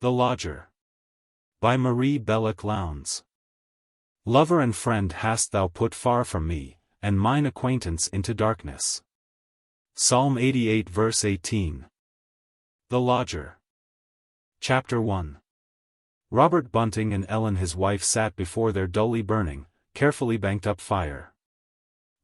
The Lodger. By Marie Belloc Lowndes. Lover and friend hast thou put far from me, and mine acquaintance into darkness. Psalm 88 verse 18. The Lodger. Chapter 1. Robert Bunting and Ellen his wife sat before their dully burning, carefully banked-up fire.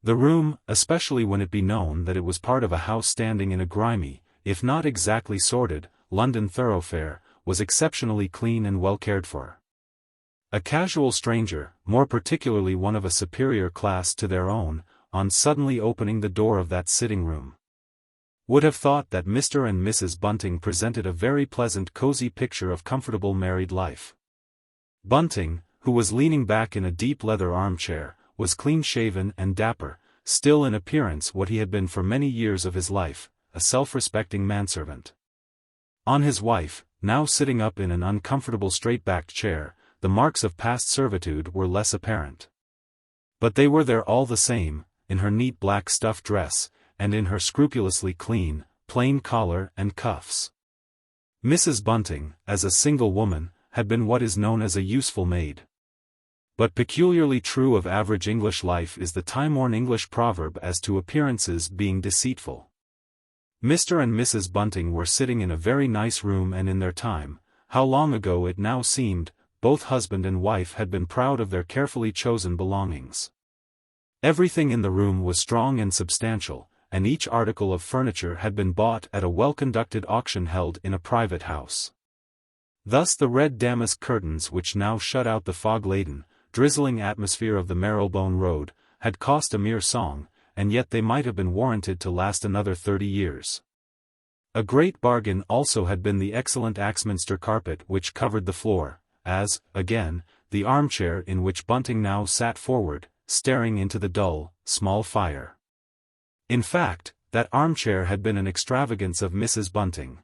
The room, especially when it be known that it was part of a house standing in a grimy, if not exactly sordid, London thoroughfare, was exceptionally clean and well cared for. A casual stranger, more particularly one of a superior class to their own, on suddenly opening the door of that sitting-room, would have thought that Mr. and Mrs. Bunting presented a very pleasant cozy picture of comfortable married life. Bunting, who was leaning back in a deep leather armchair, was clean-shaven and dapper, still in appearance what he had been for many years of his life, a self-respecting manservant. On his wife, now sitting up in an uncomfortable straight-backed chair, the marks of past servitude were less apparent. But they were there all the same, in her neat black stuff dress, and in her scrupulously clean, plain collar and cuffs. Mrs. Bunting, as a single woman, had been what is known as a useful maid. But peculiarly true of average English life is the time-worn English proverb as to appearances being deceitful. Mr. and Mrs. Bunting were sitting in a very nice room, and in their time, how long ago it now seemed, both husband and wife had been proud of their carefully chosen belongings. Everything in the room was strong and substantial, and each article of furniture had been bought at a well-conducted auction held in a private house. Thus the red damask curtains which now shut out the fog-laden, drizzling atmosphere of the Marylebone Road, had cost a mere song, and yet they might have been warranted to last another 30 years. A great bargain also had been the excellent Axminster carpet which covered the floor, as, again, the armchair in which Bunting now sat forward, staring into the dull, small fire. In fact, that armchair had been an extravagance of Mrs. Bunting.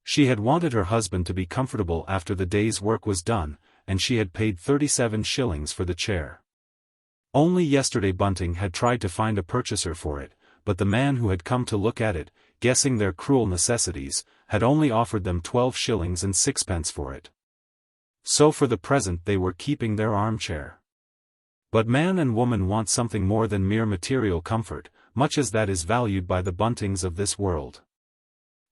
She had wanted her husband to be comfortable after the day's work was done, and she had paid 37 shillings for the chair. Only yesterday Bunting had tried to find a purchaser for it, but the man who had come to look at it, guessing their cruel necessities, had only offered them 12 shillings and sixpence for it. So for the present they were keeping their armchair. But man and woman want something more than mere material comfort, much as that is valued by the Buntings of this world.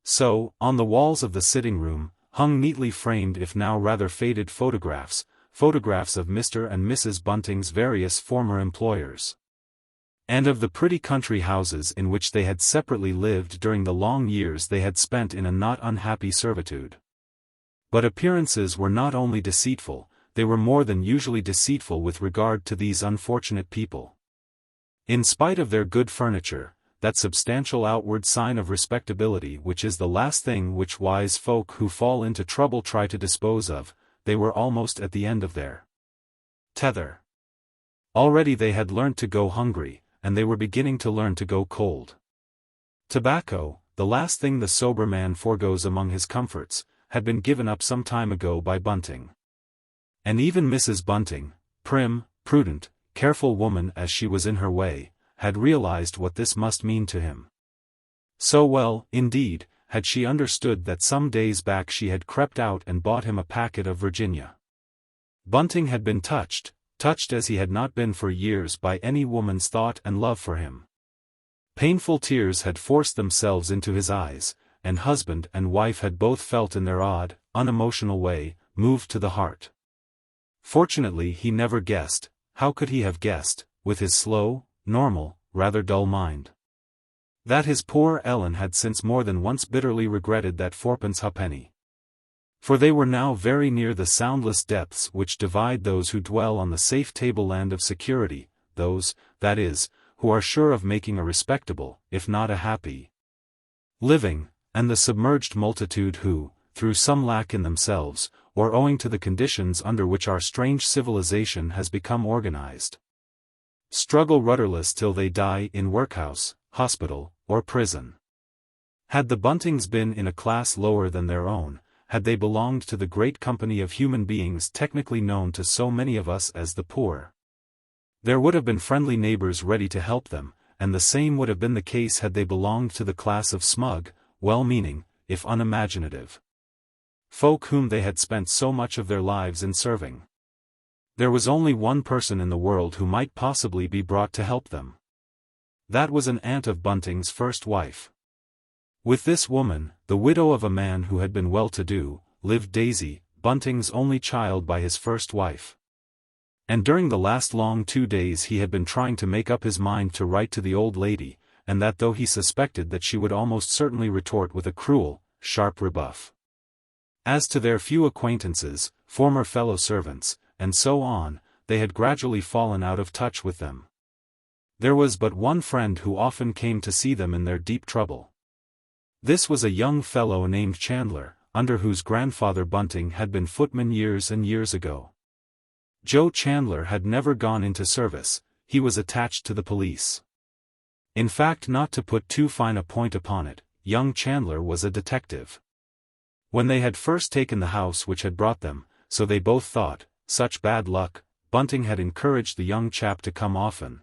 So, on the walls of the sitting-room, hung neatly framed if now rather faded photographs of Mr. and Mrs. Bunting's various former employers, and of the pretty country houses in which they had separately lived during the long years they had spent in a not unhappy servitude. But appearances were not only deceitful, they were more than usually deceitful with regard to these unfortunate people. In spite of their good furniture, that substantial outward sign of respectability which is the last thing which wise folk who fall into trouble try to dispose of, they were almost at the end of their tether. Already they had learnt to go hungry, and they were beginning to learn to go cold. Tobacco, the last thing the sober man forgoes among his comforts, had been given up some time ago by Bunting. And even Mrs. Bunting, prim, prudent, careful woman as she was in her way, had realized what this must mean to him. So well, indeed, had she understood that some days back she had crept out and bought him a packet of Virginia. Bunting had been touched as he had not been for years by any woman's thought and love for him. Painful tears had forced themselves into his eyes, and husband and wife had both felt in their odd, unemotional way, moved to the heart. Fortunately he never guessed, how could he have guessed, with his slow, normal, rather dull mind, that his poor Ellen had since more than once bitterly regretted that fourpence ha'penny. For they were now very near the soundless depths which divide those who dwell on the safe tableland of security, those, that is, who are sure of making a respectable, if not a happy, living, and the submerged multitude who, through some lack in themselves, or owing to the conditions under which our strange civilization has become organized, struggle rudderless till they die in workhouse, hospital, or prison. Had the Buntings been in a class lower than their own, had they belonged to the great company of human beings technically known to so many of us as the poor, there would have been friendly neighbors ready to help them, and the same would have been the case had they belonged to the class of smug, well-meaning, if unimaginative folk whom they had spent so much of their lives in serving. There was only one person in the world who might possibly be brought to help them. That was an aunt of Bunting's first wife. With this woman, the widow of a man who had been well-to-do, lived Daisy, Bunting's only child by his first wife. And during the last long 2 days he had been trying to make up his mind to write to the old lady, and that though he suspected that she would almost certainly retort with a cruel, sharp rebuff. As to their few acquaintances, former fellow-servants, and so on, they had gradually fallen out of touch with them. There was but one friend who often came to see them in their deep trouble. This was a young fellow named Chandler, under whose grandfather Bunting had been footman years and years ago. Joe Chandler had never gone into service, he was attached to the police. In fact, not to put too fine a point upon it, young Chandler was a detective. When they had first taken the house which had brought them, so they both thought, such bad luck, Bunting had encouraged the young chap to come often.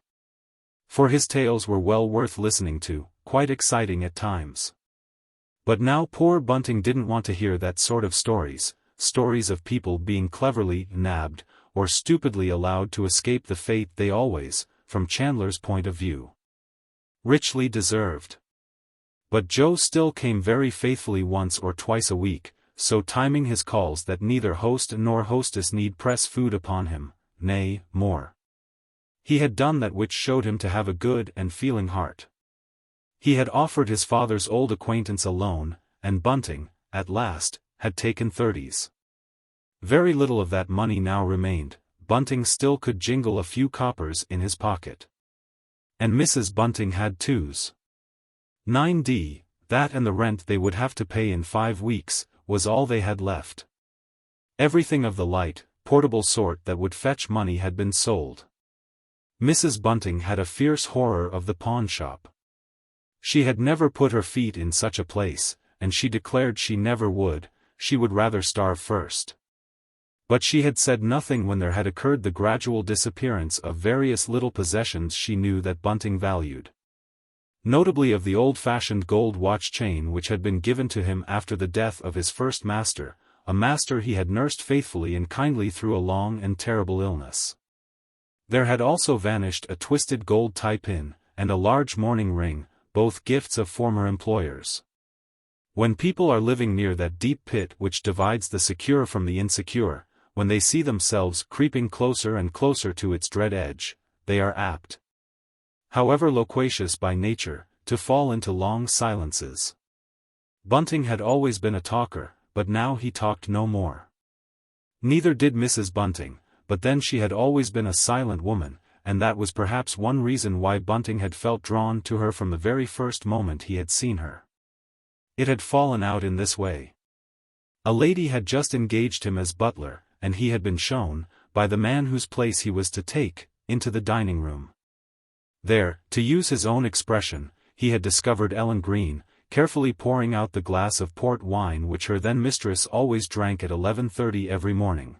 For his tales were well worth listening to, quite exciting at times. But now poor Bunting didn't want to hear that sort of stories of people being cleverly nabbed, or stupidly allowed to escape the fate they always, from Chandler's point of view, richly deserved. But Joe still came very faithfully once or twice a week, so timing his calls that neither host nor hostess need press food upon him, nay, more. He had done that which showed him to have a good and feeling heart. He had offered his father's old acquaintance a loan, and Bunting, at last, had taken 30s. Very little of that money now remained, Bunting still could jingle a few coppers in his pocket. And Mrs. Bunting had 2s. 9d, that and the rent they would have to pay in 5 weeks, was all they had left. Everything of the light, portable sort that would fetch money had been sold. Mrs. Bunting had a fierce horror of the pawn shop. She had never put her feet in such a place, and she declared she never would, she would rather starve first. But she had said nothing when there had occurred the gradual disappearance of various little possessions she knew that Bunting valued. Notably of the old-fashioned gold watch chain which had been given to him after the death of his first master, a master he had nursed faithfully and kindly through a long and terrible illness. There had also vanished a twisted gold tie-pin, and a large mourning ring, both gifts of former employers. When people are living near that deep pit which divides the secure from the insecure, when they see themselves creeping closer and closer to its dread edge, they are apt, however loquacious by nature, to fall into long silences. Bunting had always been a talker, but now he talked no more. Neither did Mrs. Bunting, but then she had always been a silent woman, and that was perhaps one reason why Bunting had felt drawn to her from the very first moment he had seen her. It had fallen out in this way. A lady had just engaged him as butler, and he had been shown, by the man whose place he was to take, into the dining room. There, to use his own expression, he had discovered Ellen Green, carefully pouring out the glass of port wine which her then mistress always drank at 11:30 every morning.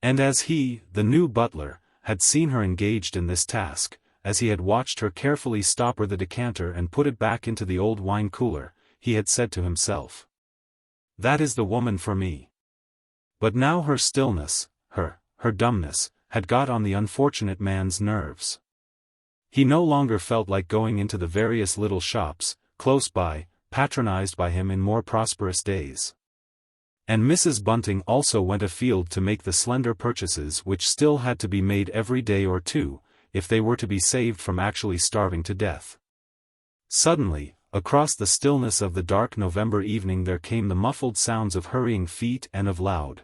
And as he, the new butler, had seen her engaged in this task, as he had watched her carefully stopper the decanter and put it back into the old wine cooler, he had said to himself, "That is the woman for me." But now her stillness, her dumbness, had got on the unfortunate man's nerves. He no longer felt like going into the various little shops, close by, patronized by him in more prosperous days. And Mrs. Bunting also went afield to make the slender purchases which still had to be made every day or two, if they were to be saved from actually starving to death. Suddenly, across the stillness of the dark November evening there came the muffled sounds of hurrying feet and of loud,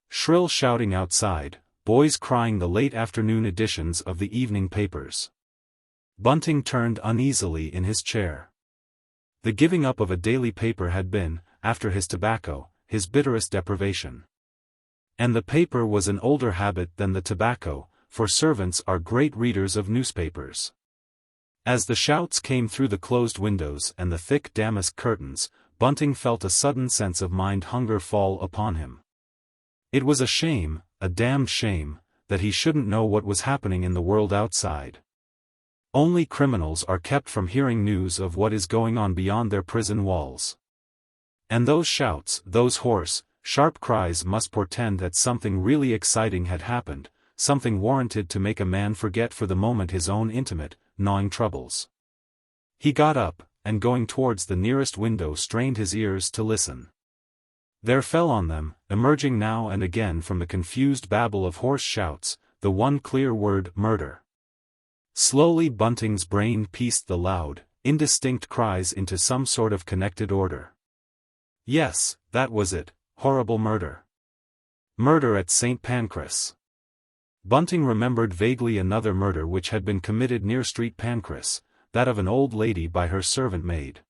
shrill shouting outside, boys crying the late afternoon editions of the evening papers. Bunting turned uneasily in his chair. The giving up of a daily paper had been, after his tobacco, his bitterest deprivation. And the paper was an older habit than the tobacco, for servants are great readers of newspapers. As the shouts came through the closed windows and the thick damask curtains, Bunting felt a sudden sense of mind hunger fall upon him. It was a shame, a damned shame, that he shouldn't know what was happening in the world outside. Only criminals are kept from hearing news of what is going on beyond their prison walls. And those shouts, those hoarse, sharp cries must portend that something really exciting had happened, something warranted to make a man forget for the moment his own intimate, gnawing troubles. He got up, and going towards the nearest window strained his ears to listen. There fell on them, emerging now and again from the confused babble of hoarse shouts, the one clear word, murder. Slowly Bunting's brain pieced the loud, indistinct cries into some sort of connected order. Yes, that was it, horrible murder. Murder at St. Pancras. Bunting remembered vaguely another murder which had been committed near Street Pancras, that of an old lady by her servant maid.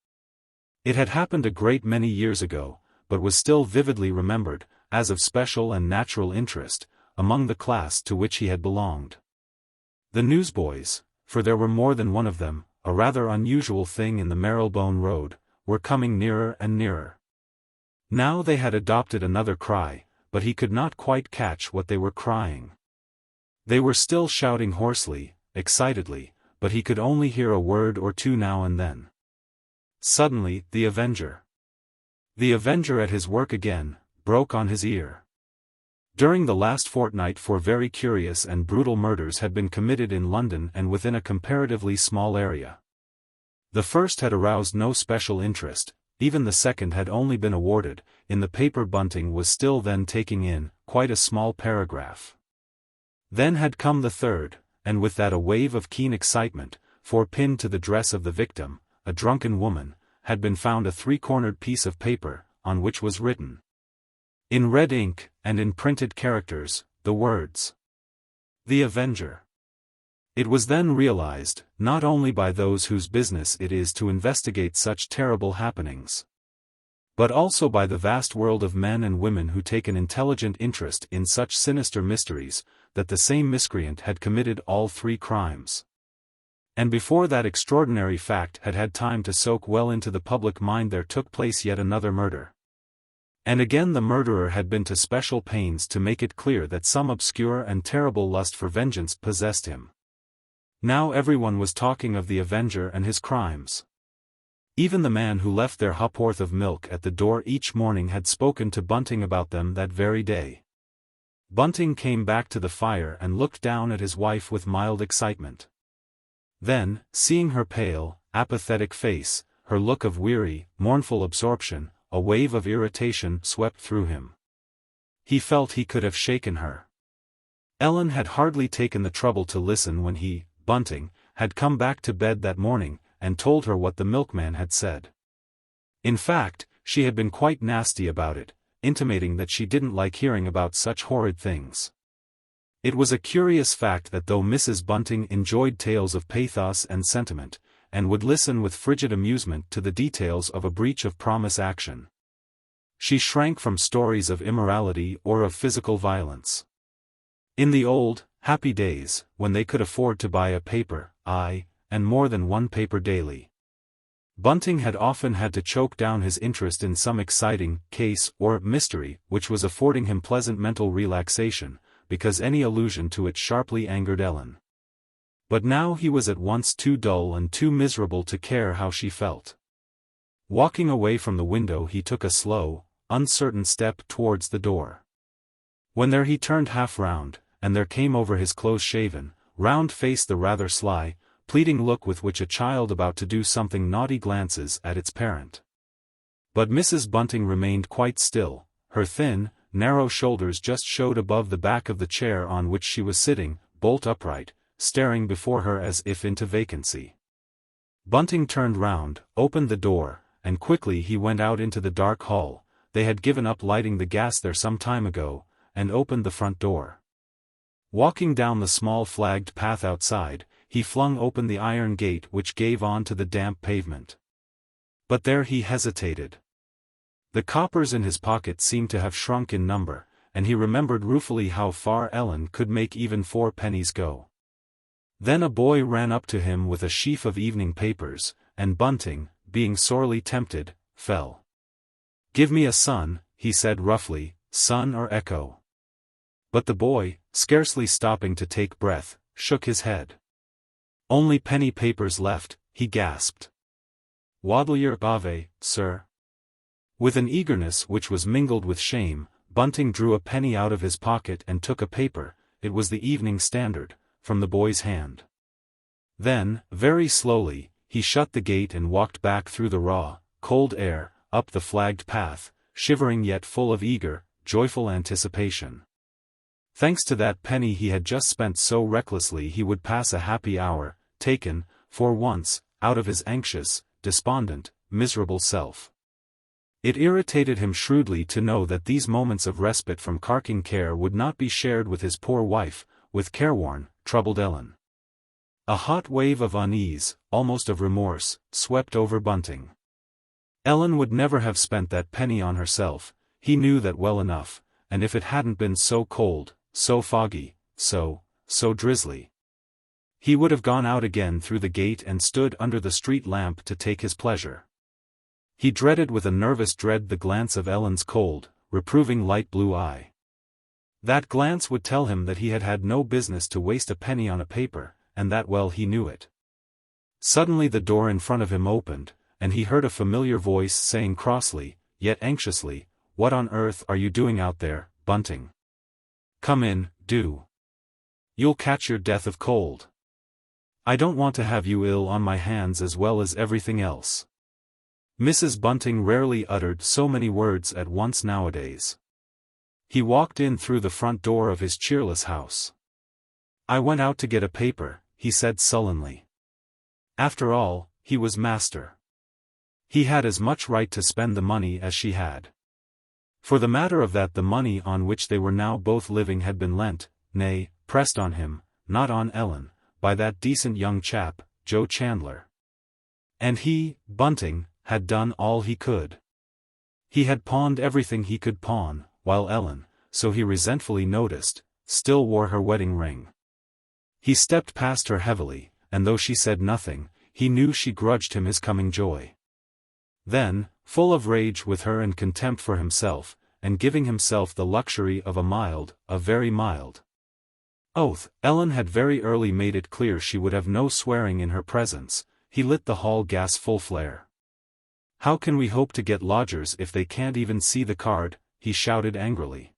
It had happened a great many years ago, but was still vividly remembered, as of special and natural interest, among the class to which he had belonged. The newsboys, for there were more than one of them, a rather unusual thing in the Marylebone Road, were coming nearer and nearer. Now they had adopted another cry, but he could not quite catch what they were crying. They were still shouting hoarsely, excitedly, but he could only hear a word or two now and then. Suddenly, the Avenger. The Avenger at his work again, broke on his ear. During the last fortnight 4 very curious and brutal murders had been committed in London and within a comparatively small area. The first had aroused no special interest, even the second had only been awarded, in the paper Bunting was still then taking in, quite a small paragraph. Then had come the third, and with that a wave of keen excitement, for pinned to the dress of the victim, a drunken woman, had been found a 3-cornered piece of paper, on which was written, in red ink, and in printed characters, the words, "The Avenger." It was then realized, not only by those whose business it is to investigate such terrible happenings, but also by the vast world of men and women who take an intelligent interest in such sinister mysteries, that the same miscreant had committed all 3 crimes. And before that extraordinary fact had had time to soak well into the public mind there took place yet another murder. And again the murderer had been to special pains to make it clear that some obscure and terrible lust for vengeance possessed him. Now everyone was talking of the Avenger and his crimes. Even the man who left their ha'porth of milk at the door each morning had spoken to Bunting about them that very day. Bunting came back to the fire and looked down at his wife with mild excitement. Then, seeing her pale, apathetic face, her look of weary, mournful absorption, a wave of irritation swept through him. He felt he could have shaken her. Ellen had hardly taken the trouble to listen when he, Bunting, had come back to bed that morning, and told her what the milkman had said. In fact, she had been quite nasty about it, intimating that she didn't like hearing about such horrid things. It was a curious fact that though Mrs. Bunting enjoyed tales of pathos and sentiment, and would listen with frigid amusement to the details of a breach of promise action, she shrank from stories of immorality or of physical violence. In the old, happy days, when they could afford to buy a paper, and more than one paper daily, Bunting had often had to choke down his interest in some exciting case or mystery which was affording him pleasant mental relaxation, because any allusion to it sharply angered Ellen. But now he was at once too dull and too miserable to care how she felt. Walking away from the window he took a slow, uncertain step towards the door. When there he turned half round, and there came over his close-shaven, round face the rather sly, pleading look with which a child about to do something naughty glances at its parent. But Mrs. Bunting remained quite still, her thin, narrow shoulders just showed above the back of the chair on which she was sitting, bolt upright, staring before her as if into vacancy. Bunting turned round, opened the door, and quickly he went out into the dark hall. They had given up lighting the gas there some time ago, and opened the front door. Walking down the small flagged path outside, he flung open the iron gate which gave on to the damp pavement. But there he hesitated. The coppers in his pocket seemed to have shrunk in number, and he remembered ruefully how far Ellen could make even 4 pennies go. Then a boy ran up to him with a sheaf of evening papers, and Bunting, being sorely tempted, fell. "Give me a Sun," he said roughly, "Sun or Echo." But the boy, scarcely stopping to take breath, shook his head. "Only penny papers left," he gasped. "What'll yer ave, sir?" With an eagerness which was mingled with shame, Bunting drew a penny out of his pocket and took a paper, it was the Evening Standard, from the boy's hand. Then, very slowly, he shut the gate and walked back through the raw, cold air, up the flagged path, shivering yet full of eager, joyful anticipation. Thanks to that penny he had just spent so recklessly, he would pass a happy hour, taken, for once, out of his anxious, despondent, miserable self. It irritated him shrewdly to know that these moments of respite from carking care would not be shared with his poor wife, with careworn, troubled Ellen. A hot wave of unease, almost of remorse, swept over Bunting. Ellen would never have spent that penny on herself, he knew that well enough, and if it hadn't been so cold, so foggy, so drizzly. He would have gone out again through the gate and stood under the street lamp to take his pleasure. He dreaded with a nervous dread the glance of Ellen's cold, reproving light blue eye. That glance would tell him that he had had no business to waste a penny on a paper, and that well he knew it. Suddenly the door in front of him opened, and he heard a familiar voice saying crossly, yet anxiously, "What on earth are you doing out there, Bunting? Come in, do. You'll catch your death of cold. I don't want to have you ill on my hands as well as everything else." Mrs. Bunting rarely uttered so many words at once nowadays. He walked in through the front door of his cheerless house. "I went out to get a paper," he said sullenly. After all, he was master. He had as much right to spend the money as she had. For the matter of that, the money on which they were now both living had been lent, nay, pressed on him, not on Ellen, by that decent young chap, Joe Chandler. And he, Bunting, had done all he could. He had pawned everything he could pawn, while Ellen, so he resentfully noticed, still wore her wedding ring. He stepped past her heavily, and though she said nothing, he knew she grudged him his coming joy. Then, full of rage with her and contempt for himself, and giving himself the luxury of a very mild oath, Ellen had very early made it clear she would have no swearing in her presence, he lit the hall gas full flare. "How can we hope to get lodgers if they can't even see the card?" he shouted angrily.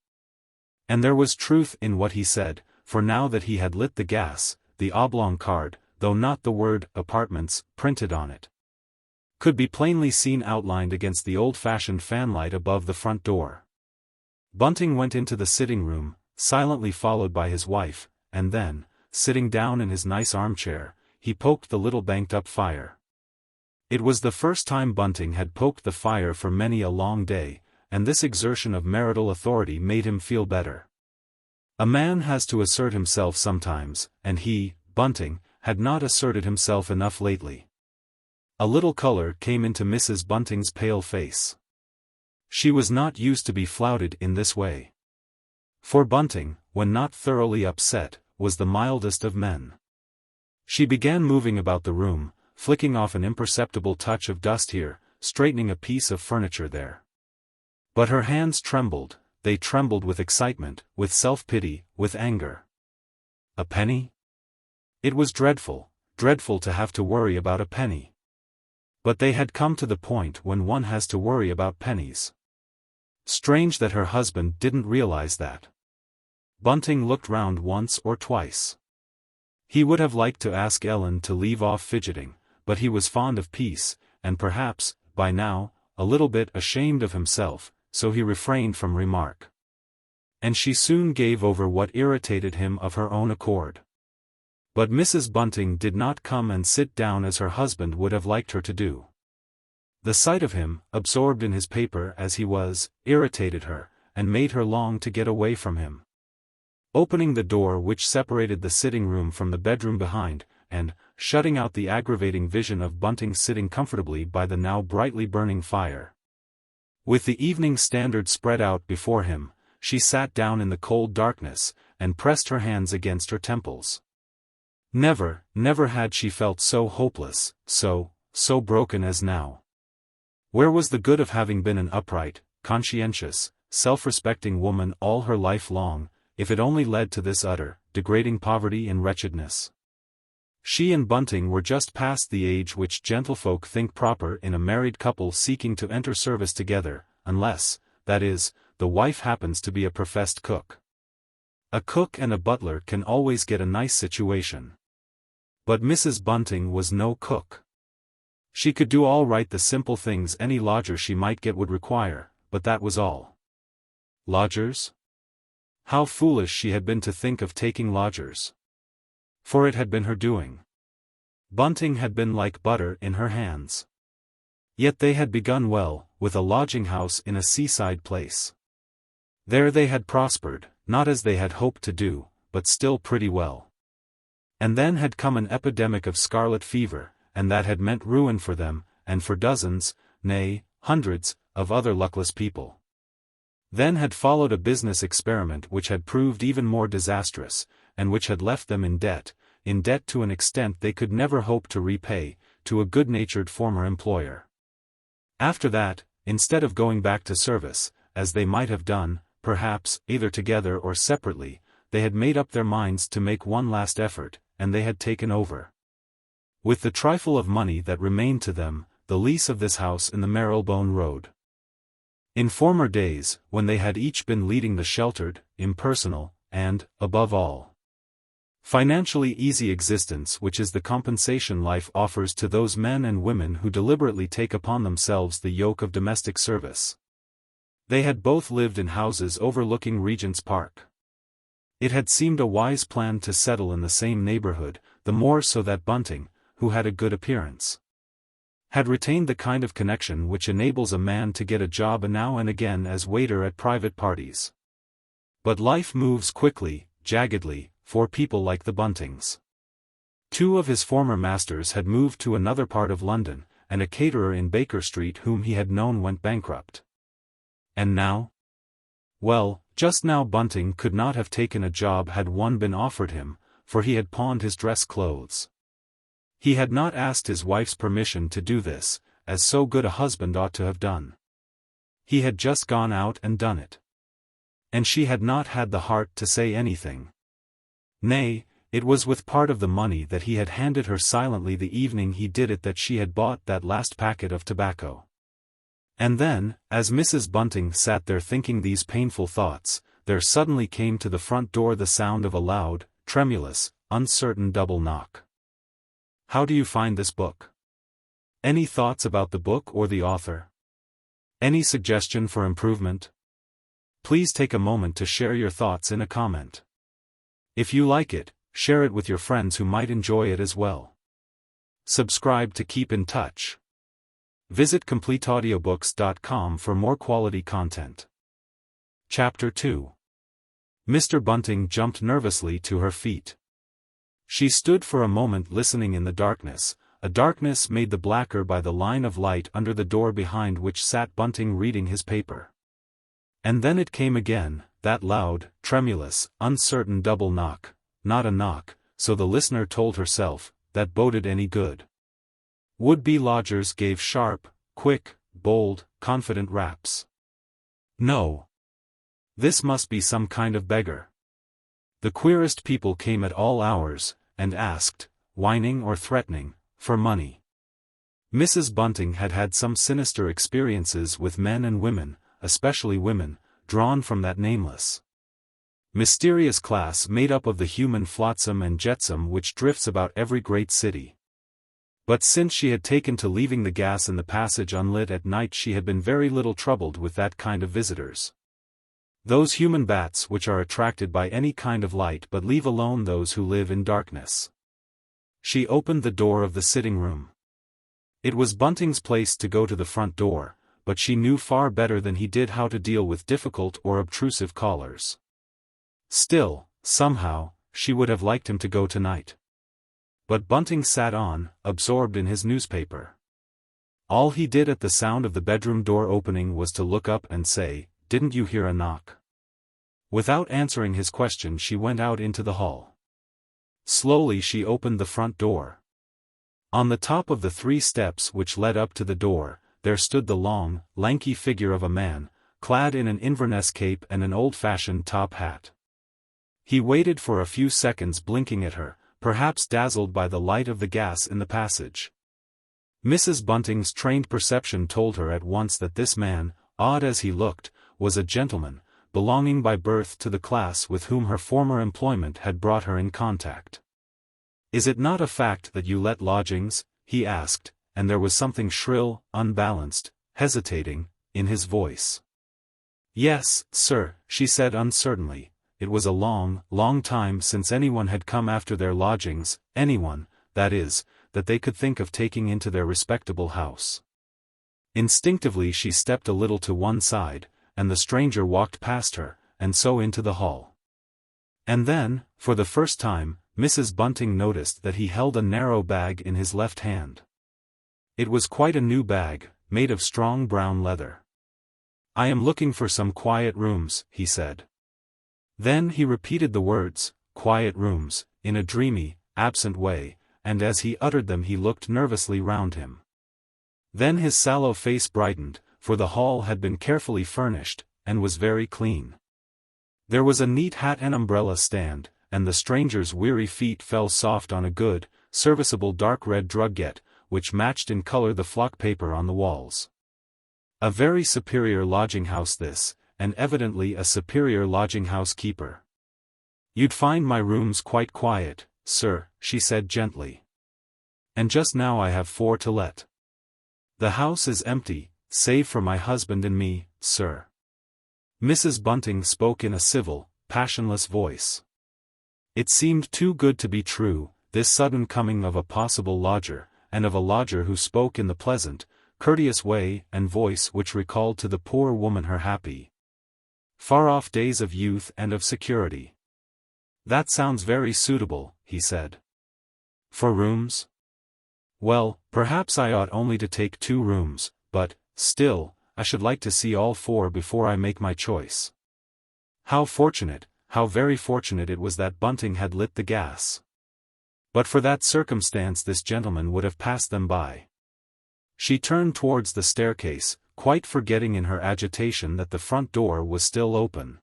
And there was truth in what he said, for now that he had lit the gas, the oblong card, though not the word "apartments" printed on it, could be plainly seen outlined against the old-fashioned fanlight above the front door. Bunting went into the sitting room, silently followed by his wife, and then, sitting down in his nice armchair, he poked the little banked-up fire. It was the first time Bunting had poked the fire for many a long day, and this exertion of marital authority made him feel better. A man has to assert himself sometimes, and he, Bunting, had not asserted himself enough lately. A little color came into Mrs. Bunting's pale face. She was not used to be flouted in this way. For Bunting, when not thoroughly upset, was the mildest of men. She began moving about the room, flicking off an imperceptible touch of dust here, straightening a piece of furniture there. But her hands trembled, they trembled with excitement, with self-pity, with anger. A penny? It was dreadful, dreadful to have to worry about a penny. But they had come to the point when one has to worry about pennies. Strange that her husband didn't realize that. Bunting looked round once or twice. He would have liked to ask Ellen to leave off fidgeting, but he was fond of peace, and perhaps, by now, a little bit ashamed of himself, so he refrained from remark. And she soon gave over what irritated him of her own accord. But Mrs. Bunting did not come and sit down as her husband would have liked her to do. The sight of him, absorbed in his paper as he was, irritated her, and made her long to get away from him. Opening the door which separated the sitting room from the bedroom behind, and, shutting out the aggravating vision of Bunting sitting comfortably by the now brightly burning fire, with the Evening Standard spread out before him, she sat down in the cold darkness, and pressed her hands against her temples. Never, never had she felt so hopeless, so broken as now. Where was the good of having been an upright, conscientious, self-respecting woman all her life long, if it only led to this utter, degrading poverty and wretchedness? She and Bunting were just past the age which gentlefolk think proper in a married couple seeking to enter service together, unless, that is, the wife happens to be a professed cook. A cook and a butler can always get a nice situation. But Mrs. Bunting was no cook. She could do all right the simple things any lodger she might get would require, but that was all. Lodgers? How foolish she had been to think of taking lodgers. For it had been her doing. Bunting had been like butter in her hands. Yet they had begun well, with a lodging-house in a seaside place. There they had prospered, not as they had hoped to do, but still pretty well. And then had come an epidemic of scarlet fever, and that had meant ruin for them, and for dozens, nay, hundreds, of other luckless people. Then had followed a business experiment which had proved even more disastrous, and which had left them in debt to an extent they could never hope to repay, to a good-natured former employer. After that, instead of going back to service, as they might have done, perhaps, either together or separately, they had made up their minds to make one last effort, and they had taken over. With the trifle of money that remained to them, the lease of this house in the Marylebone Road. In former days, when they had each been leading the sheltered, impersonal, and, above all, financially easy existence which is the compensation life offers to those men and women who deliberately take upon themselves the yoke of domestic service. They had both lived in houses overlooking Regent's Park. It had seemed a wise plan to settle in the same neighborhood, the more so that Bunting, who had a good appearance, had retained the kind of connection which enables a man to get a job now and again as waiter at private parties. But life moves quickly, jaggedly, for people like the Buntings. Two of his former masters had moved to another part of London, and a caterer in Baker Street whom he had known went bankrupt. And now? Well, just now Bunting could not have taken a job had one been offered him, for he had pawned his dress clothes. He had not asked his wife's permission to do this, as so good a husband ought to have done. He had just gone out and done it. And she had not had the heart to say anything. Nay, it was with part of the money that he had handed her silently the evening he did it that she had bought that last packet of tobacco. And then, as Mrs. Bunting sat there thinking these painful thoughts, there suddenly came to the front door the sound of a loud, tremulous, uncertain double knock. How do you find this book? Any thoughts about the book or the author? Any suggestion for improvement? Please take a moment to share your thoughts in a comment. If you like it, share it with your friends who might enjoy it as well. Subscribe to keep in touch. Visit CompleteAudiobooks.com for more quality content. Chapter 2. Mr. Bunting jumped nervously to her feet. She stood for a moment listening in the darkness, a darkness made the blacker by the line of light under the door behind which sat Bunting reading his paper. And then it came again, that loud, tremulous, uncertain double knock, not a knock, so the listener told herself, that boded any good. Would-be lodgers gave sharp, quick, bold, confident raps. No. This must be some kind of beggar. The queerest people came at all hours, and asked, whining or threatening, for money. Mrs. Bunting had had some sinister experiences with men and women, especially women, drawn from that nameless, mysterious class made up of the human flotsam and jetsam which drifts about every great city. But since she had taken to leaving the gas in the passage unlit at night she had been very little troubled with that kind of visitors. Those human bats which are attracted by any kind of light but leave alone those who live in darkness. She opened the door of the sitting room. It was Bunting's place to go to the front door, but she knew far better than he did how to deal with difficult or obtrusive callers. Still, somehow, she would have liked him to go tonight. But Bunting sat on, absorbed in his newspaper. All he did at the sound of the bedroom door opening was to look up and say, "Didn't you hear a knock?" Without answering his question she went out into the hall. Slowly she opened the front door. On the top of the 3 steps which led up to the door, there stood the long, lanky figure of a man, clad in an Inverness cape and an old-fashioned top hat. He waited for a few seconds blinking at her, perhaps dazzled by the light of the gas in the passage. Mrs. Bunting's trained perception told her at once that this man, odd as he looked, was a gentleman, belonging by birth to the class with whom her former employment had brought her in contact. "Is it not a fact that you let lodgings?" he asked, and there was something shrill, unbalanced, hesitating, in his voice. "Yes, sir," she said uncertainly. It was a long, long time since anyone had come after their lodgings, anyone, that is, that they could think of taking into their respectable house. Instinctively she stepped a little to one side, and the stranger walked past her, and so into the hall. And then, for the first time, Mrs. Bunting noticed that he held a narrow bag in his left hand. It was quite a new bag, made of strong brown leather. "I am looking for some quiet rooms," he said. Then he repeated the words, "quiet rooms," in a dreamy, absent way, and as he uttered them he looked nervously round him. Then his sallow face brightened, for the hall had been carefully furnished, and was very clean. There was a neat hat and umbrella stand, and the stranger's weary feet fell soft on a good, serviceable dark red drugget, which matched in color the flock paper on the walls. A very superior lodging-house this, and evidently a superior lodging-house keeper. "You'd find my rooms quite quiet, sir," she said gently. "And just now I have 4 to let. The house is empty, save for my husband and me, sir." Mrs. Bunting spoke in a civil, passionless voice. It seemed too good to be true, this sudden coming of a possible lodger, and of a lodger who spoke in the pleasant, courteous way and voice which recalled to the poor woman her happy, far-off days of youth and of security. "That sounds very suitable," he said. "For rooms? Well, perhaps I ought only to take 2 rooms, but, still, I should like to see all 4 before I make my choice." How fortunate, how very fortunate it was that Bunting had lit the gas. But for that circumstance this gentleman would have passed them by. She turned towards the staircase, quite forgetting in her agitation that the front door was still open.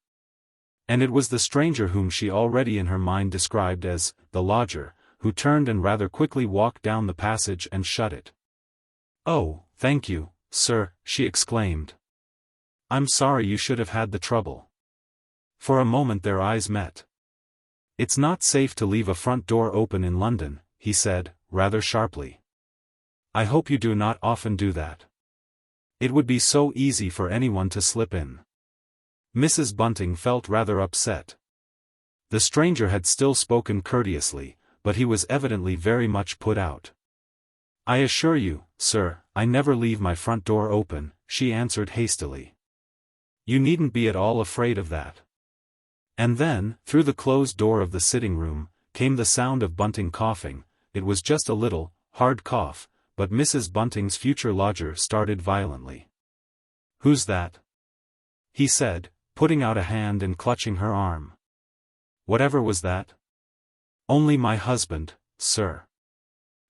And it was the stranger whom she already in her mind described as the lodger, who turned and rather quickly walked down the passage and shut it. "Oh, thank you, sir," she exclaimed. "I'm sorry you should have had the trouble." For a moment their eyes met. "It's not safe to leave a front door open in London," he said, rather sharply. "I hope you do not often do that. It would be so easy for anyone to slip in." Mrs. Bunting felt rather upset. The stranger had still spoken courteously, but he was evidently very much put out. "I assure you, sir, I never leave my front door open," she answered hastily. "You needn't be at all afraid of that." And then, through the closed door of the sitting-room, came the sound of Bunting coughing. It was just a little, hard cough, but Mrs. Bunting's future lodger started violently. "Who's that?" he said, putting out a hand and clutching her arm. "Whatever was that?" "Only my husband, sir.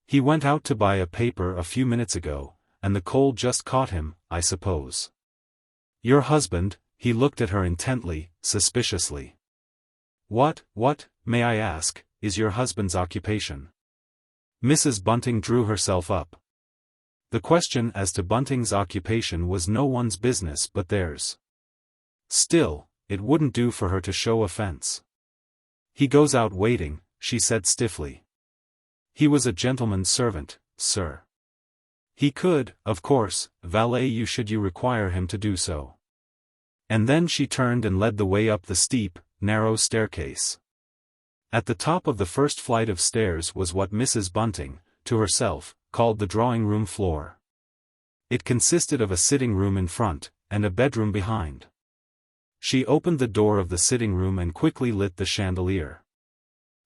He went out to buy a paper a few minutes ago, and the cold just caught him, I suppose." "Your husband?" He looked at her intently, suspiciously. What, may I ask, is your husband's occupation?" Mrs. Bunting drew herself up. The question as to Bunting's occupation was no one's business but theirs. Still, it wouldn't do for her to show offense. "He goes out waiting," she said stiffly. "He was a gentleman's servant, sir. He could, of course, valet you should you require him to do so." And then she turned and led the way up the steep, narrow staircase. At the top of the first flight of stairs was what Mrs. Bunting, to herself, called the drawing-room floor. It consisted of a sitting-room in front, and a bedroom behind. She opened the door of the sitting-room and quickly lit the chandelier.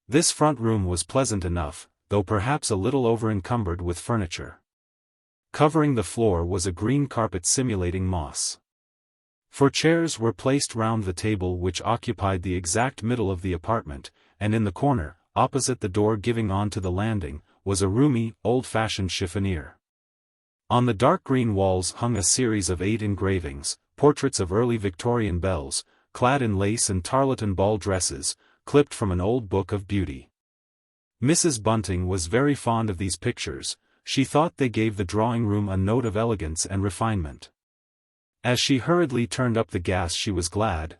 This front room was pleasant enough, though perhaps a little over-encumbered with furniture. Covering the floor was a green carpet simulating moss. 4 chairs were placed round the table which occupied the exact middle of the apartment, and in the corner, opposite the door giving on to the landing, was a roomy, old-fashioned chiffonier. On the dark green walls hung a series of 8 engravings, portraits of early Victorian belles, clad in lace and tarlatan ball dresses, clipped from an old book of beauty. Mrs. Bunting was very fond of these pictures. She thought they gave the drawing-room a note of elegance and refinement. As she hurriedly turned up the gas she was glad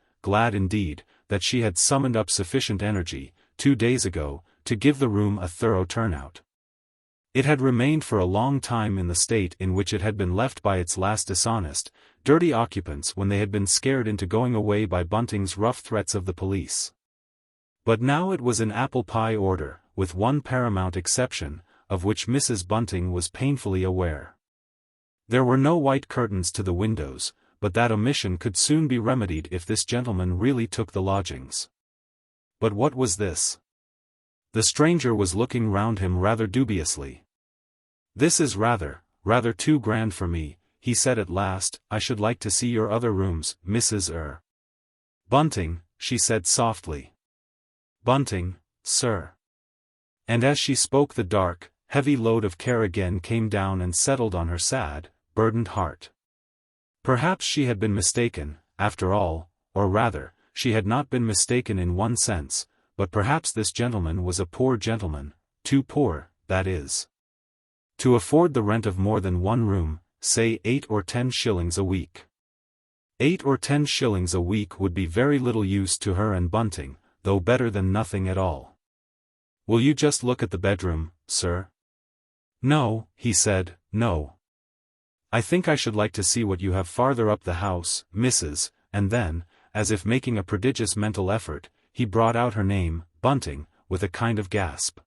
indeed, that she had summoned up sufficient energy, 2 days ago, to give the room a thorough turnout. It had remained for a long time in the state in which it had been left by its last dishonest, dirty occupants when they had been scared into going away by Bunting's rough threats of the police. But now it was in apple pie order, with one paramount exception, of which Mrs. Bunting was painfully aware. There were no white curtains to the windows, but that omission could soon be remedied if this gentleman really took the lodgings. But what was this? The stranger was looking round him rather dubiously. "This is rather too grand for me," he said at last. "I should like to see your other rooms, Mrs. Bunting," she said softly. "Bunting, sir." And as she spoke the dark, heavy load of care again came down and settled on her sad, burdened heart. Perhaps she had been mistaken, after all, or rather, she had not been mistaken in one sense, but perhaps this gentleman was a poor gentleman, too poor, that is, to afford the rent of more than one room, say 8 or 10 shillings a week. 8 or 10 shillings a week would be very little use to her and Bunting, though better than nothing at all. "Will you just look at the bedroom, sir?" "No," he said, "no. I think I should like to see what you have farther up the house, Mrs." And then, as if making a prodigious mental effort, he brought out her name, Bunting, with a kind of gasp.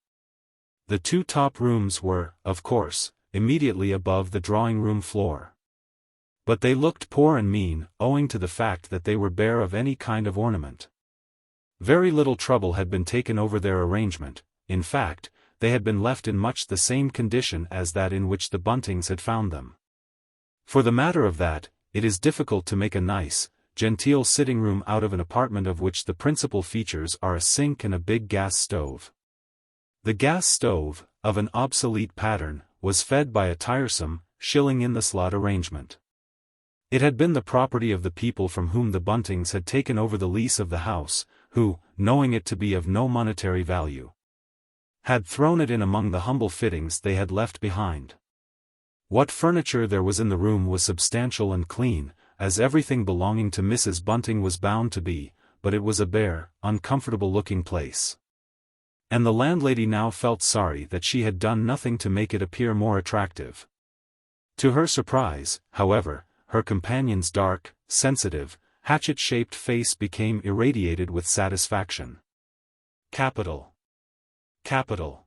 The 2 top rooms were, of course, immediately above the drawing-room floor. But they looked poor and mean, owing to the fact that they were bare of any kind of ornament. Very little trouble had been taken over their arrangement. In fact, they had been left in much the same condition as that in which the Buntings had found them. For the matter of that, it is difficult to make a nice, genteel sitting-room out of an apartment of which the principal features are a sink and a big gas stove. The gas stove, of an obsolete pattern, was fed by a tiresome, shilling-in-the-slot arrangement. It had been the property of the people from whom the Buntings had taken over the lease of the house, who, knowing it to be of no monetary value, had thrown it in among the humble fittings they had left behind. What furniture there was in the room was substantial and clean, as everything belonging to Mrs. Bunting was bound to be, but it was a bare, uncomfortable-looking place. And the landlady now felt sorry that she had done nothing to make it appear more attractive. To her surprise, however, her companion's dark, sensitive, hatchet-shaped face became irradiated with satisfaction. "Capital! Capital!"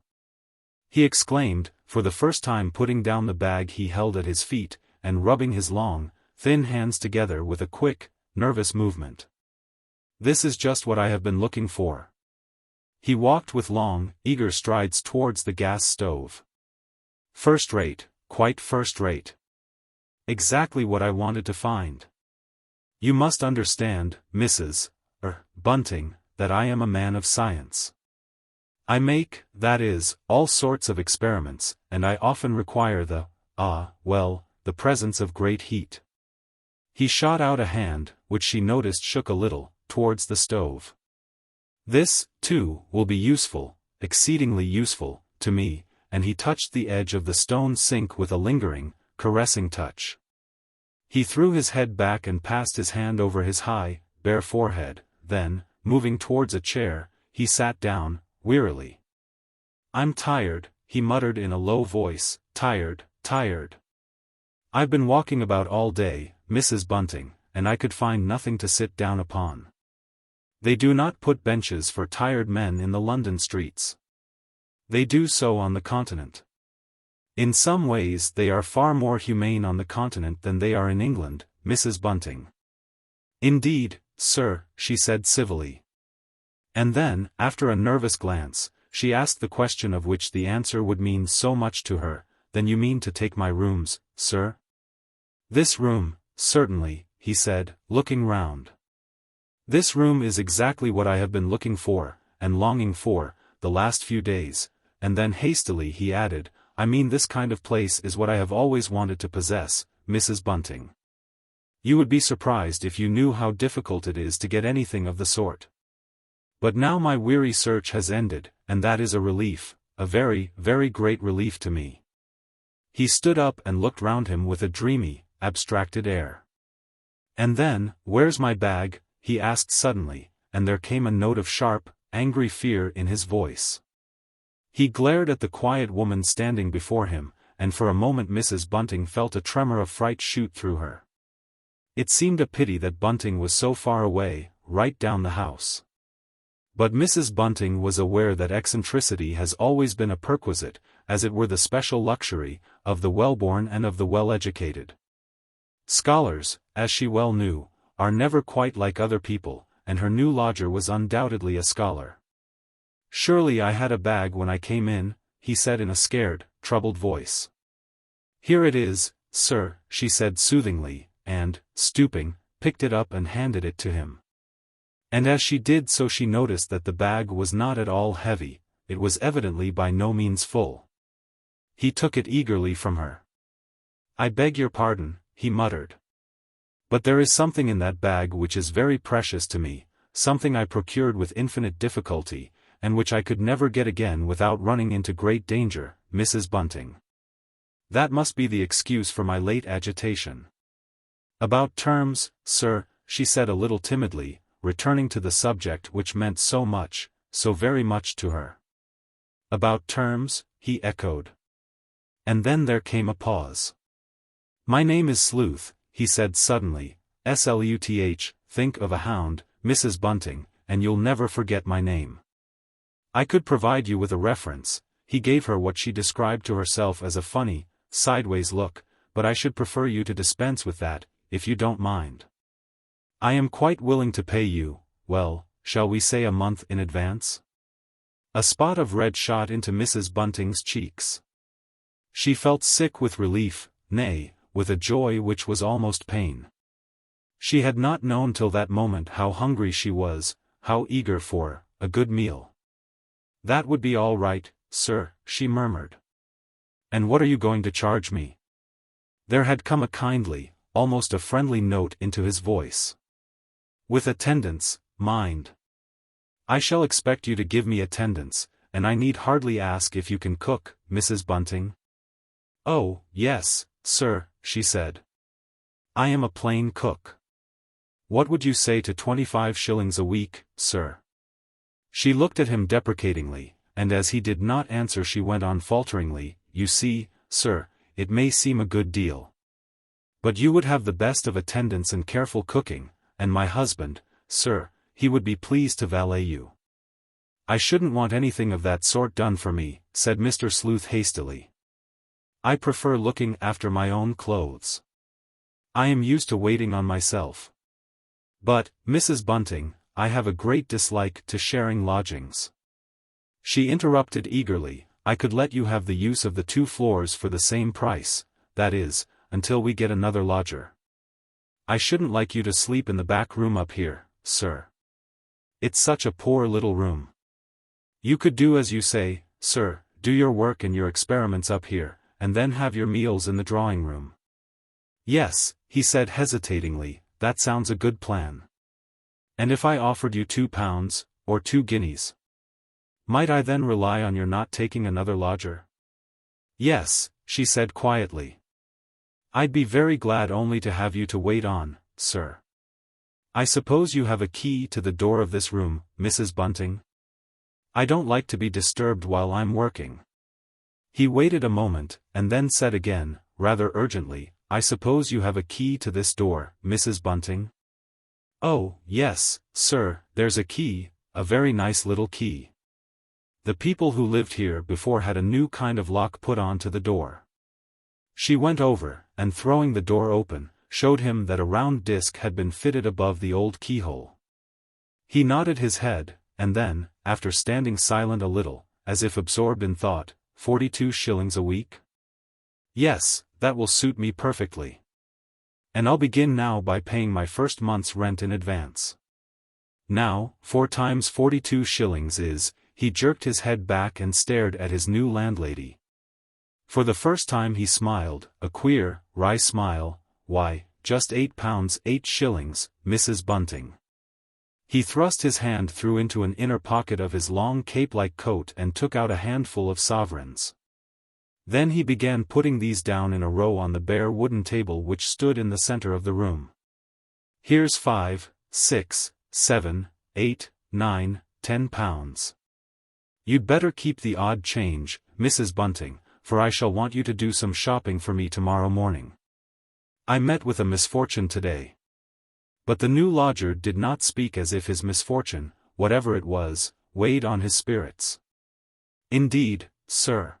he exclaimed, for the first time putting down the bag he held at his feet, and rubbing his long, thin hands together with a quick, nervous movement. "This is just what I have been looking for." He walked with long, eager strides towards the gas stove. "First rate, quite first rate. Exactly what I wanted to find. You must understand, Mrs. Bunting, that I am a man of science. I make, that is, all sorts of experiments, and I often require the presence of great heat." He shot out a hand, which she noticed shook a little, towards the stove. "This, too, will be useful, exceedingly useful, to me," and he touched the edge of the stone sink with a lingering, caressing touch. He threw his head back and passed his hand over his high, bare forehead, then, moving towards a chair, he sat down, wearily. "I'm tired," he muttered in a low voice, "tired. I've been walking about all day, Mrs. Bunting, and I could find nothing to sit down upon. They do not put benches for tired men in the London streets. They do so on the Continent. In some ways they are far more humane on the Continent than they are in England, Mrs. Bunting." "Indeed, sir," she said civilly. And then, after a nervous glance, she asked the question of which the answer would mean so much to her, "Then you mean to take my rooms, sir?" "This room, certainly," he said, looking round. "This room is exactly what I have been looking for, and longing for, the last few days," and then hastily he added, "I mean this kind of place is what I have always wanted to possess, Mrs. Bunting. You would be surprised if you knew how difficult it is to get anything of the sort. But now my weary search has ended, and that is a relief, a very, very great relief to me." He stood up and looked round him with a dreamy, abstracted air. And then, where's my bag? He asked suddenly, and there came a note of sharp, angry fear in his voice. He glared at the quiet woman standing before him, and for a moment Mrs. Bunting felt a tremor of fright shoot through her. It seemed a pity that Bunting was so far away, right down the house. But Mrs. Bunting was aware that eccentricity has always been a perquisite, as it were the special luxury, of the well-born and of the well-educated. Scholars, as she well knew, are never quite like other people, and her new lodger was undoubtedly a scholar. "Surely I had a bag when I came in," he said in a scared, troubled voice. "Here it is, sir," she said soothingly, and, stooping, picked it up and handed it to him. And as she did so she noticed that the bag was not at all heavy, it was evidently by no means full. He took it eagerly from her. "I beg your pardon," he muttered. "But there is something in that bag which is very precious to me, something I procured with infinite difficulty, and which I could never get again without running into great danger, Mrs. Bunting. That must be the excuse for my late agitation." "About terms, sir," she said a little timidly, returning to the subject which meant so much, so very much to her. "About terms," he echoed. And then there came a pause. "My name is Sleuth," he said suddenly, "Sluth, think of a hound, Mrs. Bunting, and you'll never forget my name. I could provide you with a reference." He gave her what she described to herself as a funny, sideways look, "but I should prefer you to dispense with that, if you don't mind. I am quite willing to pay you, well, shall we say a month in advance?" A spot of red shot into Mrs. Bunting's cheeks. She felt sick with relief, nay, with a joy which was almost pain. She had not known till that moment how hungry she was, how eager for a good meal. "That would be all right, sir," she murmured. "And what are you going to charge me?" There had come a kindly, almost a friendly note into his voice. "With attendance, mind. I shall expect you to give me attendance, and I need hardly ask if you can cook, Mrs. Bunting." "Oh, yes, sir," she said. "I am a plain cook. What would you say to 25 shillings a week, sir?" She looked at him deprecatingly, and as he did not answer she went on falteringly, "You see, sir, it may seem a good deal. But you would have the best of attendance and careful cooking, and my husband, sir, he would be pleased to valet you." "I shouldn't want anything of that sort done for me," said Mr. Sleuth hastily. "I prefer looking after my own clothes. I am used to waiting on myself. But, Mrs. Bunting, I have a great dislike to sharing lodgings." She interrupted eagerly, "I could let you have the use of the 2 floors for the same price, that is, until we get another lodger. I shouldn't like you to sleep in the back room up here, sir. It's such a poor little room. You could do as you say, sir, do your work and your experiments up here, and then have your meals in the drawing room." "Yes," he said hesitatingly, "that sounds a good plan. And if I offered you £2, or 2 guineas? Might I then rely on your not taking another lodger?" "Yes," she said quietly. "I'd be very glad only to have you to wait on, sir. I suppose you have a key to the door of this room, Mrs. Bunting? I don't like to be disturbed while I'm working." He waited a moment, and then said again, rather urgently, "I suppose you have a key to this door, Mrs. Bunting?" "Oh, yes, sir, there's a key, a very nice little key. The people who lived here before had a new kind of lock put on to the door." She went over, and throwing the door open, showed him that a round disc had been fitted above the old keyhole. He nodded his head, and then, after standing silent a little, as if absorbed in thought, 42 shillings a week? Yes, that will suit me perfectly. And I'll begin now by paying my first month's rent in advance. Now, 4 times 42 shillings is, he jerked his head back and stared at his new landlady. For the first time he smiled, a queer, wry smile. "Why, just £8, 8 shillings, Mrs. Bunting." He thrust his hand through into an inner pocket of his long cape-like coat and took out a handful of sovereigns. Then he began putting these down in a row on the bare wooden table which stood in the center of the room. Here's 5, 6, 7, 8, 9, 10 pounds. You'd better keep the odd change, Mrs. Bunting, for I shall want you to do some shopping for me tomorrow morning. I met with a misfortune today. But the new lodger did not speak as if his misfortune, whatever it was, weighed on his spirits. Indeed, sir.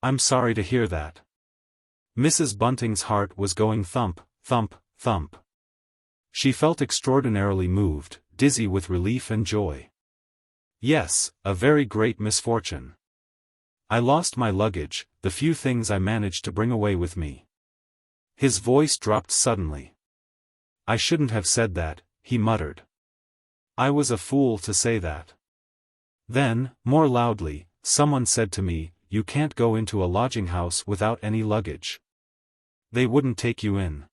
I'm sorry to hear that. Mrs. Bunting's heart was going thump, thump, thump. She felt extraordinarily moved, dizzy with relief and joy. Yes, a very great misfortune. I lost my luggage, the few things I managed to bring away with me. His voice dropped suddenly. I shouldn't have said that, he muttered. I was a fool to say that. Then, more loudly, someone said to me, you can't go into a lodging house without any luggage. They wouldn't take you in.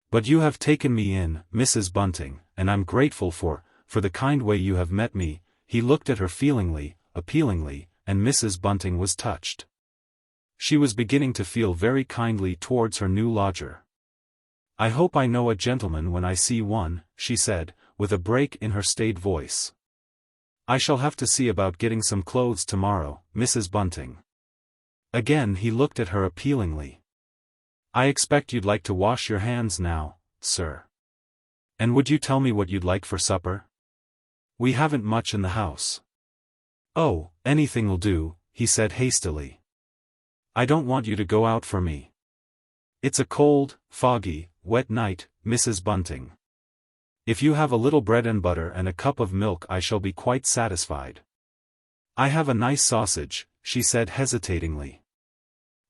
But you have taken me in, Mrs. Bunting, and I'm grateful for the kind way you have met me. He looked at her feelingly, appealingly, and Mrs. Bunting was touched. She was beginning to feel very kindly towards her new lodger. I hope I know a gentleman when I see one, she said, with a break in her staid voice. I shall have to see about getting some clothes tomorrow, Mrs. Bunting. Again he looked at her appealingly. I expect you'd like to wash your hands now, sir. And would you tell me what you'd like for supper? We haven't much in the house. Oh, anything'll do, he said hastily. I don't want you to go out for me. It's a cold, foggy, wet night, Mrs. Bunting. If you have a little bread and butter and a cup of milk I shall be quite satisfied. I have a nice sausage, she said hesitatingly.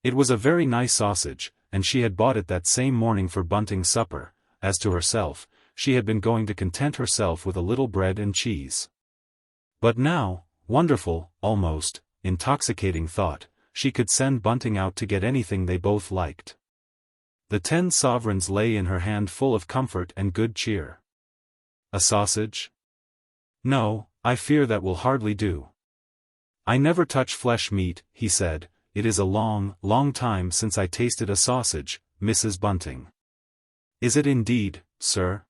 It was a very nice sausage, and she had bought it that same morning for Bunting's supper. As to herself, she had been going to content herself with a little bread and cheese. But now, wonderful, almost, intoxicating thought, she could send Bunting out to get anything they both liked. The 10 sovereigns lay in her hand full of comfort and good cheer. A sausage? No, I fear that will hardly do. I never touch flesh meat, he said. It is a long, long time since I tasted a sausage, Mrs. Bunting. Is it indeed, sir?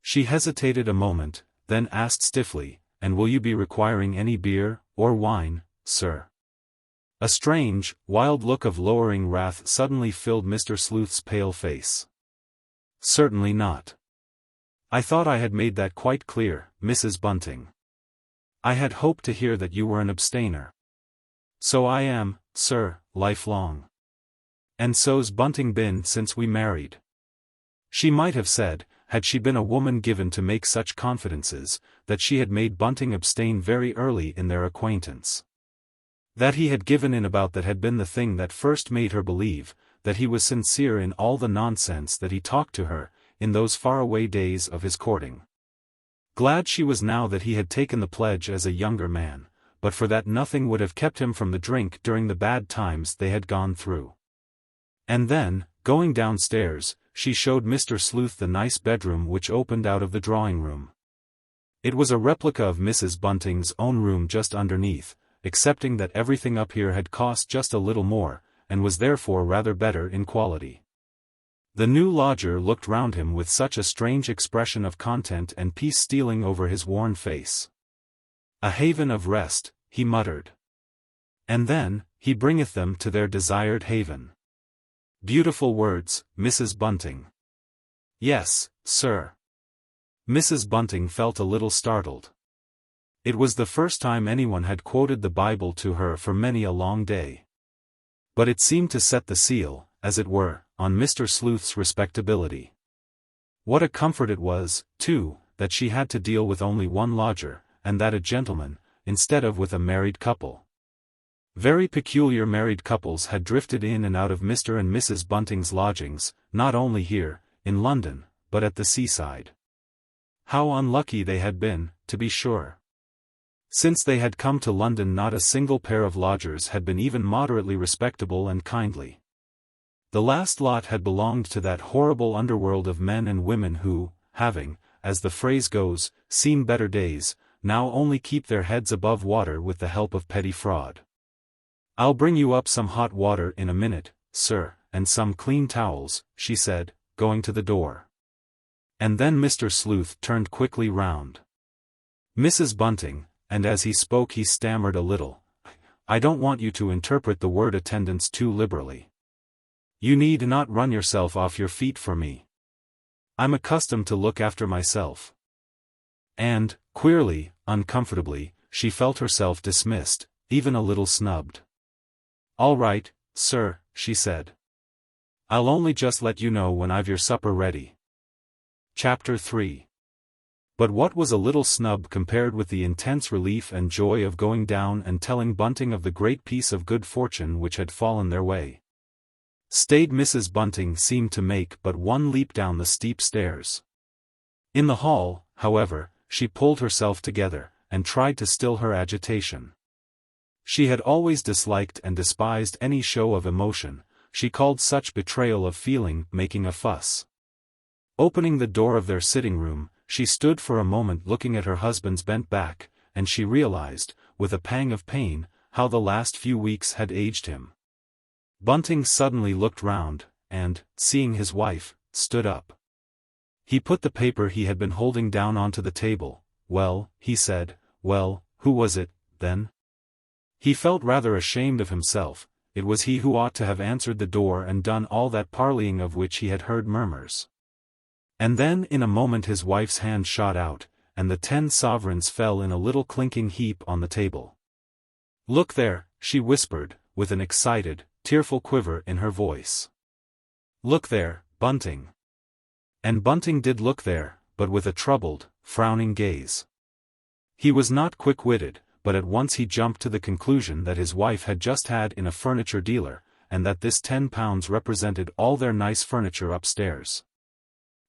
She hesitated a moment, then asked stiffly, and will you be requiring any beer, or wine, sir? A strange, wild look of lowering wrath suddenly filled Mr. Sleuth's pale face. Certainly not. I thought I had made that quite clear, Mrs. Bunting. I had hoped to hear that you were an abstainer. So I am, sir, lifelong. And so's Bunting been since we married. She might have said, had she been a woman given to make such confidences, that she had made Bunting abstain very early in their acquaintance. That he had given in about that had been the thing that first made her believe, that he was sincere in all the nonsense that he talked to her, in those faraway days of his courting. Glad she was now that he had taken the pledge as a younger man, but for that nothing would have kept him from the drink during the bad times they had gone through. And then, going downstairs, she showed Mr. Sleuth the nice bedroom which opened out of the drawing-room. It was a replica of Mrs. Bunting's own room just underneath, excepting that everything up here had cost just a little more, and was therefore rather better in quality. The new lodger looked round him with such a strange expression of content and peace stealing over his worn face. A haven of rest, he muttered. And then, he bringeth them to their desired haven. Beautiful words, Mrs. Bunting. Yes, sir. Mrs. Bunting felt a little startled. It was the first time anyone had quoted the Bible to her for many a long day. But it seemed to set the seal, as it were, on Mr. Sleuth's respectability. What a comfort it was, too, that she had to deal with only one lodger, and that a gentleman, instead of with a married couple. Very peculiar married couples had drifted in and out of Mr. and Mrs. Bunting's lodgings, not only here, in London, but at the seaside. How unlucky they had been, to be sure. Since they had come to London not a single pair of lodgers had been even moderately respectable and kindly. The last lot had belonged to that horrible underworld of men and women who, having, as the phrase goes, seen better days, now only keep their heads above water with the help of petty fraud. I'll bring you up some hot water in a minute, sir, and some clean towels, she said, going to the door. And then Mr. Sleuth turned quickly round. Mrs. Bunting, and as he spoke he stammered a little. I don't want you to interpret the word attendance too liberally. You need not run yourself off your feet for me. I'm accustomed to look after myself. And, queerly, uncomfortably, she felt herself dismissed, even a little snubbed. All right, sir, she said. I'll only just let you know when I've your supper ready. Chapter 3. But what was a little snub compared with the intense relief and joy of going down and telling Bunting of the great piece of good fortune which had fallen their way? Staid Mrs. Bunting seemed to make but one leap down the steep stairs. In the hall, however, she pulled herself together, and tried to still her agitation. She had always disliked and despised any show of emotion. She called such betrayal of feeling making a fuss. Opening the door of their sitting room, she stood for a moment looking at her husband's bent back, and she realized, with a pang of pain, how the last few weeks had aged him. Bunting suddenly looked round, and, seeing his wife, stood up. He put the paper he had been holding down onto the table. Well, he said, well, who was it, then? He felt rather ashamed of himself. It was he who ought to have answered the door and done all that parleying of which he had heard murmurs. And then in a moment his wife's hand shot out, and the 10 sovereigns fell in a little clinking heap on the table. Look there, she whispered, with an excited, tearful quiver in her voice. Look there, Bunting. And Bunting did look there, but with a troubled, frowning gaze. He was not quick-witted, but at once he jumped to the conclusion that his wife had just had in a furniture dealer, and that this £10 represented all their nice furniture upstairs.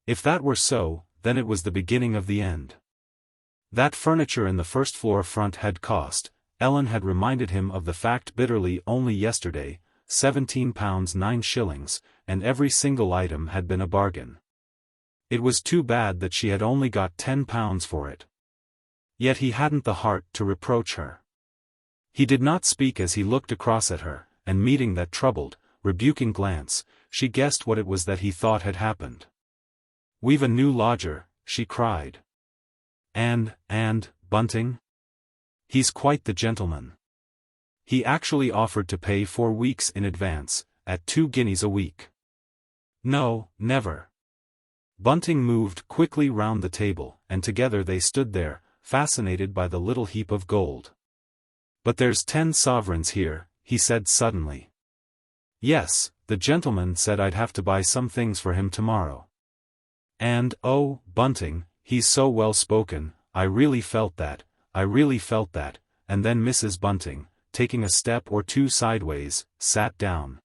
If that were so, then it was the beginning of the end. That furniture in the first floor front had cost, Ellen had reminded him of the fact bitterly only yesterday, £17 9 shillings, and every single item had been a bargain. It was too bad that she had only got £10 for it. Yet he hadn't the heart to reproach her. He did not speak as he looked across at her, and meeting that troubled, rebuking glance, she guessed what it was that he thought had happened. We've a new lodger, she cried. And, Bunting? He's quite the gentleman. He actually offered to pay 4 weeks in advance, at 2 guineas a week. No, never. Bunting moved quickly round the table, and together they stood there, fascinated by the little heap of gold. But there's 10 sovereigns here, he said suddenly. Yes, the gentleman said I'd have to buy some things for him tomorrow. And, oh, Bunting, he's so well spoken, I really felt that, and then Mrs. Bunting, taking a step or two sideways, sat down.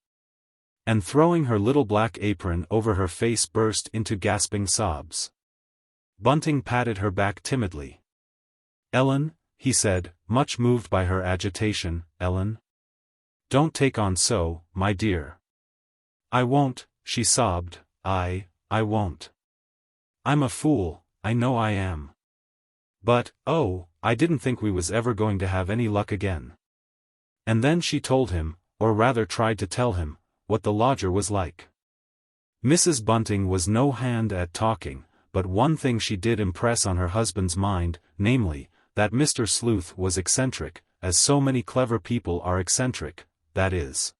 And throwing her little black apron over her face burst into gasping sobs. Bunting patted her back timidly. Ellen, he said, much moved by her agitation, Ellen. Don't take on so, my dear. I won't, she sobbed, I won't. I'm a fool, I know I am. But, oh, I didn't think we was ever going to have any luck again. And then she told him, or rather tried to tell him, what the lodger was like. Mrs. Bunting was no hand at talking, but one thing she did impress on her husband's mind, namely, that Mr. Sleuth was eccentric, as so many clever people are eccentric, that is,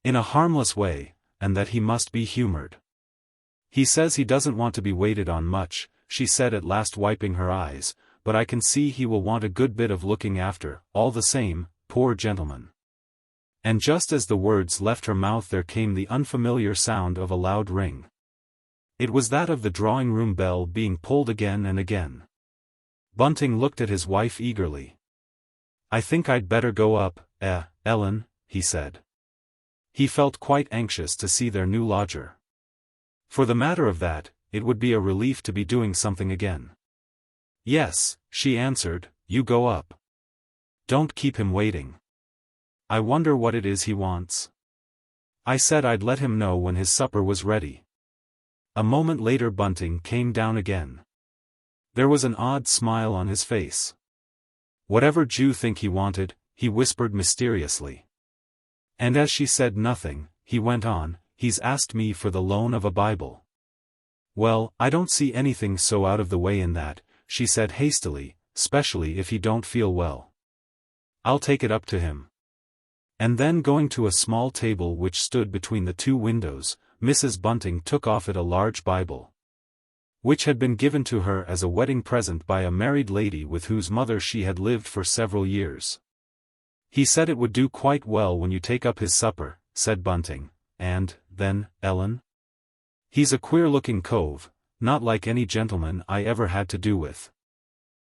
in a harmless way, and that he must be humored. He says he doesn't want to be waited on much, she said at last wiping her eyes, but I can see he will want a good bit of looking after, all the same, poor gentleman. And just as the words left her mouth there came the unfamiliar sound of a loud ring. It was that of the drawing-room bell being pulled again and again. Bunting looked at his wife eagerly. I think I'd better go up, Ellen, he said. He felt quite anxious to see their new lodger. For the matter of that, it would be a relief to be doing something again. Yes, she answered, you go up. Don't keep him waiting. I wonder what it is he wants. I said I'd let him know when his supper was ready. A moment later Bunting came down again. There was an odd smile on his face. Whatever d'you think he wanted, he whispered mysteriously. And as she said nothing, he went on, he's asked me for the loan of a Bible. Well, I don't see anything so out of the way in that, she said hastily, especially if he don't feel well. I'll take it up to him. And then going to a small table which stood between the two windows, Mrs. Bunting took off it a large Bible, which had been given to her as a wedding present by a married lady with whose mother she had lived for several years. He said it would do quite well when you take up his supper, said Bunting, and, then, Ellen? He's a queer-looking cove, not like any gentleman I ever had to do with.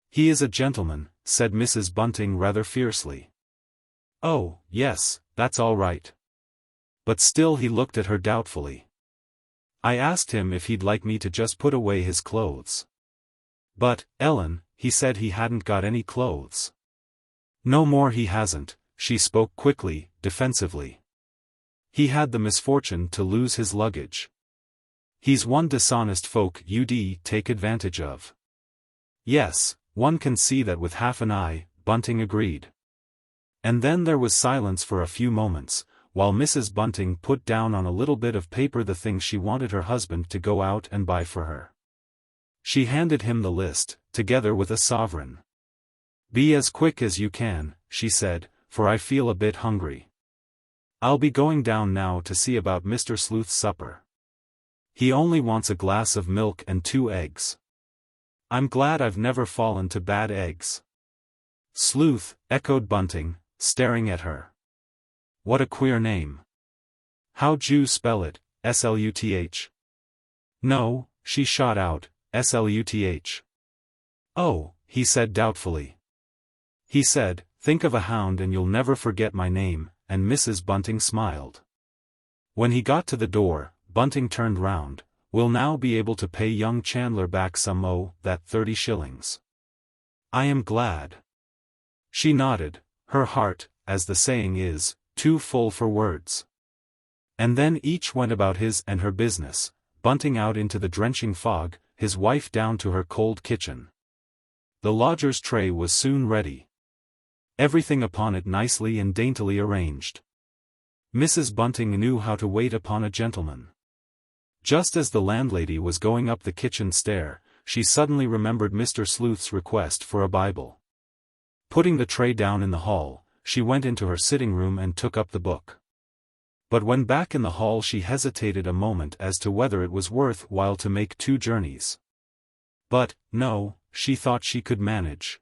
He is a gentleman, said Mrs. Bunting rather fiercely. Oh, yes, that's all right. But still he looked at her doubtfully. I asked him if he'd like me to just put away his clothes. But, Ellen, he said he hadn't got any clothes. No more he hasn't, she spoke quickly, defensively. He had the misfortune to lose his luggage. He's one dishonest folk you'd take advantage of. Yes, one can see that with half an eye, Bunting agreed. And then there was silence for a few moments, while Mrs. Bunting put down on a little bit of paper the things she wanted her husband to go out and buy for her. She handed him the list, together with a sovereign. Be as quick as you can, she said, for I feel a bit hungry. I'll be going down now to see about Mr. Sleuth's supper. He only wants a glass of milk and 2 eggs. I'm glad I've never fallen to bad eggs. Sleuth, echoed Bunting, staring at her. What a queer name. How'd you spell it, Sluth? No, she shot out, Sluth. Oh, he said doubtfully. He said, think of a hound and you'll never forget my name, and Mrs. Bunting smiled. When he got to the door, Bunting turned round. We'll now be able to pay young Chandler back some that 30 shillings. I am glad. She nodded, her heart, as the saying is, too full for words. And then each went about his and her business, Bunting out into the drenching fog, his wife down to her cold kitchen. The lodger's tray was soon ready. Everything upon it nicely and daintily arranged. Mrs. Bunting knew how to wait upon a gentleman. Just as the landlady was going up the kitchen stair, she suddenly remembered Mr. Sleuth's request for a Bible. Putting the tray down in the hall, she went into her sitting room and took up the book. But when back in the hall she hesitated a moment as to whether it was worth while to make 2 journeys. But, no, she thought she could manage.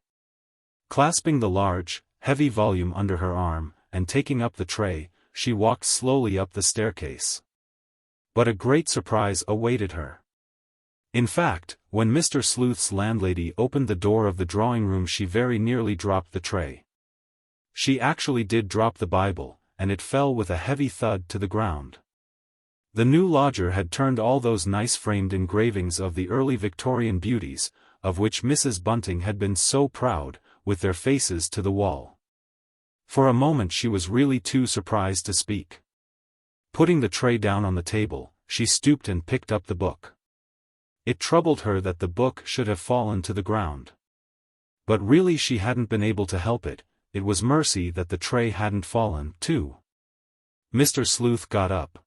Clasping the large, heavy volume under her arm, and taking up the tray, she walked slowly up the staircase. But a great surprise awaited her. In fact, when Mr. Sleuth's landlady opened the door of the drawing-room she very nearly dropped the tray. She actually did drop the Bible, and it fell with a heavy thud to the ground. The new lodger had turned all those nice framed engravings of the early Victorian beauties, of which Mrs. Bunting had been so proud, with their faces to the wall. For a moment she was really too surprised to speak. Putting the tray down on the table, she stooped and picked up the book. It troubled her that the book should have fallen to the ground. But really she hadn't been able to help it, it was mercy that the tray hadn't fallen, too. Mr. Sleuth got up.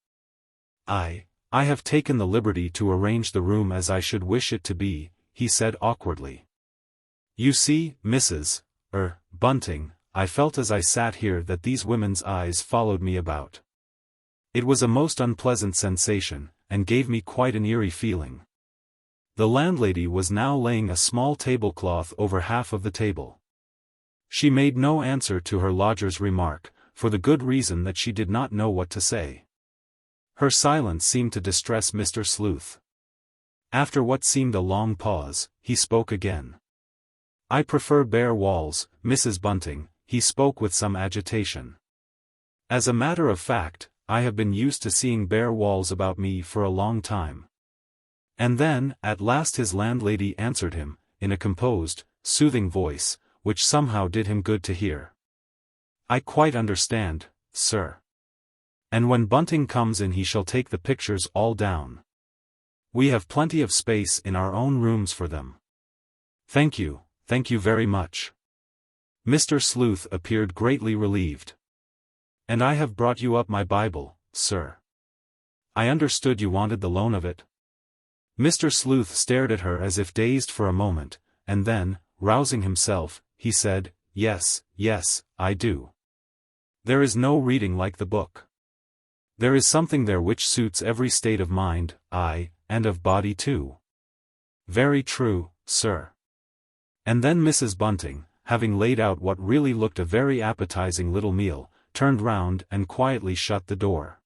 I have taken the liberty to arrange the room as I should wish it to be, he said awkwardly. You see, Mrs. Bunting, I felt as I sat here that these women's eyes followed me about. It was a most unpleasant sensation, and gave me quite an eerie feeling. The landlady was now laying a small tablecloth over half of the table. She made no answer to her lodger's remark, for the good reason that she did not know what to say. Her silence seemed to distress Mr. Sleuth. After what seemed a long pause, he spoke again. I prefer bare walls, Mrs. Bunting, he spoke with some agitation. As a matter of fact, I have been used to seeing bare walls about me for a long time. And then, at last his landlady answered him, in a composed, soothing voice, which somehow did him good to hear. I quite understand, sir. And when Bunting comes in he shall take the pictures all down. We have plenty of space in our own rooms for them. Thank you very much. Mr. Sleuth appeared greatly relieved. And I have brought you up my Bible, sir. I understood you wanted the loan of it. Mr. Sleuth stared at her as if dazed for a moment, and then, rousing himself, he said, "Yes, yes, I do. There is no reading like the book. There is something there which suits every state of mind, aye, and of body too." "Very true, sir." And then Mrs. Bunting, having laid out what really looked a very appetizing little meal, turned round and quietly shut the door.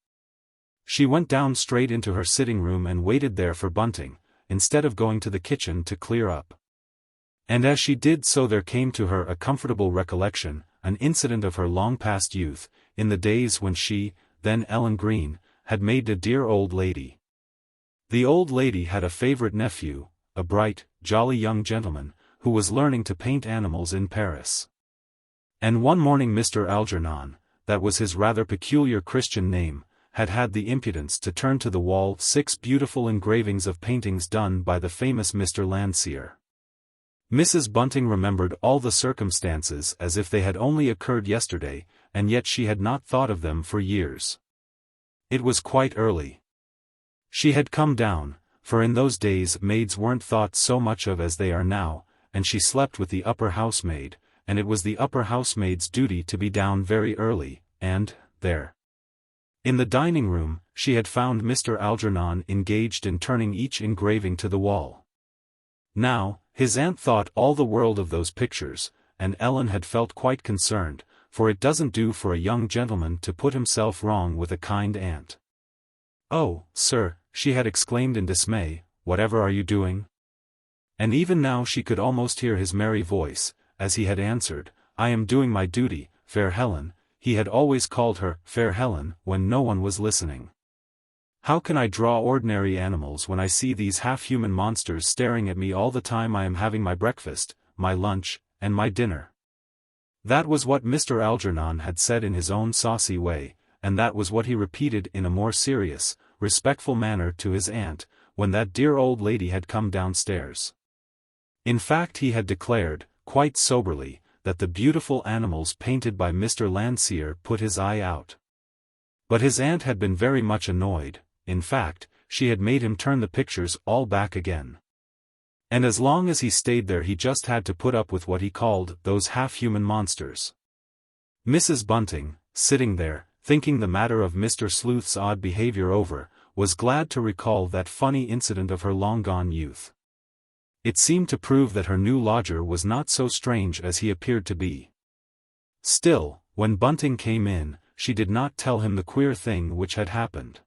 She went down straight into her sitting room and waited there for Bunting, instead of going to the kitchen to clear up. And as she did so there came to her a comfortable recollection, an incident of her long-past youth, in the days when she, then Ellen Green, had made a dear old lady. The old lady had a favorite nephew, a bright, jolly young gentleman, who was learning to paint animals in Paris. And one morning Mr. Algernon, that was his rather peculiar Christian name, had the impudence to turn to the wall 6 beautiful engravings of paintings done by the famous Mr. Landseer. Mrs. Bunting remembered all the circumstances as if they had only occurred yesterday, and yet she had not thought of them for years. It was quite early. She had come down, for in those days maids weren't thought so much of as they are now, and she slept with the upper housemaid, and it was the upper housemaid's duty to be down very early, and, there, in the dining room, she had found Mr. Algernon engaged in turning each engraving to the wall. Now, his aunt thought all the world of those pictures, and Ellen had felt quite concerned, for it doesn't do for a young gentleman to put himself wrong with a kind aunt. "Oh, sir," she had exclaimed in dismay, "whatever are you doing?" And even now she could almost hear his merry voice, as he had answered, "I am doing my duty, fair Helen." He had always called her fair Helen when no one was listening. "How can I draw ordinary animals when I see these half-human monsters staring at me all the time I am having my breakfast, my lunch, and my dinner?" That was what Mr. Algernon had said in his own saucy way, and that was what he repeated in a more serious, respectful manner to his aunt, when that dear old lady had come downstairs. In fact he had declared, quite soberly, that the beautiful animals painted by Mr. Landseer put his eye out. But his aunt had been very much annoyed. In fact, she had made him turn the pictures all back again. And as long as he stayed there he just had to put up with what he called those half-human monsters. Mrs. Bunting, sitting there, thinking the matter of Mr. Sleuth's odd behavior over, was glad to recall that funny incident of her long-gone youth. It seemed to prove that her new lodger was not so strange as he appeared to be. Still, when Bunting came in, she did not tell him the queer thing which had happened.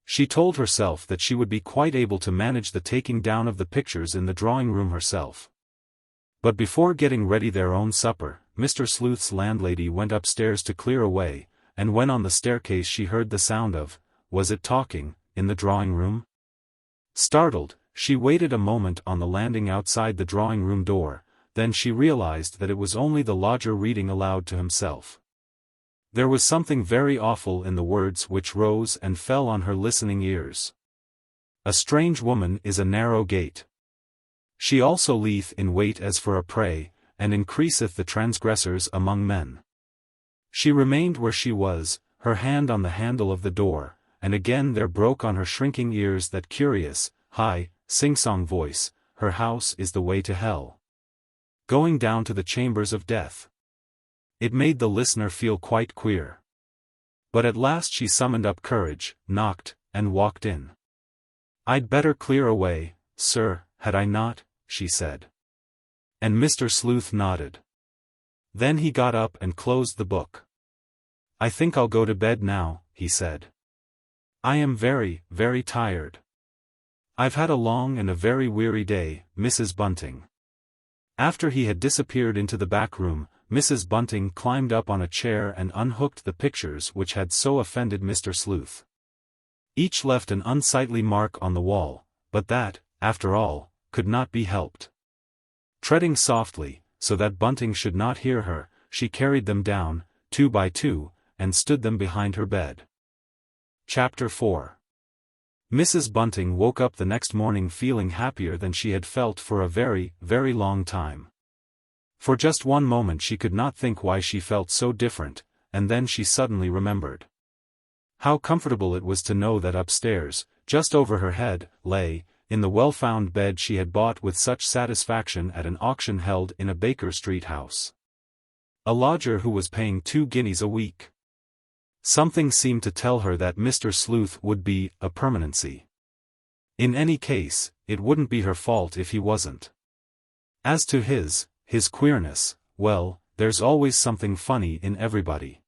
She told herself that she would be quite able to manage the taking down of the pictures in the drawing-room herself. But before getting ready their own supper, Mr. Sleuth's landlady went upstairs to clear away, and when on the staircase she heard the sound of, was it talking, in the drawing-room? Startled, she waited a moment on the landing outside the drawing-room door, then she realized that it was only the lodger reading aloud to himself. There was something very awful in the words which rose and fell on her listening ears. "A strange woman is a narrow gate. She also lieth in wait as for a prey, and increaseth the transgressors among men." She remained where she was, her hand on the handle of the door, and again there broke on her shrinking ears that curious, high, sing-song voice, "Her house is the way to hell. Going down to the chambers of death." It made the listener feel quite queer. But at last she summoned up courage, knocked, and walked in. "I'd better clear away, sir, had I not?" she said. And Mr. Sleuth nodded. Then he got up and closed the book. "I think I'll go to bed now," he said. "I am very, very tired. I've had a long and a very weary day, Mrs. Bunting." After he had disappeared into the back room, Mrs. Bunting climbed up on a chair and unhooked the pictures which had so offended Mr. Sleuth. Each left an unsightly mark on the wall, but that, after all, could not be helped. Treading softly, so that Bunting should not hear her, she carried them down, 2 by 2, and stood them behind her bed. Chapter 4. Mrs. Bunting woke up the next morning feeling happier than she had felt for a very, very long time. For just one moment she could not think why she felt so different, and then she suddenly remembered. How comfortable it was to know that upstairs, just over her head, lay, in the well-found bed she had bought with such satisfaction at an auction held in a Baker Street house. A lodger who was paying 2 guineas a week. Something seemed to tell her that Mr. Sleuth would be a permanency. In any case, it wouldn't be her fault if he wasn't. As to his queerness, well, there's always something funny in everybody.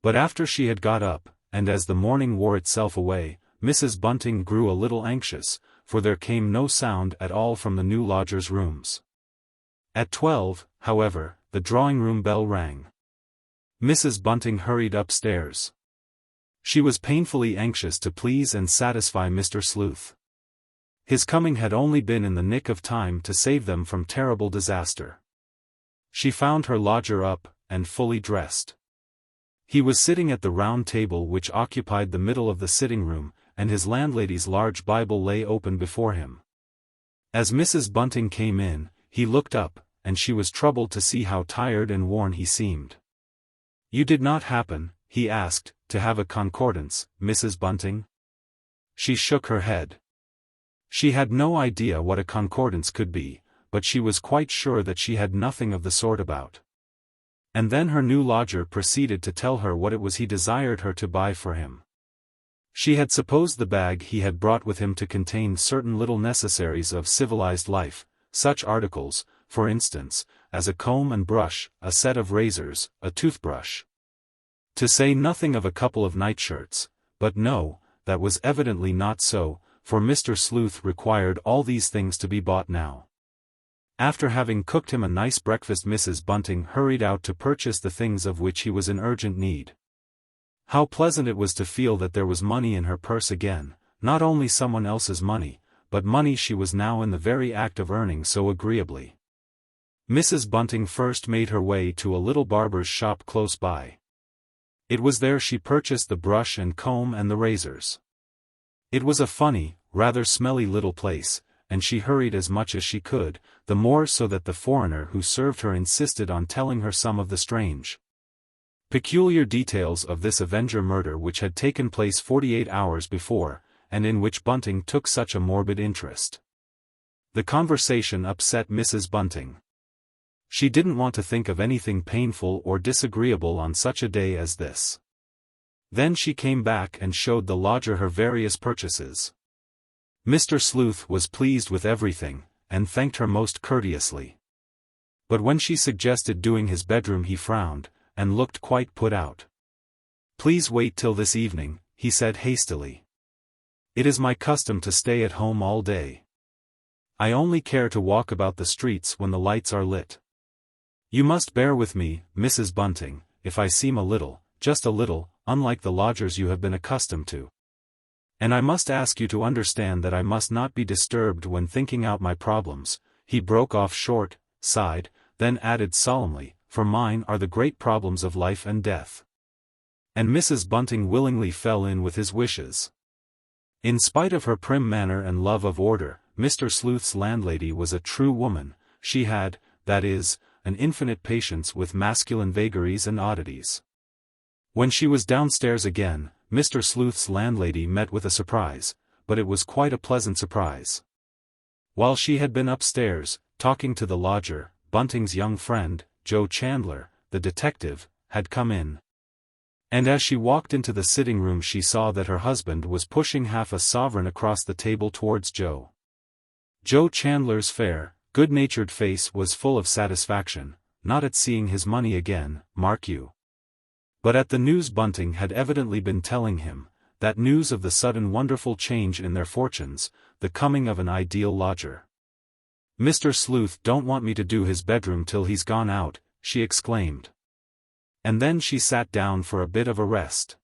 But after she had got up, and as the morning wore itself away, Mrs. Bunting grew a little anxious, for there came no sound at all from the new lodger's rooms. At 12, however, the drawing-room bell rang. Mrs. Bunting hurried upstairs. She was painfully anxious to please and satisfy Mr. Sleuth. His coming had only been in the nick of time to save them from terrible disaster. She found her lodger up, and fully dressed. He was sitting at the round table which occupied the middle of the sitting-room, and his landlady's large Bible lay open before him. As Mrs. Bunting came in, he looked up, and she was troubled to see how tired and worn he seemed. "You did not happen," he asked, "to have a concordance, Mrs. Bunting?" She shook her head. She had no idea what a concordance could be, but she was quite sure that she had nothing of the sort about. And then her new lodger proceeded to tell her what it was he desired her to buy for him. She had supposed the bag he had brought with him to contain certain little necessaries of civilized life, such articles, for instance, as a comb and brush, a set of razors, a toothbrush. To say nothing of a couple of nightshirts, but no, that was evidently not so, for Mr. Sleuth required all these things to be bought now. After having cooked him a nice breakfast, Mrs. Bunting hurried out to purchase the things of which he was in urgent need. How pleasant it was to feel that there was money in her purse again, not only someone else's money, but money she was now in the very act of earning so agreeably. Mrs. Bunting first made her way to a little barber's shop close by. It was there she purchased the brush and comb and the razors. It was a funny, rather smelly little place, and she hurried as much as she could, the more so that the foreigner who served her insisted on telling her some of the strange, peculiar details of this Avenger murder which had taken place 48 hours before, and in which Bunting took such a morbid interest. The conversation upset Mrs. Bunting. She didn't want to think of anything painful or disagreeable on such a day as this. Then she came back and showed the lodger her various purchases. Mr. Sleuth was pleased with everything, and thanked her most courteously. But when she suggested doing his bedroom he frowned, and looked quite put out. "Please wait till this evening," he said hastily. "It is my custom to stay at home all day. I only care to walk about the streets when the lights are lit. You must bear with me, Mrs. Bunting, if I seem a little, just a little, unlike the lodgers you have been accustomed to. And I must ask you to understand that I must not be disturbed when thinking out my problems." He broke off short, sighed, then added solemnly, "For mine are the great problems of life and death." And Mrs. Bunting willingly fell in with his wishes. In spite of her prim manner and love of order, Mr. Sleuth's landlady was a true woman. She had, that is, an infinite patience with masculine vagaries and oddities. When she was downstairs again, Mr. Sleuth's landlady met with a surprise, but it was quite a pleasant surprise. While she had been upstairs, talking to the lodger, Bunting's young friend, Joe Chandler, the detective, had come in. And as she walked into the sitting-room she saw that her husband was pushing half a sovereign across the table towards Joe. Joe Chandler's fair, good-natured face was full of satisfaction, not at seeing his money again, mark you, but at the news Bunting had evidently been telling him, that news of the sudden wonderful change in their fortunes, the coming of an ideal lodger. "Mr. Sleuth don't want me to do his bedroom till he's gone out," she exclaimed. And then she sat down for a bit of a rest.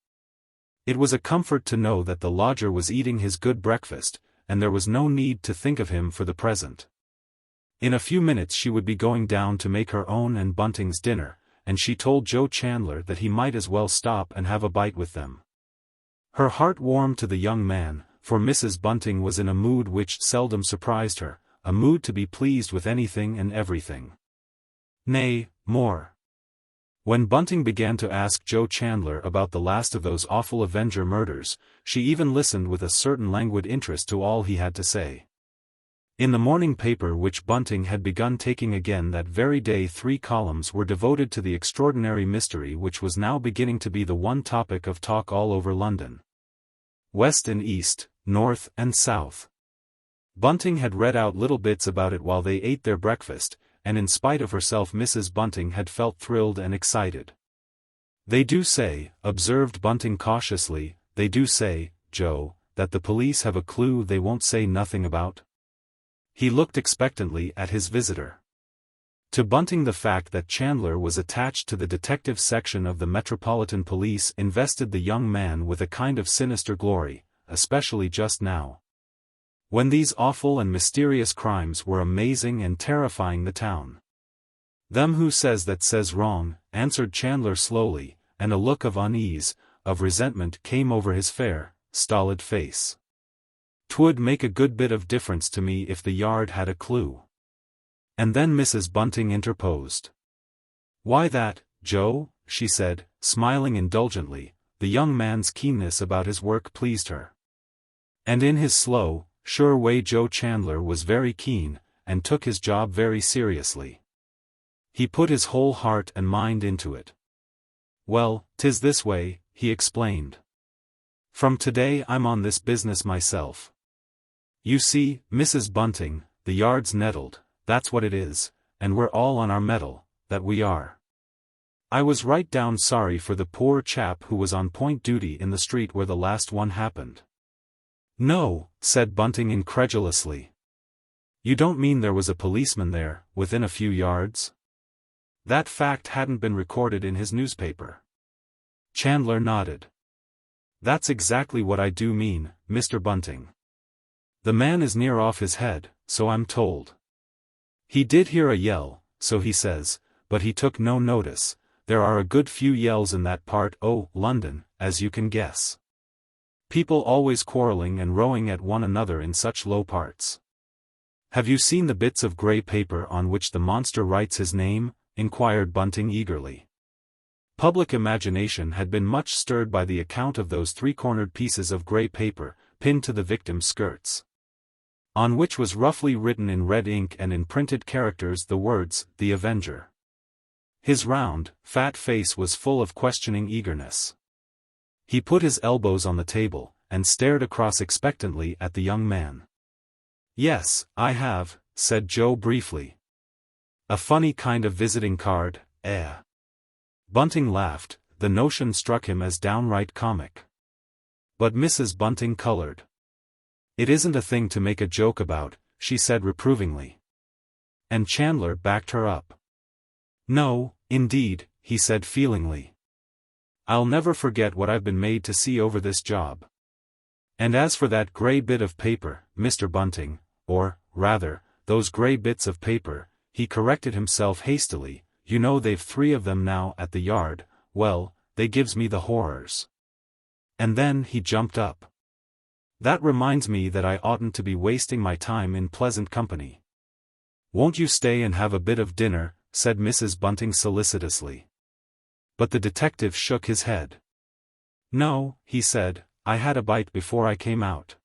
It was a comfort to know that the lodger was eating his good breakfast, and there was no need to think of him for the present. In a few minutes she would be going down to make her own and Bunting's dinner, and she told Joe Chandler that he might as well stop and have a bite with them. Her heart warmed to the young man, for Mrs. Bunting was in a mood which seldom surprised her, a mood to be pleased with anything and everything. Nay, more. When Bunting began to ask Joe Chandler about the last of those awful Avenger murders, she even listened with a certain languid interest to all he had to say. In the morning paper which Bunting had begun taking again that very day 3 columns were devoted to the extraordinary mystery which was now beginning to be the one topic of talk all over London. West and East, North and South. Bunting had read out little bits about it while they ate their breakfast, and in spite of herself Mrs. Bunting had felt thrilled and excited. "They do say," observed Bunting cautiously, "they do say, Joe, that the police have a clue they won't say nothing about?" He looked expectantly at his visitor. To Bunting the fact that Chandler was attached to the detective section of the Metropolitan Police invested the young man with a kind of sinister glory, especially just now, when these awful and mysterious crimes were amazing and terrifying the town. "Them who says that says wrong," answered Chandler slowly, and a look of unease, of resentment came over his fair, stolid face. "'Twould make a good bit of difference to me if the Yard had a clue." And then Mrs. Bunting interposed. "Why that, Joe?" she said, smiling indulgently. The young man's keenness about his work pleased her. And in his slow, sure way Joe Chandler was very keen, and took his job very seriously. He put his whole heart and mind into it. "Well, 'tis this way," he explained. "From today I'm on this business myself. You see, Mrs. Bunting, the Yard's nettled, that's what it is, and we're all on our mettle, that we are. I was right down sorry for the poor chap who was on point duty in the street where the last one happened." "No," said Bunting incredulously. "You don't mean there was a policeman there, within a few yards?" That fact hadn't been recorded in his newspaper. Chandler nodded. "That's exactly what I do mean, Mr. Bunting. The man is near off his head, so I'm told. He did hear a yell, so he says, but he took no notice. There are a good few yells in that part o' London, as you can guess. People always quarrelling and rowing at one another in such low parts." "Have you seen the bits of grey paper on which the monster writes his name?" inquired Bunting eagerly. Public imagination had been much stirred by the account of those 3-cornered pieces of grey paper, pinned to the victim's skirts, on which was roughly written in red ink and in printed characters the words, "The Avenger." His round, fat face was full of questioning eagerness. He put his elbows on the table, and stared across expectantly at the young man. "Yes, I have," said Joe briefly. "A funny kind of visiting card, eh?" Bunting laughed. The notion struck him as downright comic. But Mrs. Bunting colored. "It isn't a thing to make a joke about," she said reprovingly. And Chandler backed her up. "No, indeed," he said feelingly. "I'll never forget what I've been made to see over this job. And as for that grey bit of paper, Mr. Bunting, or, rather, those grey bits of paper," he corrected himself hastily, "you know they've 3 of them now at the Yard, well, they gives me the horrors." And then he jumped up. "That reminds me that I oughtn't to be wasting my time in pleasant company. Won't you stay and have a bit of dinner?" said Mrs. Bunting solicitously. But the detective shook his head. "No," he said, "I had a bite before I came out.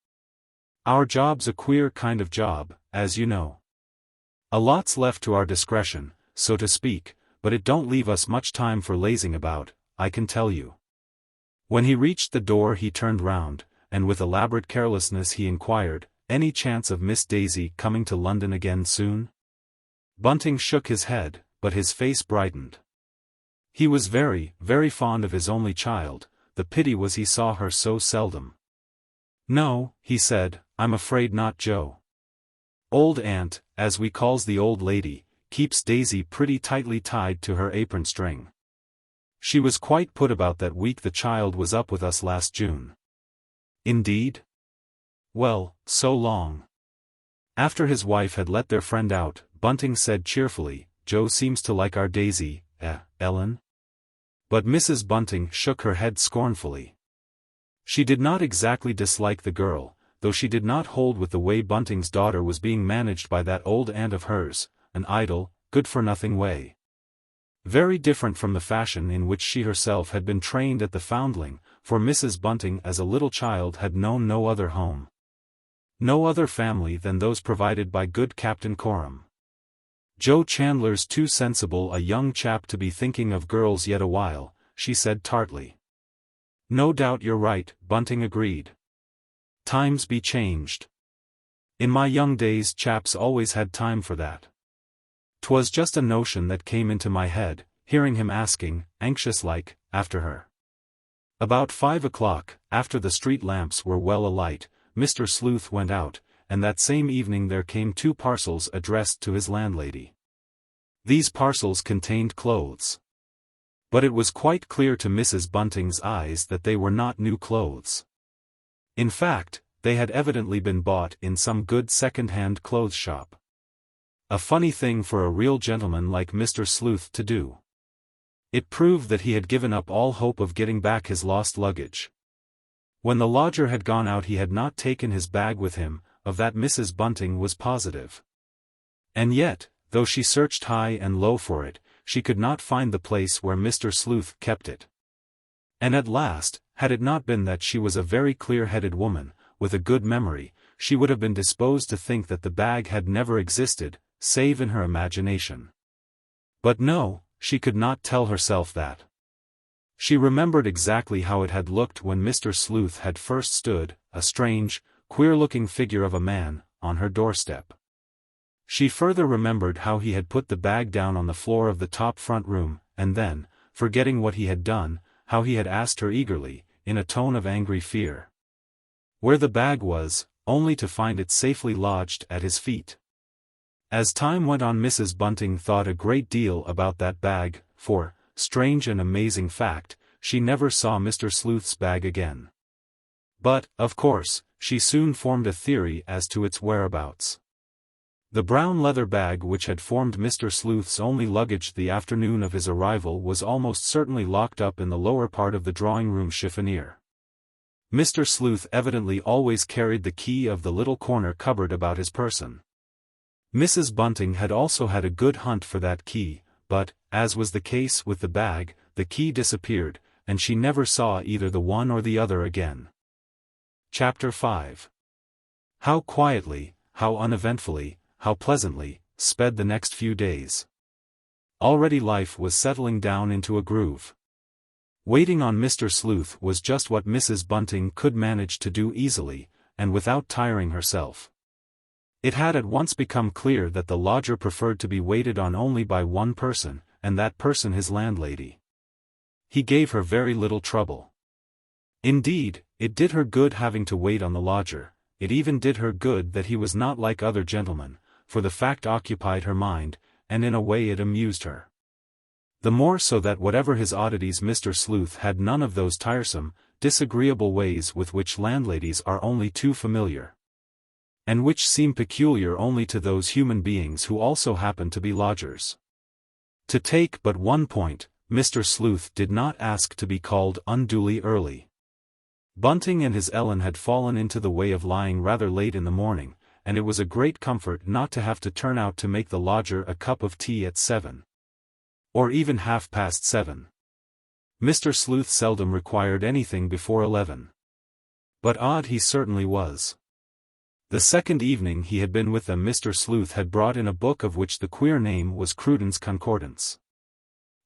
Our job's a queer kind of job, as you know. A lot's left to our discretion, so to speak, but it don't leave us much time for lazing about, I can tell you." When he reached the door he turned round, and with elaborate carelessness he inquired, "Any chance of Miss Daisy coming to London again soon?" Bunting shook his head, but his face brightened. He was very, very fond of his only child, the pity was he saw her so seldom. "No," he said, "I'm afraid not, Joe. Old Aunt, as we calls the old lady, keeps Daisy pretty tightly tied to her apron string. She was quite put about that week the child was up with us last June." "Indeed? Well, so long." After his wife had let their friend out, Bunting said cheerfully, "Joe seems to like our Daisy, Ellen?" But Mrs. Bunting shook her head scornfully. She did not exactly dislike the girl, though she did not hold with the way Bunting's daughter was being managed by that old aunt of hers, an idle, good-for-nothing way. Very different from the fashion in which she herself had been trained at the Foundling, for Mrs. Bunting as a little child had known no other home. No other family than those provided by good Captain Coram. "Joe Chandler's too sensible a young chap to be thinking of girls yet awhile," she said tartly. "No doubt you're right," Bunting agreed. "Times be changed. In my young days chaps always had time for that. 'Twas just a notion that came into my head, hearing him asking, anxious-like, after her." About 5 o'clock, after the street lamps were well alight, Mr. Sleuth went out, and that same evening there came 2 parcels addressed to his landlady. These parcels contained clothes. But it was quite clear to Mrs. Bunting's eyes that they were not new clothes. In fact, they had evidently been bought in some good second-hand clothes shop. A funny thing for a real gentleman like Mr. Sleuth to do. It proved that he had given up all hope of getting back his lost luggage. When the lodger had gone out he had not taken his bag with him, of that Mrs. Bunting was positive. And yet, though she searched high and low for it, she could not find the place where Mr. Sleuth kept it. And at last, had it not been that she was a very clear-headed woman, with a good memory, she would have been disposed to think that the bag had never existed, save in her imagination. But no, she could not tell herself that. She remembered exactly how it had looked when Mr. Sleuth had first stood, a strange, queer-looking figure of a man, on her doorstep. She further remembered how he had put the bag down on the floor of the top front room, and then, forgetting what he had done, how he had asked her eagerly, in a tone of angry fear, where the bag was, only to find it safely lodged at his feet. As time went on Mrs. Bunting thought a great deal about that bag, for, strange and amazing fact, she never saw Mr. Sleuth's bag again. But, of course, she soon formed a theory as to its whereabouts. The brown leather bag which had formed Mr. Sleuth's only luggage the afternoon of his arrival was almost certainly locked up in the lower part of the drawing-room chiffonier. Mr. Sleuth evidently always carried the key of the little corner cupboard about his person. Mrs. Bunting had also had a good hunt for that key, but, as was the case with the bag, the key disappeared, and she never saw either the one or the other again. Chapter 5. How quietly, how uneventfully, how pleasantly, sped the next few days. Already life was settling down into a groove. Waiting on Mr. Sleuth was just what Mrs. Bunting could manage to do easily, and without tiring herself. It had at once become clear that the lodger preferred to be waited on only by one person, and that person his landlady. He gave her very little trouble. Indeed, it did her good having to wait on the lodger, it even did her good that he was not like other gentlemen, for the fact occupied her mind, and in a way it amused her. The more so that whatever his oddities Mr. Sleuth had none of those tiresome, disagreeable ways with which landladies are only too familiar, and which seem peculiar only to those human beings who also happen to be lodgers. To take but one point, Mr. Sleuth did not ask to be called unduly early. Bunting and his Ellen had fallen into the way of lying rather late in the morning, and it was a great comfort not to have to turn out to make the lodger a cup of tea at 7. Or even 7:30. Mr. Sleuth seldom required anything before 11. But odd he certainly was. The second evening he had been with them Mr. Sleuth had brought in a book of which the queer name was Cruden's Concordance.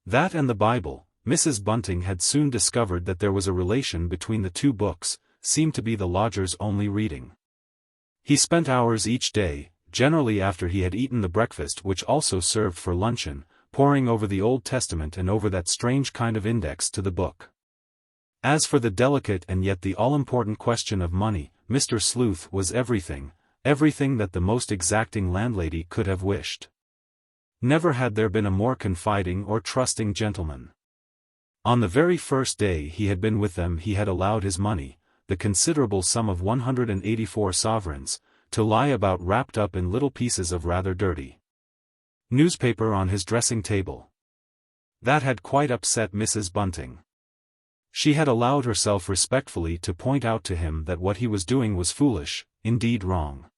That and the Bible, Mrs. Bunting had soon discovered that there was a relation between the two books, seemed to be the lodger's only reading. He spent hours each day, generally after he had eaten the breakfast which also served for luncheon, poring over the Old Testament and over that strange kind of index to the book. As for the delicate and yet the all-important question of money, Mr. Sleuth was everything that the most exacting landlady could have wished. Never had there been a more confiding or trusting gentleman. On the very first day he had been with them he had allowed his money, the considerable sum of 184 sovereigns, to lie about wrapped up in little pieces of rather dirty newspaper on his dressing table. That had quite upset Mrs. Bunting. She had allowed herself respectfully to point out to him that what he was doing was foolish, indeed wrong.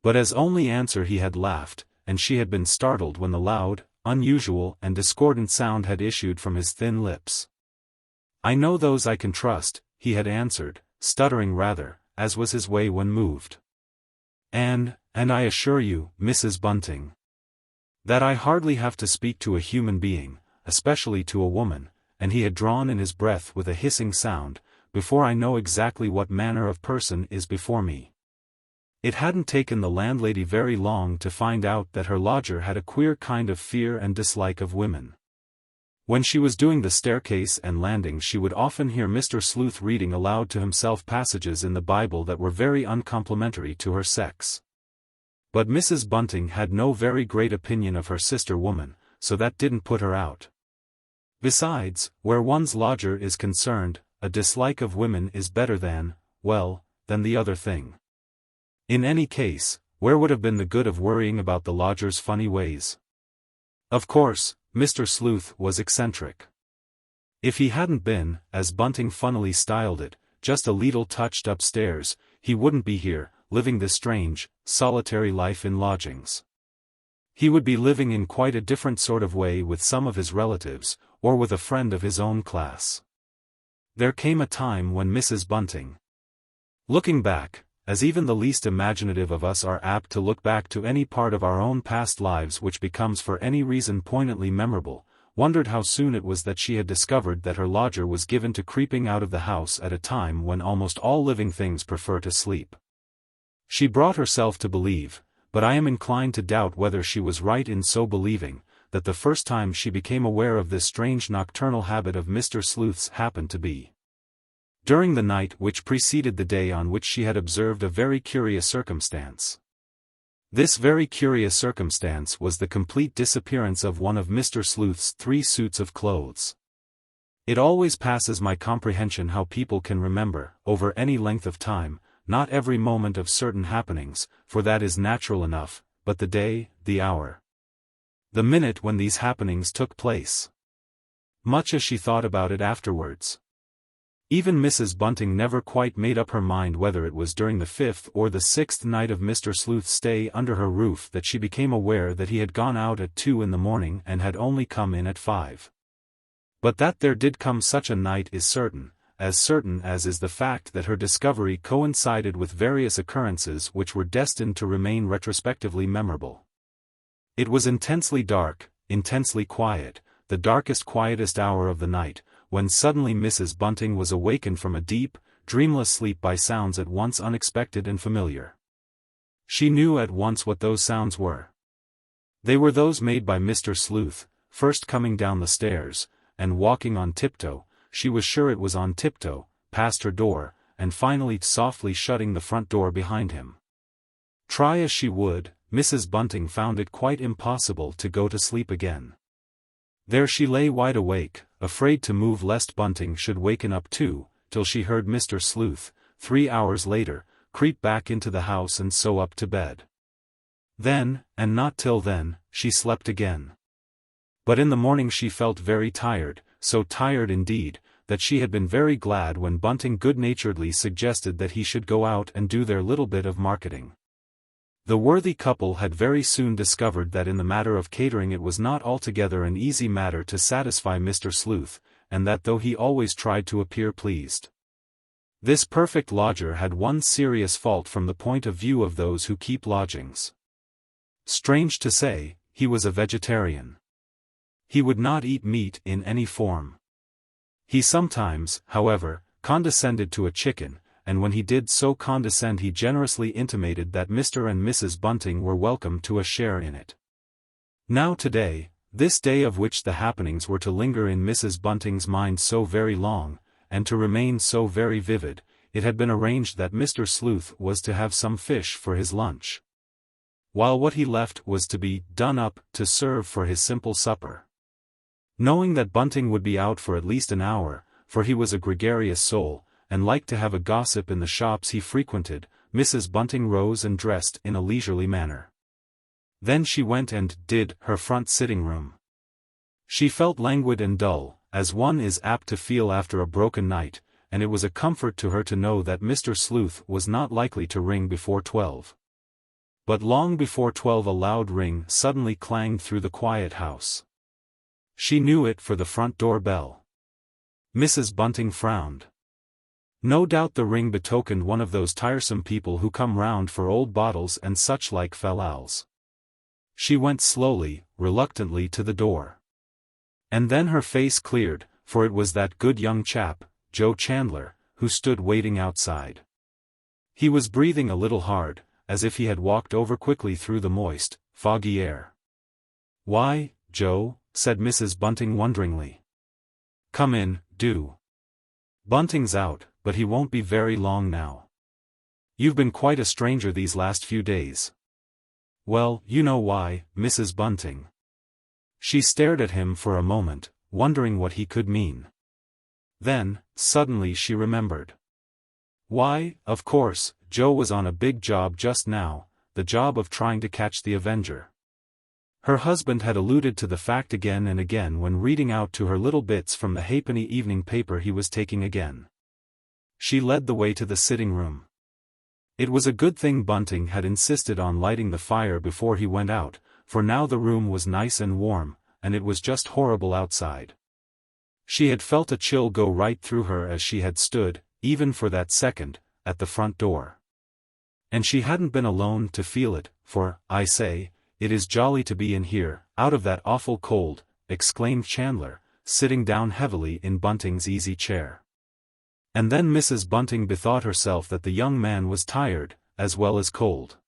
But as only answer he had laughed, and she had been startled when the loud, unusual and discordant sound had issued from his thin lips. "I know those I can trust," he had answered, stuttering rather, as was his way when moved. And I assure you, Mrs. Bunting, that I hardly have to speak to a human being, especially to a woman," and he had drawn in his breath with a hissing sound, "before I know exactly what manner of person is before me." It hadn't taken the landlady very long to find out that her lodger had a queer kind of fear and dislike of women. When she was doing the staircase and landing, she would often hear Mr. Sleuth reading aloud to himself passages in the Bible that were very uncomplimentary to her sex. But Mrs. Bunting had no very great opinion of her sister woman, so that didn't put her out. Besides, where one's lodger is concerned, a dislike of women is better than the other thing. In any case, where would have been the good of worrying about the lodger's funny ways? Of course, Mr. Sleuth was eccentric. If he hadn't been, as Bunting funnily styled it, just a leetle touched upstairs, he wouldn't be here, living this strange, solitary life in lodgings. He would be living in quite a different sort of way with some of his relatives, or with a friend of his own class. There came a time when Mrs. Bunting, looking back, as even the least imaginative of us are apt to look back to any part of our own past lives which becomes for any reason poignantly memorable, wondered how soon it was that she had discovered that her lodger was given to creeping out of the house at a time when almost all living things prefer to sleep. She brought herself to believe, but I am inclined to doubt whether she was right in so believing, that the first time she became aware of this strange nocturnal habit of Mr. Sleuth's happened to be during the night which preceded the day on which she had observed a very curious circumstance. This very curious circumstance was the complete disappearance of one of Mr. Sleuth's 3 suits of clothes. It always passes my comprehension how people can remember, over any length of time, not every moment of certain happenings, for that is natural enough, but the day, the hour, the minute when these happenings took place. Much as she thought about it afterwards. Even Mrs. Bunting never quite made up her mind whether it was during the 5th or the 6th night of Mr. Sleuth's stay under her roof that she became aware that he had gone out at 2 in the morning and had only come in at 5. But that there did come such a night is certain as is the fact that her discovery coincided with various occurrences which were destined to remain retrospectively memorable. It was intensely dark, intensely quiet, the darkest quietest hour of the night, when suddenly Mrs. Bunting was awakened from a deep, dreamless sleep by sounds at once unexpected and familiar. She knew at once what those sounds were. They were those made by Mr. Sleuth, first coming down the stairs, and walking on tiptoe, she was sure it was on tiptoe, past her door, and finally softly shutting the front door behind him. Try as she would, Mrs. Bunting found it quite impossible to go to sleep again. There she lay wide awake, afraid to move lest Bunting should waken up too, till she heard Mr. Sleuth, 3 hours later, creep back into the house and so up to bed. Then, and not till then, she slept again. But in the morning she felt very tired, so tired indeed, that she had been very glad when Bunting good-naturedly suggested that he should go out and do their little bit of marketing. The worthy couple had very soon discovered that in the matter of catering it was not altogether an easy matter to satisfy Mr. Sleuth, and that though he always tried to appear pleased, this perfect lodger had one serious fault from the point of view of those who keep lodgings. Strange to say, he was a vegetarian. He would not eat meat in any form. He sometimes, however, condescended to a chicken, and when he did so condescend he generously intimated that Mr. and Mrs. Bunting were welcome to a share in it. Now today, this day of which the happenings were to linger in Mrs. Bunting's mind so very long, and to remain so very vivid, it had been arranged that Mr. Sleuth was to have some fish for his lunch, while what he left was to be done up to serve for his simple supper. Knowing that Bunting would be out for at least an hour, for he was a gregarious soul, and liked to have a gossip in the shops he frequented, Mrs. Bunting rose and dressed in a leisurely manner. Then she went and did her front sitting room. She felt languid and dull, as one is apt to feel after a broken night, and it was a comfort to her to know that Mr. Sleuth was not likely to ring before 12. But long before 12 a loud ring suddenly clanged through the quiet house. She knew it for the front door bell. Mrs. Bunting frowned. No doubt the ring betokened one of those tiresome people who come round for old bottles and such like fal-lals. She went slowly, reluctantly to the door. And then her face cleared, for it was that good young chap, Joe Chandler, who stood waiting outside. He was breathing a little hard, as if he had walked over quickly through the moist, foggy air. "Why, Joe," said Mrs. Bunting wonderingly. "Come in, do. Bunting's out, but he won't be very long now. You've been quite a stranger these last few days." "Well, you know why, Mrs. Bunting." She stared at him for a moment, wondering what he could mean. Then, suddenly she remembered. Why, of course, Joe was on a big job just now, the job of trying to catch the Avenger. Her husband had alluded to the fact again and again when reading out to her little bits from the halfpenny evening paper he was taking again. She led the way to the sitting room. It was a good thing Bunting had insisted on lighting the fire before he went out, for now the room was nice and warm, and it was just horrible outside. She had felt a chill go right through her as she had stood, even for that second, at the front door. And she hadn't been alone to feel it, for, "I say, it is jolly to be in here, out of that awful cold," exclaimed Chandler, sitting down heavily in Bunting's easy chair. And then Mrs. Bunting bethought herself that the young man was tired, as well as cold.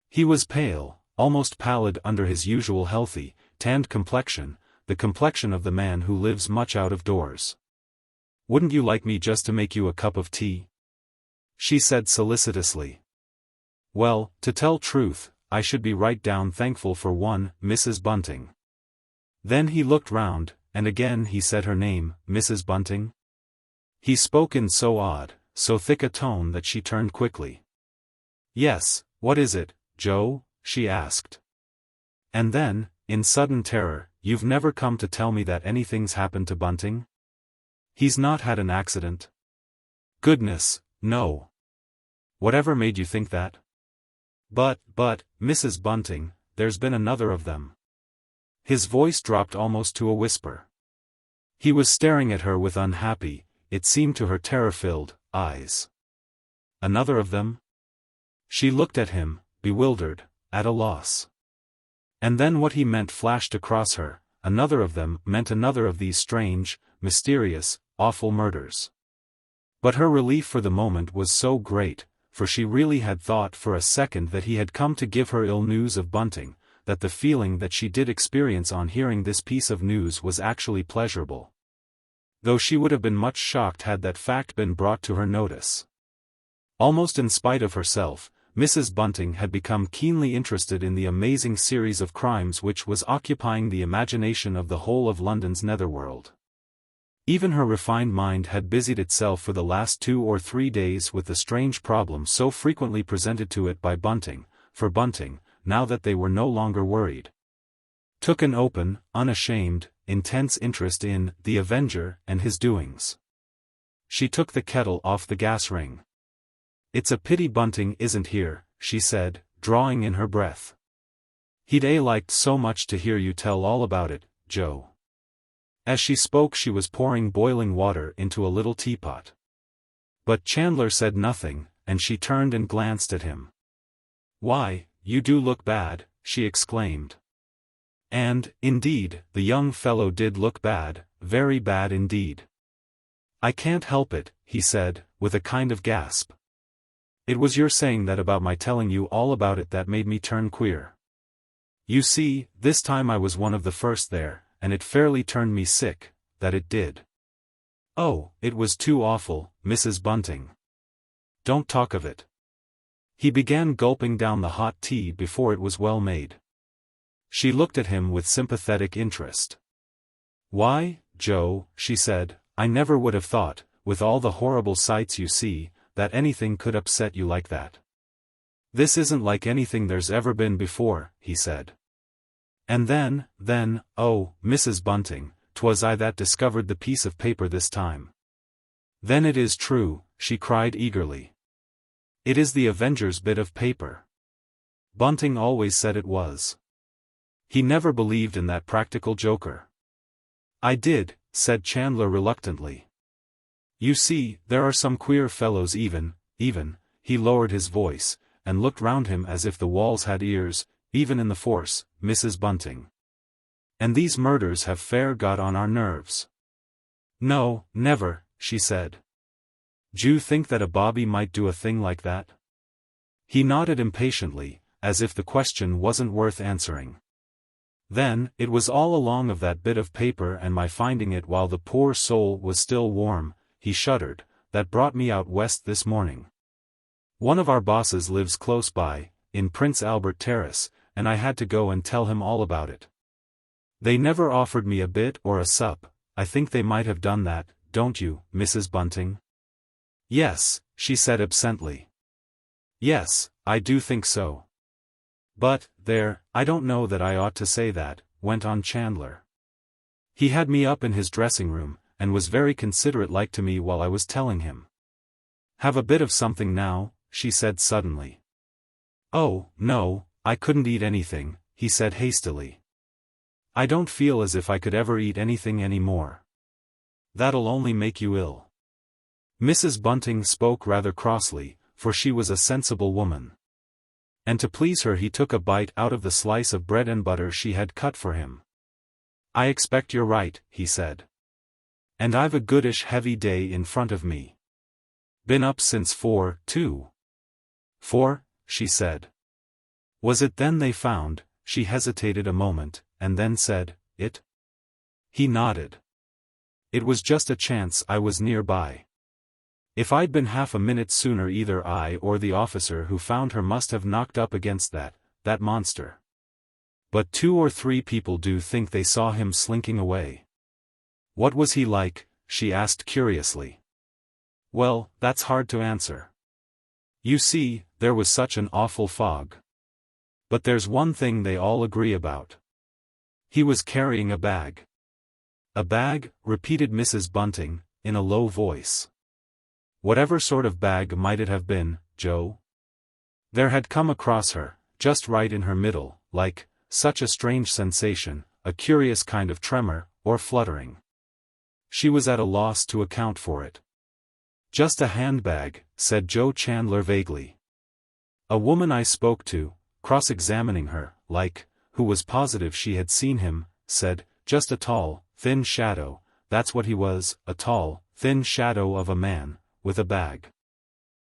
He was pale, almost pallid under his usual healthy, tanned complexion, the complexion of the man who lives much out of doors. "Wouldn't you like me just to make you a cup of tea?" she said solicitously. "Well, to tell truth, I should be right down thankful for one, Mrs. Bunting." Then he looked round, and again he said her name, Mrs. Bunting. He spoke in so odd, so thick a tone that she turned quickly. "Yes, what is it, Joe?" she asked. And then, in sudden terror, "You've never come to tell me that anything's happened to Bunting? He's not had an accident?" "Goodness, no. Whatever made you think that?" But, Mrs. Bunting, there's been another of them." His voice dropped almost to a whisper. He was staring at her with unhappy, it seemed to her terror-filled, eyes. "Another of them?" She looked at him, bewildered, at a loss. And then what he meant flashed across her: another of them meant another of these strange, mysterious, awful murders. But her relief for the moment was so great, for she really had thought for a second that he had come to give her ill news of Bunting, that the feeling that she did experience on hearing this piece of news was actually pleasurable. Though she would have been much shocked had that fact been brought to her notice. Almost in spite of herself, Mrs. Bunting had become keenly interested in the amazing series of crimes which was occupying the imagination of the whole of London's netherworld. Even her refined mind had busied itself for the last 2 or 3 days with the strange problem so frequently presented to it by Bunting, for Bunting, now that they were no longer worried, took an open, unashamed, intense interest in the Avenger and his doings. She took the kettle off the gas ring. "It's a pity Bunting isn't here," she said, drawing in her breath. "He'd liked so much to hear you tell all about it, Joe." As she spoke she was pouring boiling water into a little teapot. But Chandler said nothing, and she turned and glanced at him. "Why, you do look bad," she exclaimed. And, indeed, the young fellow did look bad, very bad indeed. "I can't help it," he said, with a kind of gasp. "It was your saying that about my telling you all about it that made me turn queer. You see, this time I was one of the first there, and it fairly turned me sick, that it did. Oh, it was too awful, Mrs. Bunting. Don't talk of it." He began gulping down the hot tea before it was well made. She looked at him with sympathetic interest. "Why, Joe," she said, "I never would have thought, with all the horrible sights you see, that anything could upset you like that." "This isn't like anything there's ever been before," he said. "And then, oh, Mrs. Bunting, 'twas I that discovered the piece of paper this time." "Then it is true," she cried eagerly. "It is the Avenger's bit of paper." Bunting always said it was. He never believed in that practical joker. I did, said Chandler reluctantly. You see, there are some queer fellows even, he lowered his voice, and looked round him as if the walls had ears, even in the force, Mrs. Bunting. And these murders have fair got on our nerves. No, never, she said. D'you think that a bobby might do a thing like that? He nodded impatiently, as if the question wasn't worth answering. Then, it was all along of that bit of paper and my finding it while the poor soul was still warm, he shuddered, that brought me out west this morning. One of our bosses lives close by, in Prince Albert Terrace, and I had to go and tell him all about it. They never offered me a bit or a sup. I think they might have done that, don't you, Mrs. Bunting? Yes, she said absently. Yes, I do think so. But, there, I don't know that I ought to say that, went on Chandler. He had me up in his dressing room, and was very considerate like to me while I was telling him. Have a bit of something now, she said suddenly. Oh, no, I couldn't eat anything, he said hastily. I don't feel as if I could ever eat anything any more. That'll only make you ill. Mrs. Bunting spoke rather crossly, for she was a sensible woman. And to please her he took a bite out of the slice of bread and butter she had cut for him. I expect you're right, he said. And I've a goodish heavy day in front of me. Been up since 4, too. 4, she said. Was it then they found? She hesitated a moment, and then said, it? He nodded. It was just a chance I was nearby. If I'd been half a minute sooner either I or the officer who found her must have knocked up against that monster. But 2 or 3 people do think they saw him slinking away. What was he like? She asked curiously. Well, that's hard to answer. You see, there was such an awful fog. But there's one thing they all agree about. He was carrying a bag. A bag, repeated Mrs. Bunting, in a low voice. Whatever sort of bag might it have been, Joe? There had come across her, just right in her middle, like, such a strange sensation, a curious kind of tremor, or fluttering. She was at a loss to account for it. Just a handbag, said Joe Chandler vaguely. A woman I spoke to, cross-examining her, who was positive she had seen him, said, just a tall, thin shadow, that's what he was, a tall, thin shadow of a man, with a bag.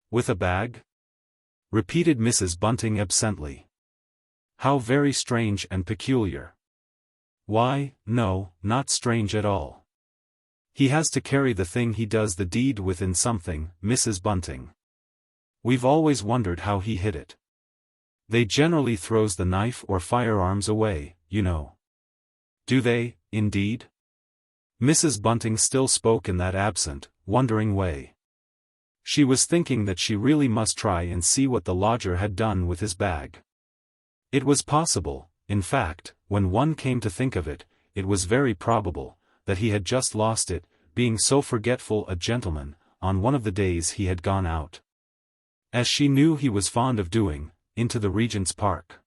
With a bag? Repeated Mrs. Bunting absently. How very strange and peculiar. Why, no, not strange at all. He has to carry the thing he does the deed with in something, Mrs. Bunting. We've always wondered how he hid it. They generally throws the knife or firearms away, you know. Do they, indeed? Mrs. Bunting still spoke in that absent, wondering way. She was thinking that she really must try and see what the lodger had done with his bag. It was possible, in fact, when one came to think of it, it was very probable, that he had just lost it, being so forgetful a gentleman, on one of the days he had gone out. As she knew he was fond of doing, into the Regent's Park.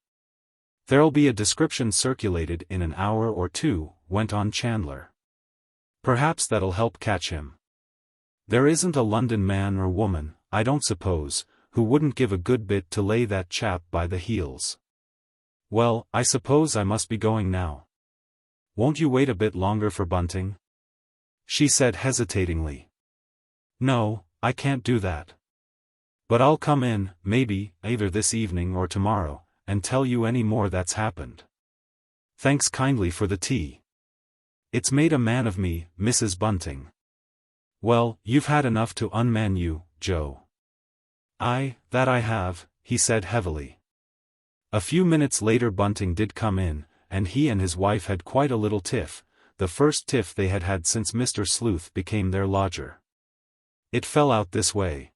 There'll be a description circulated in an hour or 2, went on Chandler. Perhaps that'll help catch him. There isn't a London man or woman, I don't suppose, who wouldn't give a good bit to lay that chap by the heels. Well, I suppose I must be going now. Won't you wait a bit longer for Bunting? She said hesitatingly. No, I can't do that. But I'll come in, maybe, either this evening or tomorrow, and tell you any more that's happened. Thanks kindly for the tea. It's made a man of me, Mrs. Bunting. Well, you've had enough to unman you, Joe. That I have, he said heavily. A few minutes later Bunting did come in, and he and his wife had quite a little tiff, the first tiff they had had since Mr. Sleuth became their lodger. It fell out this way.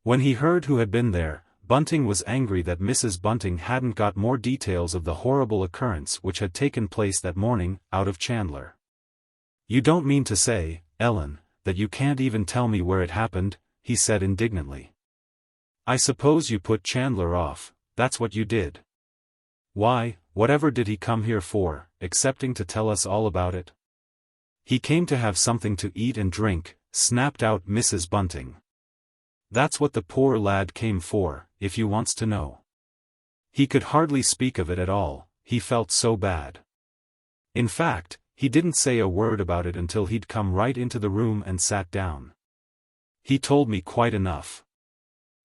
When he heard who had been there, Bunting was angry that Mrs. Bunting hadn't got more details of the horrible occurrence which had taken place that morning, out of Chandler. You don't mean to say, Ellen, that you can't even tell me where it happened, he said indignantly. I suppose you put Chandler off, that's what you did. Why, whatever did he come here for, excepting to tell us all about it? He came to have something to eat and drink, snapped out Mrs. Bunting. That's what the poor lad came for, if you wants to know. He could hardly speak of it at all, he felt so bad. In fact, he didn't say a word about it until he'd come right into the room and sat down. He told me quite enough.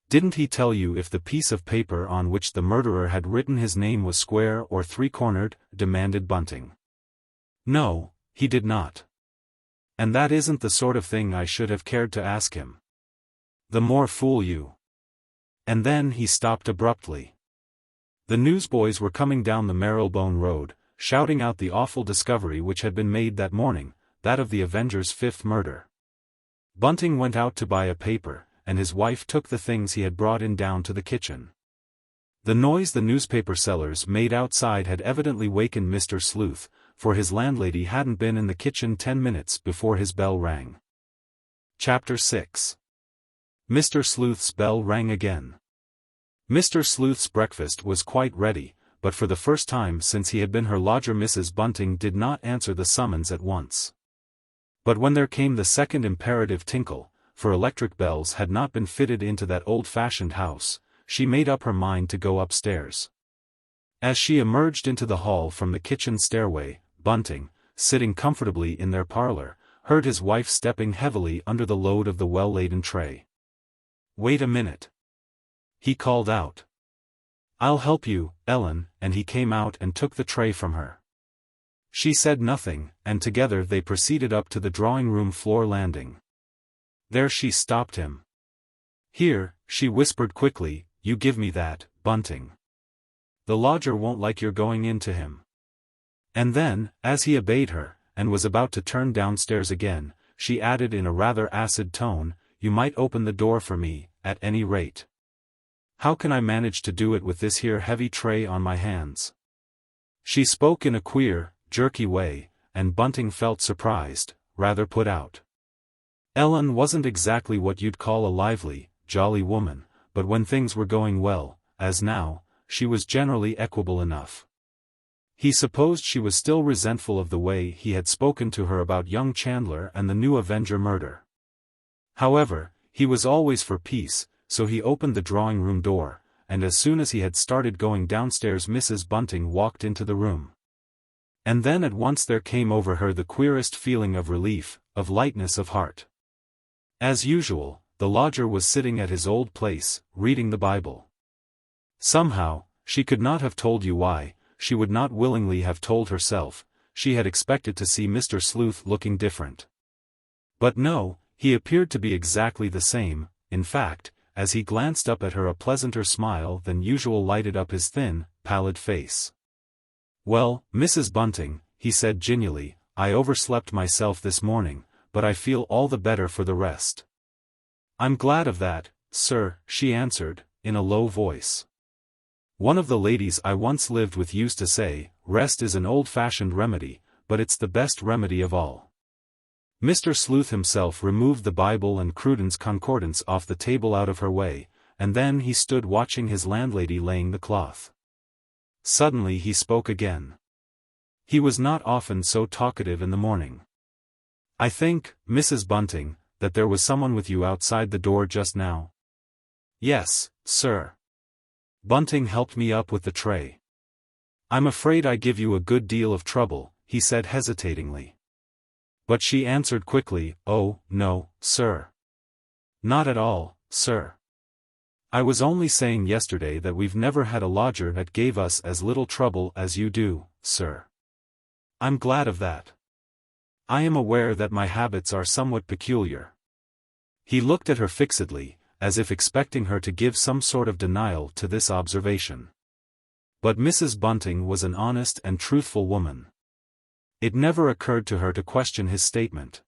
Didn't he tell you if the piece of paper on which the murderer had written his name was square or three-cornered? Demanded Bunting. No, he did not. And that isn't the sort of thing I should have cared to ask him. The more fool you. And then he stopped abruptly. The newsboys were coming down the Marylebone Road, shouting out the awful discovery which had been made that morning, that of the Avenger's fifth murder. Bunting went out to buy a paper, and his wife took the things he had brought in down to the kitchen. The noise the newspaper sellers made outside had evidently wakened Mr. Sleuth, for his landlady hadn't been in the kitchen 10 minutes before his bell rang. Chapter 6. Mr. Sleuth's bell rang again. Mr. Sleuth's breakfast was quite ready, but for the first time since he had been her lodger Mrs. Bunting did not answer the summons at once. But when there came the second imperative tinkle, for electric bells had not been fitted into that old-fashioned house, she made up her mind to go upstairs. As she emerged into the hall from the kitchen stairway, Bunting, sitting comfortably in their parlor, heard his wife stepping heavily under the load of the well-laden tray. "Wait a minute," he called out. "I'll help you, Ellen," and he came out and took the tray from her. She said nothing, and together they proceeded up to the drawing-room floor landing. There she stopped him. "Here," she whispered quickly, "you give me that, Bunting. The lodger won't like your going in to him." And then, as he obeyed her, and was about to turn downstairs again, she added in a rather acid tone, "You might open the door for me, at any rate. How can I manage to do it with this here heavy tray on my hands?" She spoke in a queer, jerky way, and Bunting felt surprised, rather put out. Ellen wasn't exactly what you'd call a lively, jolly woman, but when things were going well, as now, she was generally equable enough. He supposed she was still resentful of the way he had spoken to her about young Chandler and the new Avenger murder. However, he was always for peace, so he opened the drawing-room door, and as soon as he had started going downstairs Mrs. Bunting walked into the room. And then at once there came over her the queerest feeling of relief, of lightness of heart. As usual, the lodger was sitting at his old place, reading the Bible. Somehow, she could not have told you why, she would not willingly have told herself, she had expected to see Mr. Sleuth looking different. But no, he appeared to be exactly the same. In fact, as he glanced up at her a pleasanter smile than usual lighted up his thin, pallid face. "Well, Mrs. Bunting," he said genially, "I overslept myself this morning, but I feel all the better for the rest." "I'm glad of that, sir," she answered, in a low voice. "One of the ladies I once lived with used to say, rest is an old-fashioned remedy, but it's the best remedy of all." Mr. Sleuth himself removed the Bible and Cruden's Concordance off the table out of her way, and then he stood watching his landlady laying the cloth. Suddenly he spoke again. He was not often so talkative in the morning. "I think, Mrs. Bunting, that there was someone with you outside the door just now?" "Yes, sir. Bunting helped me up with the tray." "I'm afraid I give you a good deal of trouble," he said hesitatingly. But she answered quickly, "Oh, no, sir. Not at all, sir. I was only saying yesterday that we've never had a lodger that gave us as little trouble as you do, sir. I'm glad of that. I am aware that my habits are somewhat peculiar." He looked at her fixedly, as if expecting her to give some sort of denial to this observation. But Mrs. Bunting was an honest and truthful woman. It never occurred to her to question his statement.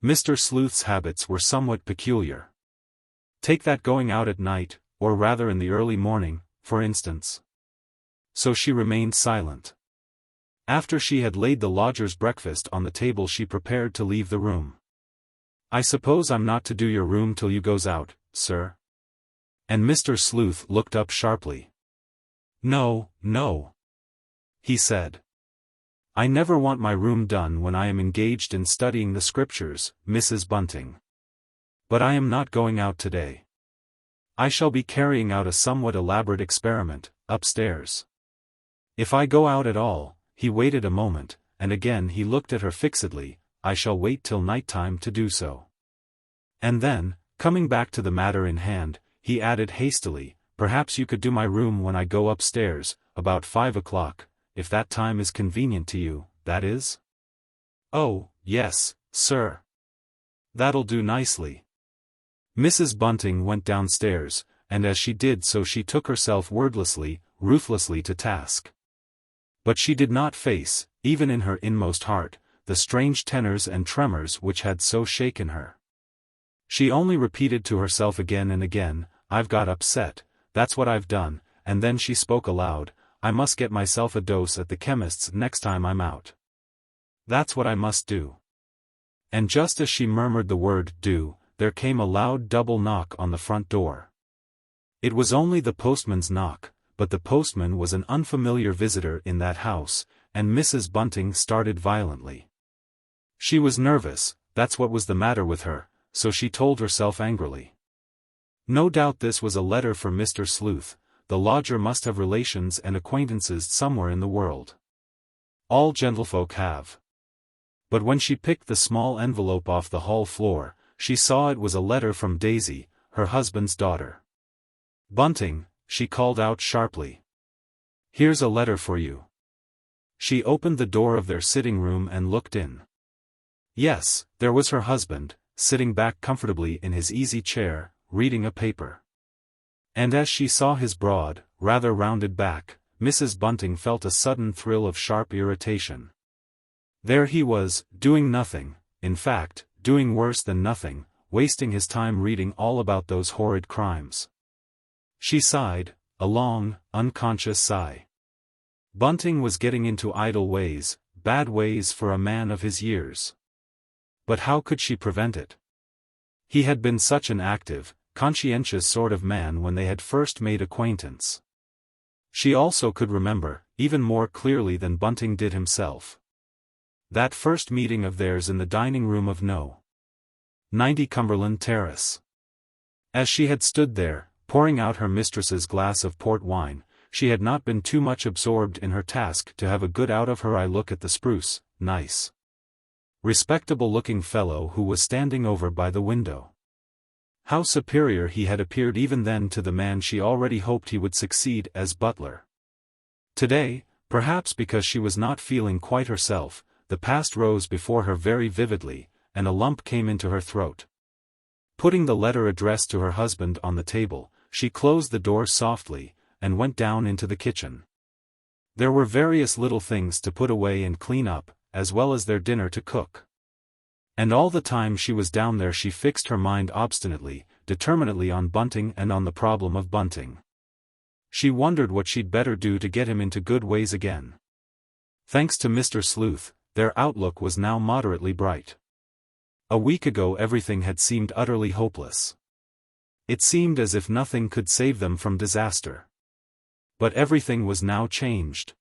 Mr. Sleuth's habits were somewhat peculiar. Take that going out at night, or rather in the early morning, for instance. So she remained silent. After she had laid the lodger's breakfast on the table she prepared to leave the room. "I suppose I'm not to do your room till you goes out, sir?" And Mr. Sleuth looked up sharply. No, no, he said. I never want my room done when I am engaged in studying the scriptures, Mrs. Bunting. But I am not going out today. I shall be carrying out a somewhat elaborate experiment, upstairs. If I go out at all, he waited a moment, and again he looked at her fixedly, I shall wait till night-time to do so. And then, coming back to the matter in hand, he added hastily, perhaps you could do my room when I go upstairs, about 5 o'clock, if that time is convenient to you, that is? Oh, yes, sir. That'll do nicely. Mrs. Bunting went downstairs, and as she did so she took herself wordlessly, ruthlessly to task. But she did not face, even in her inmost heart, the strange tenors and tremors which had so shaken her. She only repeated to herself again and again, I've got upset, that's what I've done, and then she spoke aloud, I must get myself a dose at the chemist's next time I'm out. That's what I must do. And just as she murmured the word do, there came a loud double knock on the front door. It was only the postman's knock, but the postman was an unfamiliar visitor in that house, and Mrs. Bunting started violently. She was nervous, that's what was the matter with her, so she told herself angrily. No doubt this was a letter for Mr. Sleuth, the lodger must have relations and acquaintances somewhere in the world. All gentlefolk have. But when she picked the small envelope off the hall floor, she saw it was a letter from Daisy, her husband's daughter. Bunting, she called out sharply. Here's a letter for you. She opened the door of their sitting room and looked in. Yes, there was her husband, sitting back comfortably in his easy chair, reading a paper. And as she saw his broad, rather rounded back, Mrs. Bunting felt a sudden thrill of sharp irritation. There he was, doing nothing, in fact, doing worse than nothing, wasting his time reading all about those horrid crimes. She sighed, a long, unconscious sigh. Bunting was getting into idle ways, bad ways for a man of his years. But how could she prevent it? He had been such an active, conscientious sort of man when they had first made acquaintance. She also could remember, even more clearly than Bunting did himself, that first meeting of theirs in the dining room of No. 90 Cumberland Terrace. As she had stood there, pouring out her mistress's glass of port wine, she had not been too much absorbed in her task to have a good out-of-her-eye look at the spruce, nice, respectable-looking fellow who was standing over by the window. How superior he had appeared even then to the man she already hoped he would succeed as butler. Today, perhaps because she was not feeling quite herself, the past rose before her very vividly, and a lump came into her throat. Putting the letter addressed to her husband on the table, she closed the door softly, and went down into the kitchen. There were various little things to put away and clean up, as well as their dinner to cook. And all the time she was down there she fixed her mind obstinately, determinedly on Bunting and on the problem of Bunting. She wondered what she'd better do to get him into good ways again. Thanks to Mr. Sleuth, their outlook was now moderately bright. A week ago everything had seemed utterly hopeless. It seemed as if nothing could save them from disaster. But everything was now changed.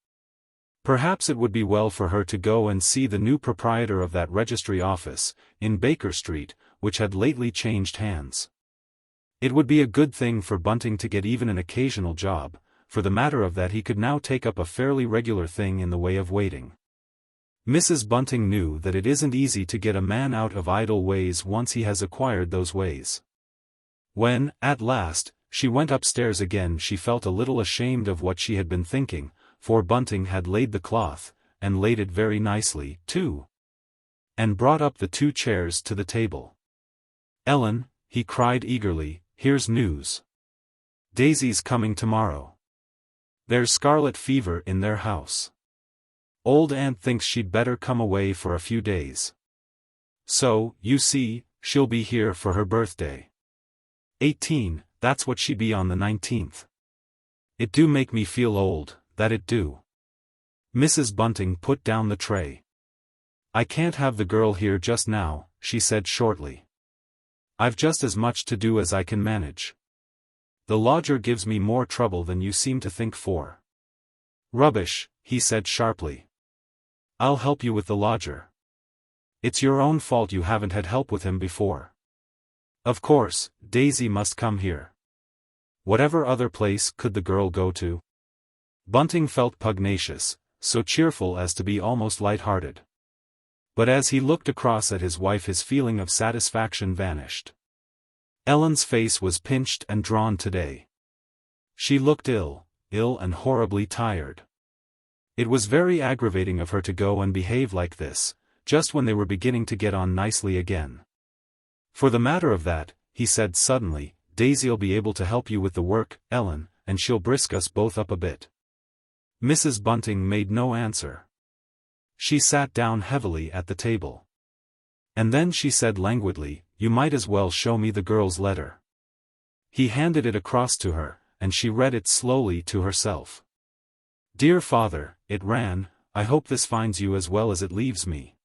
Perhaps it would be well for her to go and see the new proprietor of that registry office, in Baker Street, which had lately changed hands. It would be a good thing for Bunting to get even an occasional job, for the matter of that he could now take up a fairly regular thing in the way of waiting. Mrs. Bunting knew that it isn't easy to get a man out of idle ways once he has acquired those ways. When, at last, she went upstairs again she felt a little ashamed of what she had been thinking, for Bunting had laid the cloth, and laid it very nicely, too, and brought up the 2 chairs to the table. Ellen, he cried eagerly, here's news. Daisy's coming tomorrow. There's scarlet fever in their house. Old Aunt thinks she'd better come away for a few days. So, you see, she'll be here for her birthday. 18, that's what she be on the 19th. It do make me feel old, that it do. Mrs. Bunting put down the tray. I can't have the girl here just now, she said shortly. I've just as much to do as I can manage. The lodger gives me more trouble than you seem to think for. Rubbish, he said sharply. I'll help you with the lodger. It's your own fault you haven't had help with him before. Of course, Daisy must come here. Whatever other place could the girl go to? Bunting felt pugnacious, so cheerful as to be almost light-hearted. But as he looked across at his wife his feeling of satisfaction vanished. Ellen's face was pinched and drawn today. She looked ill and horribly tired. It was very aggravating of her to go and behave like this, just when they were beginning to get on nicely again. For the matter of that, he said suddenly, Daisy'll be able to help you with the work, Ellen, and she'll brisk us both up a bit. Mrs. Bunting made no answer. She sat down heavily at the table. And then she said languidly, You might as well show me the girl's letter. He handed it across to her, and she read it slowly to herself. Dear Father, it ran, I hope this finds you as well as it leaves me.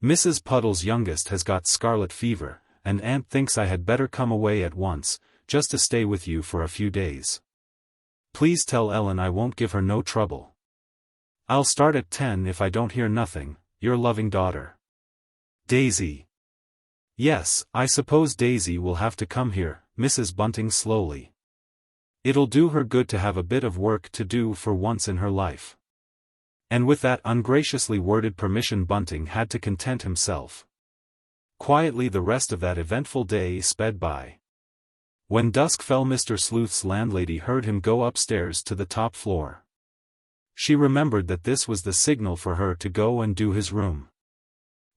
Mrs. Puddle's youngest has got scarlet fever, and Aunt thinks I had better come away at once, just to stay with you for a few days. Please tell Ellen I won't give her no trouble. I'll start at 10 if I don't hear nothing. Your loving daughter. Daisy. Yes, I suppose Daisy will have to come here, Mrs. Bunting slowly. It'll do her good to have a bit of work to do for once in her life. And with that ungraciously worded permission Bunting had to content himself. Quietly the rest of that eventful day sped by. When dusk fell Mr. Sleuth's landlady heard him go upstairs to the top floor. She remembered that this was the signal for her to go and do his room.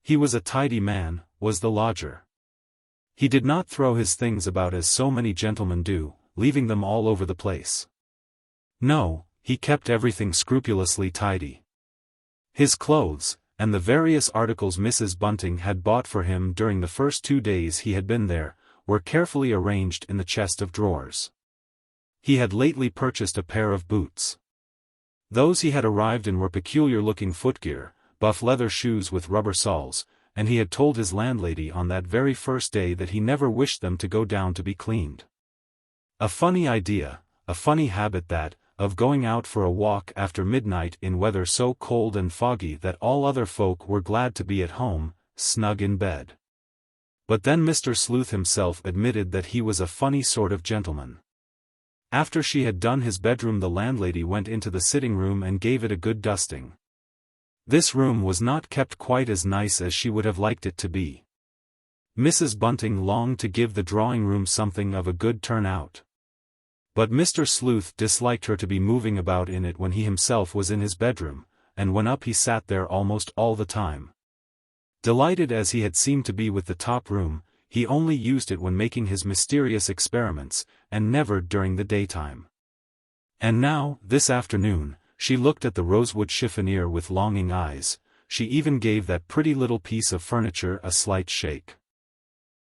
He was a tidy man, was the lodger. He did not throw his things about as so many gentlemen do, leaving them all over the place. No, he kept everything scrupulously tidy. His clothes, and the various articles Mrs. Bunting had bought for him during the first 2 days he had been there, were carefully arranged in the chest of drawers. He had lately purchased a pair of boots. Those he had arrived in were peculiar-looking footgear, buff leather shoes with rubber soles, and he had told his landlady on that very first day that he never wished them to go down to be cleaned. A funny idea, a funny habit that, of going out for a walk after midnight in weather so cold and foggy that all other folk were glad to be at home, snug in bed. But then Mr. Sleuth himself admitted that he was a funny sort of gentleman. After she had done his bedroom the landlady went into the sitting room and gave it a good dusting. This room was not kept quite as nice as she would have liked it to be. Mrs. Bunting longed to give the drawing-room something of a good turn-out. But Mr. Sleuth disliked her to be moving about in it when he himself was in his bedroom, and when up he sat there almost all the time. Delighted as he had seemed to be with the top room, he only used it when making his mysterious experiments, and never during the daytime. And now, this afternoon, she looked at the rosewood chiffonier with longing eyes, she even gave that pretty little piece of furniture a slight shake.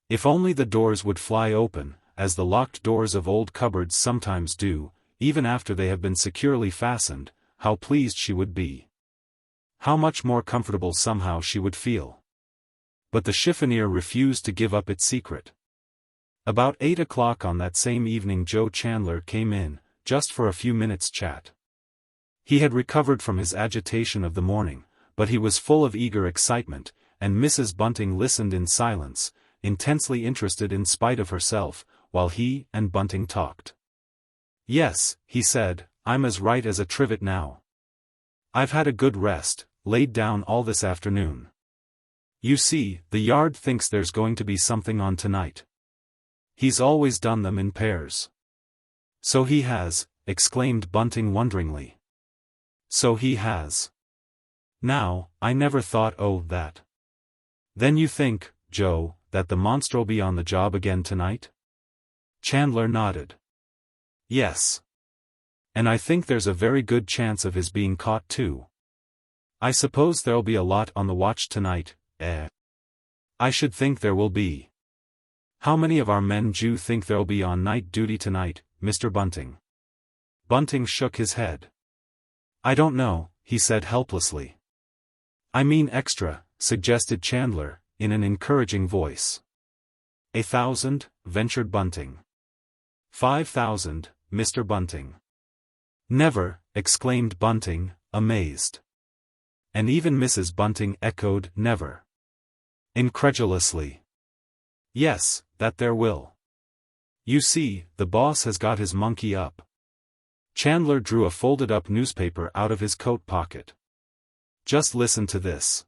If only the doors would fly open, as the locked doors of old cupboards sometimes do, even after they have been securely fastened, how pleased she would be. How much more comfortable somehow she would feel. But the chiffonier refused to give up its secret. About 8 o'clock on that same evening Joe Chandler came in, just for a few minutes' chat. He had recovered from his agitation of the morning, but he was full of eager excitement, and Mrs. Bunting listened in silence, intensely interested in spite of herself, while he and Bunting talked. Yes, he said, I'm as right as a trivet now. I've had a good rest, laid down all this afternoon. You see, the yard thinks there's going to be something on tonight. He's always done them in pairs. So he has, exclaimed Bunting wonderingly. So he has. Now, I never thought that. Then you think, Joe, that the monster'll be on the job again tonight? Chandler nodded. Yes. And I think there's a very good chance of his being caught too. I suppose there'll be a lot on the watch tonight, I should think there will be. How many of our men do you think there'll be on night duty tonight, Mr. Bunting? Bunting shook his head. I don't know, he said helplessly. I mean extra, suggested Chandler, in an encouraging voice. 1,000, ventured Bunting. 5,000, Mr. Bunting. Never, exclaimed Bunting, amazed. And even Mrs. Bunting echoed never. Incredulously. Yes, that there will. You see, the boss has got his monkey up. Chandler drew a folded-up newspaper out of his coat pocket. Just listen to this.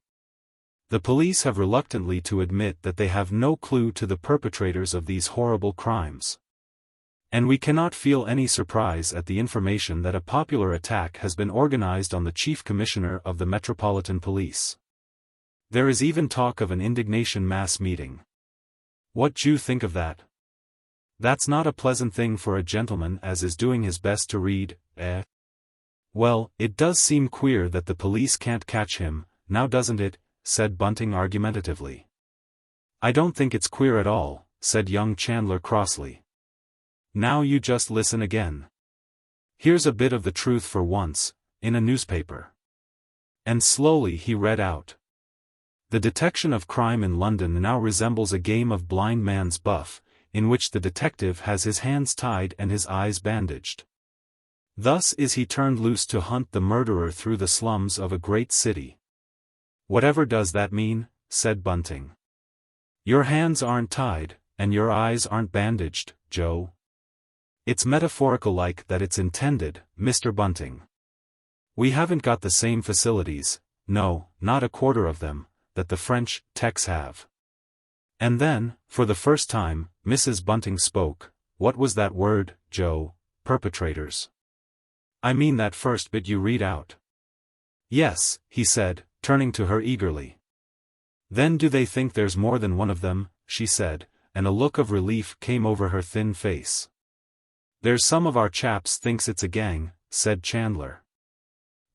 The police have reluctantly to admit that they have no clue to the perpetrators of these horrible crimes. And we cannot feel any surprise at the information that a popular attack has been organized on the Chief Commissioner of the Metropolitan Police. There is even talk of an indignation mass meeting. What do you think of that? That's not a pleasant thing for a gentleman as is doing his best to read, eh? Well, it does seem queer that the police can't catch him, now doesn't it? Said Bunting argumentatively. I don't think it's queer at all, said young Chandler crossly. Now you just listen again. Here's a bit of the truth for once, in a newspaper. And slowly he read out. The detection of crime in London now resembles a game of blind man's buff, in which the detective has his hands tied and his eyes bandaged. Thus is he turned loose to hunt the murderer through the slums of a great city. Whatever does that mean? Said Bunting. Your hands aren't tied, and your eyes aren't bandaged, Joe. It's metaphorical like that it's intended, Mr. Bunting. We haven't got the same facilities, no, not a quarter of them, that the French techs have. And then, for the first time, Mrs. Bunting spoke. What was that word, Joe? Perpetrators. I mean that first bit you read out. Yes, he said, turning to her eagerly. Then do they think there's more than one of them? She said, and a look of relief came over her thin face. There's some of our chaps thinks it's a gang, said Chandler.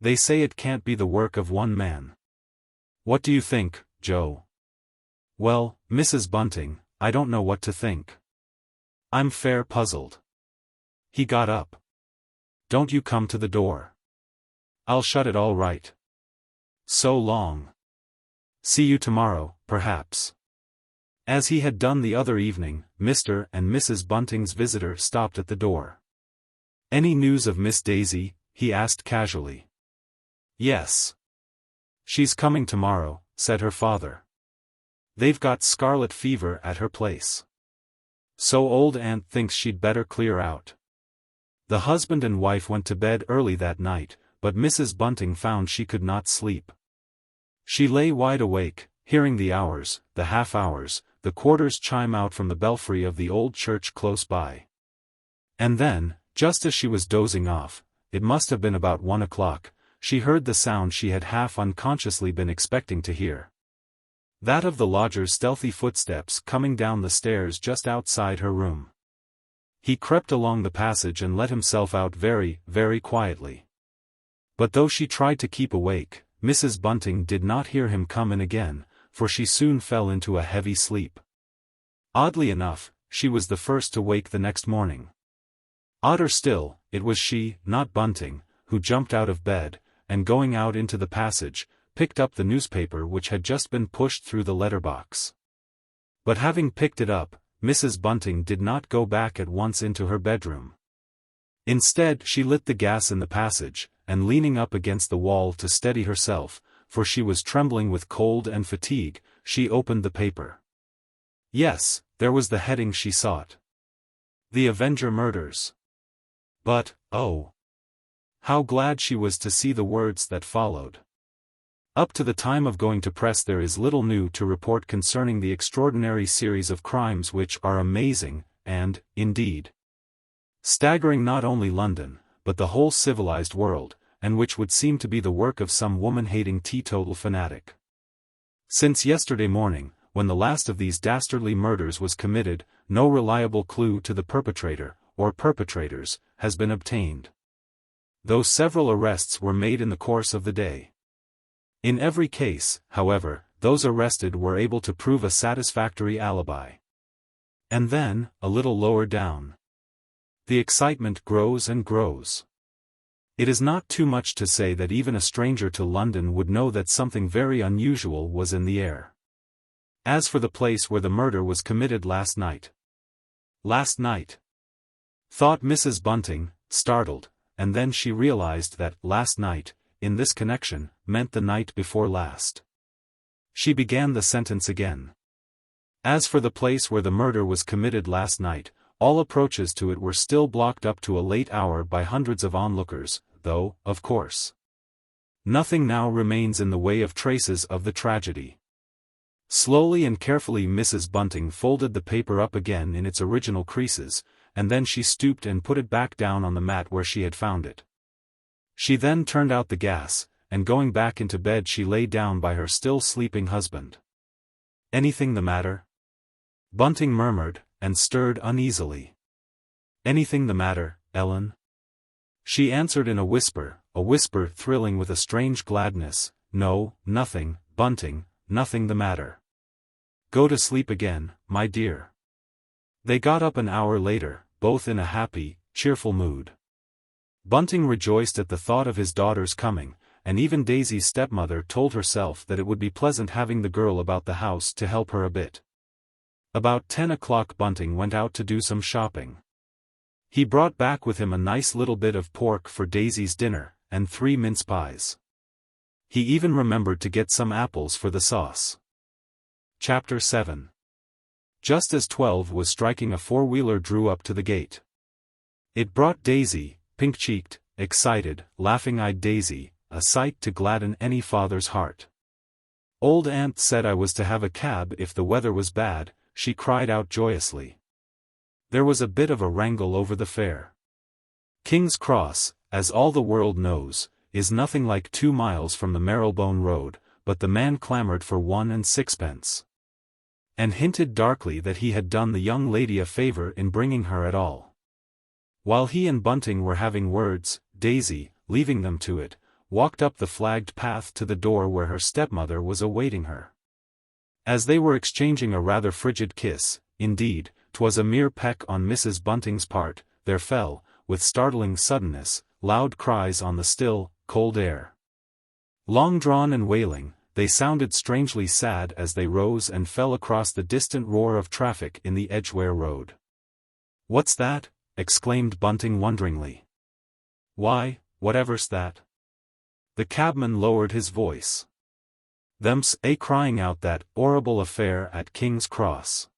They say it can't be the work of one man. What do you think, Joe? Well, Mrs. Bunting, I don't know what to think. I'm fair puzzled. He got up. Don't you come to the door. I'll shut it all right. So long. See you tomorrow, perhaps. As he had done the other evening, Mr. and Mrs. Bunting's visitor stopped at the door. Any news of Miss Daisy? He asked casually. Yes. She's coming tomorrow, said her father. They've got scarlet fever at her place. So old Aunt thinks she'd better clear out. The husband and wife went to bed early that night, but Mrs. Bunting found she could not sleep. She lay wide awake, hearing the hours, the half-hours, the quarters chime out from the belfry of the old church close by. And then, just as she was dozing off, it must have been about 1 o'clock, she heard the sound she had half unconsciously been expecting to hear. That of the lodger's stealthy footsteps coming down the stairs just outside her room. He crept along the passage and let himself out very, very quietly. But though she tried to keep awake, Mrs. Bunting did not hear him come in again, for she soon fell into a heavy sleep. Oddly enough, she was the first to wake the next morning. Odder still, it was she, not Bunting, who jumped out of bed, and going out into the passage, picked up the newspaper which had just been pushed through the letterbox. But having picked it up, Mrs. Bunting did not go back at once into her bedroom. Instead she lit the gas in the passage, and leaning up against the wall to steady herself, for she was trembling with cold and fatigue, she opened the paper. Yes, there was the heading she sought. The Avenger Murders. But, oh! How glad she was to see the words that followed. Up to the time of going to press there is little new to report concerning the extraordinary series of crimes which are amazing, and, indeed, staggering not only London, but the whole civilized world, and which would seem to be the work of some woman-hating teetotal fanatic. Since yesterday morning, when the last of these dastardly murders was committed, no reliable clue to the perpetrator, or perpetrators, has been obtained. Though several arrests were made in the course of the day. In every case, however, those arrested were able to prove a satisfactory alibi. And then, a little lower down, the excitement grows and grows. It is not too much to say that even a stranger to London would know that something very unusual was in the air. As for the place where the murder was committed last night. Last night, thought Mrs. Bunting, startled, and then she realized that last night, in this connection, meant the night before last. She began the sentence again. As for the place where the murder was committed last night, all approaches to it were still blocked up to a late hour by hundreds of onlookers, though, of course, nothing now remains in the way of traces of the tragedy. Slowly and carefully Mrs. Bunting folded the paper up again in its original creases, and then she stooped and put it back down on the mat where she had found it. She then turned out the gas, and going back into bed she lay down by her still sleeping husband. "Anything the matter?" Bunting murmured, and stirred uneasily. "Anything the matter, Ellen?" She answered in a whisper thrilling with a strange gladness, "No, nothing, Bunting, nothing the matter. Go to sleep again, my dear." They got up an hour later, both in a happy, cheerful mood. Bunting rejoiced at the thought of his daughter's coming, and even Daisy's stepmother told herself that it would be pleasant having the girl about the house to help her a bit. About 10 o'clock Bunting went out to do some shopping. He brought back with him a nice little bit of pork for Daisy's dinner, and 3 mince pies. He even remembered to get some apples for the sauce. Chapter 7. Just as 12 was striking, a four-wheeler drew up to the gate. It brought Daisy, pink-cheeked, excited, laughing-eyed Daisy, a sight to gladden any father's heart. "Old Aunt said I was to have a cab if the weather was bad," she cried out joyously. There was a bit of a wrangle over the fare. King's Cross, as all the world knows, is nothing like 2 miles from the Marylebone Road, but the man clamoured for 1 and 6pence. And hinted darkly that he had done the young lady a favour in bringing her at all. While he and Bunting were having words, Daisy, leaving them to it, walked up the flagged path to the door where her stepmother was awaiting her. As they were exchanging a rather frigid kiss, indeed, 'twas a mere peck on Mrs. Bunting's part, there fell, with startling suddenness, loud cries on the still, cold air. Long-drawn and wailing, they sounded strangely sad as they rose and fell across the distant roar of traffic in the Edgware Road. "What's that?" exclaimed Bunting wonderingly. "Why, whatever's that?" The cabman lowered his voice. "Them's a crying out that 'orrible affair at King's Cross.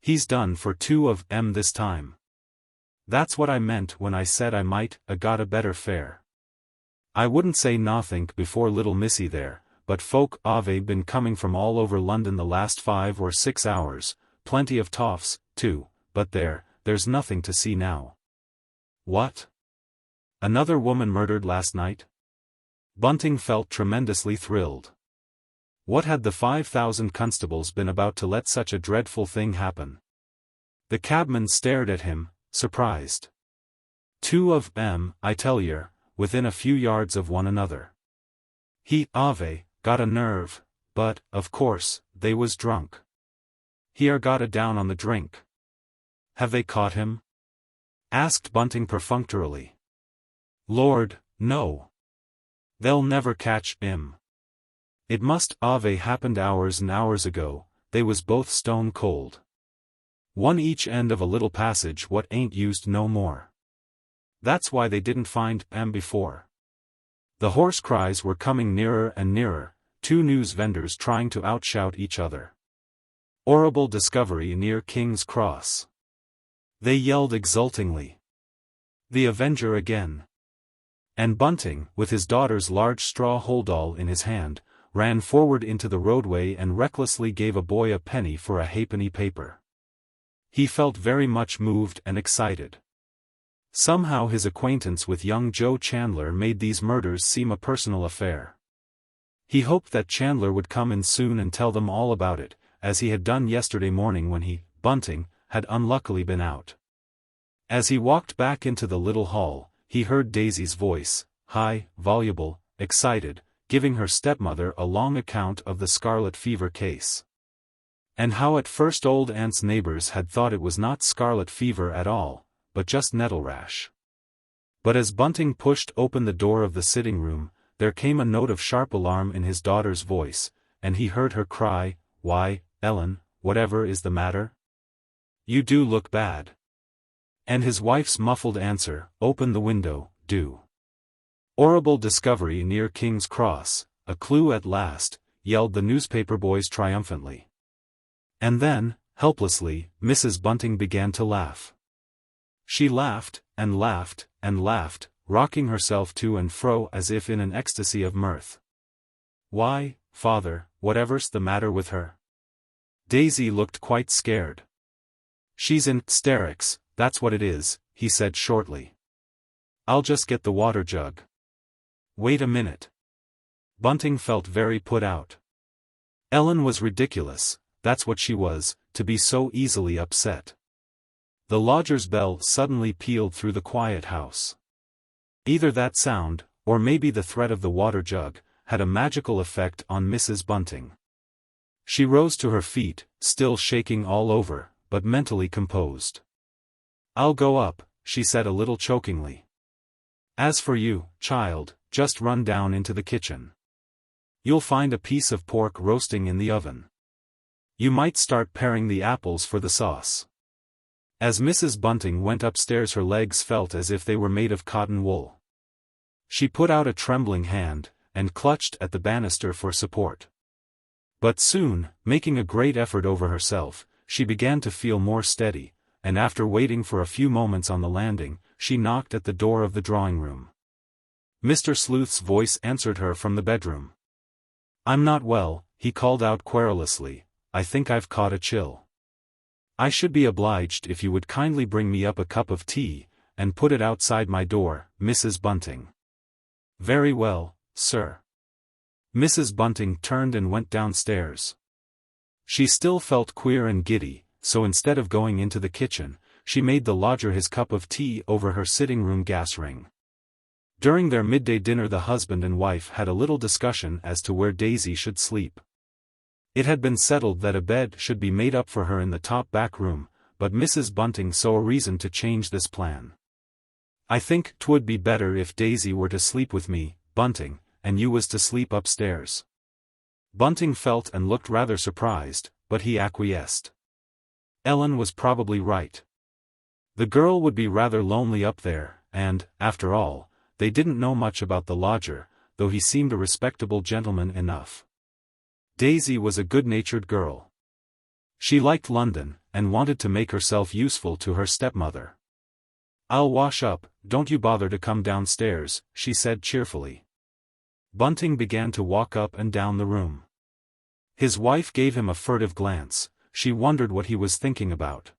He's done for 2 of 'em this time. That's what I meant when I said I might a got a better fare. I wouldn't say nothink before little missy there, but folk ave been coming from all over London the last 5 or 6 hours, plenty of toffs, too, but there's nothing to see now." "What? Another woman murdered last night?" Bunting felt tremendously thrilled. What had the 5,000 constables been about to let such a dreadful thing happen? The cabman stared at him, surprised. 2 of 'em, I tell yer, within a few yards of one another. He got a nerve, but, of course, they was drunk. He got a down on the drink." "Have they caught him?" asked Bunting perfunctorily. "Lord, no. They'll never catch 'im. It must happened hours and hours ago, they was both stone cold. One each end of a little passage what ain't used no more. That's why they didn't find 'em before." The hoarse cries were coming nearer and nearer, 2 news vendors trying to outshout each other. "Horrible discovery near King's Cross," they yelled exultingly. "The Avenger again." And Bunting, with his daughter's large straw holdall in his hand, ran forward into the roadway and recklessly gave a boy a penny for a halfpenny paper. He felt very much moved and excited. Somehow his acquaintance with young Joe Chandler made these murders seem a personal affair. He hoped that Chandler would come in soon and tell them all about it, as he had done yesterday morning when he, Bunting, had unluckily been out. As he walked back into the little hall, he heard Daisy's voice, high, voluble, excited, giving her stepmother a long account of the scarlet fever case. And how at first old Aunt's neighbors had thought it was not scarlet fever at all, but just nettle rash. But as Bunting pushed open the door of the sitting room, there came a note of sharp alarm in his daughter's voice, and he heard her cry, "Why, Ellen, whatever is the matter? You do look bad." And his wife's muffled answer, "Open the window, do. Horrible discovery near King's Cross, a clue at last, yelled the newspaper boys triumphantly. And then, helplessly, Mrs. Bunting began to laugh. She laughed, and laughed, and laughed, rocking herself to and fro as if in an ecstasy of mirth. "Why, father, whatever's the matter with her?" Daisy looked quite scared. "She's in hysterics, that's what it is," he said shortly. "I'll just get the water jug." "Wait a minute." Bunting felt very put out. Ellen was ridiculous, that's what she was, to be so easily upset. The lodger's bell suddenly pealed through the quiet house. Either that sound, or maybe the threat of the water jug, had a magical effect on Mrs. Bunting. She rose to her feet, still shaking all over, but mentally composed. "I'll go up," she said a little chokingly. "As for you, child, just run down into the kitchen. You'll find a piece of pork roasting in the oven. You might start paring the apples for the sauce." As Mrs. Bunting went upstairs, her legs felt as if they were made of cotton wool. She put out a trembling hand, and clutched at the banister for support. But soon, making a great effort over herself, she began to feel more steady, and after waiting for a few moments on the landing, she knocked at the door of the drawing-room. Mr. Sleuth's voice answered her from the bedroom. "I'm not well," he called out querulously. "I think I've caught a chill. I should be obliged if you would kindly bring me up a cup of tea, and put it outside my door, Mrs. Bunting." "Very well, sir." Mrs. Bunting turned and went downstairs. She still felt queer and giddy, so instead of going into the kitchen, she made the lodger his cup of tea over her sitting-room gas ring. During their midday dinner, the husband and wife had a little discussion as to where Daisy should sleep. It had been settled that a bed should be made up for her in the top back room, but Mrs. Bunting saw a reason to change this plan. "I think 'twould be better if Daisy were to sleep with me, Bunting, and you was to sleep upstairs." Bunting felt and looked rather surprised, but he acquiesced. Ellen was probably right. The girl would be rather lonely up there, and, after all, they didn't know much about the lodger, though he seemed a respectable gentleman enough. Daisy was a good-natured girl. She liked London, and wanted to make herself useful to her stepmother. "I'll wash up, don't you bother to come downstairs," she said cheerfully. Bunting began to walk up and down the room. His wife gave him a furtive glance. She wondered what he was thinking about.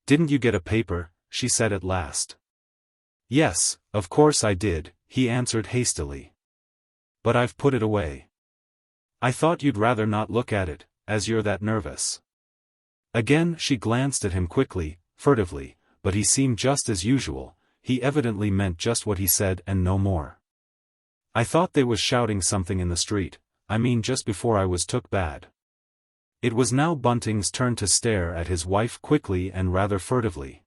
"Didn't you get a paper?" she said at last. "Yes, of course I did," he answered hastily. "But I've put it away. I thought you'd rather not look at it, as you're that nervous." Again she glanced at him quickly, furtively, but he seemed just as usual. He evidently meant just what he said and no more. "I thought they was shouting something in the street, I mean just before I was took bad." It was now Bunting's turn to stare at his wife quickly and rather furtively.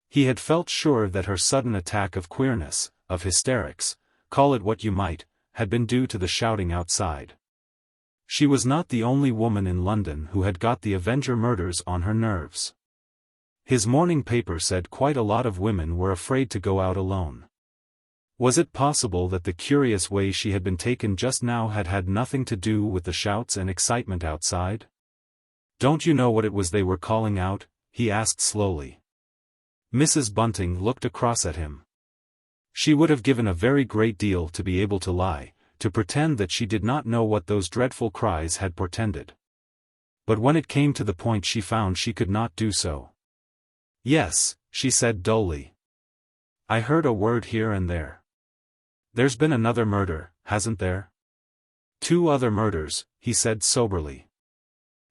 He had felt sure that her sudden attack of queerness, of hysterics, call it what you might, had been due to the shouting outside. She was not the only woman in London who had got the Avenger murders on her nerves. His morning paper said quite a lot of women were afraid to go out alone. Was it possible that the curious way she had been taken just now had had nothing to do with the shouts and excitement outside? "Don't you know what it was they were calling out?" he asked slowly. Mrs. Bunting looked across at him. She would have given a very great deal to be able to lie, to pretend that she did not know what those dreadful cries had portended. But when it came to the point she found she could not do so. "Yes," she said dully. "I heard a word here and there. There's been another murder, hasn't there?" "2 other murders," he said soberly.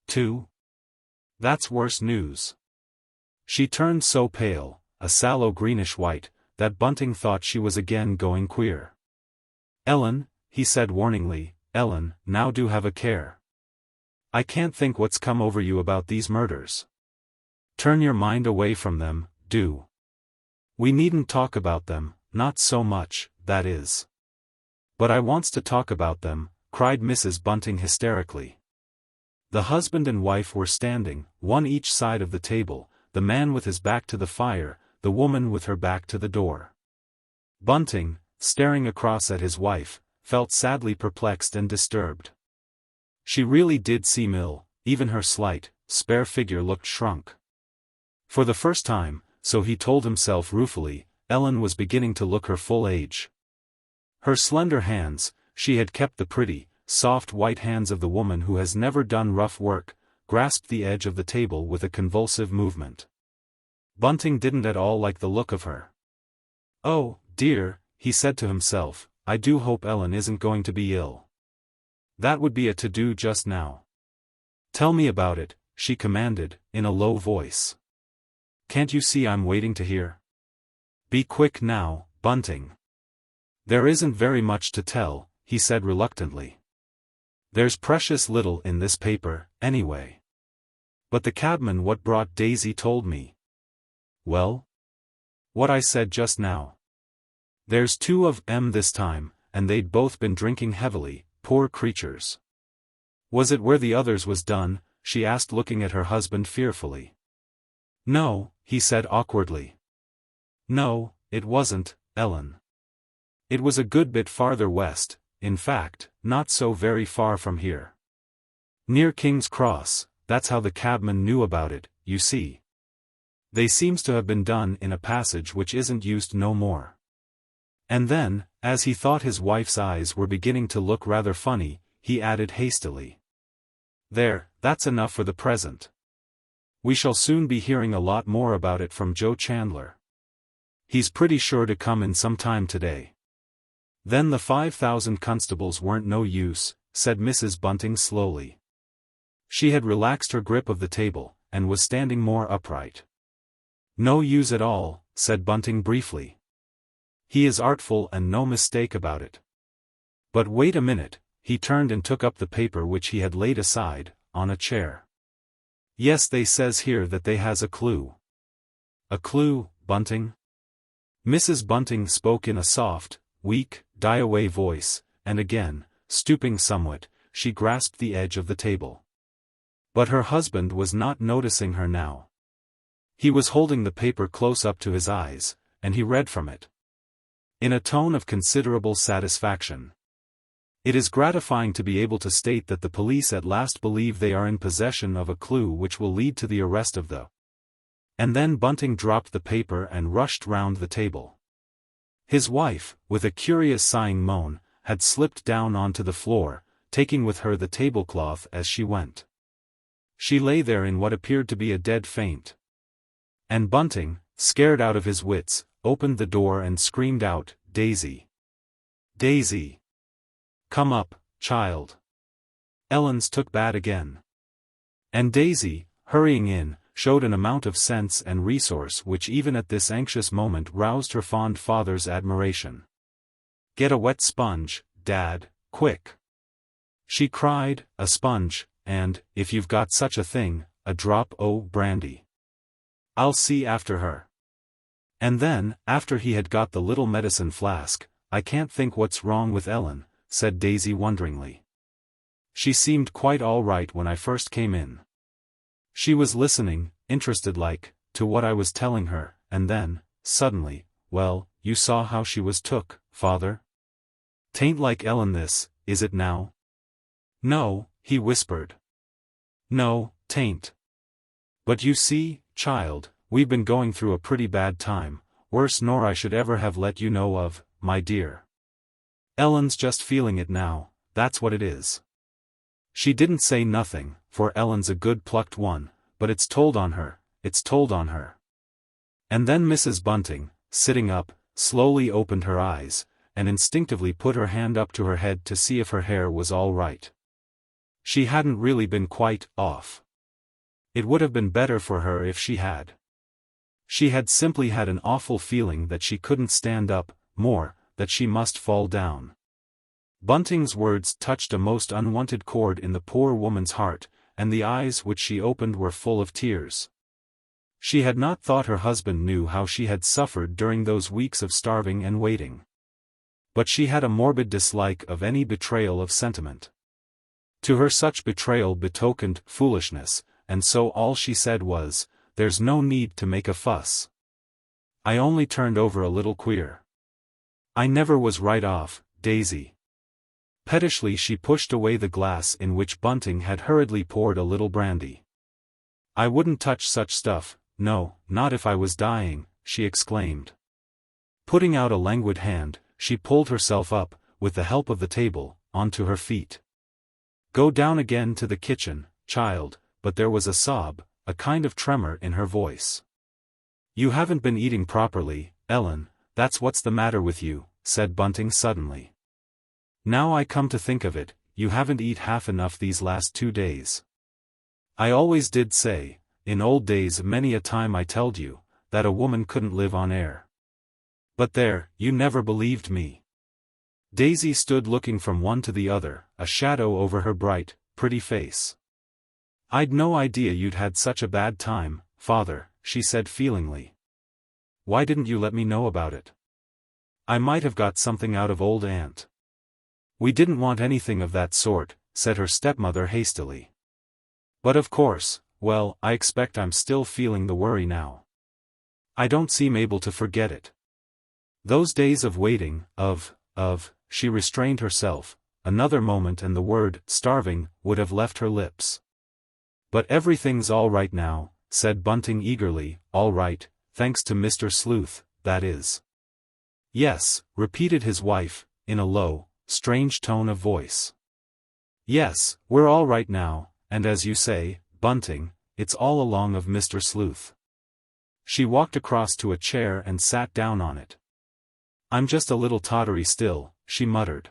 "2? That's worse news." She turned so pale, a sallow greenish-white, that Bunting thought she was again going queer. "Ellen," he said warningly, "Ellen, now do have a care. I can't think what's come over you about these murders. Turn your mind away from them, do. We needn't talk about them, not so much, that is." "But I wants to talk about them," cried Mrs. Bunting hysterically. The husband and wife were standing, one each side of the table, the man with his back to the fire, the woman with her back to the door. Bunting, staring across at his wife, felt sadly perplexed and disturbed. She really did seem ill, even her slight, spare figure looked shrunk. For the first time, so he told himself ruefully, Ellen was beginning to look her full age. Her slender hands, she had kept the pretty, soft white hands of the woman who has never done rough work, grasped the edge of the table with a convulsive movement. Bunting didn't at all like the look of her. "Oh, dear," he said to himself, "I do hope Ellen isn't going to be ill. That would be a to-do just now." "Tell me about it," she commanded, in a low voice. "Can't you see I'm waiting to hear? Be quick now, Bunting." "There isn't very much to tell," he said reluctantly. "There's precious little in this paper, anyway. But the cabman what brought Daisy told me." "Well?" "What I said just now. There's two of 'em this time, and they'd both been drinking heavily, poor creatures." "Was it where the others was done?" she asked, looking at her husband fearfully. "No," he said awkwardly. "No, it wasn't, Ellen. It was a good bit farther west, in fact, not so very far from here. Near King's Cross, that's how the cabman knew about it, you see. They seems to have been done in a passage which isn't used no more." And then, as he thought his wife's eyes were beginning to look rather funny, he added hastily, "There, that's enough for the present. We shall soon be hearing a lot more about it from Joe Chandler. He's pretty sure to come in some time today." "Then the 5,000 constables weren't no use," said Mrs. Bunting slowly. She had relaxed her grip of the table, and was standing more upright. "No use at all," said Bunting briefly. "He is artful and no mistake about it. But wait a minute," he turned and took up the paper which he had laid aside, on a chair. "Yes, they says here that they has a clue." "A clue, Bunting?" Mrs. Bunting spoke in a soft, weak, die-away voice, and again, stooping somewhat, she grasped the edge of the table. But her husband was not noticing her now. He was holding the paper close up to his eyes, and he read from it, in a tone of considerable satisfaction. "It is gratifying to be able to state that the police at last believe they are in possession of a clue which will lead to the arrest of the—" And then Bunting dropped the paper and rushed round the table. His wife, with a curious sighing moan, had slipped down onto the floor, taking with her the tablecloth as she went. She lay there in what appeared to be a dead faint. And Bunting, scared out of his wits, opened the door and screamed out, "Daisy! Daisy! Come up, child." Ellen's took bad again. And Daisy, hurrying in, showed an amount of sense and resource which even at this anxious moment roused her fond father's admiration. "Get a wet sponge, Dad, quick!" she cried, "a sponge, and, if you've got such a thing, a drop o' brandy. I'll see after her." And then, after he had got the little medicine flask, "I can't think what's wrong with Ellen," said Daisy wonderingly. "She seemed quite all right when I first came in. She was listening, interested like, to what I was telling her, and then, suddenly, well, you saw how she was took, Father? 'Tain't like Ellen this, is it now?" "No," he whispered. "No, 'tain't. But you see, child, we've been going through a pretty bad time, worse nor I should ever have let you know of, my dear. Ellen's just feeling it now, that's what it is. She didn't say nothing, for Ellen's a good plucked one, but it's told on her, it's told on her." And then Mrs. Bunting, sitting up, slowly opened her eyes, and instinctively put her hand up to her head to see if her hair was all right. She hadn't really been quite off. It would have been better for her if she had. She had simply had an awful feeling that she couldn't stand up, more, that she must fall down. Bunting's words touched a most unwanted chord in the poor woman's heart, and the eyes which she opened were full of tears. She had not thought her husband knew how she had suffered during those weeks of starving and waiting. But she had a morbid dislike of any betrayal of sentiment. To her such betrayal betokened foolishness, and so all she said was, "There's no need to make a fuss. I only turned over a little queer." I never was right off, Daisy. Pettishly she pushed away the glass in which Bunting had hurriedly poured a little brandy. I wouldn't touch such stuff, no, not if I was dying, she exclaimed. Putting out a languid hand, she pulled herself up, with the help of the table, onto her feet. Go down again to the kitchen, child, but there was a sob, a kind of tremor in her voice. You haven't been eating properly, Ellen, that's what's the matter with you, said Bunting suddenly. Now I come to think of it, you haven't eat half enough these last 2 days. I always did say, in old days many a time I telled you, that a woman couldn't live on air. But there, you never believed me. Daisy stood looking from one to the other, a shadow over her bright, pretty face. I'd no idea you'd had such a bad time, father, she said feelingly. Why didn't you let me know about it? I might have got something out of old Aunt. We didn't want anything of that sort, said her stepmother hastily. But of course, well, I expect I'm still feeling the worry now. I don't seem able to forget it. Those days of waiting, she restrained herself, another moment and the word, starving, would have left her lips. But everything's all right now, said Bunting eagerly, all right, thanks to Mr. Sleuth, that is. Yes, repeated his wife, in a low, strange tone of voice. Yes, we're all right now, and as you say, Bunting, it's all along of Mr. Sleuth. She walked across to a chair and sat down on it. I'm just a little tottery still, she muttered.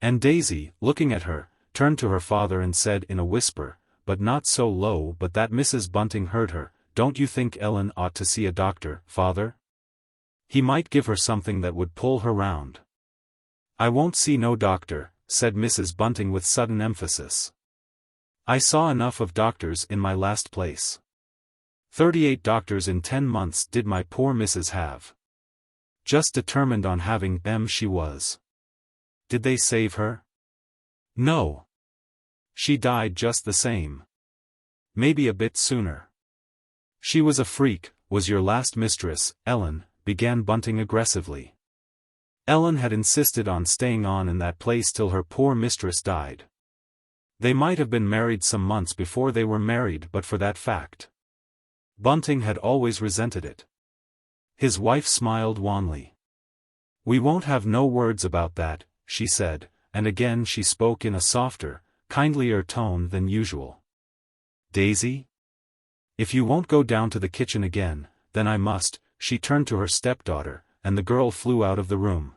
And Daisy, looking at her, turned to her father and said in a whisper, but not so low but that Mrs. Bunting heard her, don't you think Ellen ought to see a doctor, father? He might give her something that would pull her round. I won't see no doctor, said Mrs. Bunting with sudden emphasis. I saw enough of doctors in my last place. 38 doctors in 10 months did my poor missus have. Just determined on having them she was. Did they save her? No. She died just the same. Maybe a bit sooner. She was a freak, was your last mistress, Ellen, began Bunting aggressively. Ellen had insisted on staying on in that place till her poor mistress died. They might have been married some months before they were married but for that fact. Bunting had always resented it. His wife smiled wanly. We won't have no words about that, she said, and again she spoke in a softer, kindlier tone than usual. Daisy? If you won't go down to the kitchen again, then I must, she turned to her stepdaughter, and the girl flew out of the room.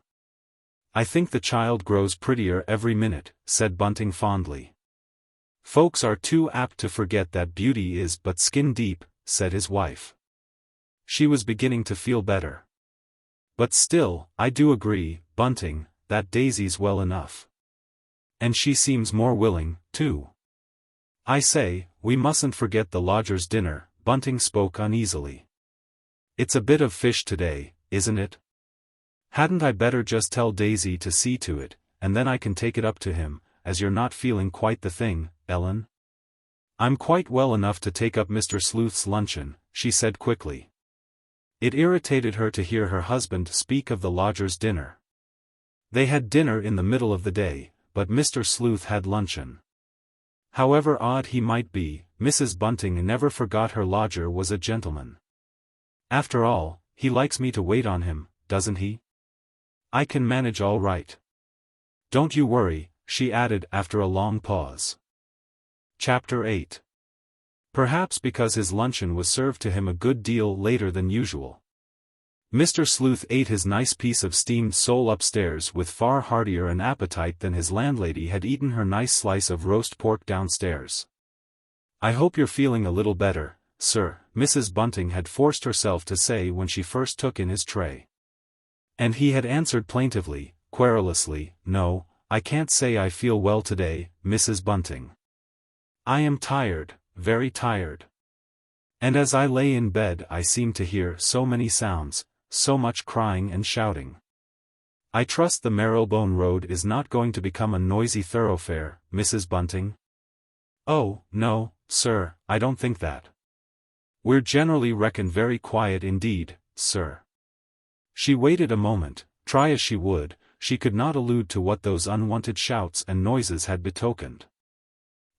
I think the child grows prettier every minute, said Bunting fondly. Folks are too apt to forget that beauty is but skin deep, said his wife. She was beginning to feel better. But still, I do agree, Bunting, that Daisy's well enough. And she seems more willing, too. I say, we mustn't forget the lodger's dinner, Bunting spoke uneasily. It's a bit of fish today, isn't it? Hadn't I better just tell Daisy to see to it, and then I can take it up to him, as you're not feeling quite the thing, Ellen? I'm quite well enough to take up Mr. Sleuth's luncheon, she said quickly. It irritated her to hear her husband speak of the lodger's dinner. They had dinner in the middle of the day, but Mr. Sleuth had luncheon. However odd he might be, Mrs. Bunting never forgot her lodger was a gentleman. After all, he likes me to wait on him, doesn't he? I can manage all right. Don't you worry, she added after a long pause. Chapter 8. Perhaps because his luncheon was served to him a good deal later than usual. Mr. Sleuth ate his nice piece of steamed sole upstairs with far heartier an appetite than his landlady had eaten her nice slice of roast pork downstairs. I hope you're feeling a little better, sir, Mrs. Bunting had forced herself to say when she first took in his tray. And he had answered plaintively, querulously, no, I can't say I feel well today, Mrs. Bunting. I am tired, very tired. And as I lay in bed I seemed to hear so many sounds, so much crying and shouting. I trust the Marylebone Road is not going to become a noisy thoroughfare, Mrs. Bunting? Oh, no, sir, I don't think that. We're generally reckoned very quiet indeed, sir. She waited a moment, try as she would, she could not allude to what those unwanted shouts and noises had betokened.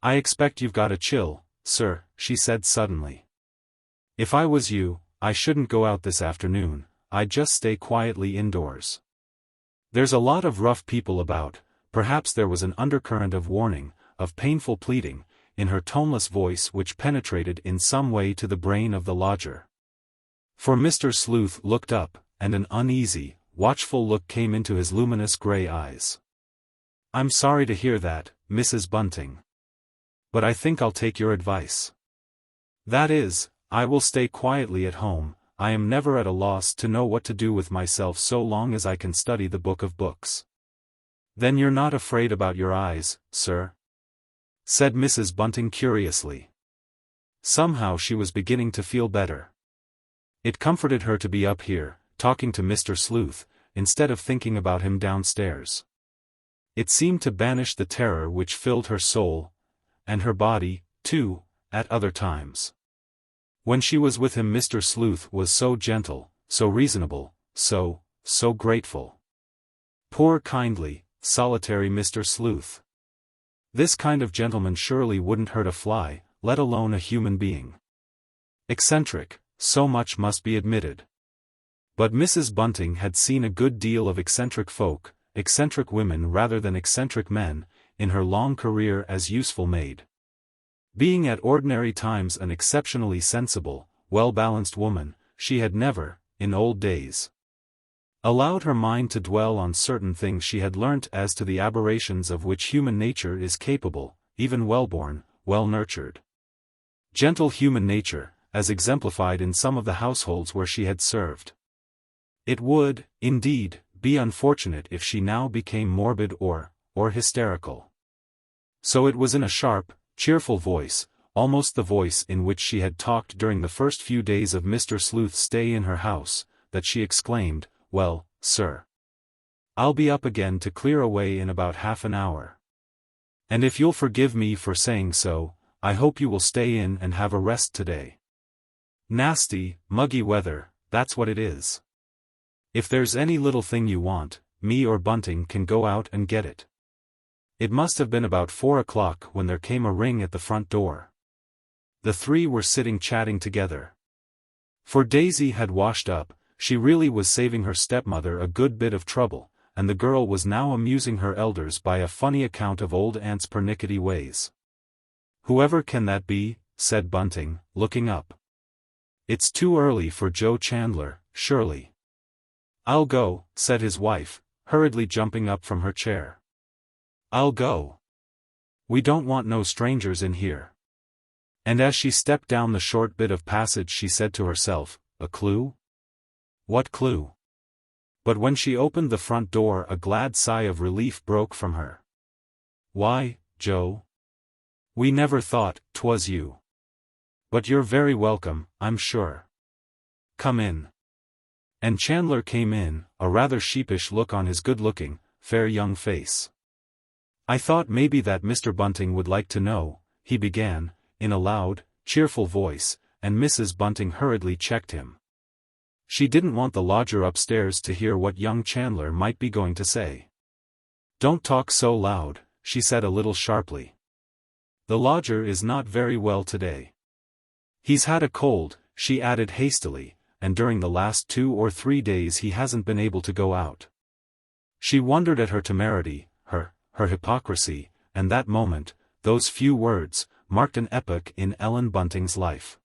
"I expect you've got a chill, sir," she said suddenly. "If I was you, I shouldn't go out this afternoon, I'd just stay quietly indoors. There's a lot of rough people about." Perhaps there was an undercurrent of warning, of painful pleading, in her toneless voice which penetrated in some way to the brain of the lodger. For Mr. Sleuth looked up, and an uneasy, watchful look came into his luminous grey eyes. "I'm sorry to hear that, Mrs. Bunting. But I think I'll take your advice. That is, I will stay quietly at home. I am never at a loss to know what to do with myself so long as I can study the book of books." "Then you're not afraid about your eyes, sir?" said Mrs. Bunting curiously. Somehow she was beginning to feel better. It comforted her to be up here, talking to Mr. Sleuth, instead of thinking about him downstairs. It seemed to banish the terror which filled her soul, and her body, too, at other times. When she was with him Mr. Sleuth was so gentle, so reasonable, so grateful. Poor kindly, solitary Mr. Sleuth. This kind of gentleman surely wouldn't hurt a fly, let alone a human being. Eccentric, so much must be admitted. But Mrs. Bunting had seen a good deal of eccentric folk, eccentric women rather than eccentric men, in her long career as useful maid. Being at ordinary times an exceptionally sensible, well-balanced woman, she had never, in old days, allowed her mind to dwell on certain things she had learnt as to the aberrations of which human nature is capable, even well-born, well-nurtured. Gentle human nature, as exemplified in some of the households where she had served. It would, indeed, be unfortunate if she now became morbid or hysterical. So it was in a sharp, cheerful voice, almost the voice in which she had talked during the first few days of Mr. Sleuth's stay in her house, that she exclaimed, "Well, sir, I'll be up again to clear away in about half an hour. And if you'll forgive me for saying so, I hope you will stay in and have a rest today. Nasty, muggy weather, that's what it is. If there's any little thing you want, me or Bunting can go out and get it." It must have been about 4 o'clock when there came a ring at the front door. The three were sitting chatting together. For Daisy had washed up, she really was saving her stepmother a good bit of trouble, and the girl was now amusing her elders by a funny account of old Aunt's pernickety ways. "Whoever can that be?" said Bunting, looking up. "It's too early for Joe Chandler, surely." "I'll go," said his wife, hurriedly jumping up from her chair. "I'll go. We don't want no strangers in here." And as she stepped down the short bit of passage she said to herself, "A clue? What clue?" But when she opened the front door a glad sigh of relief broke from her. "Why, Joe? We never thought 'twas you. But you're very welcome, I'm sure. Come in." And Chandler came in, a rather sheepish look on his good-looking, fair young face. "I thought maybe that Mr. Bunting would like to know," he began, in a loud, cheerful voice, and Mrs. Bunting hurriedly checked him. She didn't want the lodger upstairs to hear what young Chandler might be going to say. "Don't talk so loud," she said a little sharply. "The lodger is not very well today. He's had a cold," she added hastily, "and during the last 2 or 3 days he hasn't been able to go out." She wondered at her temerity, her hypocrisy, and that moment, those few words, marked an epoch in Ellen Bunting's life.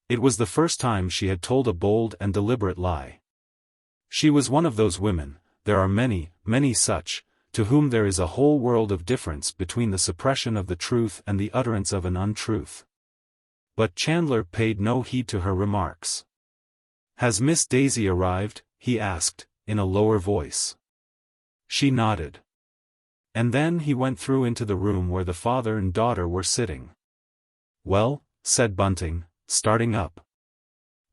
It was the first time she had told a bold and deliberate lie. She was one of those women, there are many, many such, to whom there is a whole world of difference between the suppression of the truth and the utterance of an untruth. But Chandler paid no heed to her remarks. "Has Miss Daisy arrived?" he asked, in a lower voice. She nodded. And then he went through into the room where the father and daughter were sitting. "Well," said Bunting, starting up.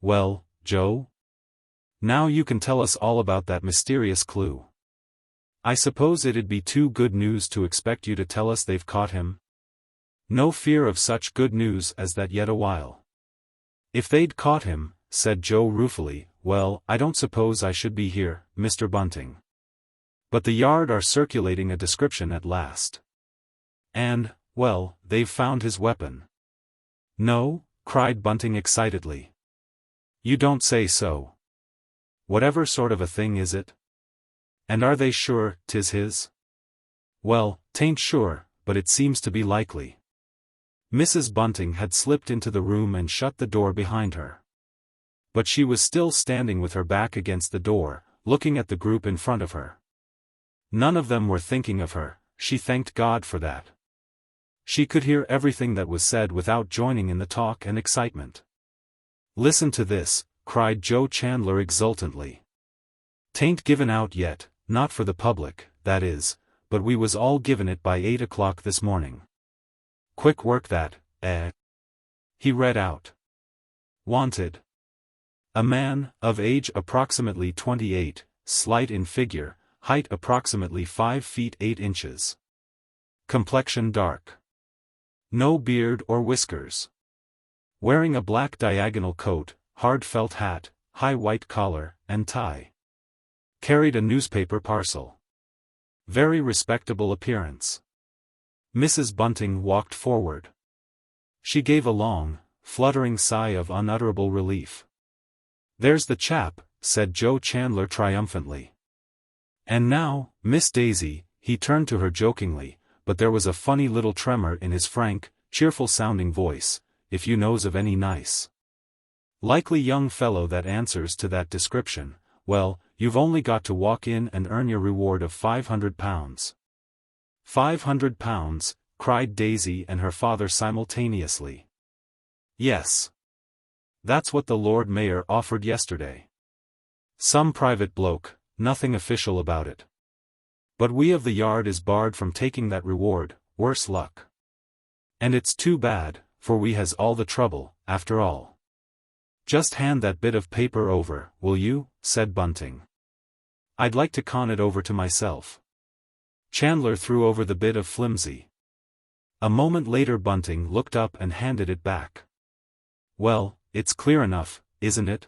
"Well, Joe? Now you can tell us all about that mysterious clue. I suppose it'd be too good news to expect you to tell us they've caught him?" "No fear of such good news as that yet awhile. If they'd caught him," said Joe ruefully, well, I don't suppose I should be here, Mr. Bunting. But the Yard are circulating a description at last. And, well, they've found his weapon." "No?" cried Bunting excitedly. "You don't say so. Whatever sort of a thing is it? And are they sure 'tis his?" "Well, 'tain't sure, but it seems to be likely." Mrs. Bunting had slipped into the room and shut the door behind her. But she was still standing with her back against the door, looking at the group in front of her. None of them were thinking of her, she thanked God for that. She could hear everything that was said without joining in the talk and excitement. "Listen to this," cried Joe Chandler exultantly. "'Tain't given out yet, not for the public, that is, but we was all given it by 8 o'clock this morning. Quick work that, eh?" He read out. "Wanted. A man, of age approximately 28, slight in figure, height approximately 5 feet 8 inches. Complexion dark. No beard or whiskers. Wearing a black diagonal coat, hard felt hat, high white collar, and tie. Carried a newspaper parcel. Very respectable appearance." Mrs. Bunting walked forward. She gave a long, fluttering sigh of unutterable relief. "There's the chap," said Joe Chandler triumphantly. "And now, Miss Daisy," he turned to her jokingly, but there was a funny little tremor in his frank, cheerful-sounding voice, "if you knows of any nice, likely young fellow that answers to that description, well, you've only got to walk in and earn your reward of £500. £500, cried Daisy and her father simultaneously. "Yes. That's what the Lord Mayor offered yesterday. Some private bloke, nothing official about it. But we of the Yard is barred from taking that reward, worse luck. And it's too bad, for we has all the trouble, after all." "Just hand that bit of paper over, will you?" said Bunting. "I'd like to con it over to myself." Chandler threw over the bit of flimsy. A moment later Bunting looked up and handed it back. "Well, it's clear enough, isn't it?"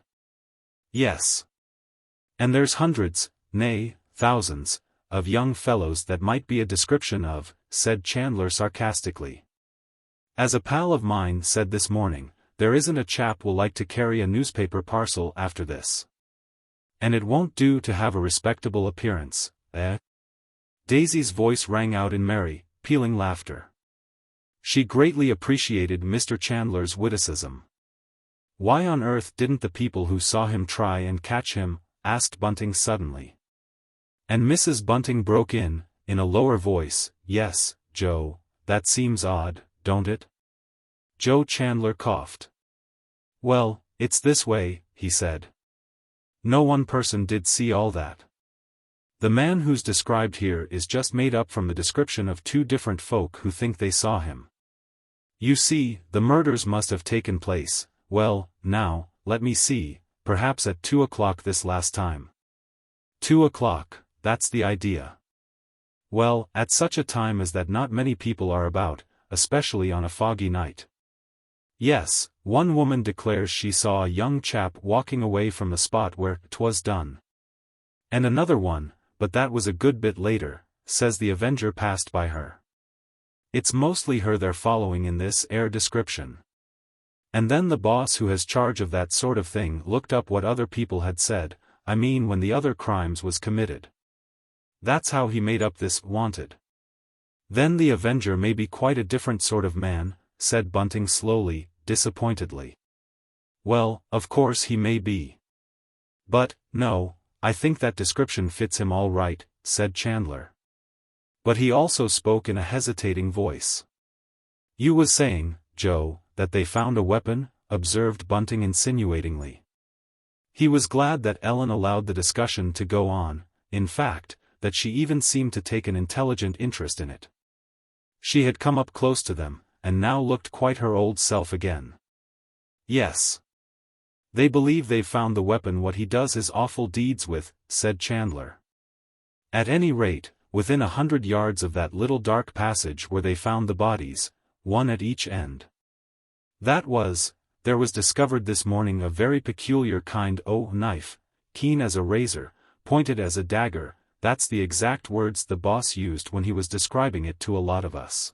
"Yes. And there's hundreds, nay, thousands, of young fellows that might be a description of," said Chandler sarcastically. "As a pal of mine said this morning, there isn't a chap will like to carry a newspaper parcel after this. And it won't do to have a respectable appearance, eh?" Daisy's voice rang out in merry, pealing laughter. She greatly appreciated Mr. Chandler's witticism. "Why on earth didn't the people who saw him try and catch him?" asked Bunting suddenly. And Mrs. Bunting broke in a lower voice, "Yes, Joe, that seems odd, don't it?" Joe Chandler coughed. "Well, it's this way," he said. "No one person did see all that. The man who's described here is just made up from the description of 2 different folk who think they saw him. You see, the murders must have taken place, well, now, let me see, perhaps at 2 o'clock this last time." 2 o'clock, that's the idea. Well, at such a time as that not many people are about, especially on a foggy night. Yes, one woman declares she saw a young chap walking away from the spot where 'twas done. And another one, but that was a good bit later, says the Avenger passed by her. It's mostly her they're following in this air description. And then the boss who has charge of that sort of thing looked up what other people had said, I mean when the other crimes was committed. That's how he made up this wanted. Then the Avenger may be quite a different sort of man, said Bunting slowly, disappointedly. Well, of course he may be. But, no, I think that description fits him all right, said Chandler. But he also spoke in a hesitating voice. You was saying, Joe, that they found a weapon, observed Bunting insinuatingly. He was glad that Ellen allowed the discussion to go on, in fact, that she even seemed to take an intelligent interest in it. She had come up close to them, and now looked quite her old self again. Yes. They believe they've found the weapon what he does his awful deeds with, said Chandler. At any rate, within 100 yards of that little dark passage where they found the bodies, one at each end. There there was discovered this morning a very peculiar kind o' knife, keen as a razor, pointed as a dagger. That's the exact words the boss used when he was describing it to a lot of us.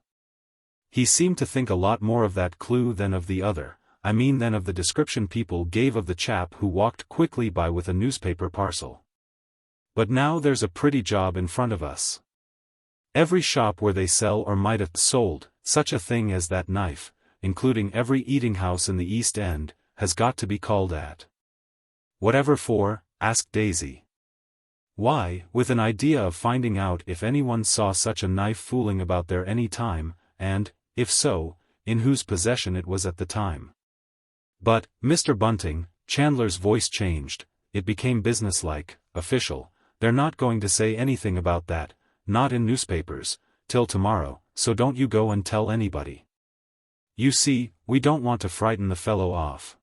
He seemed to think a lot more of that clue than of the other, I mean than of the description people gave of the chap who walked quickly by with a newspaper parcel. But now there's a pretty job in front of us. Every shop where they sell or might have sold such a thing as that knife, including every eating house in the East End, has got to be called at. Whatever for? Asked Daisy. Why, with an idea of finding out if anyone saw such a knife fooling about there any time, and, if so, in whose possession it was at the time. But, Mr. Bunting, Chandler's voice changed, it became businesslike, official, they're not going to say anything about that, not in newspapers, till tomorrow, so don't you go and tell anybody. You see, we don't want to frighten the fellow off.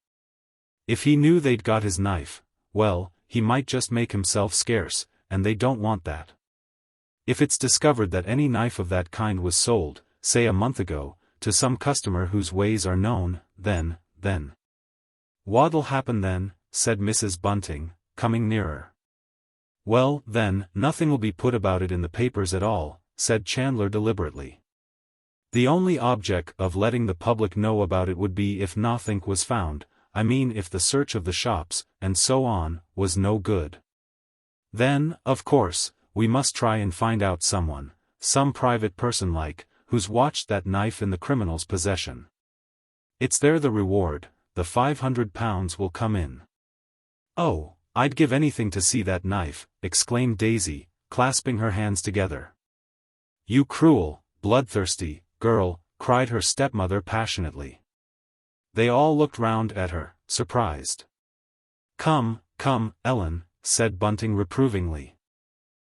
If he knew they'd got his knife, well, he might just make himself scarce, and they don't want that. If it's discovered that any knife of that kind was sold, say a month ago, to some customer whose ways are known, then. What'll happen then? Said Mrs. Bunting, coming nearer. Well, then, nothing'll be put about it in the papers at all, said Chandler deliberately. The only object of letting the public know about it would be if nothing was found, I mean if the search of the shops, and so on, was no good. Then, of course, we must try and find out someone, some private person like, who's watched that knife in the criminal's possession. It's there the reward, the £500 will come in. Oh, I'd give anything to see that knife, exclaimed Daisy, clasping her hands together. You cruel, bloodthirsty girl, cried her stepmother passionately. They all looked round at her, surprised. Come, Ellen, said Bunting reprovingly.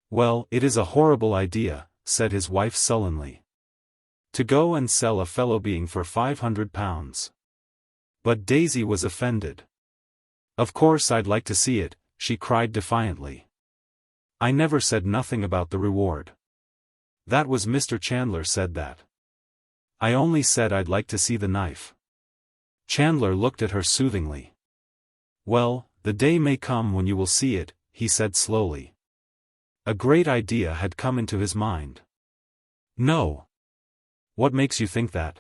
Well, it is a horrible idea, said his wife sullenly. To go and sell a fellow being for £500. But Daisy was offended. Of course I'd like to see it, she cried defiantly. I never said nothing about the reward. That was Mr. Chandler said that. I only said I'd like to see the knife. Chandler looked at her soothingly. Well, the day may come when you will see it, he said slowly. A great idea had come into his mind. No. What makes you think that?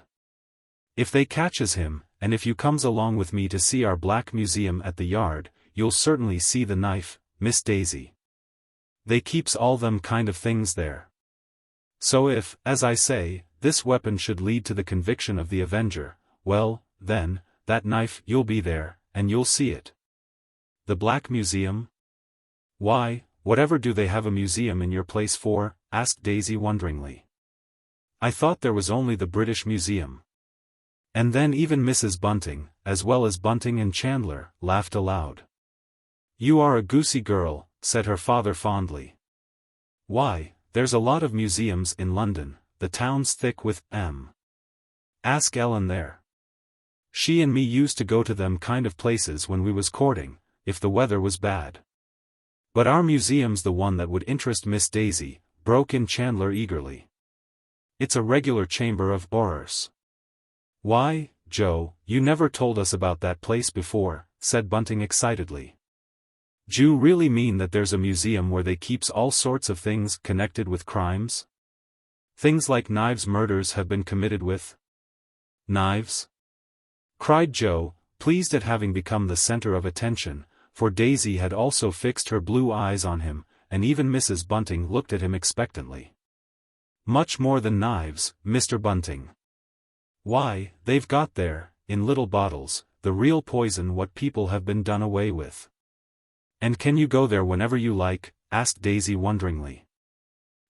If they catches him, and if you comes along with me to see our Black Museum at the Yard, you'll certainly see the knife, Miss Daisy. They keeps all them kind of things there. So if, as I say, this weapon should lead to the conviction of the Avenger, well, then, that knife, you'll be there, and you'll see it. The Black Museum? Why, whatever do they have a museum in your place for? Asked Daisy wonderingly. I thought there was only the British Museum. And then even Mrs. Bunting, as well as Bunting and Chandler, laughed aloud. You are a goosey girl, said her father fondly. Why, there's a lot of museums in London, the town's thick with 'em. Ask Ellen there. She and me used to go to them kind of places when we was courting, if the weather was bad. But our museum's the one that would interest Miss Daisy, broke in Chandler eagerly. It's a regular chamber of horrors. Why, Joe, you never told us about that place before, said Bunting excitedly. D'you really mean that there's a museum where they keeps all sorts of things connected with crimes? Things like knives murders have been committed with? Knives? Cried Joe, pleased at having become the center of attention, for Daisy had also fixed her blue eyes on him, and even Mrs. Bunting looked at him expectantly. Much more than knives, Mr. Bunting. Why, they've got there, in little bottles, the real poison what people have been done away with. And can you go there whenever you like? Asked Daisy wonderingly.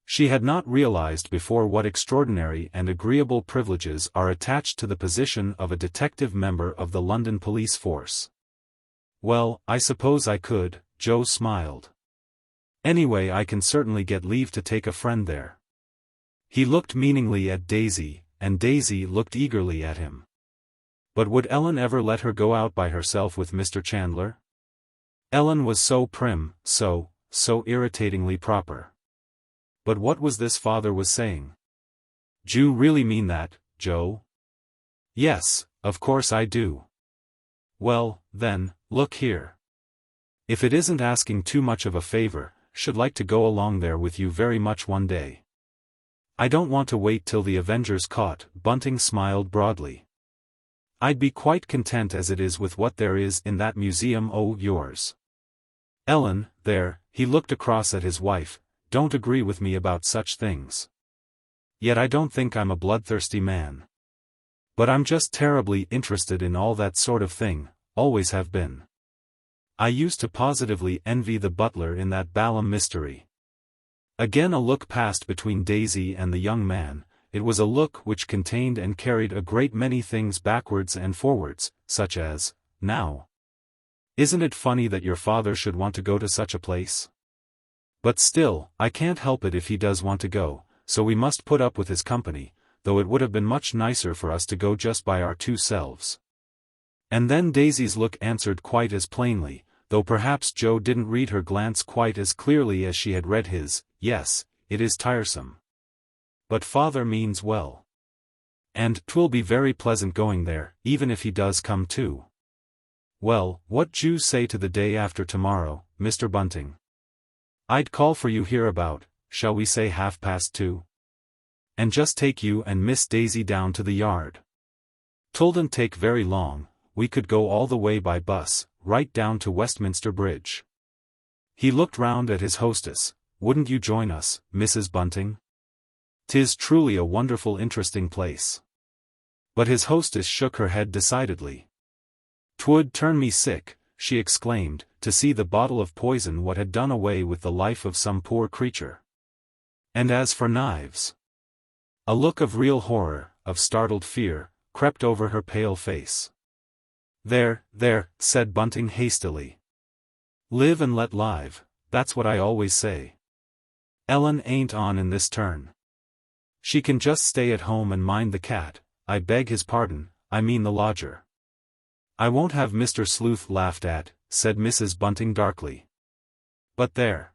She had not realized before what extraordinary and agreeable privileges are attached to the position of a detective member of the London police force. Well, I suppose I could, Joe smiled. Anyway, I can certainly get leave to take a friend there. He looked meaningly at Daisy, and Daisy looked eagerly at him. But would Ellen ever let her go out by herself with Mr. Chandler? Ellen was so prim, so irritatingly proper. But what was this father was saying? D'you really mean that, Joe? Yes, of course I do. Well, then, look here. If it isn't asking too much of a favor, should like to go along there with you very much one day. I don't want to wait till the Avengers caught. Bunting smiled broadly. I'd be quite content as it is with what there is in that museum o' yours. Ellen, there, he looked across at his wife, don't agree with me about such things. Yet I don't think I'm a bloodthirsty man. But I'm just terribly interested in all that sort of thing, always have been. I used to positively envy the butler in that Balaam mystery. Again a look passed between Daisy and the young man. It was a look which contained and carried a great many things backwards and forwards, such as, now. Isn't it funny that your father should want to go to such a place? But still, I can't help it if he does want to go, so we must put up with his company, though it would have been much nicer for us to go just by our two selves. And then Daisy's look answered quite as plainly, though perhaps Joe didn't read her glance quite as clearly as she had read his, yes, it is tiresome. But father means well. And 'twill be very pleasant going there, even if he does come too. Well, what d'you say to the day after tomorrow, Mr. Bunting? I'd call for you here about, shall we say 2:30? And just take you and Miss Daisy down to the yard. 'Twouldn't take very long, we could go all the way by bus, right down to Westminster Bridge. He looked round at his hostess. Wouldn't you join us, Mrs. Bunting? 'Tis truly a wonderful interesting place. But his hostess shook her head decidedly. 'Twould turn me sick, she exclaimed, to see the bottle of poison what had done away with the life of some poor creature. And as for knives. A look of real horror, of startled fear, crept over her pale face. There, said Bunting hastily. Live and let live, that's what I always say. Ellen ain't on in this turn. She can just stay at home and mind the cat, I beg his pardon, I mean the lodger. I won't have Mr. Sleuth laughed at, said Mrs. Bunting darkly. But there.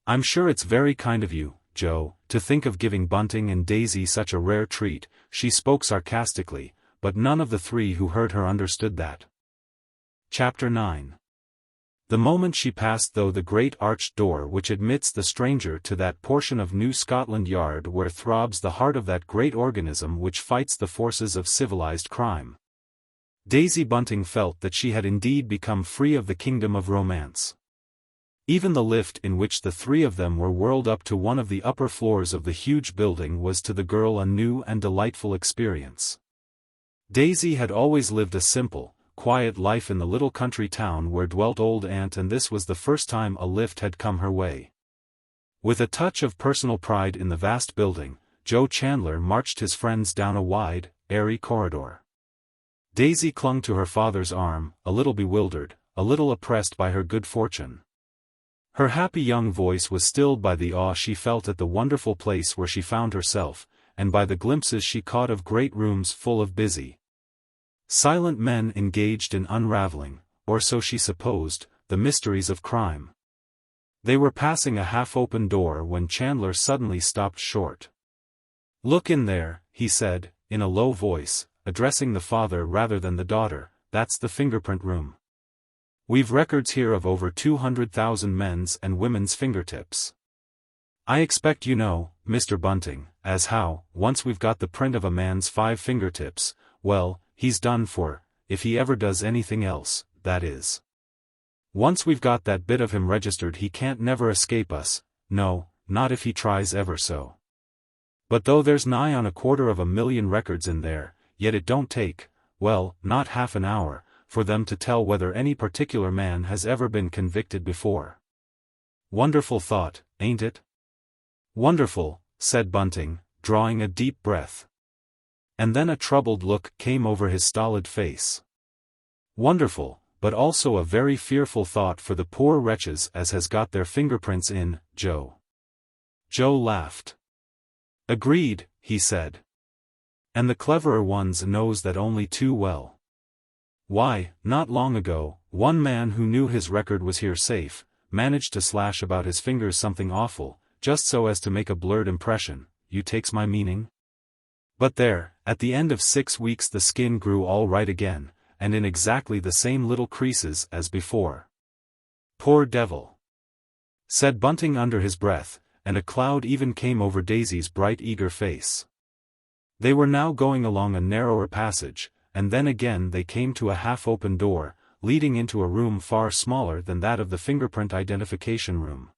I'm sure it's very kind of you, Joe, to think of giving Bunting and Daisy such a rare treat. She spoke sarcastically, but none of the three who heard her understood that. Chapter 9. The moment she passed through the great arched door which admits the stranger to that portion of New Scotland Yard where throbs the heart of that great organism which fights the forces of civilized crime, Daisy Bunting felt that she had indeed become free of the kingdom of romance. Even the lift in which the three of them were whirled up to one of the upper floors of the huge building was to the girl a new and delightful experience. Daisy had always lived a simple, quiet life in the little country town where dwelt old Aunt, and this was the first time a lift had come her way. With a touch of personal pride in the vast building, Joe Chandler marched his friends down a wide, airy corridor. Daisy clung to her father's arm, a little bewildered, a little oppressed by her good fortune. Her happy young voice was stilled by the awe she felt at the wonderful place where she found herself, and by the glimpses she caught of great rooms full of busy, silent men engaged in unraveling, or so she supposed, the mysteries of crime. They were passing a half-open door when Chandler suddenly stopped short. Look in there, he said, in a low voice, addressing the father rather than the daughter, that's the fingerprint room. We've records here of over 200,000 men's and women's fingertips. I expect you know, Mr. Bunting, as how, once we've got the print of a man's 5 fingertips, well, he's done for, if he ever does anything else, that is. Once we've got that bit of him registered he can't never escape us, no, not if he tries ever so. But though there's nigh on 250,000 records in there, yet it don't take, well, not half an hour, for them to tell whether any particular man has ever been convicted before. Wonderful thought, ain't it? Wonderful, said Bunting, drawing a deep breath. And then a troubled look came over his stolid face. Wonderful, but also a very fearful thought for the poor wretches as has got their fingerprints in, Joe. Joe laughed. Agreed, he said. And the cleverer ones knows that only too well. Why, not long ago, one man who knew his record was here safe, managed to slash about his fingers something awful, just so as to make a blurred impression, you takes my meaning? But there, at the end of 6 weeks the skin grew all right again, and in exactly the same little creases as before. "Poor devil," said Bunting under his breath, and a cloud even came over Daisy's bright eager face. They were now going along a narrower passage, and then again they came to a half-open door, leading into a room far smaller than that of the fingerprint identification room.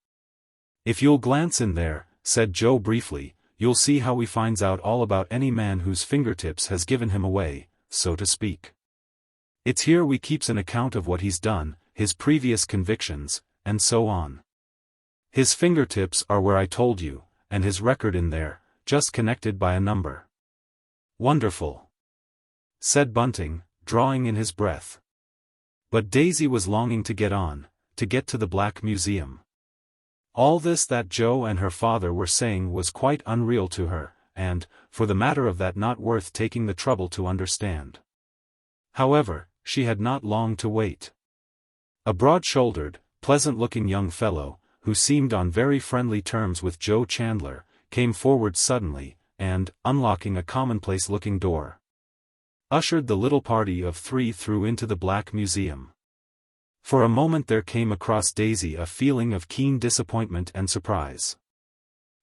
"If you'll glance in there," said Joe briefly, "you'll see how he finds out all about any man whose fingertips has given him away, so to speak. It's here we keeps an account of what he's done, his previous convictions, and so on. His fingertips are where I told you, and his record in there, just connected by a number." "Wonderful," said Bunting, drawing in his breath. But Daisy was longing to get on, to get to the Black Museum. All this that Joe and her father were saying was quite unreal to her, and, for the matter of that, not worth taking the trouble to understand. However, she had not long to wait. A broad-shouldered, pleasant-looking young fellow, who seemed on very friendly terms with Joe Chandler, came forward suddenly, and, unlocking a commonplace-looking door, ushered the little party of three through into the Black Museum. For a moment there came across Daisy a feeling of keen disappointment and surprise.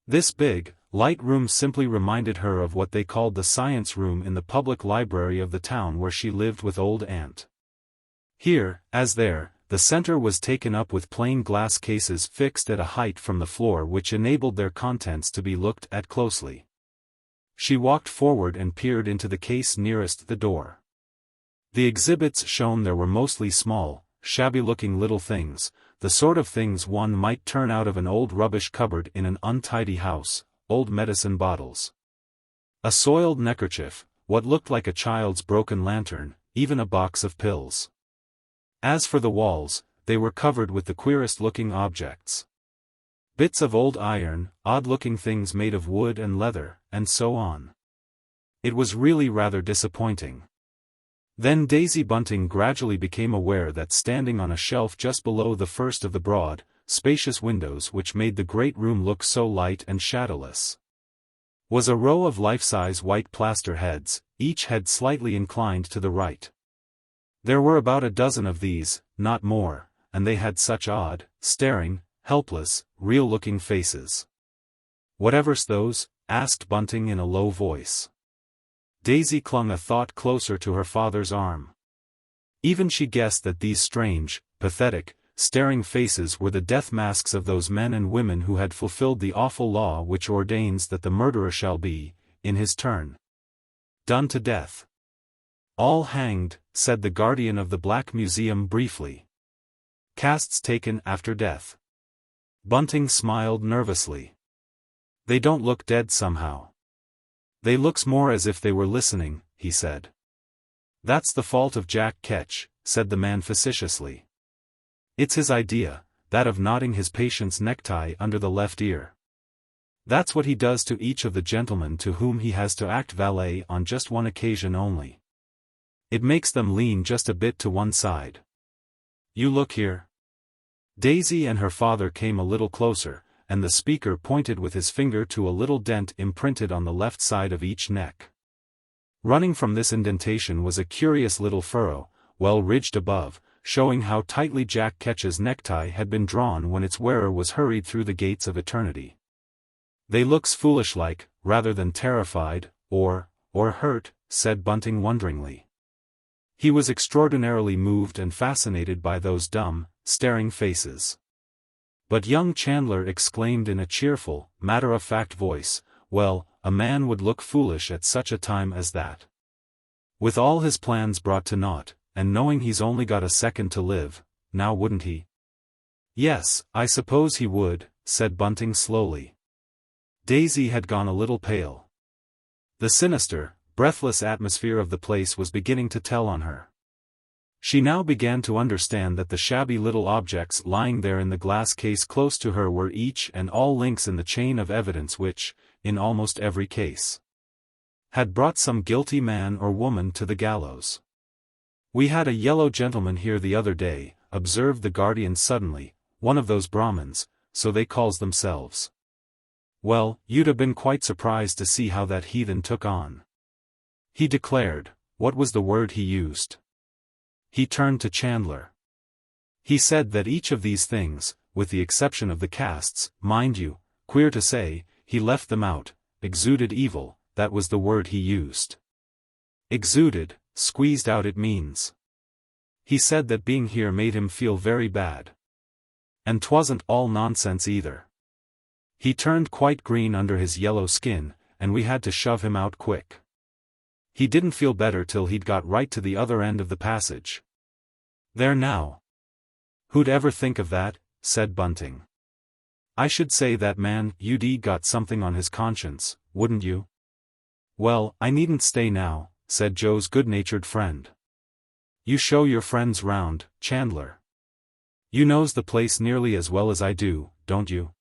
This big, light room simply reminded her of what they called the science room in the public library of the town where she lived with old Aunt. Here, as there, the center was taken up with plain glass cases fixed at a height from the floor which enabled their contents to be looked at closely. She walked forward and peered into the case nearest the door. The exhibits shown there were mostly small, shabby-looking little things, the sort of things one might turn out of an old rubbish cupboard in an untidy house: old medicine bottles, a soiled neckerchief, what looked like a child's broken lantern, even a box of pills. As for the walls, they were covered with the queerest-looking objects. Bits of old iron, odd-looking things made of wood and leather, and so on. It was really rather disappointing. Then Daisy Bunting gradually became aware that standing on a shelf just below the first of the broad, spacious windows which made the great room look so light and shadowless, was a row of life-size white plaster heads, each head slightly inclined to the right. There were about a dozen of these, not more, and they had such odd, staring, helpless, real-looking faces. "Whatever's those?" asked Bunting in a low voice. Daisy clung a thought closer to her father's arm. Even she guessed that these strange, pathetic, staring faces were the death masks of those men and women who had fulfilled the awful law which ordains that the murderer shall be, in his turn, done to death. "All hanged," said the guardian of the Black Museum briefly. "Casts taken after death." Bunting smiled nervously. "They don't look dead somehow. They looks more as if they were listening," he said. "That's the fault of Jack Ketch," said the man facetiously. "It's his idea, that of knotting his patient's necktie under the left ear. That's what he does to each of the gentlemen to whom he has to act valet on just one occasion only. It makes them lean just a bit to one side. You look here." Daisy and her father came a little closer, and the speaker pointed with his finger to a little dent imprinted on the left side of each neck. Running from this indentation was a curious little furrow, well ridged above, showing how tightly Jack Ketch's necktie had been drawn when its wearer was hurried through the gates of eternity. "They looks foolish-like, rather than terrified, or hurt," said Bunting wonderingly. He was extraordinarily moved and fascinated by those dumb, staring faces. But young Chandler exclaimed in a cheerful, matter-of-fact voice, "Well, a man would look foolish at such a time as that. With all his plans brought to naught, and knowing he's only got a second to live, now wouldn't he?" "Yes, I suppose he would," said Bunting slowly. Daisy had gone a little pale. The sinister, breathless atmosphere of the place was beginning to tell on her. She now began to understand that the shabby little objects lying there in the glass case close to her were each and all links in the chain of evidence which, in almost every case, had brought some guilty man or woman to the gallows. "We had a yellow gentleman here the other day," observed the guardian suddenly, "one of those Brahmins, so they calls themselves. Well, you'd have been quite surprised to see how that heathen took on. He declared, what was the word he used? He turned to Chandler. He said that each of these things, with the exception of the casts, mind you, queer to say, he left them out, exuded evil, that was the word he used. Exuded, squeezed out it means. He said that being here made him feel very bad. And 'twasn't all nonsense either. He turned quite green under his yellow skin, and we had to shove him out quick. He didn't feel better till he'd got right to the other end of the passage. There now. Who'd ever think of that, said Bunting. I should say that man you'd got something on his conscience, wouldn't you? Well, I needn't stay now, said Joe's good-natured friend. You show your friends round, Chandler. You knows the place nearly as well as I do, don't you?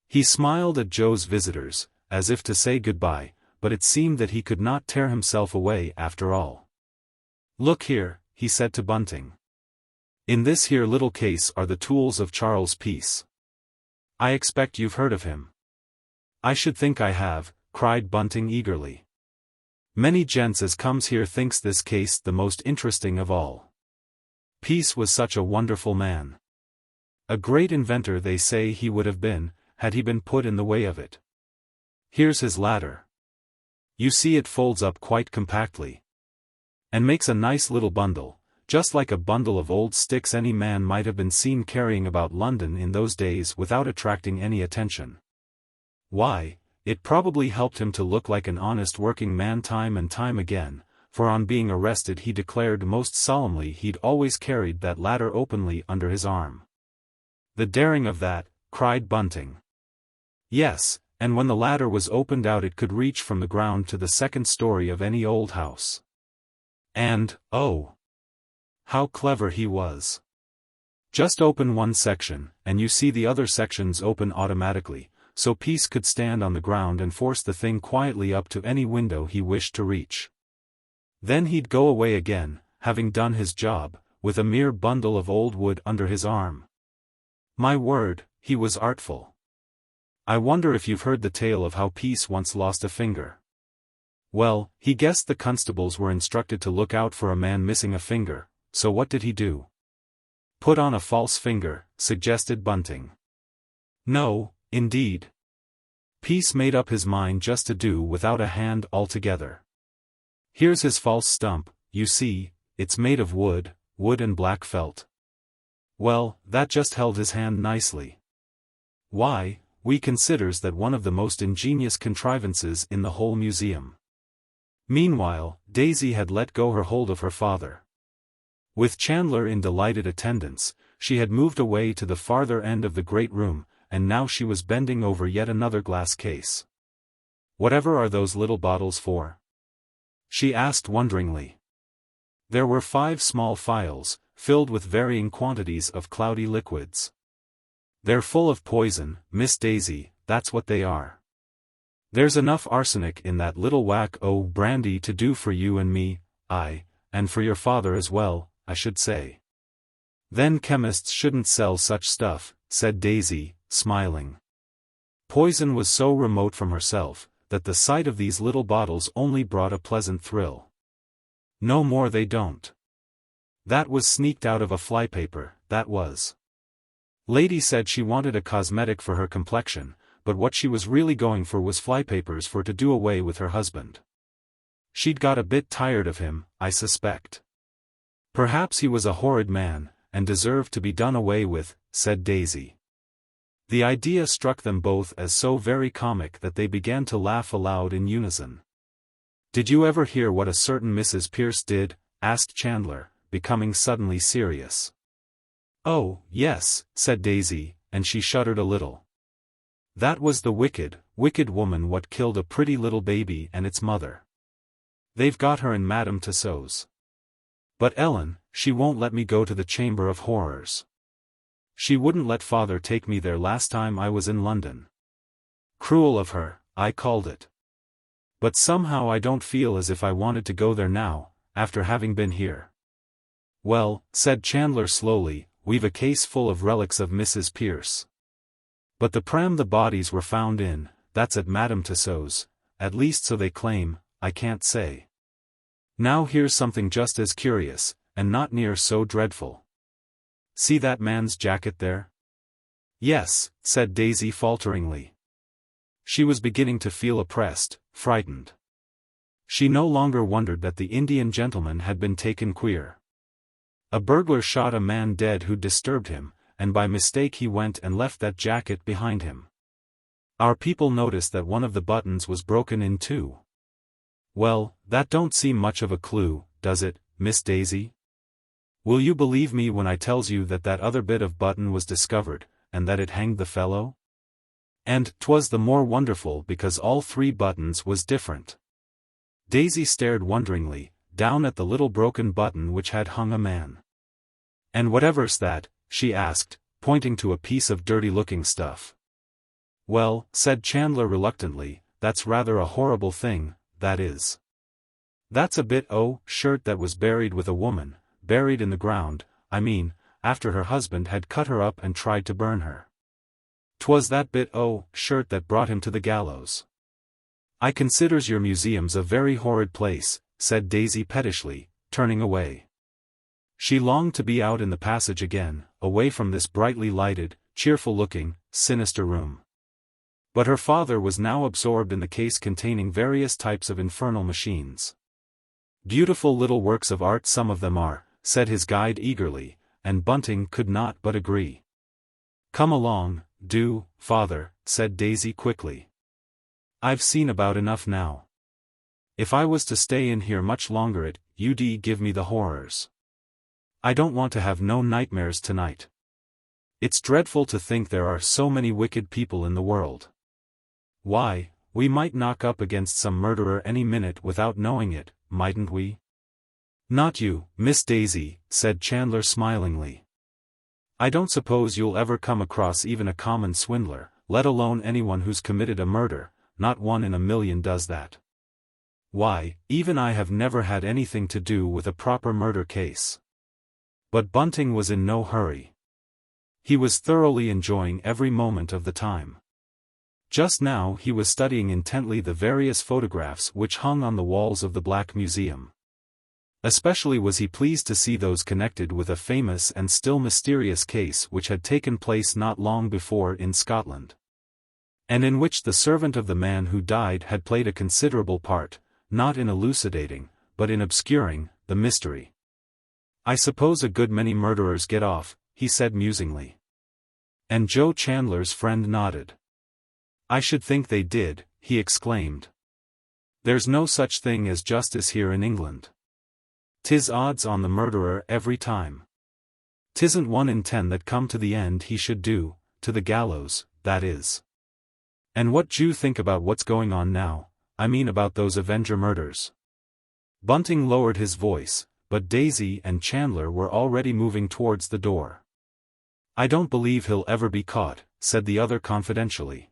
He smiled at Joe's visitors, as if to say goodbye, but it seemed that he could not tear himself away after all. Look here, he said to Bunting. In this here little case are the tools of Charles Peace. I expect you've heard of him. I should think I have, cried Bunting eagerly. Many gents as comes here thinks this case the most interesting of all. Peace was such a wonderful man. A great inventor they say he would have been, had he been put in the way of it. Here's his ladder. You see it folds up quite compactly. And makes a nice little bundle, just like a bundle of old sticks any man might have been seen carrying about London in those days without attracting any attention. Why, it probably helped him to look like an honest working man time and time again, for on being arrested he declared most solemnly he'd always carried that ladder openly under his arm. The daring of that, cried Bunting. Yes, and when the ladder was opened out it could reach from the ground to the second story of any old house. And, oh! How clever he was. Just open one section, and you see the other sections open automatically, so Peace could stand on the ground and force the thing quietly up to any window he wished to reach. Then he'd go away again, having done his job, with a mere bundle of old wood under his arm. My word, he was artful. I wonder if you've heard the tale of how Peace once lost a finger. Well, he guessed the constables were instructed to look out for a man missing a finger, so what did he do? Put on a false finger, suggested Bunting. No, indeed. Peace made up his mind just to do without a hand altogether. Here's his false stump, you see, it's made of wood and black felt. Well, that just held his hand nicely. Why, we considers that one of the most ingenious contrivances in the whole museum. Meanwhile, Daisy had let go her hold of her father. With Chandler in delighted attendance, she had moved away to the farther end of the great room, and now she was bending over yet another glass case. Whatever are those little bottles for? She asked wonderingly. There were 5 small phials, filled with varying quantities of cloudy liquids. They're full of poison, Miss Daisy, that's what they are. There's enough arsenic in that little whack o' brandy to do for you and me, aye, and for your father as well, I should say. Then chemists shouldn't sell such stuff, said Daisy, smiling. Poison was so remote from herself, that the sight of these little bottles only brought a pleasant thrill. No more they don't. That was sneaked out of a flypaper, that was. Lady said she wanted a cosmetic for her complexion, but what she was really going for was flypapers for to do away with her husband. She'd got a bit tired of him, I suspect. Perhaps he was a horrid man, and deserved to be done away with, said Daisy. The idea struck them both as so very comic that they began to laugh aloud in unison. Did you ever hear what a certain Mrs. Pierce did? Asked Chandler, becoming suddenly serious. Oh, yes, said Daisy, and she shuddered a little. That was the wicked, wicked woman what killed a pretty little baby and its mother. They've got her in Madame Tussauds. But Ellen, she won't let me go to the Chamber of Horrors. She wouldn't let father take me there last time I was in London. Cruel of her, I called it. But somehow I don't feel as if I wanted to go there now, after having been here. Well, said Chandler slowly, we've a case full of relics of Mrs. Pierce. But the pram the bodies were found in, that's at Madame Tussauds, at least so they claim, I can't say. Now here's something just as curious, and not near so dreadful. See that man's jacket there? Yes, said Daisy falteringly. She was beginning to feel oppressed, frightened. She no longer wondered that the Indian gentleman had been taken queer. A burglar shot a man dead who disturbed him, and by mistake he went and left that jacket behind him. Our people noticed that one of the buttons was broken in two. Well, that don't seem much of a clue, does it, Miss Daisy? Will you believe me when I tells you that that other bit of button was discovered, and that it hanged the fellow? And 'twas the more wonderful because all three buttons was different. Daisy stared wonderingly, down at the little broken button which had hung a man. And whatever's that? She asked, pointing to a piece of dirty-looking stuff. Well, said Chandler reluctantly, that's rather a horrible thing, that is. That's a bit o' shirt that was buried with a woman, buried in the ground, I mean, after her husband had cut her up and tried to burn her. 'Twas that bit o' shirt that brought him to the gallows. I considers your museum's a very horrid place, said Daisy pettishly, turning away. She longed to be out in the passage again, away from this brightly lighted, cheerful-looking, sinister room. But her father was now absorbed in the case containing various types of infernal machines. Beautiful little works of art some of them are, said his guide eagerly, and Bunting could not but agree. Come along, do, father, said Daisy quickly. I've seen about enough now. If I was to stay in here much longer it'd give me the horrors. I don't want to have no nightmares tonight. It's dreadful to think there are so many wicked people in the world. Why, we might knock up against some murderer any minute without knowing it, mightn't we? Not you, Miss Daisy, said Chandler smilingly. I don't suppose you'll ever come across even a common swindler, let alone anyone who's committed a murder. Not one in a million does that. Why, even I have never had anything to do with a proper murder case. But Bunting was in no hurry. He was thoroughly enjoying every moment of the time. Just now he was studying intently the various photographs which hung on the walls of the Black Museum. Especially was he pleased to see those connected with a famous and still mysterious case which had taken place not long before in Scotland, and in which the servant of the man who died had played a considerable part, not in elucidating, but in obscuring, the mystery. I suppose a good many murderers get off, he said musingly. And Joe Chandler's friend nodded. I should think they did, he exclaimed. There's no such thing as justice here in England. 'Tis odds on the murderer every time. 'Tisn't 1 in 10 that come to the end he should do, to the gallows, that is. And what d'you think about what's going on now, I mean about those Avenger murders? Bunting lowered his voice, but Daisy and Chandler were already moving towards the door. I don't believe he'll ever be caught, said the other confidentially.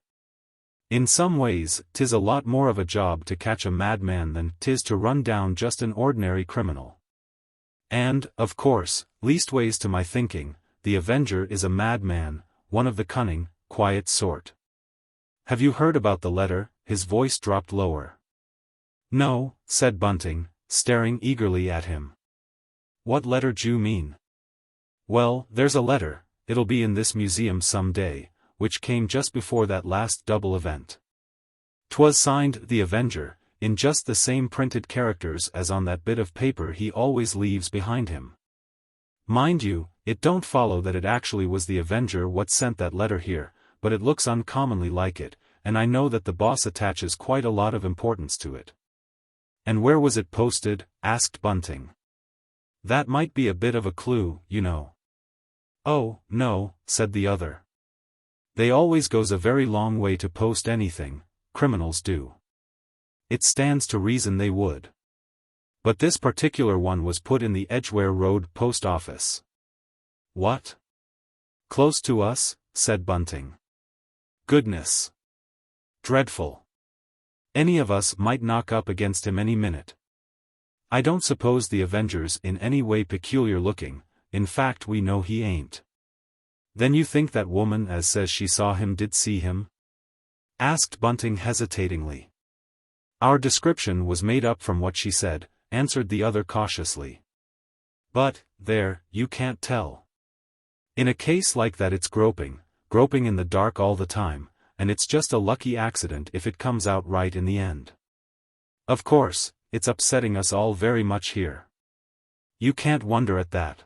In some ways, 'tis a lot more of a job to catch a madman than 'tis to run down just an ordinary criminal. And, of course, leastways to my thinking, the Avenger is a madman, one of the cunning, quiet sort. Have you heard about the letter? His voice dropped lower. No, said Bunting, staring eagerly at him. What letter d'you mean? Well, there's a letter, it'll be in this museum some day, which came just before that last double event. 'Twas signed The Avenger, in just the same printed characters as on that bit of paper he always leaves behind him. Mind you, it don't follow that it actually was the Avenger what sent that letter here, but it looks uncommonly like it, and I know that the boss attaches quite a lot of importance to it. And where was it posted? Asked Bunting. That might be a bit of a clue, you know. Oh, no, said the other. They always goes a very long way to post anything, criminals do. It stands to reason they would. But this particular one was put in the Edgware Road post office. What? Close to us? Said Bunting. Goodness. Dreadful. Any of us might knock up against him any minute. I don't suppose the Avenger's in any way peculiar looking, in fact we know he ain't. Then you think that woman as says she saw him did see him? Asked Bunting hesitatingly. Our description was made up from what she said, answered the other cautiously. But, there, you can't tell. In a case like that it's groping in the dark all the time, and it's just a lucky accident if it comes out right in the end. Of course, it's upsetting us all very much here. You can't wonder at that.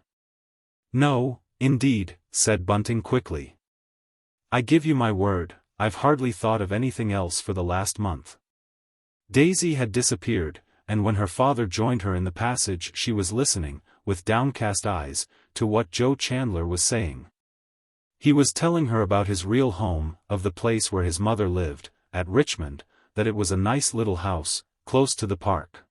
No, indeed, said Bunting quickly. I give you my word, I've hardly thought of anything else for the last month. Daisy had disappeared, and when her father joined her in the passage she was listening, with downcast eyes, to what Joe Chandler was saying. He was telling her about his real home, of the place where his mother lived, at Richmond, that it was a nice little house, close to the park.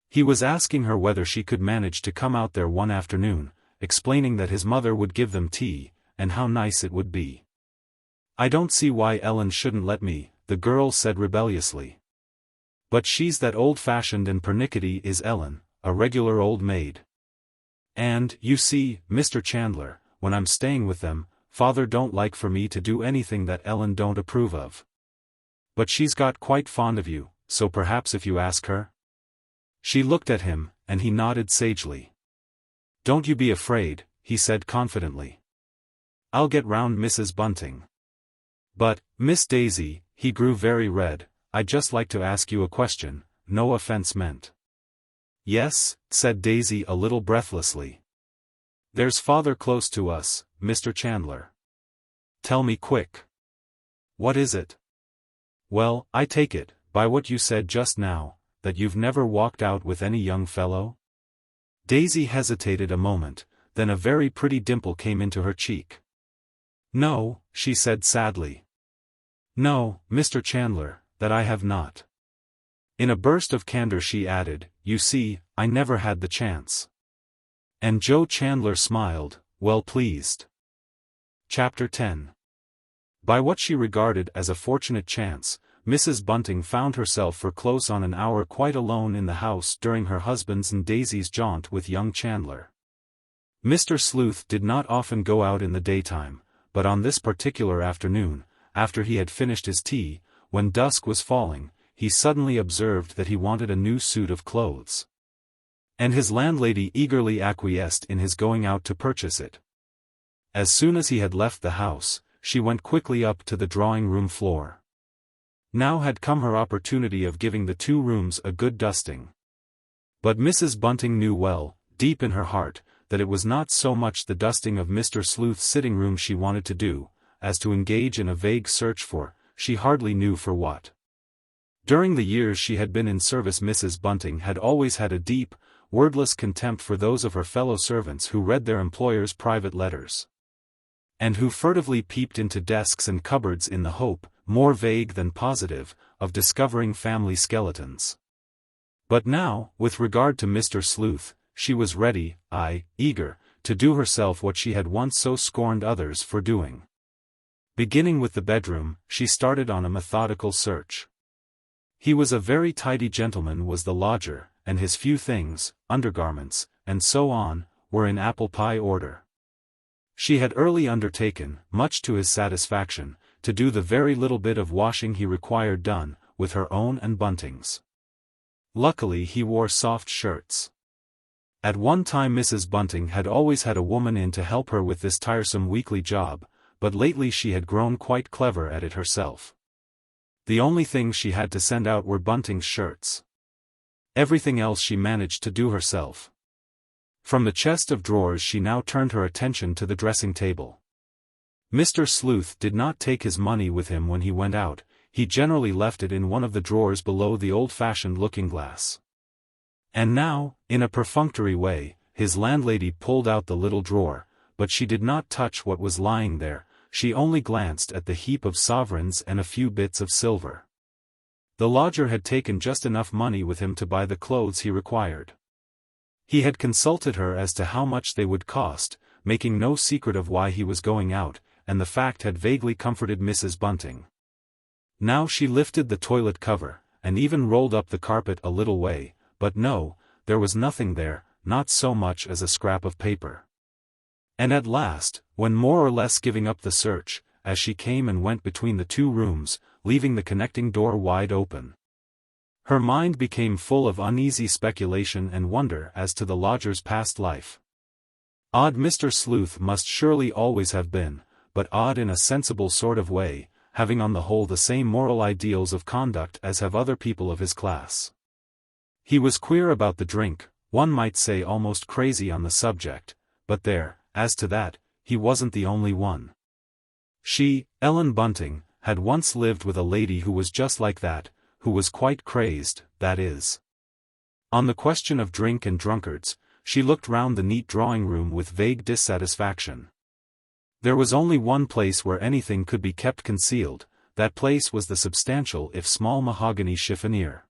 He was asking her whether she could manage to come out there one afternoon, explaining that his mother would give them tea, and how nice it would be. I don't see why Ellen shouldn't let me, the girl said rebelliously. But she's that old-fashioned and pernickety is Ellen, a regular old maid. And, you see, Mr. Chandler, when I'm staying with them, Father don't like for me to do anything that Ellen don't approve of. But she's got quite fond of you, so perhaps if you ask her? She looked at him, and he nodded sagely. Don't you be afraid, he said confidently. I'll get round Mrs. Bunting. But, Miss Daisy, he grew very red, I'd just like to ask you a question, no offense meant. Yes, said Daisy a little breathlessly. There's Father close to us, Mr. Chandler. Tell me quick. What is it? Well, I take it, by what you said just now, that you've never walked out with any young fellow? Daisy hesitated a moment, then a very pretty dimple came into her cheek. No, she said sadly. No, Mr. Chandler, that I have not. In a burst of candor she added, you see, I never had the chance. And Joe Chandler smiled, well pleased. Chapter 10. By what she regarded as a fortunate chance, Mrs. Bunting found herself for close on an hour quite alone in the house during her husband's and Daisy's jaunt with young Chandler. Mr. Sleuth did not often go out in the daytime, but on this particular afternoon, after he had finished his tea, when dusk was falling, he suddenly observed that he wanted a new suit of clothes. And his landlady eagerly acquiesced in his going out to purchase it. As soon as he had left the house, she went quickly up to the drawing-room floor. Now had come her opportunity of giving the 2 rooms a good dusting. But Mrs. Bunting knew well, deep in her heart, that it was not so much the dusting of Mr. Sleuth's sitting room she wanted to do, as to engage in a vague search for, she hardly knew for what. During the years she had been in service Mrs. Bunting had always had a deep, wordless contempt for those of her fellow servants who read their employers' private letters. And who furtively peeped into desks and cupboards in the hope, more vague than positive, of discovering family skeletons. But now, with regard to Mr. Sleuth, she was ready, eager, to do herself what she had once so scorned others for doing. Beginning with the bedroom, she started on a methodical search. He was a very tidy gentleman was the lodger, and his few things, undergarments, and so on, were in apple-pie order. She had early undertaken, much to his satisfaction, to do the very little bit of washing he required done, with her own and Bunting's. Luckily he wore soft shirts. At one time Mrs. Bunting had always had a woman in to help her with this tiresome weekly job, but lately she had grown quite clever at it herself. The only things she had to send out were Bunting's shirts. Everything else she managed to do herself. From the chest of drawers she now turned her attention to the dressing table. Mr. Sleuth did not take his money with him when he went out, he generally left it in one of the drawers below the old-fashioned looking-glass. And now, in a perfunctory way, his landlady pulled out the little drawer, but she did not touch what was lying there, she only glanced at the heap of sovereigns and a few bits of silver. The lodger had taken just enough money with him to buy the clothes he required. He had consulted her as to how much they would cost, making no secret of why he was going out, and the fact had vaguely comforted Mrs. Bunting. Now she lifted the toilet cover, and even rolled up the carpet a little way, but no, there was nothing there, not so much as a scrap of paper. And at last, when more or less giving up the search, as she came and went between the 2 rooms, leaving the connecting door wide open, Her mind became full of uneasy speculation and wonder as to the lodger's past life. Odd Mr. Sleuth must surely always have been, but odd in a sensible sort of way, having on the whole the same moral ideals of conduct as have other people of his class. He was queer about the drink, one might say almost crazy on the subject, but there, as to that, he wasn't the only one. She, Ellen Bunting, had once lived with a lady who was just like that, who was quite crazed, that is. On the question of drink and drunkards, she looked round the neat drawing-room with vague dissatisfaction. There was only one place where anything could be kept concealed, that place was the substantial if small mahogany chiffonier.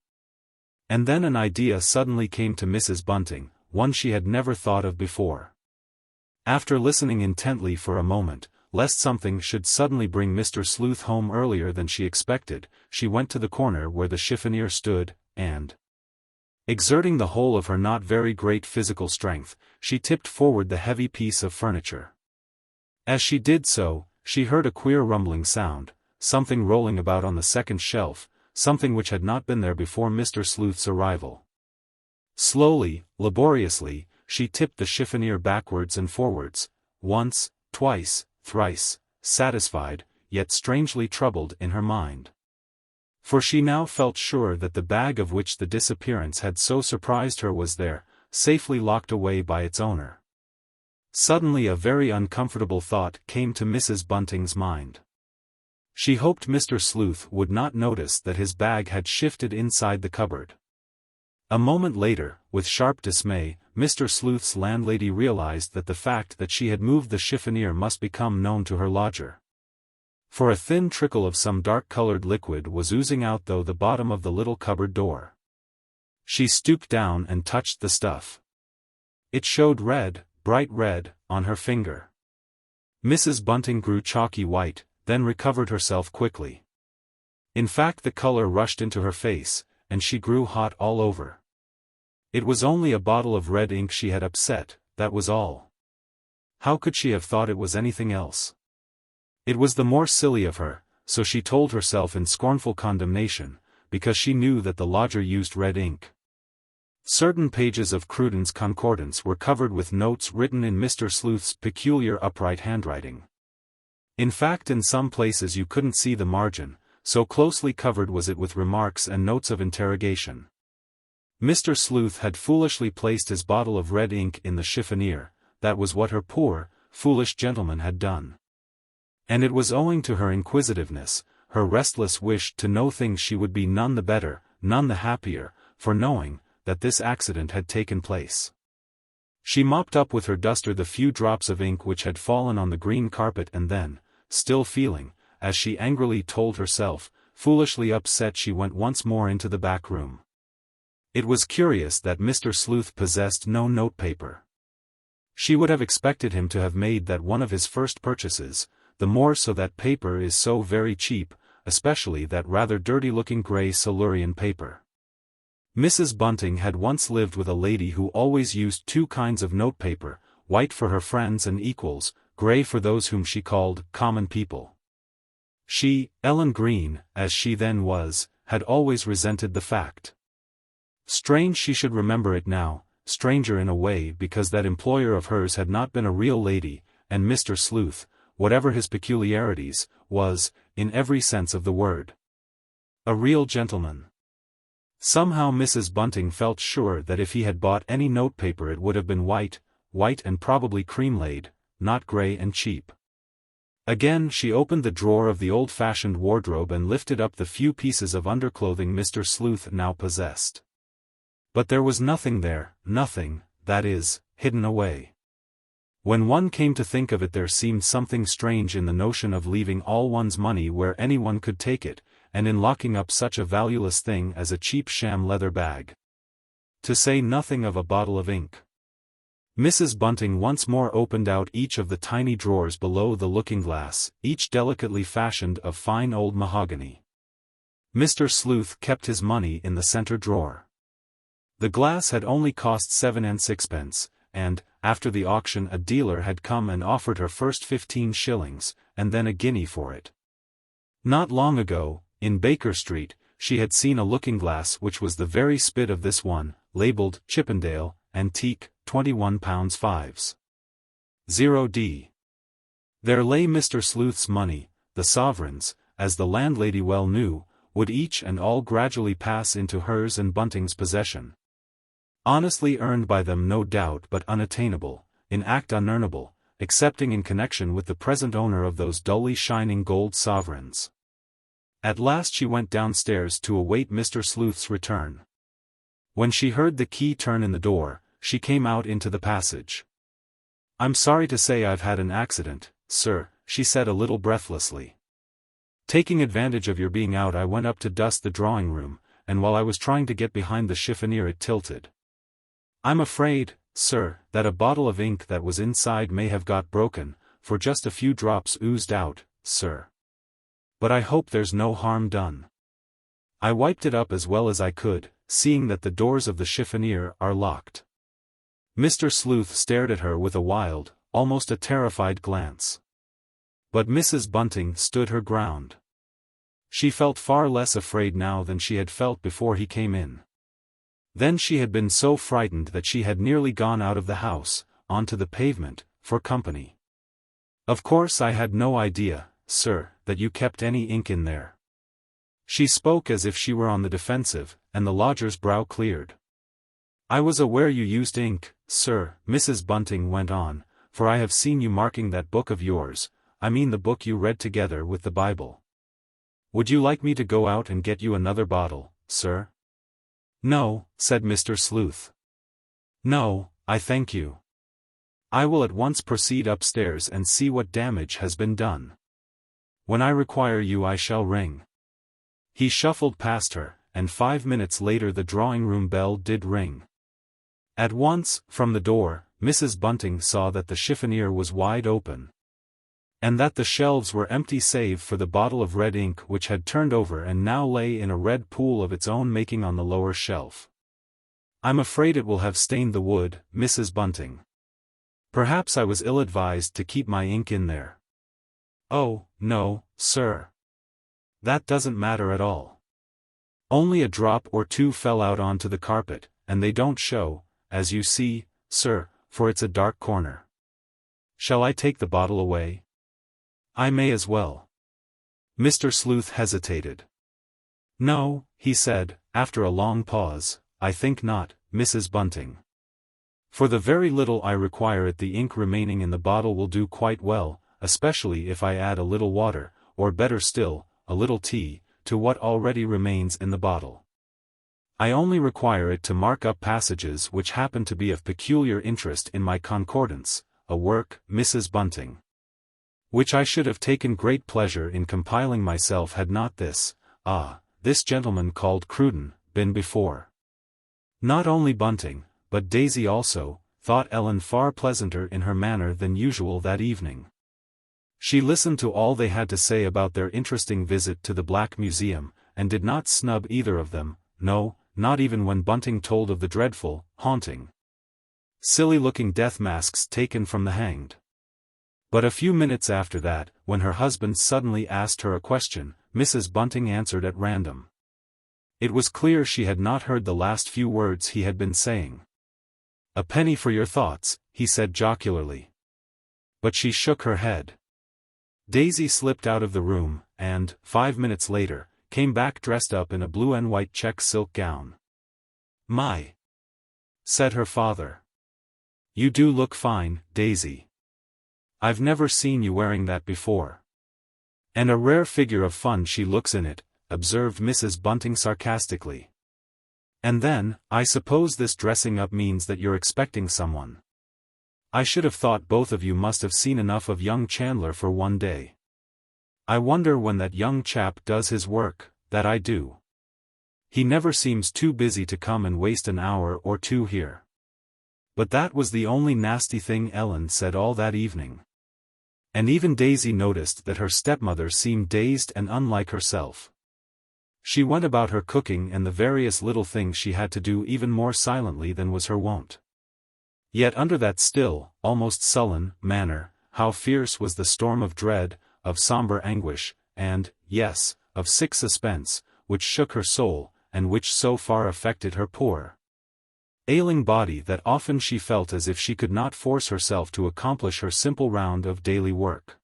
And then an idea suddenly came to Mrs. Bunting, one she had never thought of before. After listening intently for a moment, lest something should suddenly bring Mr. Sleuth home earlier than she expected, she went to the corner where the chiffonier stood, and, exerting the whole of her not very great physical strength, she tipped forward the heavy piece of furniture. As she did so, she heard a queer rumbling sound, something rolling about on the second shelf, something which had not been there before Mr. Sleuth's arrival. Slowly, laboriously, she tipped the chiffonier backwards and forwards, once, twice, thrice, satisfied, yet strangely troubled in her mind. For she now felt sure that the bag of which the disappearance had so surprised her was there, safely locked away by its owner. Suddenly a very uncomfortable thought came to Mrs. Bunting's mind. She hoped Mr. Sleuth would not notice that his bag had shifted inside the cupboard. A moment later, with sharp dismay, Mr. Sleuth's landlady realized that the fact that she had moved the chiffonier must become known to her lodger. For a thin trickle of some dark-colored liquid was oozing out through the bottom of the little cupboard door. She stooped down and touched the stuff. It showed red, bright red, on her finger. Mrs. Bunting grew chalky white, then recovered herself quickly. In fact, the color rushed into her face, and she grew hot all over. It was only a bottle of red ink she had upset, that was all. How could she have thought it was anything else? It was the more silly of her, so she told herself in scornful condemnation, because she knew that the lodger used red ink. Certain pages of Cruden's Concordance were covered with notes written in Mr. Sleuth's peculiar upright handwriting. In fact, in some places you couldn't see the margin, so closely covered was it with remarks and notes of interrogation. Mr. Sleuth had foolishly placed his bottle of red ink in the chiffonier, that was what her poor, foolish gentleman had done. And it was owing to her inquisitiveness, her restless wish to know things she would be none the better, none the happier, for knowing, that this accident had taken place. She mopped up with her duster the few drops of ink which had fallen on the green carpet and then, still feeling, as she angrily told herself, foolishly upset, she went once more into the back room. It was curious that Mr. Sleuth possessed no notepaper. She would have expected him to have made that one of his first purchases, the more so that paper is so very cheap, especially that rather dirty-looking grey Silurian paper. Mrs. Bunting had once lived with a lady who always used two kinds of notepaper, white for her friends and equals, grey for those whom she called common people. She, Ellen Green, as she then was, had always resented the fact. Strange she should remember it now, stranger in a way because that employer of hers had not been a real lady, and Mr. Sleuth, whatever his peculiarities, was, in every sense of the word, a real gentleman. Somehow Mrs. Bunting felt sure that if he had bought any notepaper it would have been white and probably cream-laid, not grey and cheap. Again she opened the drawer of the old-fashioned wardrobe and lifted up the few pieces of underclothing Mr. Sleuth now possessed. But there was nothing there, nothing, that is, hidden away. When one came to think of it, there seemed something strange in the notion of leaving all one's money where anyone could take it, and in locking up such a valueless thing as a cheap sham leather bag. To say nothing of a bottle of ink. Mrs. Bunting once more opened out each of the tiny drawers below the looking-glass, each delicately fashioned of fine old mahogany. Mr. Sleuth kept his money in the center drawer. The glass had only cost 7 and 6pence, and, after the auction, a dealer had come and offered her first 15 shillings, and then a guinea for it. Not long ago, in Baker Street, she had seen a looking-glass which was the very spit of this one, labelled Chippendale, Antique, £21 5s. 0d. There lay Mr. Sleuth's money. The sovereigns, as the landlady well knew, would each and all gradually pass into hers and Bunting's possession. Honestly earned by them no doubt, but unattainable, in act unearnable, excepting in connection with the present owner of those dully shining gold sovereigns. At last she went downstairs to await Mr. Sleuth's return. When she heard the key turn in the door, she came out into the passage. "I'm sorry to say I've had an accident, sir," she said a little breathlessly. "Taking advantage of your being out, I went up to dust the drawing room, and while I was trying to get behind the chiffonier it tilted. I'm afraid, sir, that a bottle of ink that was inside may have got broken, for just a few drops oozed out, sir. But I hope there's no harm done. I wiped it up as well as I could, seeing that the doors of the chiffonier are locked." Mr. Sleuth stared at her with a wild, almost a terrified glance. But Mrs. Bunting stood her ground. She felt far less afraid now than she had felt before he came in. Then she had been so frightened that she had nearly gone out of the house, onto the pavement, for company. "Of course I had no idea, sir, that you kept any ink in there." She spoke as if she were on the defensive, and the lodger's brow cleared. "I was aware you used ink, sir," Mrs. Bunting went on, "for I have seen you marking that book of yours, I mean the book you read together with the Bible. Would you like me to go out and get you another bottle, sir?" "No," said Mr. Sleuth. "No, I thank you. I will at once proceed upstairs and see what damage has been done. When I require you I shall ring." He shuffled past her, and 5 minutes later the drawing-room bell did ring. At once, from the door, Mrs. Bunting saw that the chiffonier was wide open, and that the shelves were empty save for the bottle of red ink which had turned over and now lay in a red pool of its own making on the lower shelf. "I'm afraid it will have stained the wood, Mrs. Bunting. Perhaps I was ill-advised to keep my ink in there." "Oh, no, sir. That doesn't matter at all. Only a drop or two fell out onto the carpet, and they don't show, as you see, sir, for it's a dark corner. Shall I take the bottle away?" "I may as well." Mr. Sleuth hesitated. "No," he said, after a long pause, "I think not, Mrs. Bunting. For the very little I require the ink remaining in the bottle will do quite well, especially if I add a little water, or better still, a little tea, to what already remains in the bottle. I only require it to mark up passages which happen to be of peculiar interest in my concordance, a work, Mrs. Bunting, which I should have taken great pleasure in compiling myself had not this gentleman called Cruden, been before." Not only Bunting, but Daisy also, thought Ellen far pleasanter in her manner than usual that evening. She listened to all they had to say about their interesting visit to the Black Museum, and did not snub either of them, no, not even when Bunting told of the dreadful, haunting, silly-looking death masks taken from the hanged. But a few minutes after that, when her husband suddenly asked her a question, Mrs. Bunting answered at random. It was clear she had not heard the last few words he had been saying. "A penny for your thoughts," he said jocularly. But she shook her head. Daisy slipped out of the room, and, 5 minutes later, came back dressed up in a blue and white check silk gown. "My!" said her father. "You do look fine, Daisy. I've never seen you wearing that before." "And a rare figure of fun she looks in it," observed Mrs. Bunting sarcastically. "And then, I suppose this dressing up means that you're expecting someone. I should have thought both of you must have seen enough of young Chandler for one day. I wonder when that young chap does his work, that I do. He never seems too busy to come and waste an hour or two here." But that was the only nasty thing Ellen said all that evening. And even Daisy noticed that her stepmother seemed dazed and unlike herself. She went about her cooking and the various little things she had to do even more silently than was her wont. Yet under that still, almost sullen, manner, how fierce was the storm of dread, of somber anguish, and, yes, of sick suspense, which shook her soul, and which so far affected her poor, ailing body that often she felt as if she could not force herself to accomplish her simple round of daily work.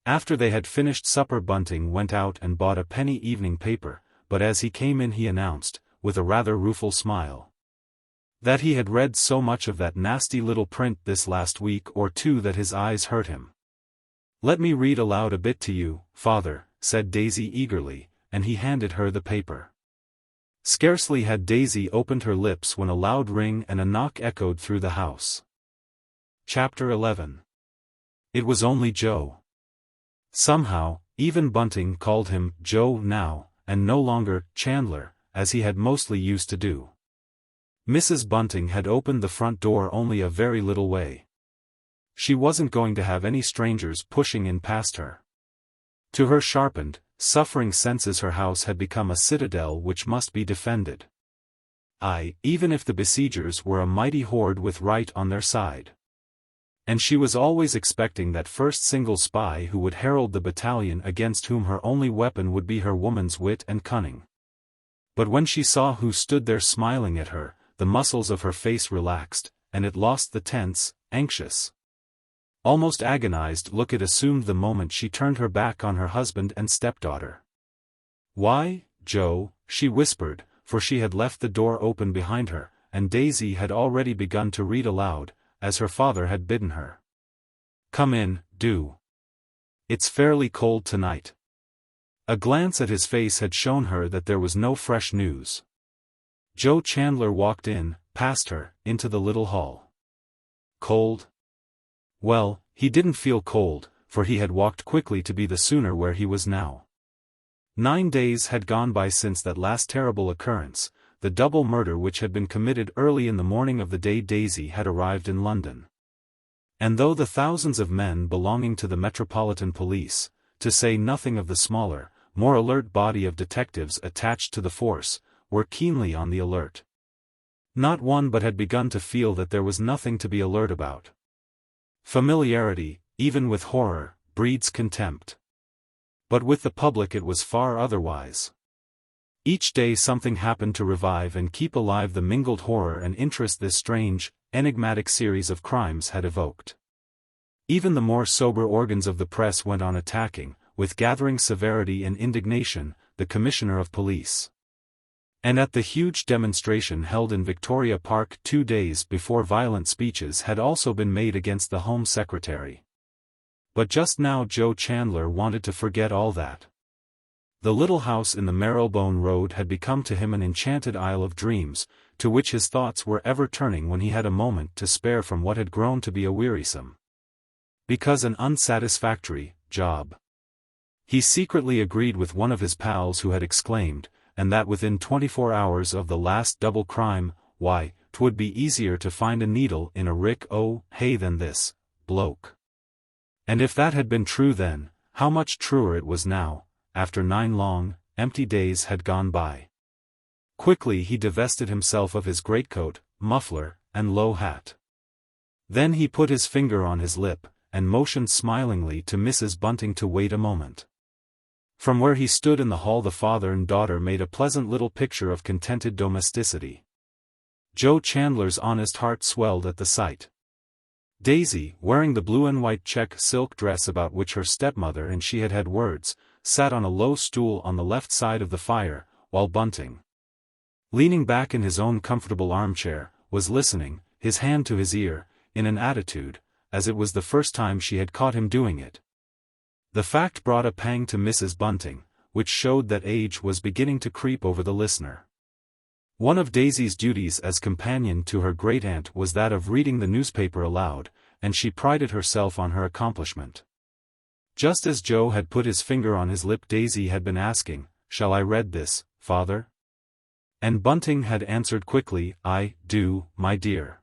After they had finished supper, Bunting went out and bought a penny evening paper, but as he came in he announced, with a rather rueful smile, that he had read so much of that nasty little print this last week or two that his eyes hurt him. "Let me read aloud a bit to you, father," said Daisy eagerly, and he handed her the paper. Scarcely had Daisy opened her lips when a loud ring and a knock echoed through the house. Chapter 11. It was only Joe. Somehow, even Bunting called him Joe now, and no longer Chandler, as he had mostly used to do. Mrs. Bunting had opened the front door only a very little way. She wasn't going to have any strangers pushing in past her. To her sharpened, suffering senses her house had become a citadel which must be defended. Even if the besiegers were a mighty horde with right on their side. And she was always expecting that first single spy who would herald the battalion against whom her only weapon would be her woman's wit and cunning. But when she saw who stood there smiling at her, the muscles of her face relaxed, and it lost the tense, anxious, almost agonized look it assumed the moment she turned her back on her husband and stepdaughter. "Why, Joe," she whispered, for she had left the door open behind her, and Daisy had already begun to read aloud, as her father had bidden her. "Come in, do. It's fairly cold tonight." A glance at his face had shown her that there was no fresh news. Joe Chandler walked in, past her, into the little hall. Cold? Well, he didn't feel cold, for he had walked quickly to be the sooner where he was now. 9 days had gone by since that last terrible occurrence, the double murder which had been committed early in the morning of the day Daisy had arrived in London. And though the thousands of men belonging to the Metropolitan Police, to say nothing of the smaller, more alert body of detectives attached to the force, were keenly on the alert, not one but had begun to feel that there was nothing to be alert about. Familiarity, even with horror, breeds contempt. But with the public it was far otherwise. Each day something happened to revive and keep alive the mingled horror and interest this strange, enigmatic series of crimes had evoked. Even the more sober organs of the press went on attacking, with gathering severity and indignation, the Commissioner of Police. And at the huge demonstration held in Victoria Park 2 days before violent speeches had also been made against the Home Secretary. But just now Joe Chandler wanted to forget all that. The little house in the Marylebone Road had become to him an enchanted isle of dreams, to which his thoughts were ever turning when he had a moment to spare from what had grown to be a wearisome, because an unsatisfactory, job. He secretly agreed with one of his pals who had exclaimed, and that within 24 hours of the last double crime, why, 'twould be easier to find a needle in a rick o' hay than this bloke. And if that had been true then, how much truer it was now, after 9 long, empty days had gone by. Quickly he divested himself of his greatcoat, muffler, and low hat. Then he put his finger on his lip, and motioned smilingly to Mrs. Bunting to wait a moment. From where he stood in the hall the father and daughter made a pleasant little picture of contented domesticity. Joe Chandler's honest heart swelled at the sight. Daisy, wearing the blue and white check silk dress about which her stepmother and she had had words, sat on a low stool on the left side of the fire, while Bunting, leaning back in his own comfortable armchair, was listening, his hand to his ear, in an attitude, as it was the first time she had caught him doing it. The fact brought a pang to Mrs. Bunting, which showed that age was beginning to creep over the listener. One of Daisy's duties as companion to her great-aunt was that of reading the newspaper aloud, and she prided herself on her accomplishment. Just as Joe had put his finger on his lip, Daisy had been asking, "Shall I read this, father?" And Bunting had answered quickly, "I do, my dear."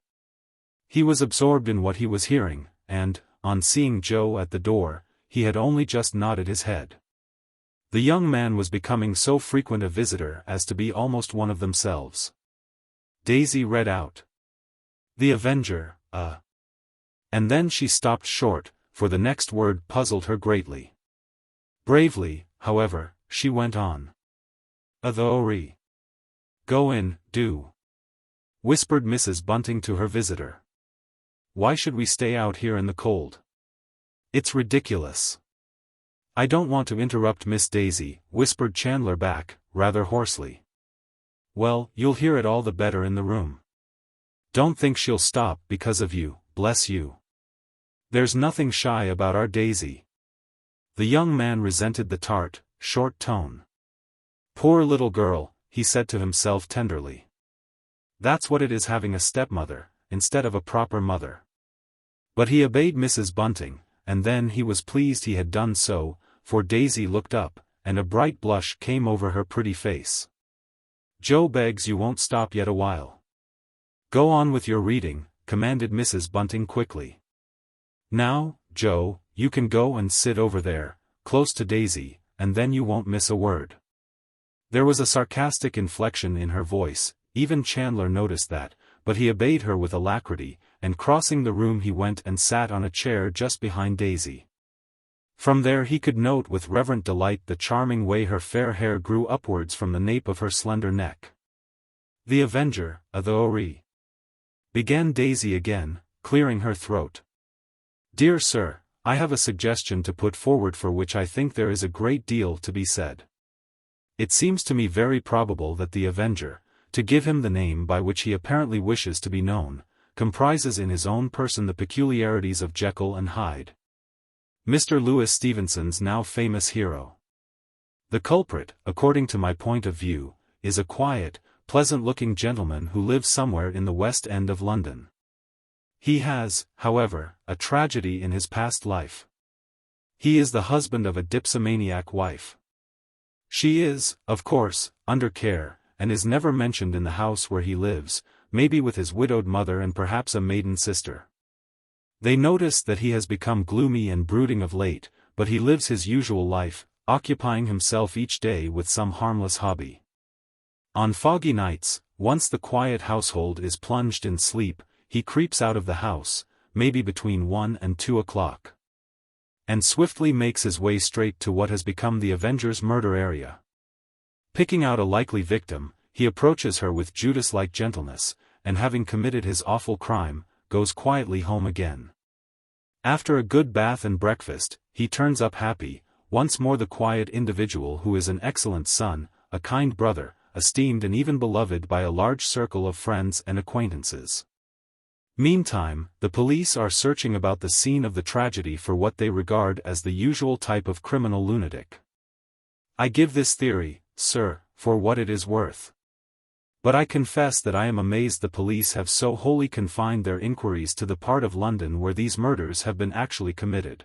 He was absorbed in what he was hearing, and, on seeing Joe at the door, he had only just nodded his head. The young man was becoming so frequent a visitor as to be almost one of themselves. Daisy read out, "The Avenger, and then she stopped short, for the next word puzzled her greatly. Bravely, however, she went on. XXIII. Go in, do, whispered Mrs. Bunting to her visitor. Why should we stay out here in the cold? It's ridiculous. I don't want to interrupt Miss Daisy, whispered Chandler back, rather hoarsely. Well, you'll hear it all the better in the room. Don't think she'll stop because of you, bless you. There's nothing shy about our Daisy. The young man resented the tart, short tone. Poor little girl, he said to himself tenderly. That's what it is having a stepmother, instead of a proper mother. But he obeyed Mrs. Bunting, and then he was pleased he had done so, for Daisy looked up, and a bright blush came over her pretty face. Joe begs you won't stop yet a while. Go on with your reading, commanded Mrs. Bunting quickly. Now, Joe, you can go and sit over there, close to Daisy, and then you won't miss a word. There was a sarcastic inflection in her voice, even Chandler noticed that, but he obeyed her with alacrity, and crossing the room he went and sat on a chair just behind Daisy. From there he could note with reverent delight the charming way her fair hair grew upwards from the nape of her slender neck. The Avenger, XXIII. Began Daisy again, clearing her throat. Dear sir, I have a suggestion to put forward for which I think there is a great deal to be said. It seems to me very probable that the Avenger, to give him the name by which he apparently wishes to be known, comprises in his own person the peculiarities of Jekyll and Hyde. Mr. Louis Stevenson's now famous hero. The culprit, according to my point of view, is a quiet, pleasant-looking gentleman who lives somewhere in the West End of London. He has, however, a tragedy in his past life. He is the husband of a dipsomaniac wife. She is, of course, under care, and is never mentioned in the house where he lives, maybe with his widowed mother and perhaps a maiden sister. They notice that he has become gloomy and brooding of late, but he lives his usual life, occupying himself each day with some harmless hobby. On foggy nights, once the quiet household is plunged in sleep, he creeps out of the house, maybe between 1 and 2 o'clock. And swiftly makes his way straight to what has become the Avenger's murder area. Picking out a likely victim, he approaches her with Judas-like gentleness, and having committed his awful crime, goes quietly home again. After a good bath and breakfast, he turns up happy, once more the quiet individual who is an excellent son, a kind brother, esteemed and even beloved by a large circle of friends and acquaintances. Meantime, the police are searching about the scene of the tragedy for what they regard as the usual type of criminal lunatic. I give this theory, sir, for what it is worth. But I confess that I am amazed the police have so wholly confined their inquiries to the part of London where these murders have been actually committed.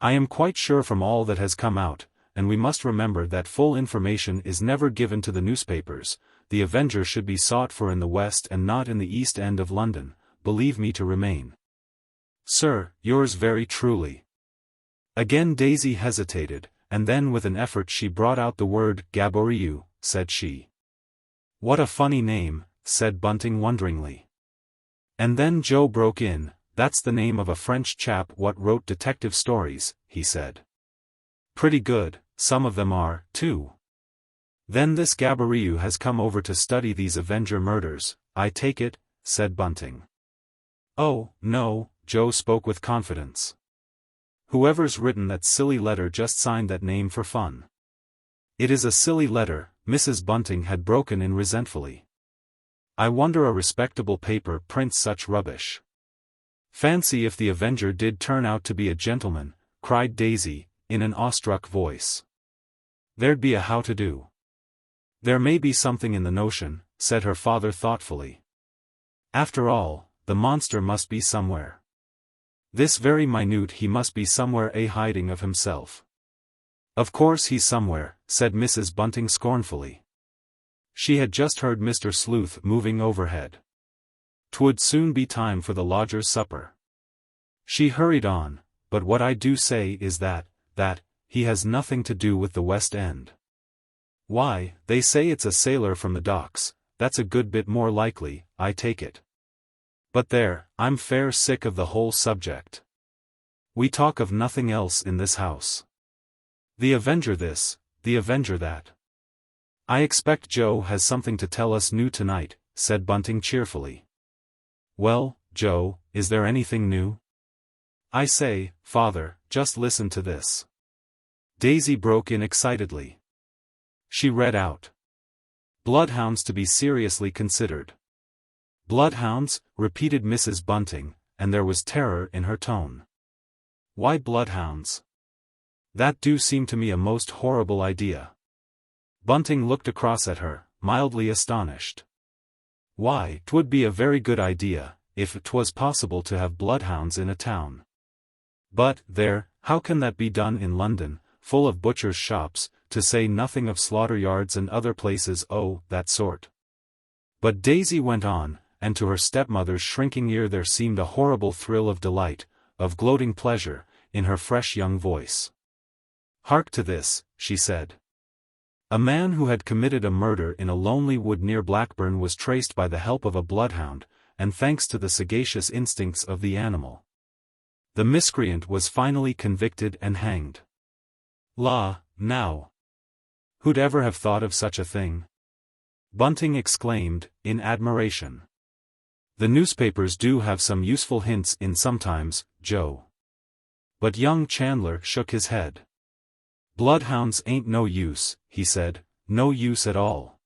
I am quite sure from all that has come out, and we must remember that full information is never given to the newspapers, the Avenger should be sought for in the West and not in the East End of London. Believe me to remain, sir, yours very truly. Again Daisy hesitated, and then with an effort she brought out the word Gaboriau, said she. What a funny name, said Bunting wonderingly. And then Joe broke in, that's the name of a French chap what wrote detective stories, he said. Pretty good, some of them are, too. Then this Gaboriau has come over to study these Avenger murders, I take it, said Bunting. Oh, no, Joe spoke with confidence. Whoever's written that silly letter just signed that name for fun. It is a silly letter, Mrs. Bunting had broken in resentfully. I wonder a respectable paper prints such rubbish. Fancy if the Avenger did turn out to be a gentleman, cried Daisy, in an awestruck voice. There'd be a how-to-do. There may be something in the notion, said her father thoughtfully. After all, the monster must be somewhere. This very minute he must be somewhere hiding of himself. Of course he's somewhere, said Mrs. Bunting scornfully. She had just heard Mr. Sleuth moving overhead. 'Twould soon be time for the lodger's supper. She hurried on, but what I do say is that, he has nothing to do with the West End. Why, they say it's a sailor from the docks, that's a good bit more likely, I take it. But there, I'm fair sick of the whole subject. We talk of nothing else in this house. The Avenger this, the Avenger that. "I expect Joe has something to tell us new tonight," said Bunting cheerfully. "Well, Joe, is there anything new?" "I say, Father, just listen to this." Daisy broke in excitedly. She read out. "Bloodhounds to be seriously considered." "Bloodhounds?" repeated Mrs. Bunting, and there was terror in her tone. "Why bloodhounds? That do seem to me a most horrible idea." Bunting looked across at her, mildly astonished. "Why, 'twould be a very good idea, if 'twas possible to have bloodhounds in a town. But, there, how can that be done in London, full of butchers' shops, to say nothing of slaughter-yards and other places that sort?" But Daisy went on, and to her stepmother's shrinking ear there seemed a horrible thrill of delight, of gloating pleasure, in her fresh young voice. "Hark to this," she said. "A man who had committed a murder in a lonely wood near Blackburn was traced by the help of a bloodhound, and thanks to the sagacious instincts of the animal. The miscreant was finally convicted and hanged. La, now! Who'd ever have thought of such a thing?" Bunting exclaimed, in admiration. "The newspapers do have some useful hints in sometimes, Joe." But young Chandler shook his head. "Bloodhounds ain't no use," he said, "no use at all.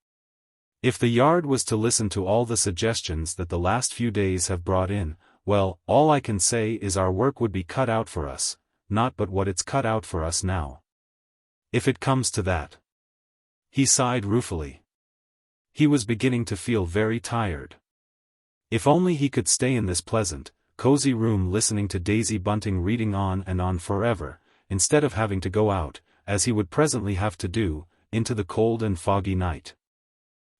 If the Yard was to listen to all the suggestions that the last few days have brought in, well, all I can say is our work would be cut out for us, not but what it's cut out for us now. If it comes to that." He sighed ruefully. He was beginning to feel very tired. If only he could stay in this pleasant, cozy room listening to Daisy Bunting reading on and on forever, instead of having to go out, as he would presently have to do, into the cold and foggy night.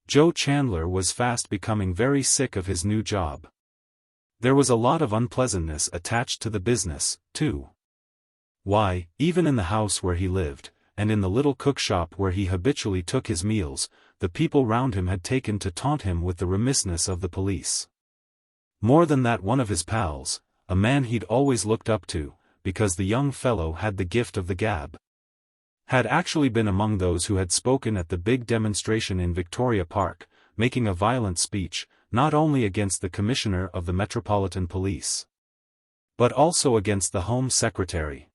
Joe Chandler was fast becoming very sick of his new job. There was a lot of unpleasantness attached to the business, too. Why, even in the house where he lived, and in the little cook-shop where he habitually took his meals, the people round him had taken to taunt him with the remissness of the police. More than that, one of his pals, a man he'd always looked up to, because the young fellow had the gift of the gab, had actually been among those who had spoken at the big demonstration in Victoria Park, making a violent speech, not only against the Commissioner of the Metropolitan Police, but also against the Home Secretary.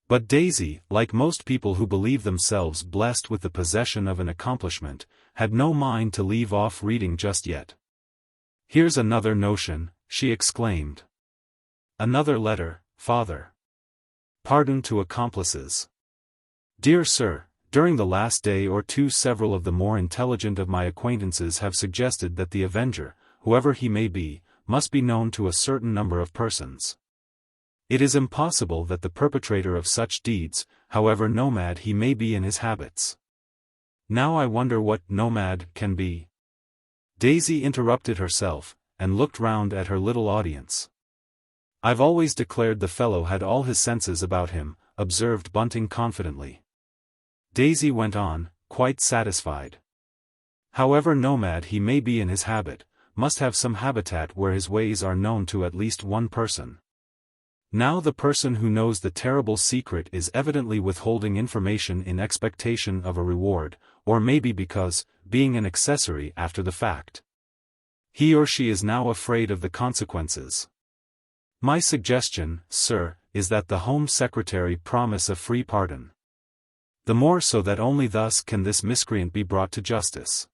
But Daisy, like most people who believe themselves blessed with the possession of an accomplishment, had no mind to leave off reading just yet. "Here's another notion," she exclaimed. "Another letter, Father. Pardon to accomplices. Dear Sir, during the last day or two several of the more intelligent of my acquaintances have suggested that the avenger, whoever he may be, must be known to a certain number of persons. It is impossible that the perpetrator of such deeds, however nomad he may be in his habits. Now I wonder what nomad can be." Daisy interrupted herself, and looked round at her little audience. "I've always declared the fellow had all his senses about him," observed Bunting confidently. Daisy went on, quite satisfied. "However nomad he may be in his habit, must have some habitat where his ways are known to at least one person. Now the person who knows the terrible secret is evidently withholding information in expectation of a reward, or maybe because, being an accessory after the fact, he or she is now afraid of the consequences. My suggestion, sir, is that the Home Secretary promise a free pardon. The more so that only thus can this miscreant be brought to justice.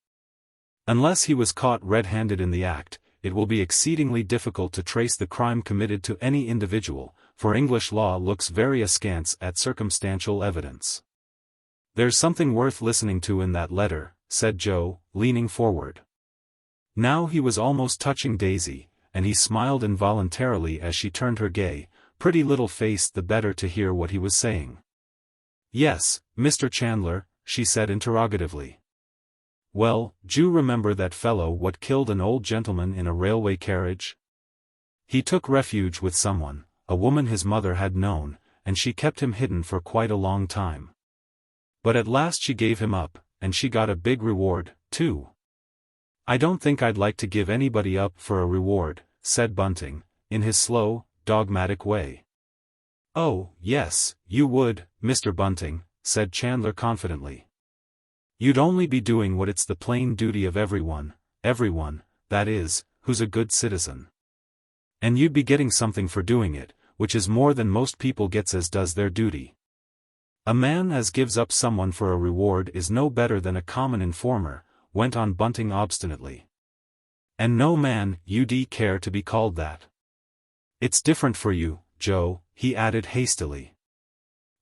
Unless he was caught red-handed in the act, it will be exceedingly difficult to trace the crime committed to any individual, for English law looks very askance at circumstantial evidence." "There's something worth listening to in that letter," said Joe, leaning forward. Now he was almost touching Daisy, and he smiled involuntarily as she turned her gay, pretty little face the better to hear what he was saying. "Yes, Mr. Chandler," she said interrogatively. "Well, d'you remember that fellow what killed an old gentleman in a railway carriage? He took refuge with someone, a woman his mother had known, and she kept him hidden for quite a long time. But at last she gave him up, and she got a big reward, too." "I don't think I'd like to give anybody up for a reward," said Bunting, in his slow, dogmatic way. "Oh, yes, you would, Mr. Bunting," said Chandler confidently. You'd only be doing what it's the plain duty of everyone, that is, who's a good citizen. And you'd be getting something for doing it, which is more than most people gets as does their duty. A man as gives up someone for a reward is no better than a common informer, went on Bunting obstinately. And no man you'd care to be called that. It's different for you, Joe, he added hastily.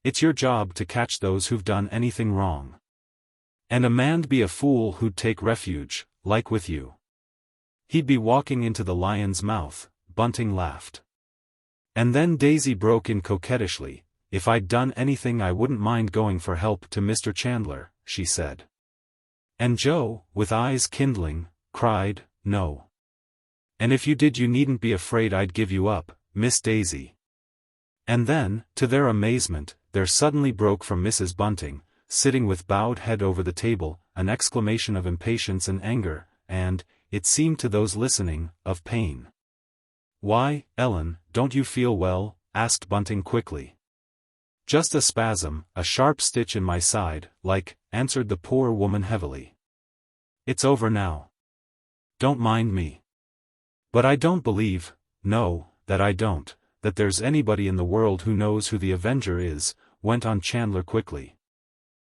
It's your job to catch those who've done anything wrong. And a man'd be a fool who'd take refuge, like with you. He'd be walking into the lion's mouth, Bunting laughed. And then Daisy broke in coquettishly, if I'd done anything I wouldn't mind going for help to Mr. Chandler, she said. And Joe, with eyes kindling, cried, no. And if you did you needn't be afraid I'd give you up, Miss Daisy. And then, to their amazement, there suddenly broke from Mrs. Bunting, sitting with bowed head over the table, an exclamation of impatience and anger, and, it seemed to those listening, of pain. Why, Ellen, don't you feel well? Asked Bunting quickly. Just a spasm, a sharp stitch in my side, like, answered the poor woman heavily. It's over now. Don't mind me. But I don't believe, no, that I don't, that there's anybody in the world who knows who the Avenger is, went on Chandler quickly.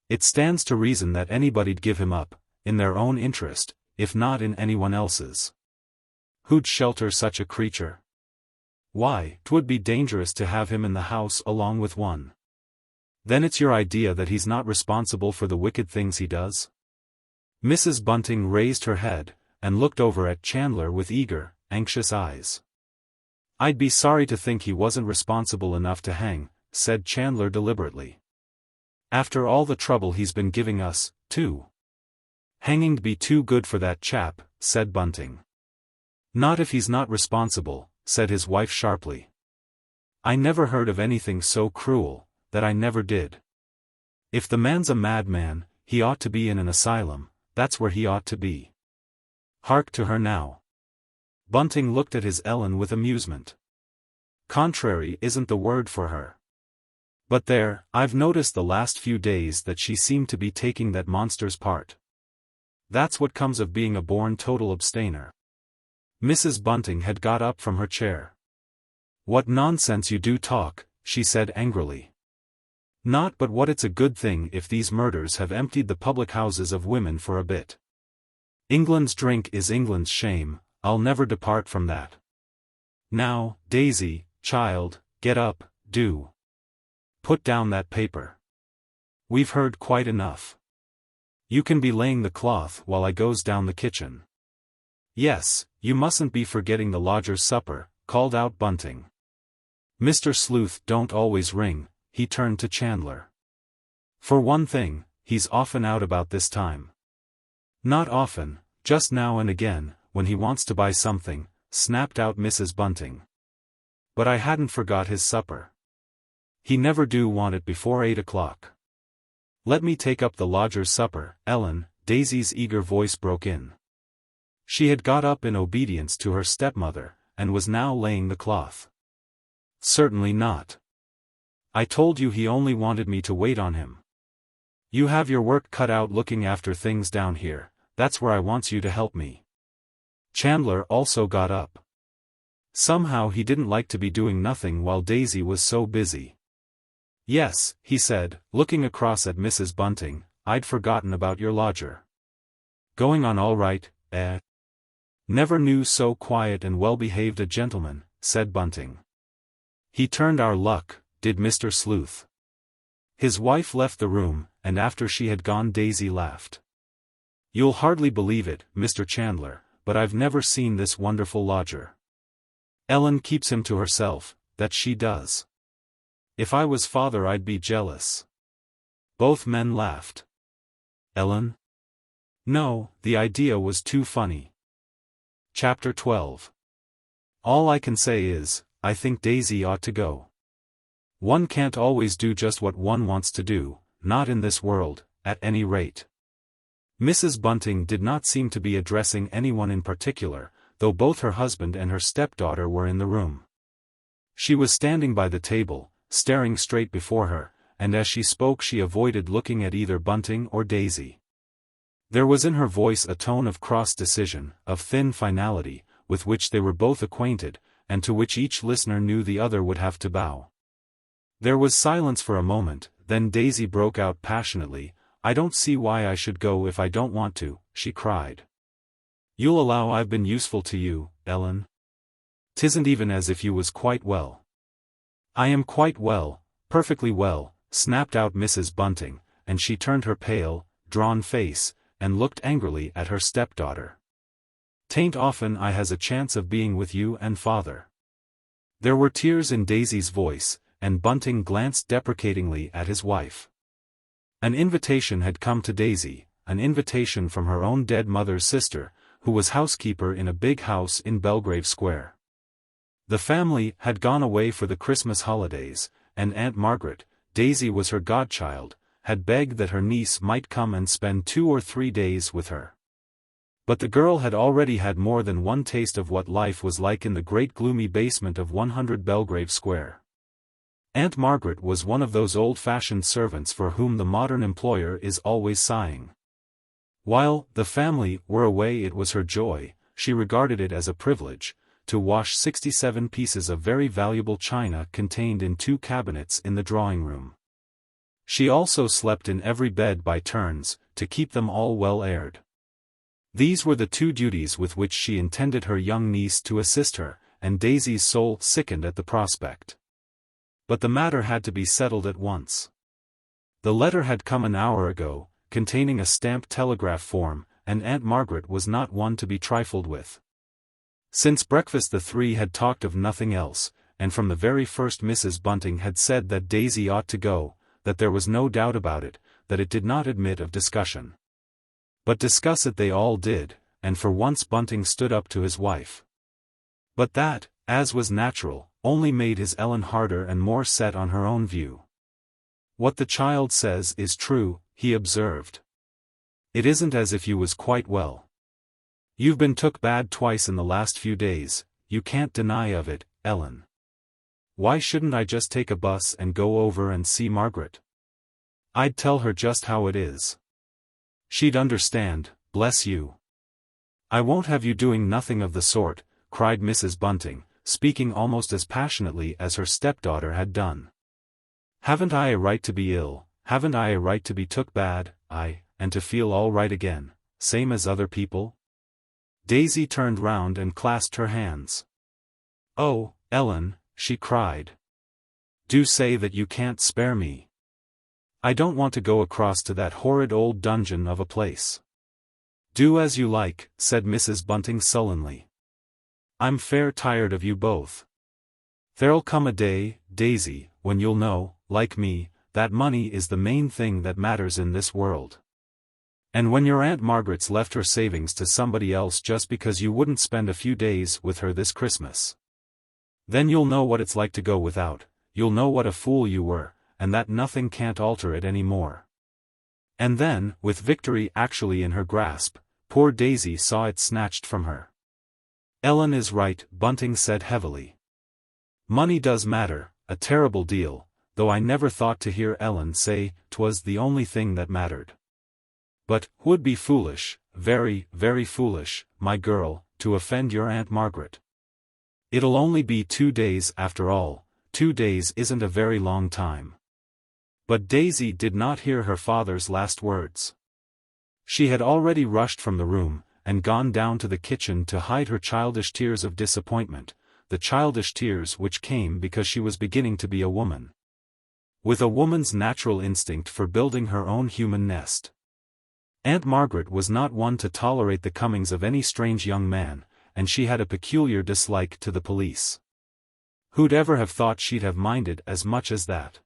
It stands to reason that anybody'd give him up, in their own interest, if not in anyone else's. Who'd shelter such a creature? Why, 'twould be dangerous to have him in the house along with one. Then it's your idea that he's not responsible for the wicked things he does? Mrs. Bunting raised her head, and looked over at Chandler with eager, anxious eyes. I'd be sorry to think he wasn't responsible enough to hang, said Chandler deliberately. After all the trouble he's been giving us, too. Hanging'd be too good for that chap, said Bunting. Not if he's not responsible, said his wife sharply. I never heard of anything so cruel, that I never did. If the man's a madman, he ought to be in an asylum, that's where he ought to be. Hark to her now. Bunting looked at his Ellen with amusement. Contrary isn't the word for her. But there, I've noticed the last few days that she seemed to be taking that monster's part. That's what comes of being a born total abstainer. Mrs. Bunting had got up from her chair. What nonsense you do talk, she said angrily. Not but what it's a good thing if these murders have emptied the public houses of women for a bit. England's drink is England's shame, I'll never depart from that. Now, Daisy, child, get up, do. Put down that paper. We've heard quite enough. You can be laying the cloth while I goes down the kitchen. Yes, you mustn't be forgetting the lodger's supper, called out Bunting. Mr. Sleuth don't always ring, he turned to Chandler. For one thing, he's often out about this time. Not often, just now and again, when he wants to buy something, snapped out Mrs. Bunting. But I hadn't forgot his supper. He never do want it before 8 o'clock. Let me take up the lodger's supper, Ellen, Daisy's eager voice broke in. She had got up in obedience to her stepmother, and was now laying the cloth. Certainly not. I told you he only wanted me to wait on him. You have your work cut out looking after things down here, that's where I wants you to help me. Chandler also got up. Somehow he didn't like to be doing nothing while Daisy was so busy. Yes, he said, looking across at Mrs. Bunting, I'd forgotten about your lodger. Going on all right, eh? Never knew so quiet and well-behaved a gentleman, said Bunting. He turned our luck, did Mr. Sleuth. His wife left the room, and after she had gone Daisy laughed. You'll hardly believe it, Mr. Chandler, but I've never seen this wonderful lodger. Ellen keeps him to herself, that she does. If I was father I'd be jealous. Both men laughed. Ellen? No, the idea was too funny. Chapter 12. All I can say is, I think Daisy ought to go. One can't always do just what one wants to do, not in this world, at any rate. Mrs. Bunting did not seem to be addressing anyone in particular, though both her husband and her stepdaughter were in the room. She was standing by the table, staring straight before her, and as she spoke she avoided looking at either Bunting or Daisy. There was in her voice a tone of cross-decision, of thin finality, with which they were both acquainted, and to which each listener knew the other would have to bow. There was silence for a moment, then Daisy broke out passionately. "I don't see why I should go if I don't want to," she cried. "You'll allow I've been useful to you, Ellen? 'Tisn't even as if you was quite well." "I am quite well, perfectly well," snapped out Mrs. Bunting, and she turned her pale, drawn face, and looked angrily at her stepdaughter. "'Tain't often I has a chance of being with you and father." There were tears in Daisy's voice, and Bunting glanced deprecatingly at his wife. An invitation had come to Daisy, an invitation from her own dead mother's sister, who was housekeeper in a big house in Belgrave Square. The family had gone away for the Christmas holidays, and Aunt Margaret, Daisy was her godchild, had begged that her niece might come and spend 2 or 3 days with her. But the girl had already had more than one taste of what life was like in the great gloomy basement of 100 Belgrave Square. Aunt Margaret was one of those old-fashioned servants for whom the modern employer is always sighing. While the family were away, it was her joy, she regarded it as a privilege, to wash 67 pieces of very valuable china contained in 2 cabinets in the drawing-room. She also slept in every bed by turns, to keep them all well aired. These were the 2 duties with which she intended her young niece to assist her, and Daisy's soul sickened at the prospect. But the matter had to be settled at once. The letter had come an hour ago, containing a stamped telegraph form, and Aunt Margaret was not one to be trifled with. Since breakfast the 3 had talked of nothing else, and from the very first Mrs. Bunting had said that Daisy ought to go, that there was no doubt about it, that it did not admit of discussion. But discuss it they all did, and for once Bunting stood up to his wife. But that, as was natural, only made his Ellen harder and more set on her own view. "What the child says is true," he observed. "It isn't as if you was quite well. You've been took bad twice in the last few days, you can't deny of it, Ellen. Why shouldn't I just take a bus and go over and see Margaret? I'd tell her just how it is. She'd understand, bless you." "I won't have you doing nothing of the sort," cried Mrs. Bunting, speaking almost as passionately as her stepdaughter had done. "Haven't I a right to be ill, haven't I a right to be took bad, and to feel all right again, same as other people?" Daisy turned round and clasped her hands. "Oh, Ellen," she cried. "Do say that you can't spare me. I don't want to go across to that horrid old dungeon of a place." "Do as you like," said Mrs. Bunting sullenly. "I'm fair tired of you both. There'll come a day, Daisy, when you'll know, like me, that money is the main thing that matters in this world. And when your Aunt Margaret's left her savings to somebody else just because you wouldn't spend a few days with her this Christmas. Then you'll know what it's like to go without, you'll know what a fool you were, and that nothing can't alter it any more." And then, with victory actually in her grasp, poor Daisy saw it snatched from her. "Ellen is right," Bunting said heavily. "Money does matter, a terrible deal, though I never thought to hear Ellen say 'twas the only thing that mattered. But 'twould be foolish, very, very foolish, my girl, to offend your Aunt Margaret. It'll only be 2 days after all, 2 days isn't a very long time." But Daisy did not hear her father's last words. She had already rushed from the room, and gone down to the kitchen to hide her childish tears of disappointment, the childish tears which came because she was beginning to be a woman. With a woman's natural instinct for building her own human nest. Aunt Margaret was not one to tolerate the comings of any strange young man, and she had a peculiar dislike to the police. Who'd ever have thought she'd have minded as much as that?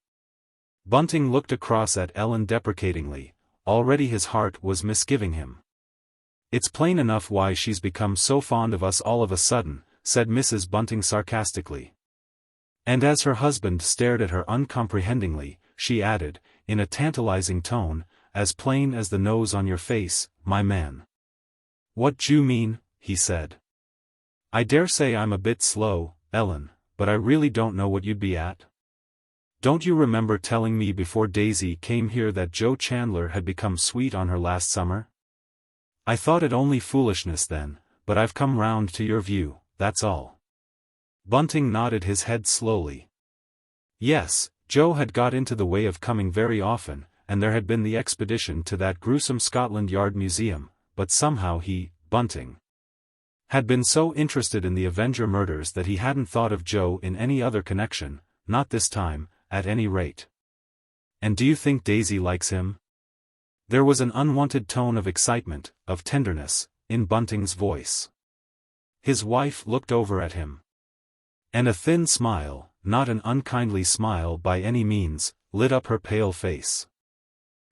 Bunting looked across at Ellen deprecatingly. Already his heart was misgiving him. "It's plain enough why she's become so fond of us all of a sudden," said Mrs. Bunting sarcastically. And as her husband stared at her uncomprehendingly, she added, in a tantalizing tone, "As plain as the nose on your face, my man." "What d'you mean?" he said. "I dare say I'm a bit slow, Ellen, but I really don't know what you'd be at. Don't you remember telling me before Daisy came here that Joe Chandler had become sweet on her last summer? I thought it only foolishness then, but I've come round to your view, that's all. Bunting nodded his head slowly. Yes, Joe had got into the way of coming very often, and there had been the expedition to that gruesome Scotland Yard museum, but somehow he, Bunting, had been so interested in the Avenger murders that he hadn't thought of Joe in any other connection, not this time, at any rate. And do you think Daisy likes him? There was an unwanted tone of excitement, of tenderness, in Bunting's voice. His wife looked over at him. And a thin smile, not an unkindly smile by any means, lit up her pale face.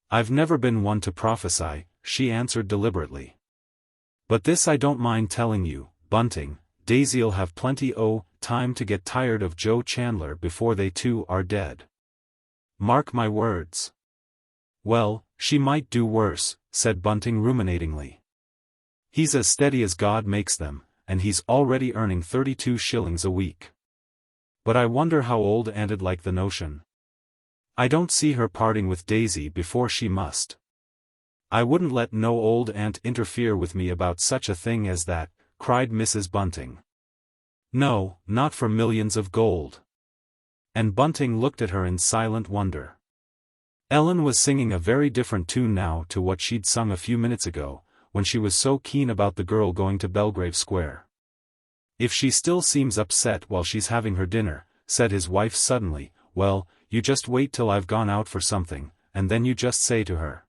I've never been one to prophesy, she answered deliberately. But this I don't mind telling you, Bunting, Daisy'll have plenty time to get tired of Joe Chandler before they two are dead. Mark my words. Well, she might do worse, said Bunting ruminatingly. He's as steady as God makes them, and he's already earning 32 shillings a week. But I wonder how old Aunt'd like the notion. I don't see her parting with Daisy before she must. I wouldn't let no old aunt interfere with me about such a thing as that, cried Mrs. Bunting. No, not for millions of gold. And Bunting looked at her in silent wonder. Ellen was singing a very different tune now to what she'd sung a few minutes ago, when she was so keen about the girl going to Belgrave Square. If she still seems upset while she's having her dinner, said his wife suddenly, well, you just wait till I've gone out for something, and then you just say to her.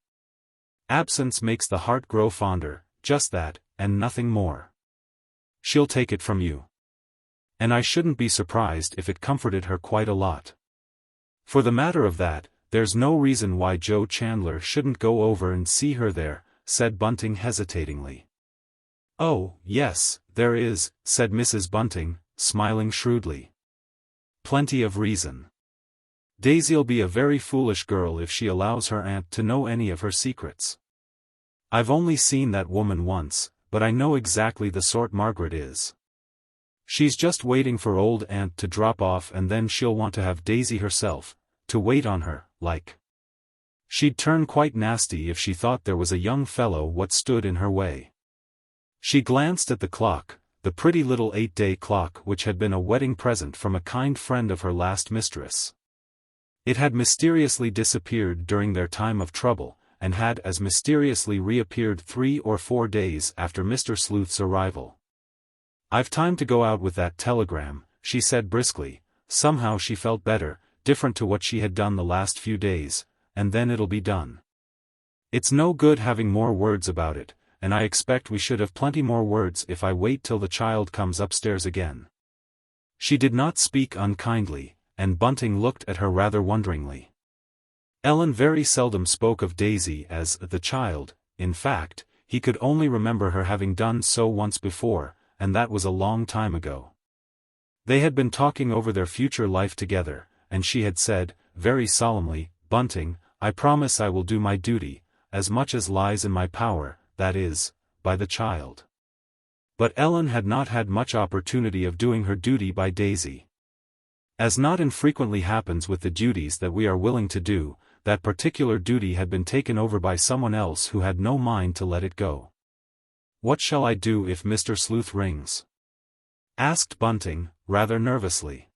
Absence makes the heart grow fonder, just that, and nothing more. She'll take it from you. And I shouldn't be surprised if it comforted her quite a lot. For the matter of that, there's no reason why Joe Chandler shouldn't go over and see her there, said Bunting hesitatingly. Oh, yes, there is, said Mrs. Bunting, smiling shrewdly. Plenty of reason. Daisy'll be a very foolish girl if she allows her aunt to know any of her secrets. I've only seen that woman once, but I know exactly the sort Margaret is. She's just waiting for old aunt to drop off and then she'll want to have Daisy herself, to wait on her, like. She'd turn quite nasty if she thought there was a young fellow what stood in her way. She glanced at the clock, the pretty little 8-day clock which had been a wedding present from a kind friend of her last mistress. It had mysteriously disappeared during their time of trouble, and had as mysteriously reappeared 3 or 4 days after Mr. Sleuth's arrival. I've time to go out with that telegram, she said briskly. Somehow she felt better, different to what she had done the last few days, and then it'll be done. It's no good having more words about it, and I expect we should have plenty more words if I wait till the child comes upstairs again. She did not speak unkindly, and Bunting looked at her rather wonderingly. Ellen very seldom spoke of Daisy as the child. In fact, he could only remember her having done so once before, and that was a long time ago. They had been talking over their future life together, and she had said, very solemnly, Bunting, I promise I will do my duty, as much as lies in my power, that is, by the child. But Ellen had not had much opportunity of doing her duty by Daisy. As not infrequently happens with the duties that we are willing to do, that particular duty had been taken over by someone else who had no mind to let it go. What shall I do if Mr. Sleuth rings? Asked Bunting, rather nervously.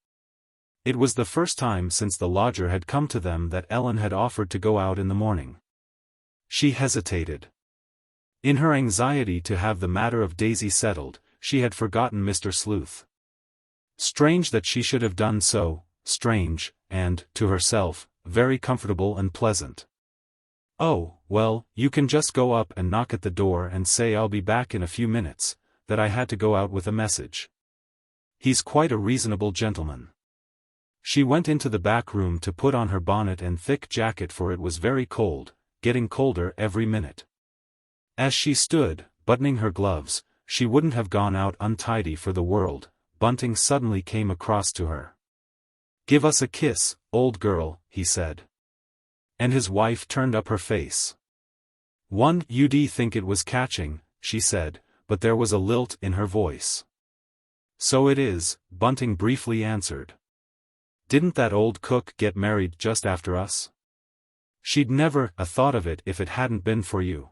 It was the first time since the lodger had come to them that Ellen had offered to go out in the morning. She hesitated. In her anxiety to have the matter of Daisy settled, she had forgotten Mr. Sleuth. Strange that she should have done so, strange, and, to herself, very comfortable and pleasant. Oh, well, you can just go up and knock at the door and say I'll be back in a few minutes, that I had to go out with a message. He's quite a reasonable gentleman. She went into the back room to put on her bonnet and thick jacket, for it was very cold, getting colder every minute. As she stood, buttoning her gloves, she wouldn't have gone out untidy for the world. Bunting suddenly came across to her. Give us a kiss, old girl, he said. And his wife turned up her face. You'd think it was catching, she said, but there was a lilt in her voice. So it is, Bunting briefly answered. Didn't that old cook get married just after us? She'd never thought of it if it hadn't been for you.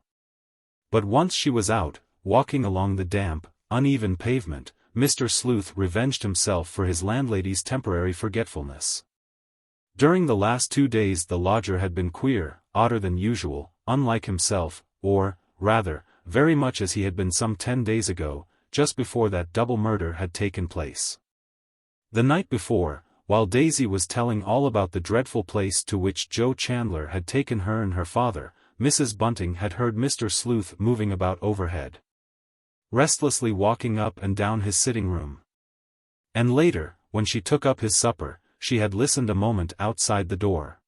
But once she was out, walking along the damp, uneven pavement, Mr. Sleuth revenged himself for his landlady's temporary forgetfulness. During the last 2 days the lodger had been queer, odder than usual, unlike himself, or, rather, very much as he had been some 10 days ago, just before that double murder had taken place. The night before, while Daisy was telling all about the dreadful place to which Joe Chandler had taken her and her father, Mrs. Bunting had heard Mr. Sleuth moving about overhead, restlessly walking up and down his sitting room. And later, when she took up his supper, she had listened a moment outside the door,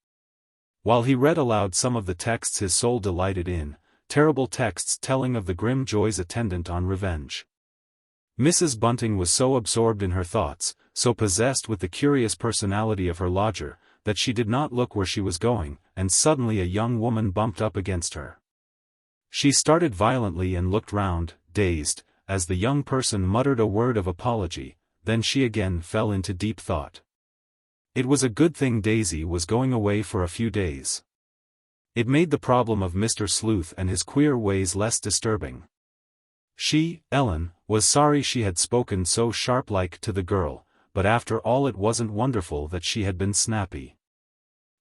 while he read aloud some of the texts his soul delighted in, terrible texts telling of the grim joys attendant on revenge. Mrs. Bunting was so absorbed in her thoughts, so possessed with the curious personality of her lodger, that she did not look where she was going, and suddenly a young woman bumped up against her. She started violently and looked round, dazed, as the young person muttered a word of apology, then she again fell into deep thought. It was a good thing Daisy was going away for a few days. It made the problem of Mr. Sleuth and his queer ways less disturbing. She, Ellen, was sorry she had spoken so sharp-like to the girl, but after all it wasn't wonderful that she had been snappy.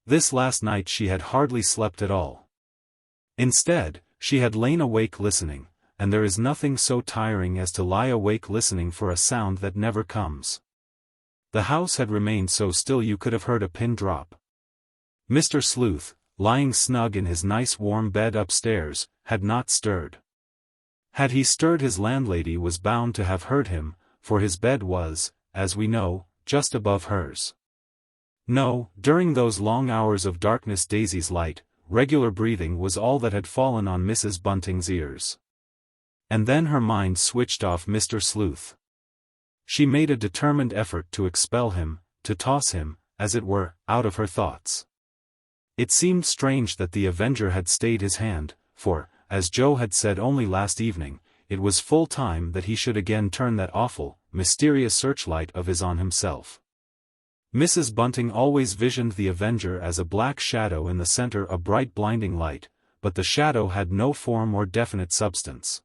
This last night she had hardly slept at all. Instead, she had lain awake listening, and there is nothing so tiring as to lie awake listening for a sound that never comes. The house had remained so still you could have heard a pin drop. Mr. Sleuth, lying snug in his nice warm bed upstairs, had not stirred. Had he stirred his landlady was bound to have heard him, for his bed was, as we know, just above hers. No, during those long hours of darkness Daisy's light, regular breathing was all that had fallen on Mrs. Bunting's ears. And then her mind switched off Mr. Sleuth. She made a determined effort to expel him, to toss him, as it were, out of her thoughts. It seemed strange that the avenger had stayed his hand, for, as Joe had said only last evening, it was full time that he should again turn that awful, mysterious searchlight of his on himself. Mrs. Bunting always visioned the avenger as a black shadow in the center of bright blinding light, but the shadow had no form or definite substance.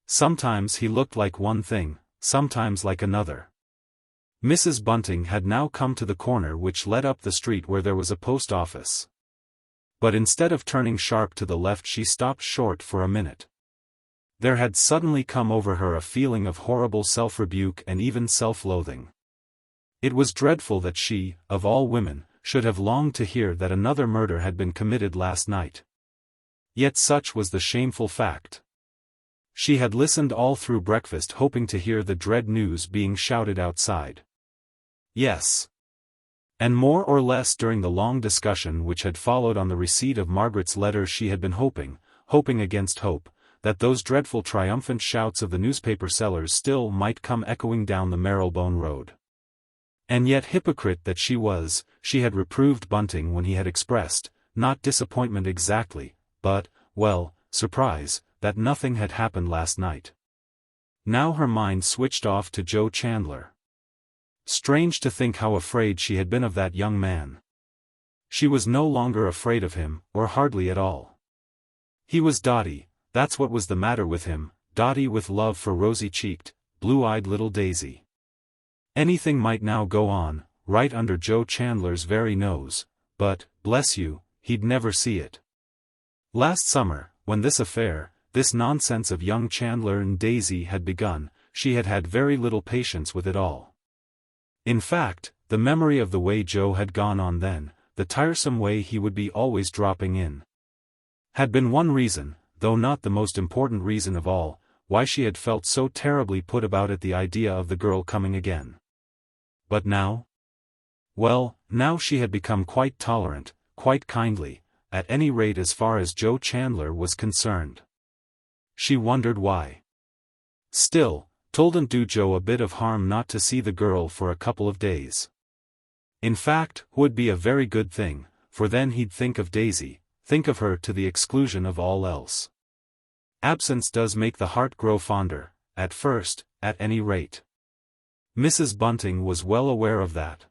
Sometimes he looked like one thing, sometimes like another. Mrs. Bunting had now come to the corner which led up the street where there was a post office. But instead of turning sharp to the left she stopped short for a minute. There had suddenly come over her a feeling of horrible self-rebuke and even self-loathing. It was dreadful that she, of all women, should have longed to hear that another murder had been committed last night. Yet such was the shameful fact. She had listened all through breakfast hoping to hear the dread news being shouted outside. Yes. And more or less during the long discussion which had followed on the receipt of Margaret's letter she had been hoping against hope, that those dreadful triumphant shouts of the newspaper sellers still might come echoing down the Marylebone Road. And yet hypocrite that she was, she had reproved Bunting when he had expressed, not disappointment exactly, but, well, surprise, that nothing had happened last night. Now her mind switched off to Joe Chandler. Strange to think how afraid she had been of that young man. She was no longer afraid of him, or hardly at all. He was dotty, that's what was the matter with him, dotty with love for rosy-cheeked, blue-eyed little Daisy. Anything might now go on, right under Joe Chandler's very nose, but, bless you, he'd never see it. Last summer, when this affair, this nonsense of young Chandler and Daisy had begun, she had had very little patience with it all. In fact, the memory of the way Joe had gone on then, the tiresome way he would be always dropping in, had been one reason, though not the most important reason of all, why she had felt so terribly put about at the idea of the girl coming again. But now? Well, now she had become quite tolerant, quite kindly, at any rate as far as Joe Chandler was concerned. She wondered why. Still, 'twouldn't do Joe a bit of harm not to see the girl for a couple of days. In fact, would be a very good thing, for then he'd think of Daisy, think of her to the exclusion of all else. Absence does make the heart grow fonder, at first, at any rate. Mrs. Bunting was well aware of that.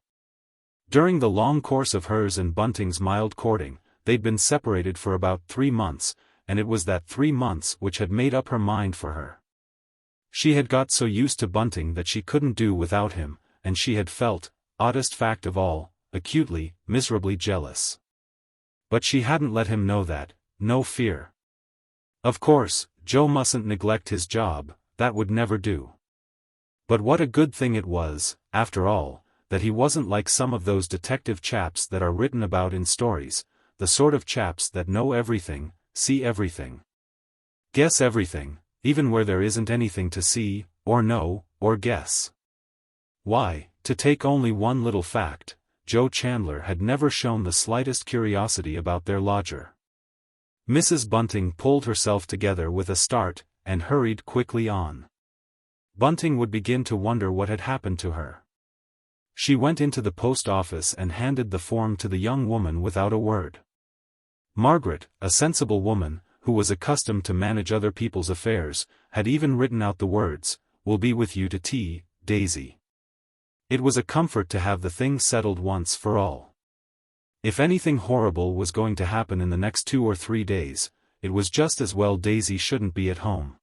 During the long course of hers and Bunting's mild courting, they'd been separated for about 3 months, and it was that 3 months which had made up her mind for her. She had got so used to Bunting that she couldn't do without him, and she had felt, oddest fact of all, acutely, miserably jealous. But she hadn't let him know that, no fear. Of course, Joe mustn't neglect his job, that would never do. But what a good thing it was, after all, that he wasn't like some of those detective chaps that are written about in stories, the sort of chaps that know everything, see everything, guess everything, even where there isn't anything to see, or know, or guess. Why, to take only one little fact, Joe Chandler had never shown the slightest curiosity about their lodger. Mrs. Bunting pulled herself together with a start, and hurried quickly on. Bunting would begin to wonder what had happened to her. She went into the post office and handed the form to the young woman without a word. Margaret, a sensible woman, who was accustomed to manage other people's affairs, had even written out the words, "Will be with you to tea, Daisy." It was a comfort to have the thing settled once for all. If anything horrible was going to happen in the next 2 or 3 days, it was just as well Daisy shouldn't be at home.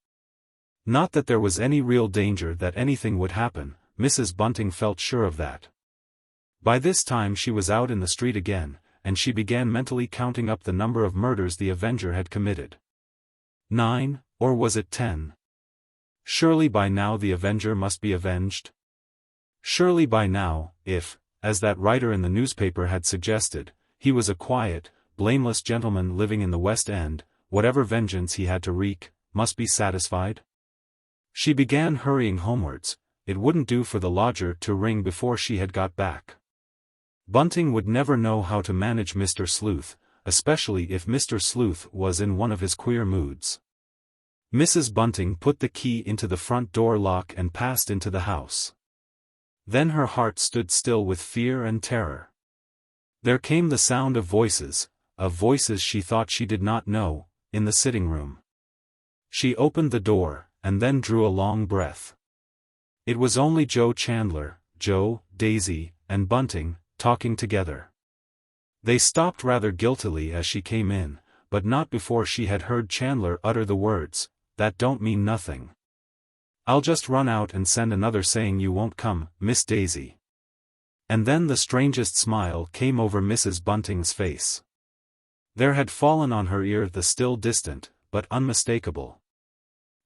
Not that there was any real danger that anything would happen, Mrs. Bunting felt sure of that. By this time she was out in the street again, and she began mentally counting up the number of murders the Avenger had committed. 9, or was it 10? Surely by now the Avenger must be avenged. Surely by now, if, as that writer in the newspaper had suggested, he was a quiet, blameless gentleman living in the West End, whatever vengeance he had to wreak, must be satisfied. She began hurrying homewards. It wouldn't do for the lodger to ring before she had got back. Bunting would never know how to manage Mr. Sleuth, especially if Mr. Sleuth was in one of his queer moods. Mrs. Bunting put the key into the front door lock and passed into the house. Then her heart stood still with fear and terror. There came the sound of voices she thought she did not know, in the sitting room. She opened the door, and then drew a long breath. It was only Joe Chandler, Joe, Daisy, and Bunting, talking together. They stopped rather guiltily as she came in, but not before she had heard Chandler utter the words, "That don't mean nothing. I'll just run out and send another saying you won't come, Miss Daisy." And then the strangest smile came over Mrs. Bunting's face. There had fallen on her ear the still distant, but unmistakable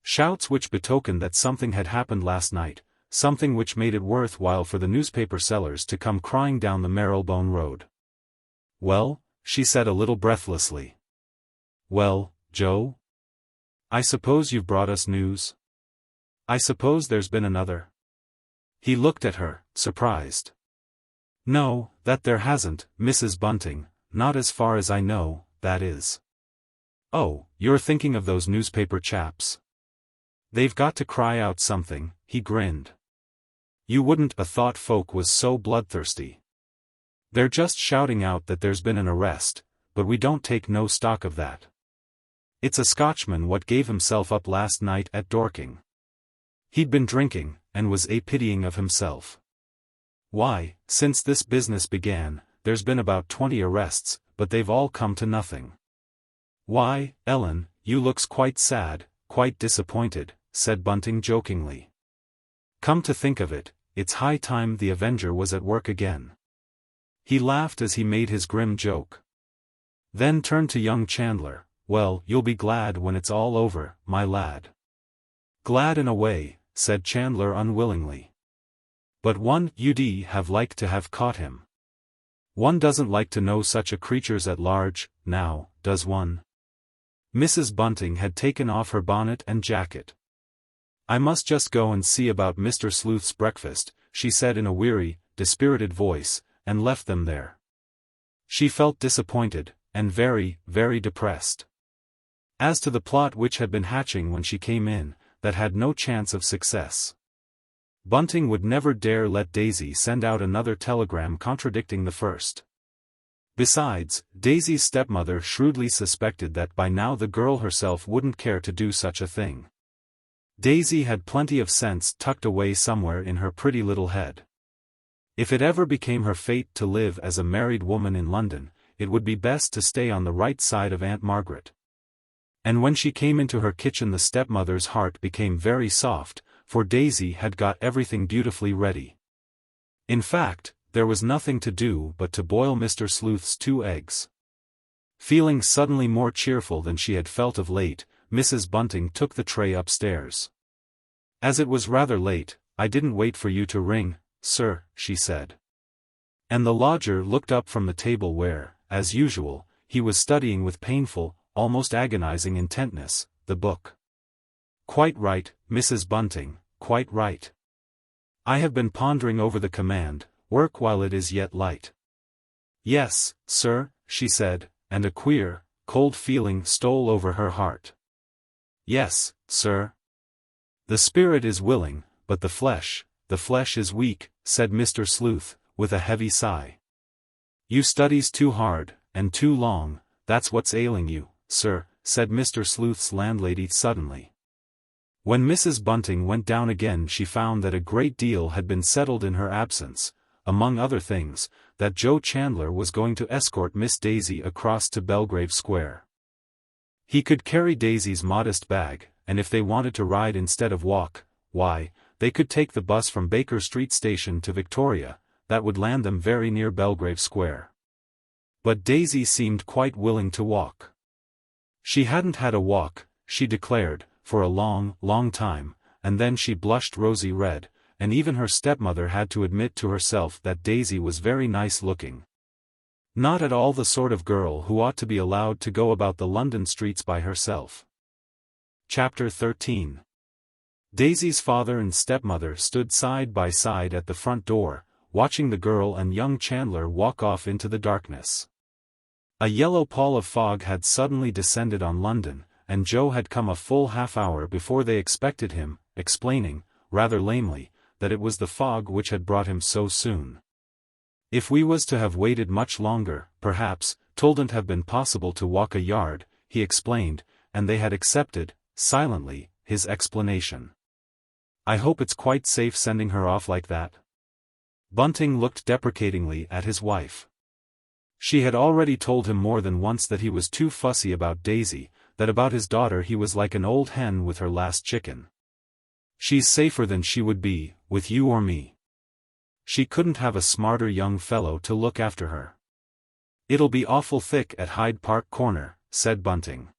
shouts which betokened that something had happened last night, something which made it worth while for the newspaper sellers to come crying down the Marylebone Road. "Well," she said a little breathlessly. "Well, Joe? I suppose you've brought us news? I suppose there's been another?" He looked at her, surprised. "No, that there hasn't, Mrs. Bunting, not as far as I know, that is." "Oh, you're thinking of those newspaper chaps? They've got to cry out something," he grinned. "You wouldn't a thought folk was so bloodthirsty. They're just shouting out that there's been an arrest, but we don't take no stock of that. It's a Scotchman what gave himself up last night at Dorking. He'd been drinking, and was pitying of himself. Why, since this business began, there's been about 20 arrests, but they've all come to nothing." "Why, Ellen, you looks quite sad, quite disappointed," said Bunting jokingly. "Come to think of it, it's high time the Avenger was at work again." He laughed as he made his grim joke. Then turned to young Chandler. "Well, you'll be glad when it's all over, my lad." "Glad in a way," said Chandler unwillingly. "But one would have liked to have caught him. One doesn't like to know such a creature's at large, now, does one?" Mrs. Bunting had taken off her bonnet and jacket. "I must just go and see about Mr. Sleuth's breakfast," she said in a weary, dispirited voice, and left them there. She felt disappointed, and very, very depressed. As to the plot which had been hatching when she came in, that had no chance of success. Bunting would never dare let Daisy send out another telegram contradicting the first. Besides, Daisy's stepmother shrewdly suspected that by now the girl herself wouldn't care to do such a thing. Daisy had plenty of sense tucked away somewhere in her pretty little head. If it ever became her fate to live as a married woman in London, it would be best to stay on the right side of Aunt Margaret. And when she came into her kitchen the stepmother's heart became very soft, for Daisy had got everything beautifully ready. In fact, there was nothing to do but to boil Mr. Sleuth's 2 eggs. Feeling suddenly more cheerful than she had felt of late, Mrs. Bunting took the tray upstairs. "As it was rather late, I didn't wait for you to ring, sir," she said. And the lodger looked up from the table where, as usual, he was studying with painful, almost agonizing intentness, the book. "Quite right, Mrs. Bunting, quite right. I have been pondering over the command, 'Work while it is yet light.'" "Yes, sir," she said, and a queer, cold feeling stole over her heart. "Yes, sir. The spirit is willing, but the flesh is weak," said Mr. Sleuth, with a heavy sigh. "You studies too hard, and too long, that's what's ailing you, sir," said Mr. Sleuth's landlady suddenly. When Mrs. Bunting went down again she found that a great deal had been settled in her absence, among other things, that Joe Chandler was going to escort Miss Daisy across to Belgrave Square. He could carry Daisy's modest bag, and if they wanted to ride instead of walk, why, they could take the bus from Baker Street Station to Victoria, that would land them very near Belgrave Square. But Daisy seemed quite willing to walk. She hadn't had a walk, she declared, for a long, long time, and then she blushed rosy red, and even her stepmother had to admit to herself that Daisy was very nice looking. Not at all the sort of girl who ought to be allowed to go about the London streets by herself. Chapter 13. Daisy's father and stepmother stood side by side at the front door, watching the girl and young Chandler walk off into the darkness. A yellow pall of fog had suddenly descended on London, and Joe had come a full half-hour before they expected him, explaining, rather lamely, that it was the fog which had brought him so soon. "If we was to have waited much longer, perhaps, 'twouldn't have been possible to walk a yard," he explained, and they had accepted, silently, his explanation. "I hope it's quite safe sending her off like that?" Bunting looked deprecatingly at his wife. She had already told him more than once that he was too fussy about Daisy, that about his daughter he was like an old hen with her last chicken. "She's safer than she would be, with you or me. She couldn't have a smarter young fellow to look after her." "It'll be awful thick at Hyde Park Corner," said Bunting.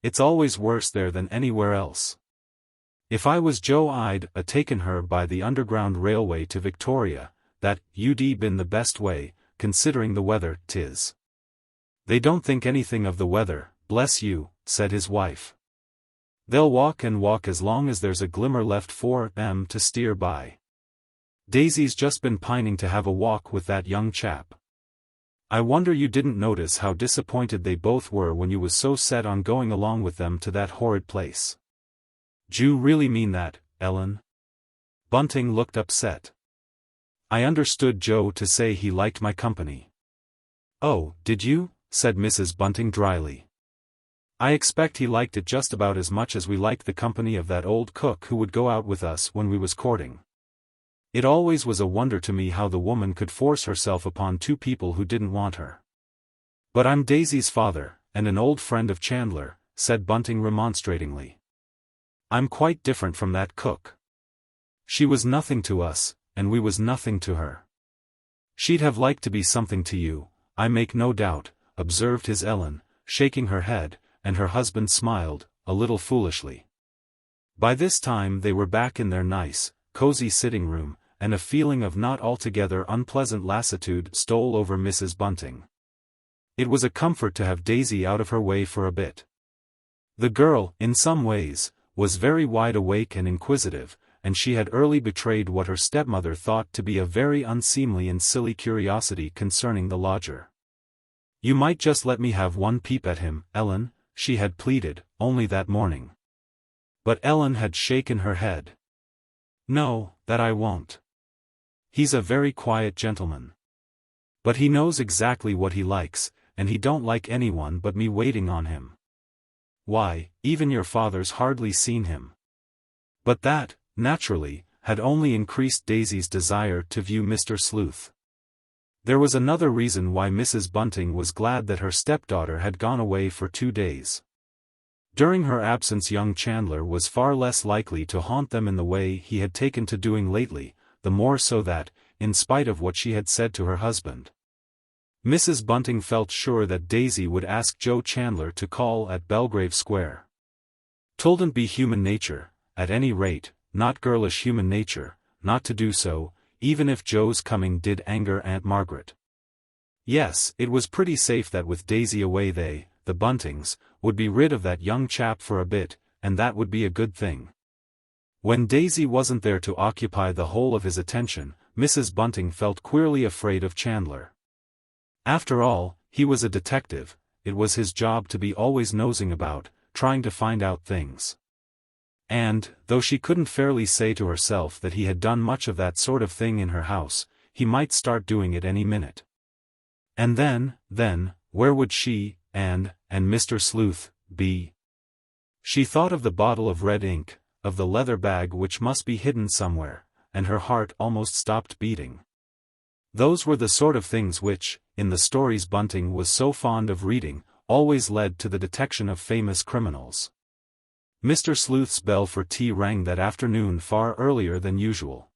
"It's always worse there than anywhere else. If I was Joe I'd taken her by the Underground Railway to Victoria, that 'ud been the best way, considering the weather 'tis." "They don't think anything of the weather, bless you," said his wife. "They'll walk and walk as long as there's a glimmer left for 'em to steer by. Daisy's just been pining to have a walk with that young chap. I wonder you didn't notice how disappointed they both were when you was so set on going along with them to that horrid place." "D'you really mean that, Ellen?" Bunting looked upset. "I understood Joe to say he liked my company." "Oh, did you?" said Mrs. Bunting dryly. "I expect he liked it just about as much as we liked the company of that old cook who would go out with us when we was courting. It always was a wonder to me how the woman could force herself upon 2 people who didn't want her." "But I'm Daisy's father, and an old friend of Chandler," said Bunting remonstratingly. "I'm quite different from that cook. She was nothing to us, and we was nothing to her." "She'd have liked to be something to you, I make no doubt," observed his Ellen, shaking her head, and her husband smiled, a little foolishly. By this time they were back in their nice, cozy sitting room, and a feeling of not altogether unpleasant lassitude stole over Mrs. Bunting. It was a comfort to have Daisy out of her way for a bit. The girl, in some ways, was very wide awake and inquisitive, and she had early betrayed what her stepmother thought to be a very unseemly and silly curiosity concerning the lodger. "You might just let me have one peep at him, Ellen," she had pleaded, only that morning. But Ellen had shaken her head. "No, that I won't. He's a very quiet gentleman. But he knows exactly what he likes, and he don't like anyone but me waiting on him. Why, even your father's hardly seen him." But that, naturally, had only increased Daisy's desire to view Mr. Sleuth. There was another reason why Mrs. Bunting was glad that her stepdaughter had gone away for 2 days. During her absence young Chandler was far less likely to haunt them in the way he had taken to doing lately, the more so that, in spite of what she had said to her husband, Mrs. Bunting felt sure that Daisy would ask Joe Chandler to call at Belgrave Square. 'Twouldn't be human nature, at any rate, not girlish human nature, not to do so, even if Joe's coming did anger Aunt Margaret. Yes, it was pretty safe that with Daisy away they, the Buntings, would be rid of that young chap for a bit, and that would be a good thing. When Daisy wasn't there to occupy the whole of his attention, Mrs. Bunting felt queerly afraid of Chandler. After all, he was a detective, it was his job to be always nosing about, trying to find out things. And, though she couldn't fairly say to herself that he had done much of that sort of thing in her house, he might start doing it any minute. And then, where would she, and Mr. Sleuth, be? She thought of the bottle of red ink, of the leather bag which must be hidden somewhere, and her heart almost stopped beating. Those were the sort of things which, in the stories Bunting was so fond of reading, always led to the detection of famous criminals. Mr. Sleuth's bell for tea rang that afternoon far earlier than usual.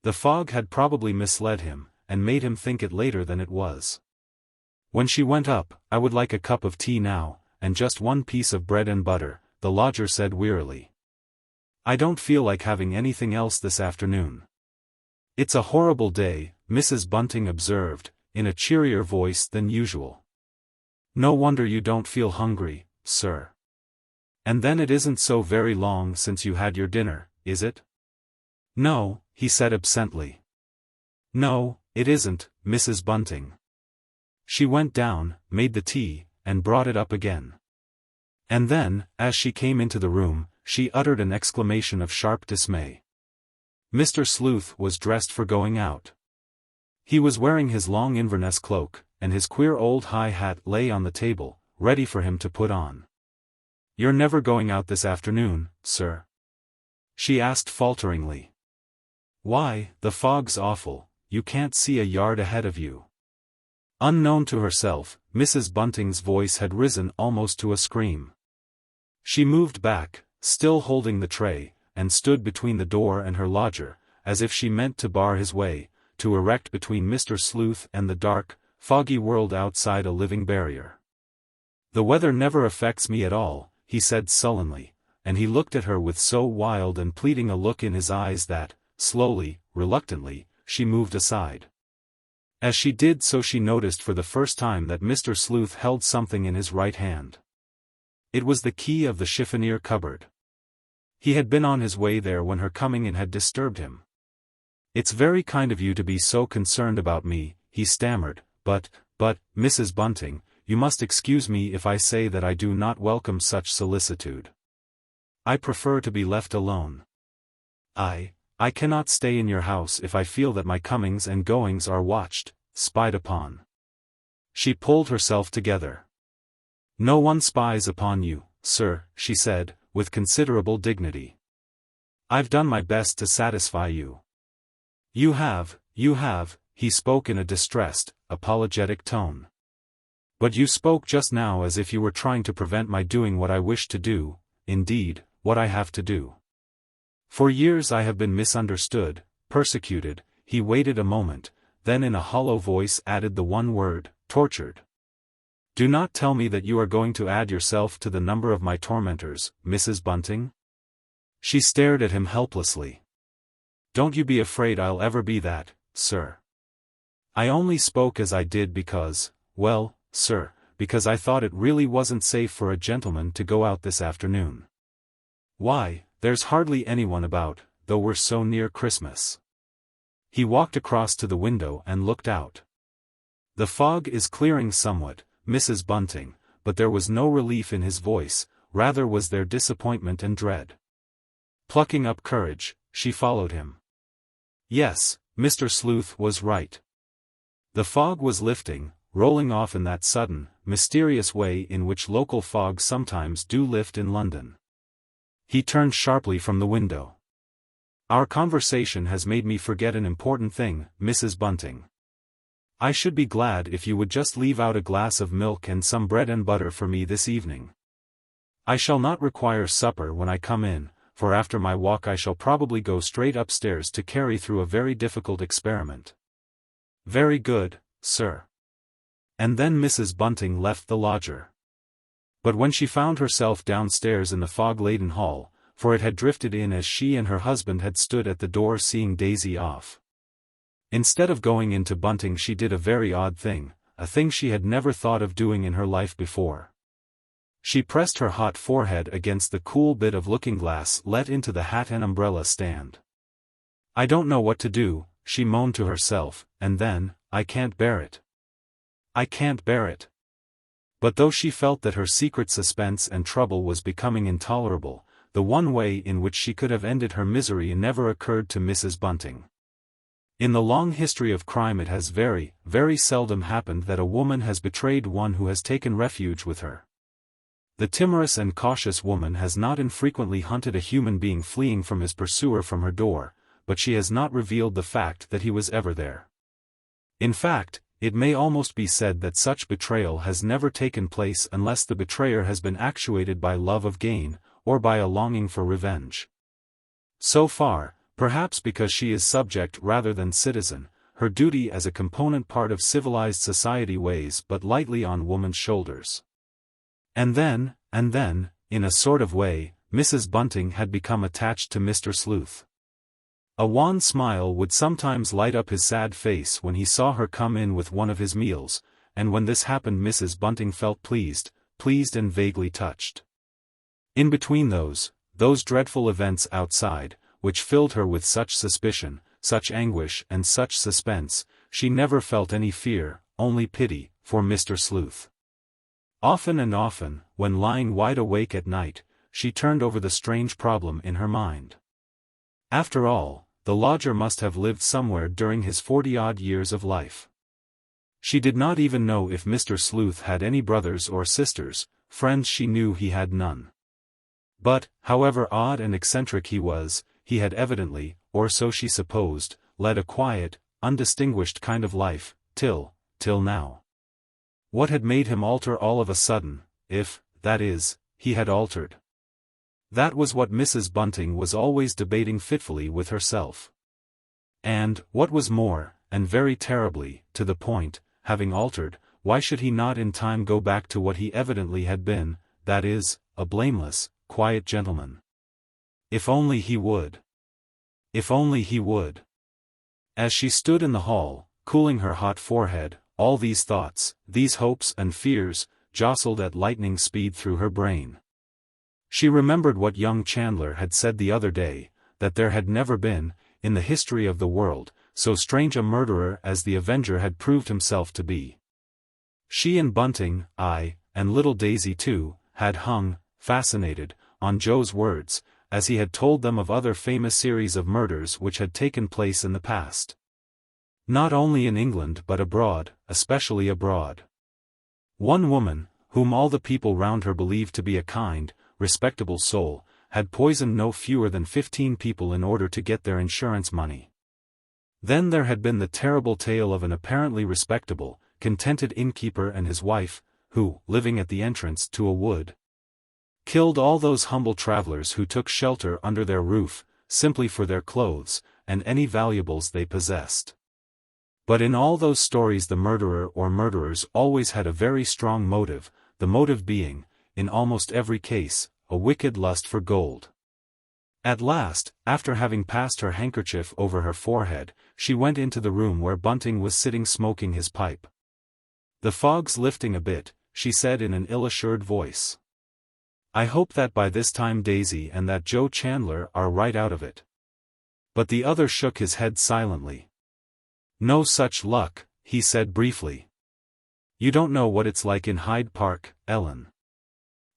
The fog had probably misled him, and made him think it later than it was. When she went up, "I would like a cup of tea now, and just one piece of bread and butter," the lodger said wearily. "I don't feel like having anything else this afternoon." "It's a horrible day," Mrs. Bunting observed, in a cheerier voice than usual. "No wonder you don't feel hungry, sir. And then it isn't so very long since you had your dinner, is it?" "No," he said absently. "No, it isn't, Mrs. Bunting." She went down, made the tea, and brought it up again. And then, as she came into the room, she uttered an exclamation of sharp dismay. Mr. Sleuth was dressed for going out. He was wearing his long Inverness cloak, and his queer old high hat lay on the table, ready for him to put on. "You're never going out this afternoon, sir?" she asked falteringly. "Why, the fog's awful, you can't see a yard ahead of you." Unknown to herself, Mrs. Bunting's voice had risen almost to a scream. She moved back, still holding the tray, and stood between the door and her lodger, as if she meant to bar his way, to erect between Mr. Sleuth and the dark, foggy world outside a living barrier. "The weather never affects me at all," he said sullenly, and he looked at her with so wild and pleading a look in his eyes that, slowly, reluctantly, she moved aside. As she did so she noticed for the first time that Mr. Sleuth held something in his right hand. It was the key of the chiffonier cupboard. He had been on his way there when her coming in had disturbed him. "It's very kind of you to be so concerned about me," he stammered, but, Mrs. Bunting, you must excuse me if I say that I do not welcome such solicitude. I prefer to be left alone. I cannot stay in your house if I feel that my comings and goings are watched, spied upon." She pulled herself together. "No one spies upon you, sir," she said, with considerable dignity. "I've done my best to satisfy you." You have, he spoke in a distressed, apologetic tone. "But you spoke just now as if you were trying to prevent my doing what I wish to do, indeed, what I have to do. For years I have been misunderstood, persecuted." He waited a moment, then in a hollow voice added the one word, "tortured." "Do not tell me that you are going to add yourself to the number of my tormentors, Mrs. Bunting?" She stared at him helplessly. "Don't you be afraid I'll ever be that, sir. I only spoke as I did because, well, sir, because I thought it really wasn't safe for a gentleman to go out this afternoon. Why, there's hardly anyone about, though we're so near Christmas." He walked across to the window and looked out. "The fog is clearing somewhat, Mrs. Bunting," but there was no relief in his voice, rather was there disappointment and dread. Plucking up courage, she followed him. Yes, Mr. Sleuth was right. The fog was lifting, rolling off in that sudden, mysterious way in which local fogs sometimes do lift in London. He turned sharply from the window. "Our conversation has made me forget an important thing, Mrs. Bunting. I should be glad if you would just leave out a glass of milk and some bread and butter for me this evening. I shall not require supper when I come in, for after my walk I shall probably go straight upstairs to carry through a very difficult experiment. Very good, sir. And then Mrs. Bunting left the lodger. But when she found herself downstairs in the fog-laden hall, for it had drifted in as she and her husband had stood at the door seeing Daisy off. Instead of going into Bunting, she did a very odd thing, a thing she had never thought of doing in her life before. She pressed her hot forehead against the cool bit of looking-glass let into the hat and umbrella stand. I don't know what to do, she moaned to herself, and then, I can't bear it. I can't bear it. But though she felt that her secret suspense and trouble was becoming intolerable, the one way in which she could have ended her misery never occurred to Mrs. Bunting. In the long history of crime it has very, very seldom happened that a woman has betrayed one who has taken refuge with her. The timorous and cautious woman has not infrequently hunted a human being fleeing from his pursuer from her door, but she has not revealed the fact that he was ever there. In fact, it may almost be said that such betrayal has never taken place unless the betrayer has been actuated by love of gain, or by a longing for revenge. So far, perhaps because she is subject rather than citizen, her duty as a component part of civilized society weighs but lightly on woman's shoulders. And then, in a sort of way, Mrs. Bunting had become attached to Mr. Sleuth. A wan smile would sometimes light up his sad face when he saw her come in with one of his meals, and when this happened Mrs. Bunting felt pleased and vaguely touched. In between those dreadful events outside, which filled her with such suspicion, such anguish and such suspense, she never felt any fear, only pity, for Mr. Sleuth. Often and often, when lying wide awake at night, she turned over the strange problem in her mind. After all, the lodger must have lived somewhere during his 40-odd years of life. She did not even know if Mr. Sleuth had any brothers or sisters, friends she knew he had none. But, however odd and eccentric he was, he had evidently, or so she supposed, led a quiet, undistinguished kind of life, till now. What had made him alter all of a sudden, if, that is, he had altered? That was what Mrs. Bunting was always debating fitfully with herself. And, what was more, and very terribly, to the point, having altered, why should he not in time go back to what he evidently had been, that is, a blameless, quiet gentleman? If only he would. If only he would. As she stood in the hall, cooling her hot forehead, all these thoughts, these hopes and fears, jostled at lightning speed through her brain. She remembered what young Chandler had said the other day, that there had never been, in the history of the world, so strange a murderer as the Avenger had proved himself to be. She and Bunting, and little Daisy too, had hung, fascinated, on Joe's words, as he had told them of other famous series of murders which had taken place in the past. Not only in England but abroad, especially abroad. One woman, whom all the people round her believed to be a kind, respectable soul, had poisoned no fewer than 15 people in order to get their insurance money. Then there had been the terrible tale of an apparently respectable, contented innkeeper and his wife, who, living at the entrance to a wood, killed all those humble travelers who took shelter under their roof, simply for their clothes, and any valuables they possessed. But in all those stories the murderer or murderers always had a very strong motive, the motive being, in almost every case, a wicked lust for gold. At last, after having passed her handkerchief over her forehead, she went into the room where Bunting was sitting smoking his pipe. "The fog's lifting a bit," she said in an ill-assured voice. "I hope that by this time Daisy and that Joe Chandler are right out of it." But the other shook his head silently. "No such luck," he said briefly. "You don't know what it's like in Hyde Park, Ellen.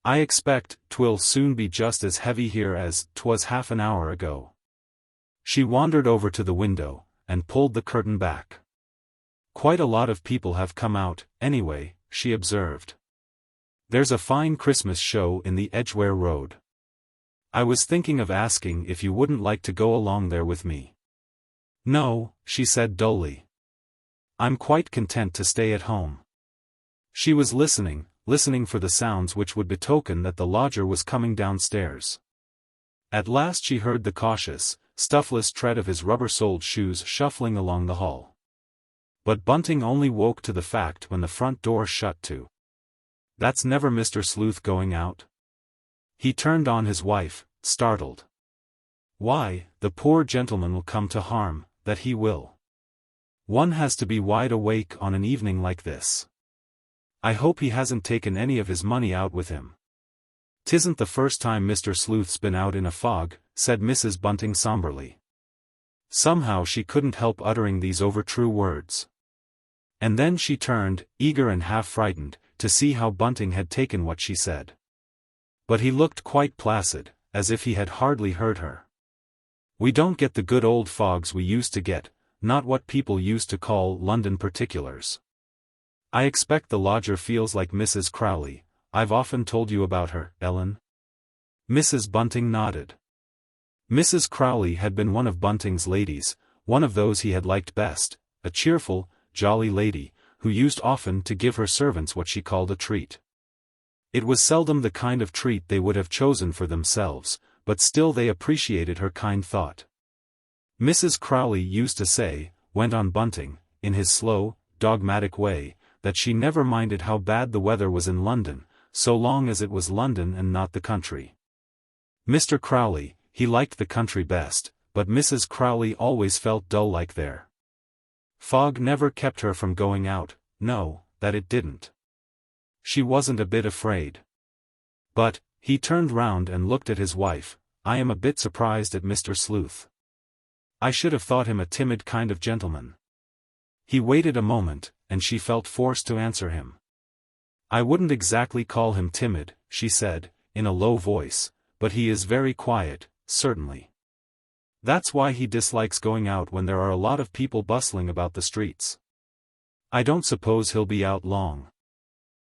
I expect 'twill soon be just as heavy here as 'twas half an hour ago." She wandered over to the window, and pulled the curtain back. "Quite a lot of people have come out, anyway," she observed. "There's a fine Christmas show in the Edgware Road. I was thinking of asking if you wouldn't like to go along there with me." "No," she said dully. "I'm quite content to stay at home." She was listening, listening for the sounds which would betoken that the lodger was coming downstairs. At last she heard the cautious, stuffless tread of his rubber-soled shoes shuffling along the hall. But Bunting only woke to the fact when the front door shut to. "That's never Mr. Sleuth going out?" He turned on his wife, startled. "Why, the poor gentleman will come to harm, that he will. One has to be wide awake on an evening like this. I hope he hasn't taken any of his money out with him." "'Tisn't the first time Mr. Sleuth's been out in a fog," said Mrs. Bunting somberly. Somehow she couldn't help uttering these overtrue words. And then she turned, eager and half-frightened, to see how Bunting had taken what she said. But he looked quite placid, as if he had hardly heard her. "We don't get the good old fogs we used to get, not what people used to call London particulars. I expect the lodger feels like Mrs. Crowley. I've often told you about her, Ellen." Mrs. Bunting nodded. Mrs. Crowley had been one of Bunting's ladies, one of those he had liked best, a cheerful, jolly lady, who used often to give her servants what she called a treat. It was seldom the kind of treat they would have chosen for themselves, but still they appreciated her kind thought. "Mrs. Crowley used to say," went on Bunting, in his slow, dogmatic way, "that she never minded how bad the weather was in London, so long as it was London and not the country. Mr. Crowley, he liked the country best, but Mrs. Crowley always felt dull like there. Fog never kept her from going out, no, that it didn't. She wasn't a bit afraid. But," he turned round and looked at his wife, "I am a bit surprised at Mr. Sleuth. I should have thought him a timid kind of gentleman." He waited a moment, and she felt forced to answer him. "I wouldn't exactly call him timid," she said, in a low voice, "but he is very quiet, certainly. That's why he dislikes going out when there are a lot of people bustling about the streets. I don't suppose he'll be out long."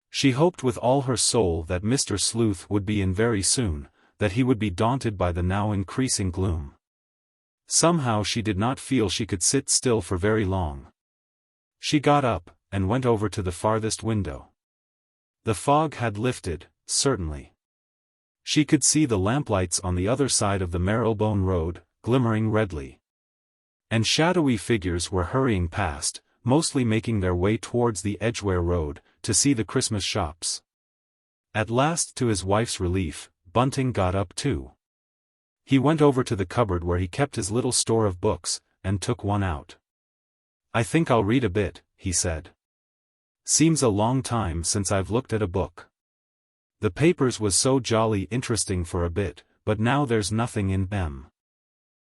She hoped with all her soul that Mr. Sleuth would be in very soon, that he would be daunted by the now increasing gloom. Somehow she did not feel she could sit still for very long. She got up, and went over to the farthest window. The fog had lifted, certainly. She could see the lamplights on the other side of the Marylebone Road, glimmering redly. And shadowy figures were hurrying past, mostly making their way towards the Edgware Road, to see the Christmas shops. At last, to his wife's relief, Bunting got up too. He went over to the cupboard where he kept his little store of books, and took one out. "I think I'll read a bit," he said. "Seems a long time since I've looked at a book. The papers was so jolly interesting for a bit, but now there's nothing in them."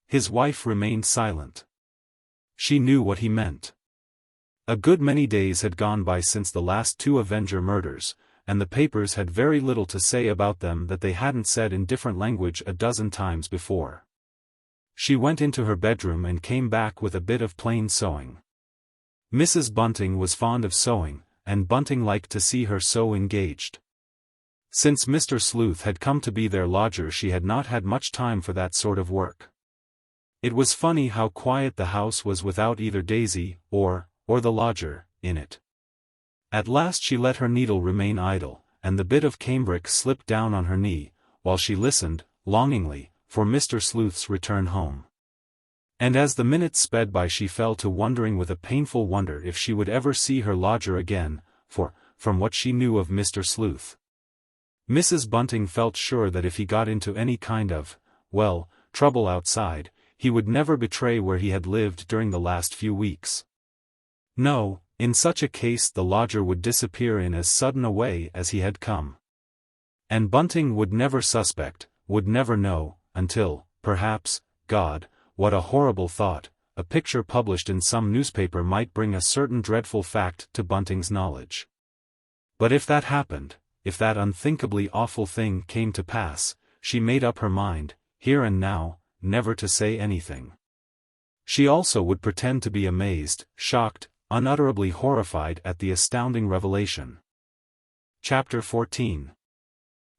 His wife remained silent. She knew what he meant. A good many days had gone by since the last two Avenger murders, and the papers had very little to say about them that they hadn't said in different language a dozen times before. She went into her bedroom and came back with a bit of plain sewing. Mrs. Bunting was fond of sewing, and Bunting liked to see her so engaged. Since Mr. Sleuth had come to be their lodger, she had not had much time for that sort of work. It was funny how quiet the house was without either Daisy, or the lodger, in it. At last she let her needle remain idle, and the bit of cambric slipped down on her knee, while she listened, longingly, for Mr. Sleuth's return home. And as the minutes sped by she fell to wondering with a painful wonder if she would ever see her lodger again, for, from what she knew of Mr. Sleuth, Mrs. Bunting felt sure that if he got into any kind of, trouble outside, he would never betray where he had lived during the last few weeks. No, in such a case the lodger would disappear in as sudden a way as he had come. And Bunting would never suspect, would never know, until, perhaps, God, what a horrible thought, a picture published in some newspaper might bring a certain dreadful fact to Bunting's knowledge. But if that happened, if that unthinkably awful thing came to pass, she made up her mind, here and now, never to say anything. She also would pretend to be amazed, shocked, unutterably horrified at the astounding revelation. Chapter 14.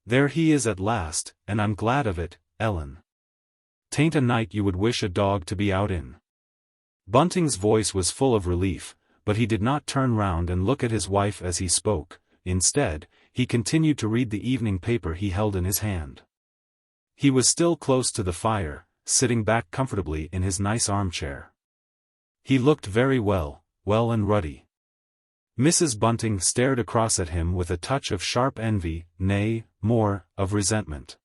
There he is at last, and I'm glad of it, Ellen. 'Tain't a night you would wish a dog to be out in. Bunting's voice was full of relief, but he did not turn round and look at his wife as he spoke. Instead, he continued to read the evening paper he held in his hand. He was still close to the fire, sitting back comfortably in his nice armchair. He looked very well and ruddy. Mrs. Bunting stared across at him with a touch of sharp envy, nay, more, of resentment.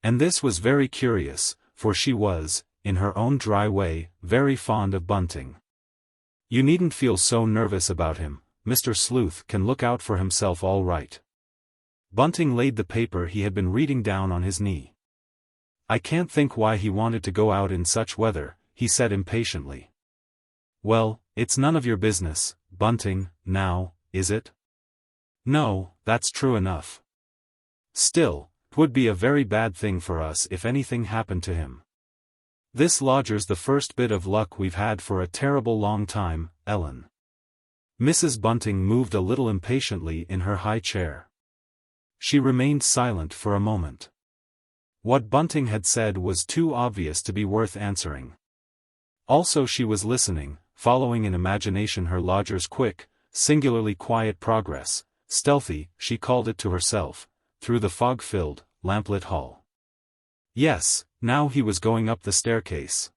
And this was very curious, for she was, in her own dry way, very fond of Bunting. "You needn't feel so nervous about him, Mr. Sleuth can look out for himself all right." Bunting laid the paper he had been reading down on his knee. "I can't think why he wanted to go out in such weather," he said impatiently. "Well, it's none of your business, Bunting, now, is it?" "No, that's true enough. Still, 'twould be a very bad thing for us if anything happened to him. This lodger's the first bit of luck we've had for a terrible long time, Ellen." Mrs. Bunting moved a little impatiently in her high chair. She remained silent for a moment. What Bunting had said was too obvious to be worth answering. Also she was listening, following in imagination her lodger's quick, singularly quiet progress, stealthy, she called it to herself, through the fog-filled, lamplit hall. Yes, now he was going up the staircase.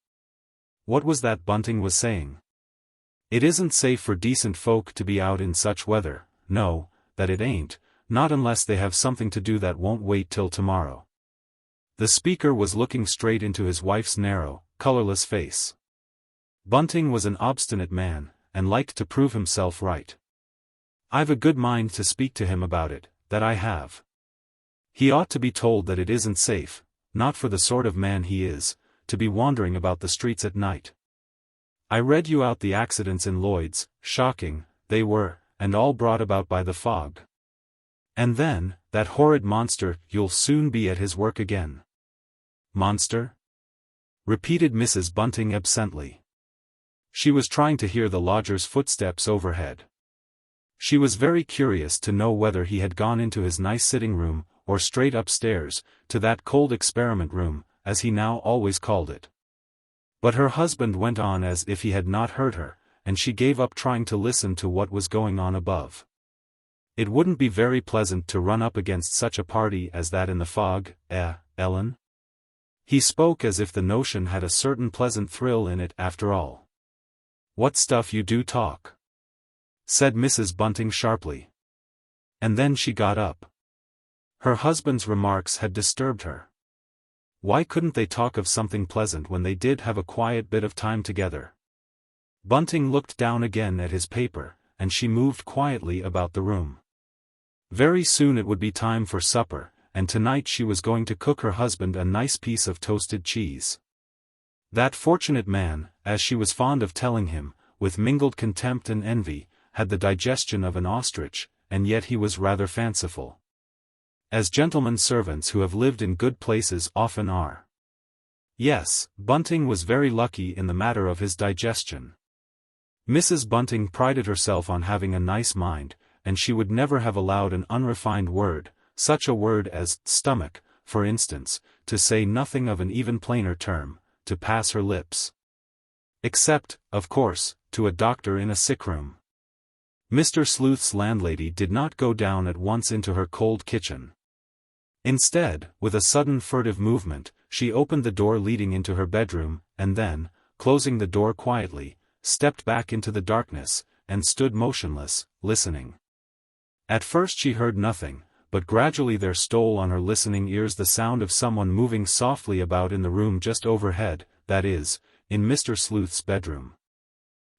What was that Bunting was saying? It isn't safe for decent folk to be out in such weather, no, that it ain't, not unless they have something to do that won't wait till tomorrow. The speaker was looking straight into his wife's narrow, colorless face. Bunting was an obstinate man, and liked to prove himself right. "I've a good mind to speak to him about it, that I have. He ought to be told that it isn't safe, not for the sort of man he is, to be wandering about the streets at night. I read you out the accidents in Lloyd's, shocking, they were, and all brought about by the fog. And then, that horrid monster, you'll soon be at his work again." "Monster?" repeated Mrs. Bunting absently. She was trying to hear the lodger's footsteps overhead. She was very curious to know whether he had gone into his nice sitting room, or straight upstairs, to that cold experiment room, as he now always called it. But her husband went on as if he had not heard her, and she gave up trying to listen to what was going on above. "It wouldn't be very pleasant to run up against such a party as that in the fog, Ellen?" He spoke as if the notion had a certain pleasant thrill in it after all. "What stuff you do talk," said Mrs. Bunting sharply. And then she got up. Her husband's remarks had disturbed her. Why couldn't they talk of something pleasant when they did have a quiet bit of time together? Bunting looked down again at his paper, and she moved quietly about the room. Very soon it would be time for supper, and tonight she was going to cook her husband a nice piece of toasted cheese. That fortunate man, as she was fond of telling him, with mingled contempt and envy, had the digestion of an ostrich, and yet he was rather fanciful. As gentlemen servants who have lived in good places often are. Yes, Bunting was very lucky in the matter of his digestion. Mrs. Bunting prided herself on having a nice mind, and she would never have allowed an unrefined word, such a word as stomach, for instance, to say nothing of an even plainer term, to pass her lips. Except, of course, to a doctor in a sick room. Mr. Sleuth's landlady did not go down at once into her cold kitchen. Instead, with a sudden furtive movement, she opened the door leading into her bedroom, and then, closing the door quietly, stepped back into the darkness, and stood motionless, listening. At first she heard nothing, but gradually there stole on her listening ears the sound of someone moving softly about in the room just overhead, that is, in Mr. Sleuth's bedroom.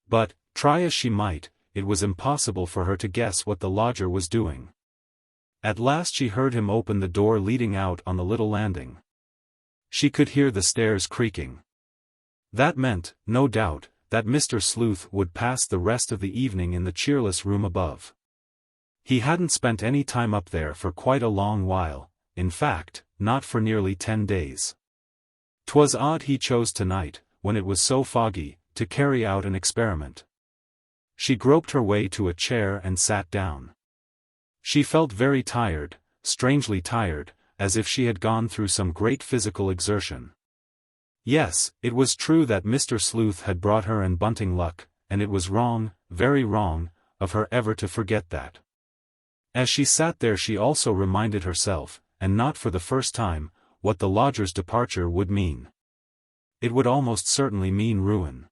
But, try as she might, it was impossible for her to guess what the lodger was doing. At last she heard him open the door leading out on the little landing. She could hear the stairs creaking. That meant, no doubt, that Mr. Sleuth would pass the rest of the evening in the cheerless room above. He hadn't spent any time up there for quite a long while, in fact, not for nearly 10 days. 'Twas odd he chose tonight, when it was so foggy, to carry out an experiment. She groped her way to a chair and sat down. She felt very tired, strangely tired, as if she had gone through some great physical exertion. Yes, it was true that Mr. Sleuth had brought her and Bunting luck, and it was wrong, very wrong, of her ever to forget that. As she sat there she also reminded herself, and not for the first time, what the lodger's departure would mean. It would almost certainly mean ruin.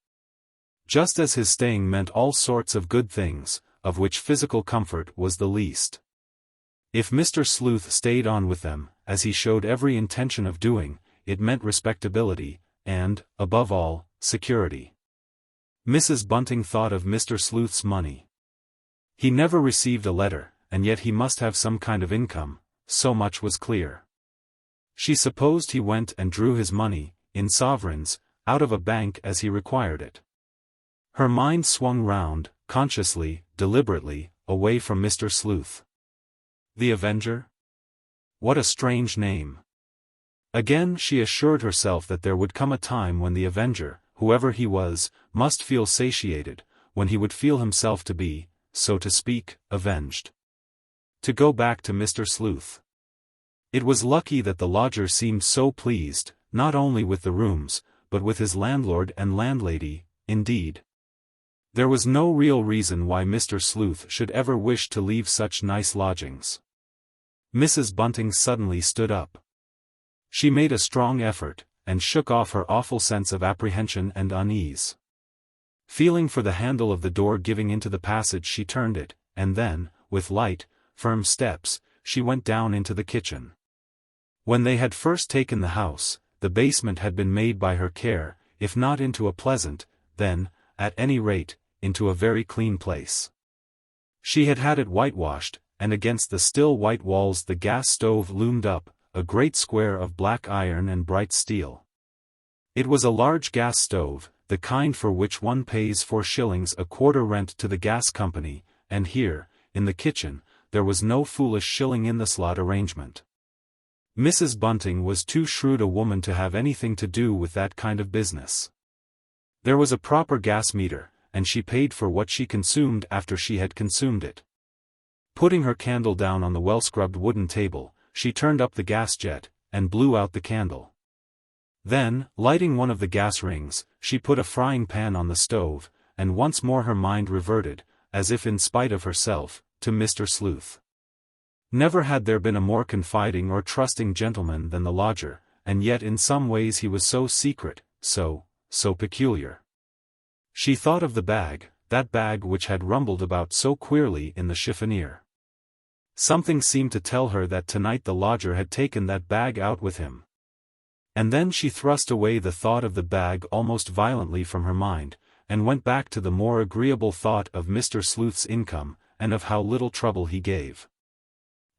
Just as his staying meant all sorts of good things, of which physical comfort was the least. If Mr. Sleuth stayed on with them, as he showed every intention of doing, it meant respectability, and, above all, security. Mrs. Bunting thought of Mr. Sleuth's money. He never received a letter, and yet he must have some kind of income, so much was clear. She supposed he went and drew his money, in sovereigns, out of a bank as he required it. Her mind swung round, consciously, deliberately, away from Mr. Sleuth. The Avenger? What a strange name. Again she assured herself that there would come a time when the Avenger, whoever he was, must feel satiated, when he would feel himself to be, so to speak, avenged. To go back to Mr. Sleuth. It was lucky that the lodger seemed so pleased, not only with the rooms, but with his landlord and landlady, indeed. There was no real reason why Mr. Sleuth should ever wish to leave such nice lodgings. Mrs. Bunting suddenly stood up. She made a strong effort, and shook off her awful sense of apprehension and unease. Feeling for the handle of the door giving into the passage she turned it, and then, with light, firm steps, she went down into the kitchen. When they had first taken the house, the basement had been made by her care, if not into a pleasant, then, at any rate, into a very clean place. She had had it whitewashed, and against the still white walls the gas stove loomed up, a great square of black iron and bright steel. It was a large gas stove, the kind for which one pays 4 shillings a quarter rent to the gas company, and here, in the kitchen, there was no foolish shilling in the slot arrangement. Mrs. Bunting was too shrewd a woman to have anything to do with that kind of business. There was a proper gas meter, and she paid for what she consumed after she had consumed it. Putting her candle down on the well-scrubbed wooden table, she turned up the gas jet, and blew out the candle. Then, lighting one of the gas rings, she put a frying pan on the stove, and once more her mind reverted, as if in spite of herself, to Mr. Sleuth. Never had there been a more confiding or trusting gentleman than the lodger, and yet in some ways he was so secret, so peculiar. She thought of the bag, that bag which had rumbled about so queerly in the chiffonier. Something seemed to tell her that tonight the lodger had taken that bag out with him. And then she thrust away the thought of the bag almost violently from her mind, and went back to the more agreeable thought of Mr. Sleuth's income, and of how little trouble he gave.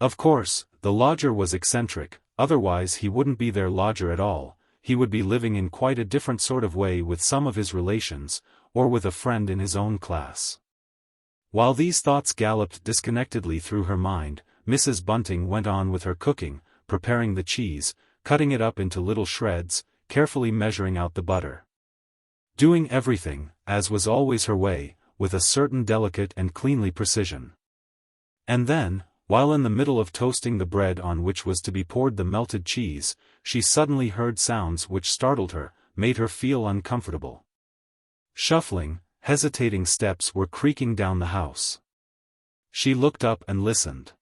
Of course, the lodger was eccentric, otherwise he wouldn't be their lodger at all, he would be living in quite a different sort of way with some of his relations, or with a friend in his own class. While these thoughts galloped disconnectedly through her mind, Mrs. Bunting went on with her cooking, preparing the cheese, cutting it up into little shreds, carefully measuring out the butter. Doing everything, as was always her way, with a certain delicate and cleanly precision. And then, while in the middle of toasting the bread on which was to be poured the melted cheese, she suddenly heard sounds which startled her, made her feel uncomfortable. Shuffling, hesitating steps were creaking down the house. She looked up and listened.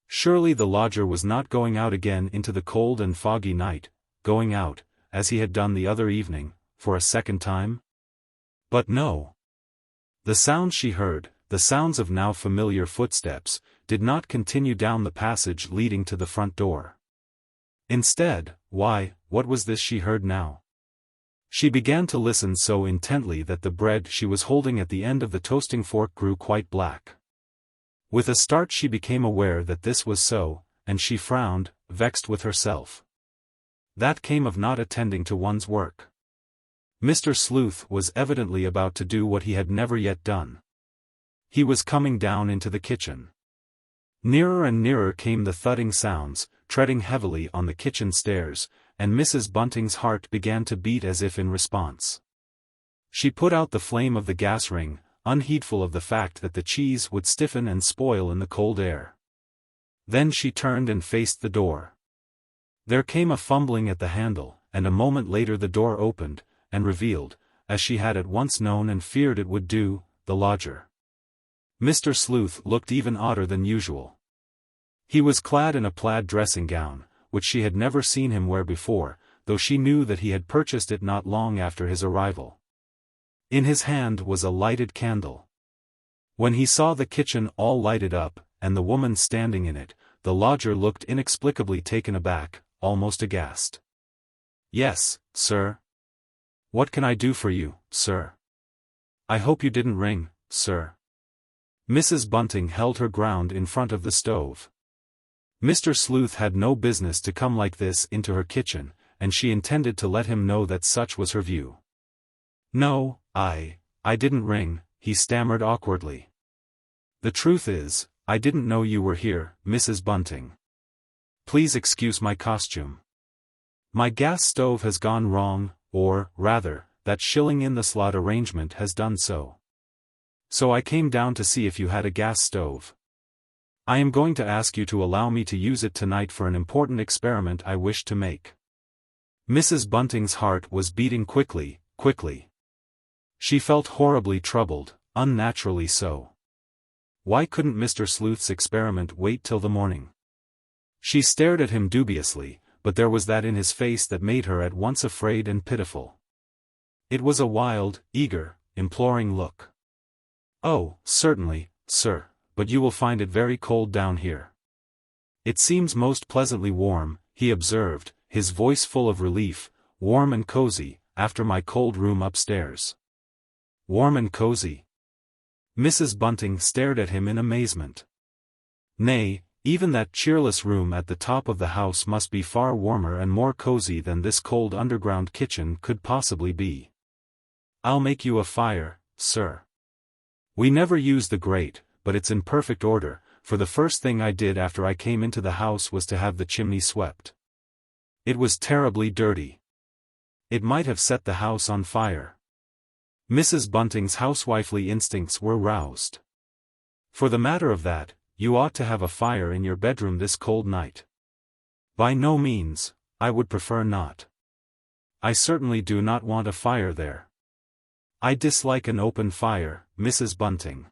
Surely the lodger was not going out again into the cold and foggy night, going out, as he had done the other evening, for a second time? But no. The sounds she heard, the sounds of now familiar footsteps, did not continue down the passage leading to the front door. Instead, why, what was this she heard now? She began to listen so intently that the bread she was holding at the end of the toasting fork grew quite black. With a start she became aware that this was so, and she frowned, vexed with herself. That came of not attending to one's work. Mr. Sleuth was evidently about to do what he had never yet done. He was coming down into the kitchen. Nearer and nearer came the thudding sounds, treading heavily on the kitchen stairs, and Mrs. Bunting's heart began to beat as if in response. She put out the flame of the gas ring, unheedful of the fact that the cheese would stiffen and spoil in the cold air. Then she turned and faced the door. There came a fumbling at the handle, and a moment later the door opened, and revealed, as she had at once known and feared it would do, the lodger. Mr. Sleuth looked even odder than usual. He was clad in a plaid dressing gown, which she had never seen him wear before, though she knew that he had purchased it not long after his arrival. In his hand was a lighted candle. When he saw the kitchen all lighted up, and the woman standing in it, the lodger looked inexplicably taken aback, almost aghast. "Yes, sir. What can I do for you, sir? I hope you didn't ring, sir." Mrs. Bunting held her ground in front of the stove. Mr. Sleuth had no business to come like this into her kitchen, and she intended to let him know that such was her view. "No, I didn't ring," he stammered awkwardly. "The truth is, I didn't know you were here, Mrs. Bunting. Please excuse my costume. My gas stove has gone wrong, or, rather, that shilling in the slot arrangement has done so. So I came down to see if you had a gas stove. I am going to ask you to allow me to use it tonight for an important experiment I wish to make." Mrs. Bunting's heart was beating quickly, quickly. She felt horribly troubled, unnaturally so. Why couldn't Mr. Sleuth's experiment wait till the morning? She stared at him dubiously, but there was that in his face that made her at once afraid and pitiful. It was a wild, eager, imploring look. "Oh, certainly, sir, but you will find it very cold down here." "It seems most pleasantly warm," he observed, his voice full of relief, "warm and cozy, after my cold room upstairs." "Warm and cozy?" Mrs. Bunting stared at him in amazement. "Nay, even that cheerless room at the top of the house must be far warmer and more cozy than this cold underground kitchen could possibly be. I'll make you a fire, sir. We never use the grate, but it's in perfect order, for the first thing I did after I came into the house was to have the chimney swept. It was terribly dirty. It might have set the house on fire." Mrs. Bunting's housewifely instincts were roused. "For the matter of that, you ought to have a fire in your bedroom this cold night." "By no means, I would prefer not. I certainly do not want a fire there. I dislike an open fire, Mrs. Bunting.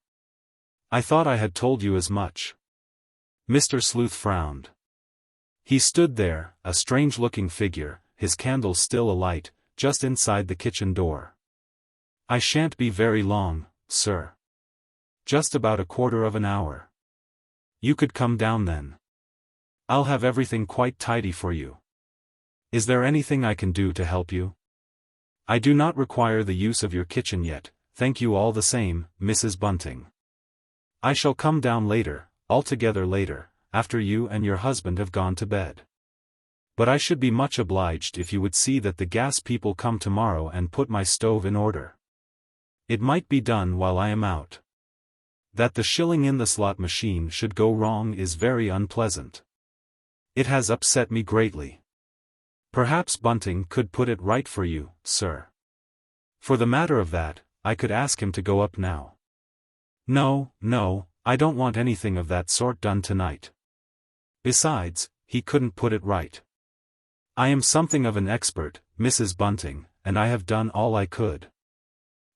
I thought I had told you as much." Mr. Sleuth frowned. He stood there, a strange-looking figure, his candle still alight, just inside the kitchen door. "I shan't be very long, sir. Just about a quarter of an hour. You could come down then. I'll have everything quite tidy for you. Is there anything I can do to help you?" "I do not require the use of your kitchen yet, thank you all the same, Mrs. Bunting. I shall come down later, altogether later, after you and your husband have gone to bed. But I should be much obliged if you would see that the gas people come tomorrow and put my stove in order. It might be done while I am out. That the shilling in the slot machine should go wrong is very unpleasant. It has upset me greatly. Perhaps Bunting could put it right for you, sir. For the matter of that, I could ask him to go up now." No, I don't want anything of that sort done tonight. Besides, he couldn't put it right. I am something of an expert, Mrs. Bunting, and I have done all I could.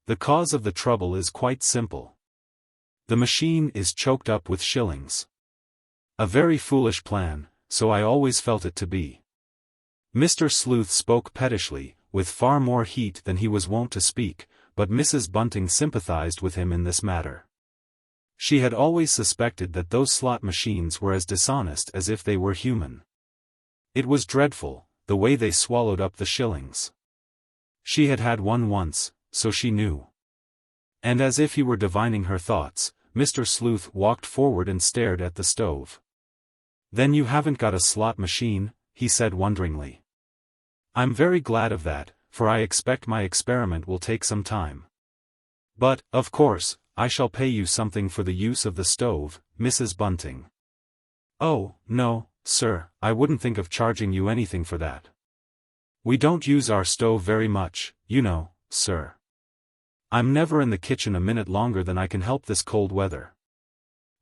The cause of the trouble is quite simple. The machine is choked up with shillings. A very foolish plan, so I always felt it to be." Mr. Sleuth spoke pettishly, with far more heat than he was wont to speak, but Mrs. Bunting sympathized with him in this matter. She had always suspected that those slot machines were as dishonest as if they were human. It was dreadful, the way they swallowed up the shillings. She had had one once, so she knew. And as if he were divining her thoughts, Mr. Sleuth walked forward and stared at the stove. "Then you haven't got a slot machine?" he said wonderingly. "I'm very glad of that, for I expect my experiment will take some time. But, of course, I shall pay you something for the use of the stove, Mrs. Bunting." "Oh, no, sir, I wouldn't think of charging you anything for that. We don't use our stove very much, you know, sir. I'm never in the kitchen a minute longer than I can help this cold weather."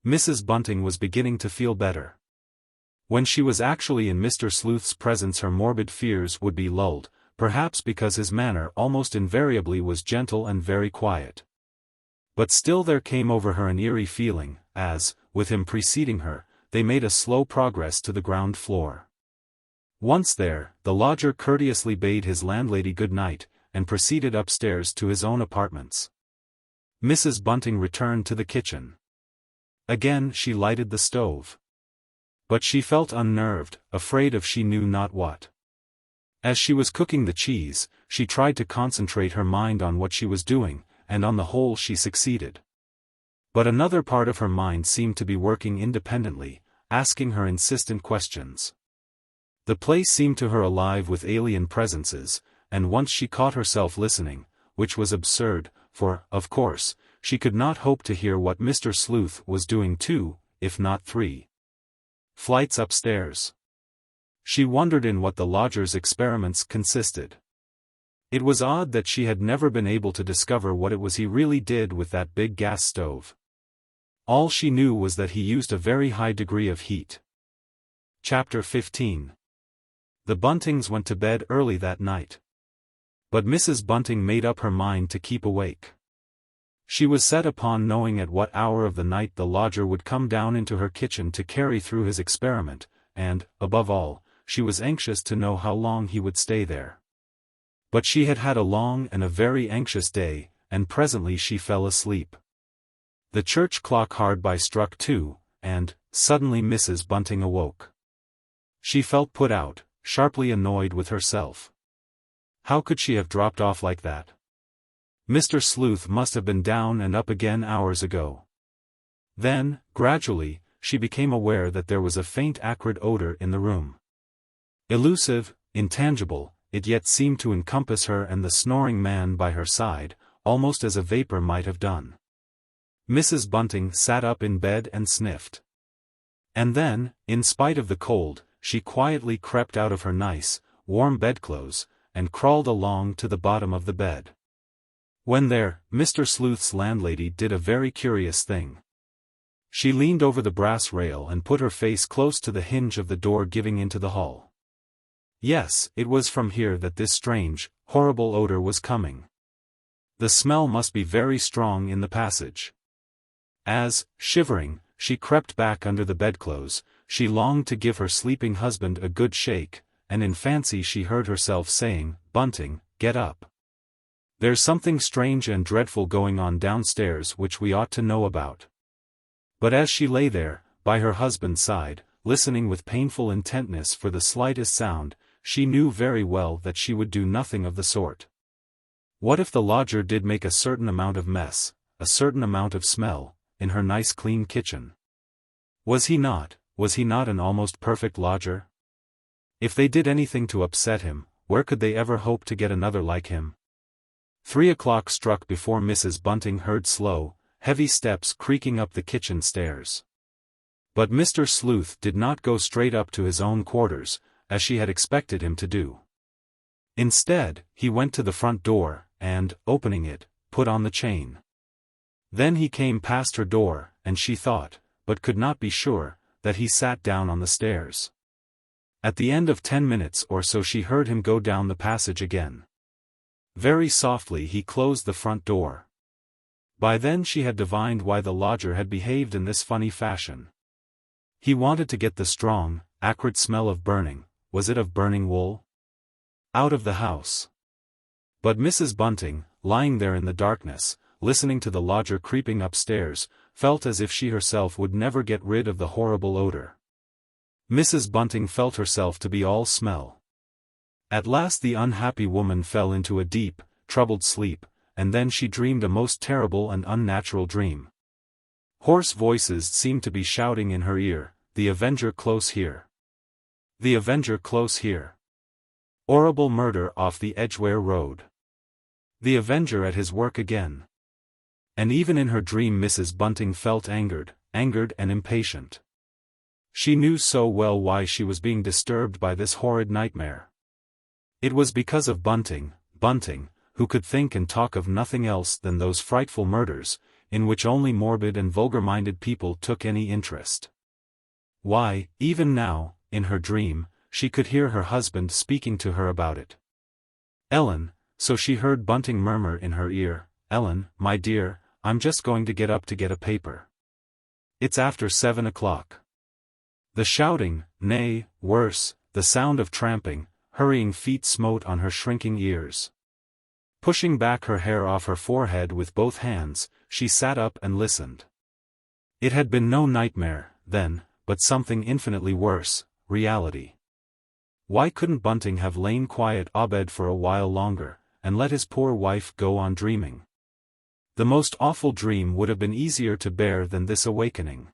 Mrs. Bunting was beginning to feel better. When she was actually in Mr. Sleuth's presence her morbid fears would be lulled, perhaps because his manner almost invariably was gentle and very quiet. But still there came over her an eerie feeling, as, with him preceding her, they made a slow progress to the ground floor. Once there, the lodger courteously bade his landlady good night, and proceeded upstairs to his own apartments. Mrs. Bunting returned to the kitchen. Again she lighted the stove. But she felt unnerved, afraid of she knew not what. As she was cooking the cheese, she tried to concentrate her mind on what she was doing, and on the whole she succeeded. But another part of her mind seemed to be working independently, asking her insistent questions. The place seemed to her alive with alien presences, and once she caught herself listening, which was absurd, for, of course, she could not hope to hear what Mr. Sleuth was doing 2, if not 3 flights upstairs. She wondered in what the lodger's experiments consisted. It was odd that she had never been able to discover what it was he really did with that big gas stove. All she knew was that he used a very high degree of heat. Chapter 15. The Buntings went to bed early that night. But Mrs. Bunting made up her mind to keep awake. She was set upon knowing at what hour of the night the lodger would come down into her kitchen to carry through his experiment, and, above all, she was anxious to know how long he would stay there. But she had had a long and a very anxious day, and presently she fell asleep. The church clock hard by struck 2, and, suddenly Mrs. Bunting awoke. She felt put out, sharply annoyed with herself. How could she have dropped off like that? Mr. Sleuth must have been down and up again hours ago. Then, gradually, she became aware that there was a faint acrid odor in the room. Elusive, intangible, it yet seemed to encompass her and the snoring man by her side, almost as a vapor might have done. Mrs. Bunting sat up in bed and sniffed. And then, in spite of the cold, she quietly crept out of her nice, warm bedclothes, and crawled along to the bottom of the bed. When there, Mr. Sleuth's landlady did a very curious thing. She leaned over the brass rail and put her face close to the hinge of the door giving into the hall. Yes, it was from here that this strange, horrible odor was coming. The smell must be very strong in the passage. As, shivering, she crept back under the bedclothes, she longed to give her sleeping husband a good shake, and in fancy she heard herself saying, "Bunting, get up. There's something strange and dreadful going on downstairs which we ought to know about." But as she lay there, by her husband's side, listening with painful intentness for the slightest sound, she knew very well that she would do nothing of the sort. What if the lodger did make a certain amount of mess, a certain amount of smell, in her nice clean kitchen? Was he not an almost perfect lodger? If they did anything to upset him, where could they ever hope to get another like him? 3 o'clock struck before Mrs. Bunting heard slow, heavy steps creaking up the kitchen stairs. But Mr. Sleuth did not go straight up to his own quarters, as she had expected him to do. Instead, he went to the front door, and, opening it, put on the chain. Then he came past her door, and she thought, but could not be sure, that he sat down on the stairs. At the end of 10 minutes or so she heard him go down the passage again. Very softly he closed the front door. By then she had divined why the lodger had behaved in this funny fashion. He wanted to get the strong, acrid smell of burning, was it of burning wool? Out of the house. But Mrs. Bunting, lying there in the darkness, listening to the lodger creeping upstairs, felt as if she herself would never get rid of the horrible odor. Mrs. Bunting felt herself to be all smell. At last the unhappy woman fell into a deep, troubled sleep, and then she dreamed a most terrible and unnatural dream. Hoarse voices seemed to be shouting in her ear, "The Avenger close here! The Avenger close here! Horrible murder off the Edgware Road! The Avenger at his work again!" And even in her dream Mrs. Bunting felt angered and impatient. She knew so well why she was being disturbed by this horrid nightmare. It was because of Bunting, who could think and talk of nothing else than those frightful murders, in which only morbid and vulgar-minded people took any interest. Why, even now, in her dream, she could hear her husband speaking to her about it. "Ellen," so she heard Bunting murmur in her ear, "Ellen, my dear, I'm just going to get up to get a paper. It's after 7 o'clock. The shouting, nay, worse, the sound of tramping, hurrying feet smote on her shrinking ears. Pushing back her hair off her forehead with both hands, she sat up and listened. It had been no nightmare, then, but something infinitely worse, reality. Why couldn't Bunting have lain quiet abed for a while longer, and let his poor wife go on dreaming? The most awful dream would have been easier to bear than this awakening.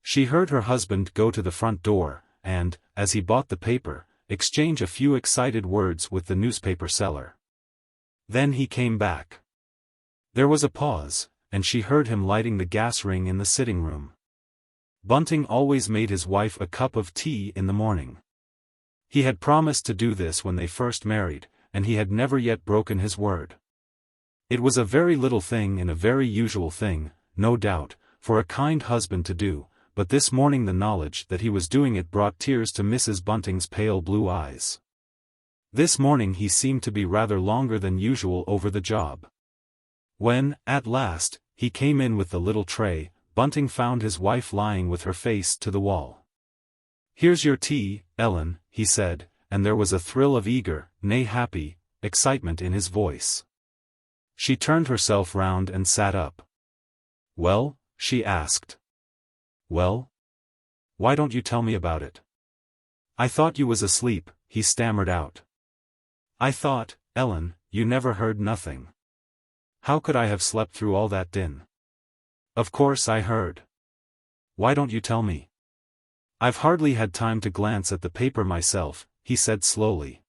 She heard her husband go to the front door, and, as he bought the paper, exchange a few excited words with the newspaper seller. Then he came back. There was a pause, and she heard him lighting the gas ring in the sitting room. Bunting always made his wife a cup of tea in the morning. He had promised to do this when they first married, and he had never yet broken his word. It was a very little thing and a very usual thing, no doubt, for a kind husband to do, but this morning the knowledge that he was doing it brought tears to Mrs. Bunting's pale blue eyes. This morning he seemed to be rather longer than usual over the job. When, at last, he came in with the little tray, Bunting found his wife lying with her face to the wall. "Here's your tea, Ellen," he said, and there was a thrill of eager, nay happy, excitement in his voice. She turned herself round and sat up. "Well?" she asked. "Well? Why don't you tell me about it?" "I thought you was asleep," he stammered out. "I thought, Ellen, you never heard nothing." "How could I have slept through all that din?" "Of course I heard." "Why don't you tell me?" "I've hardly had time to glance at the paper myself," he said slowly.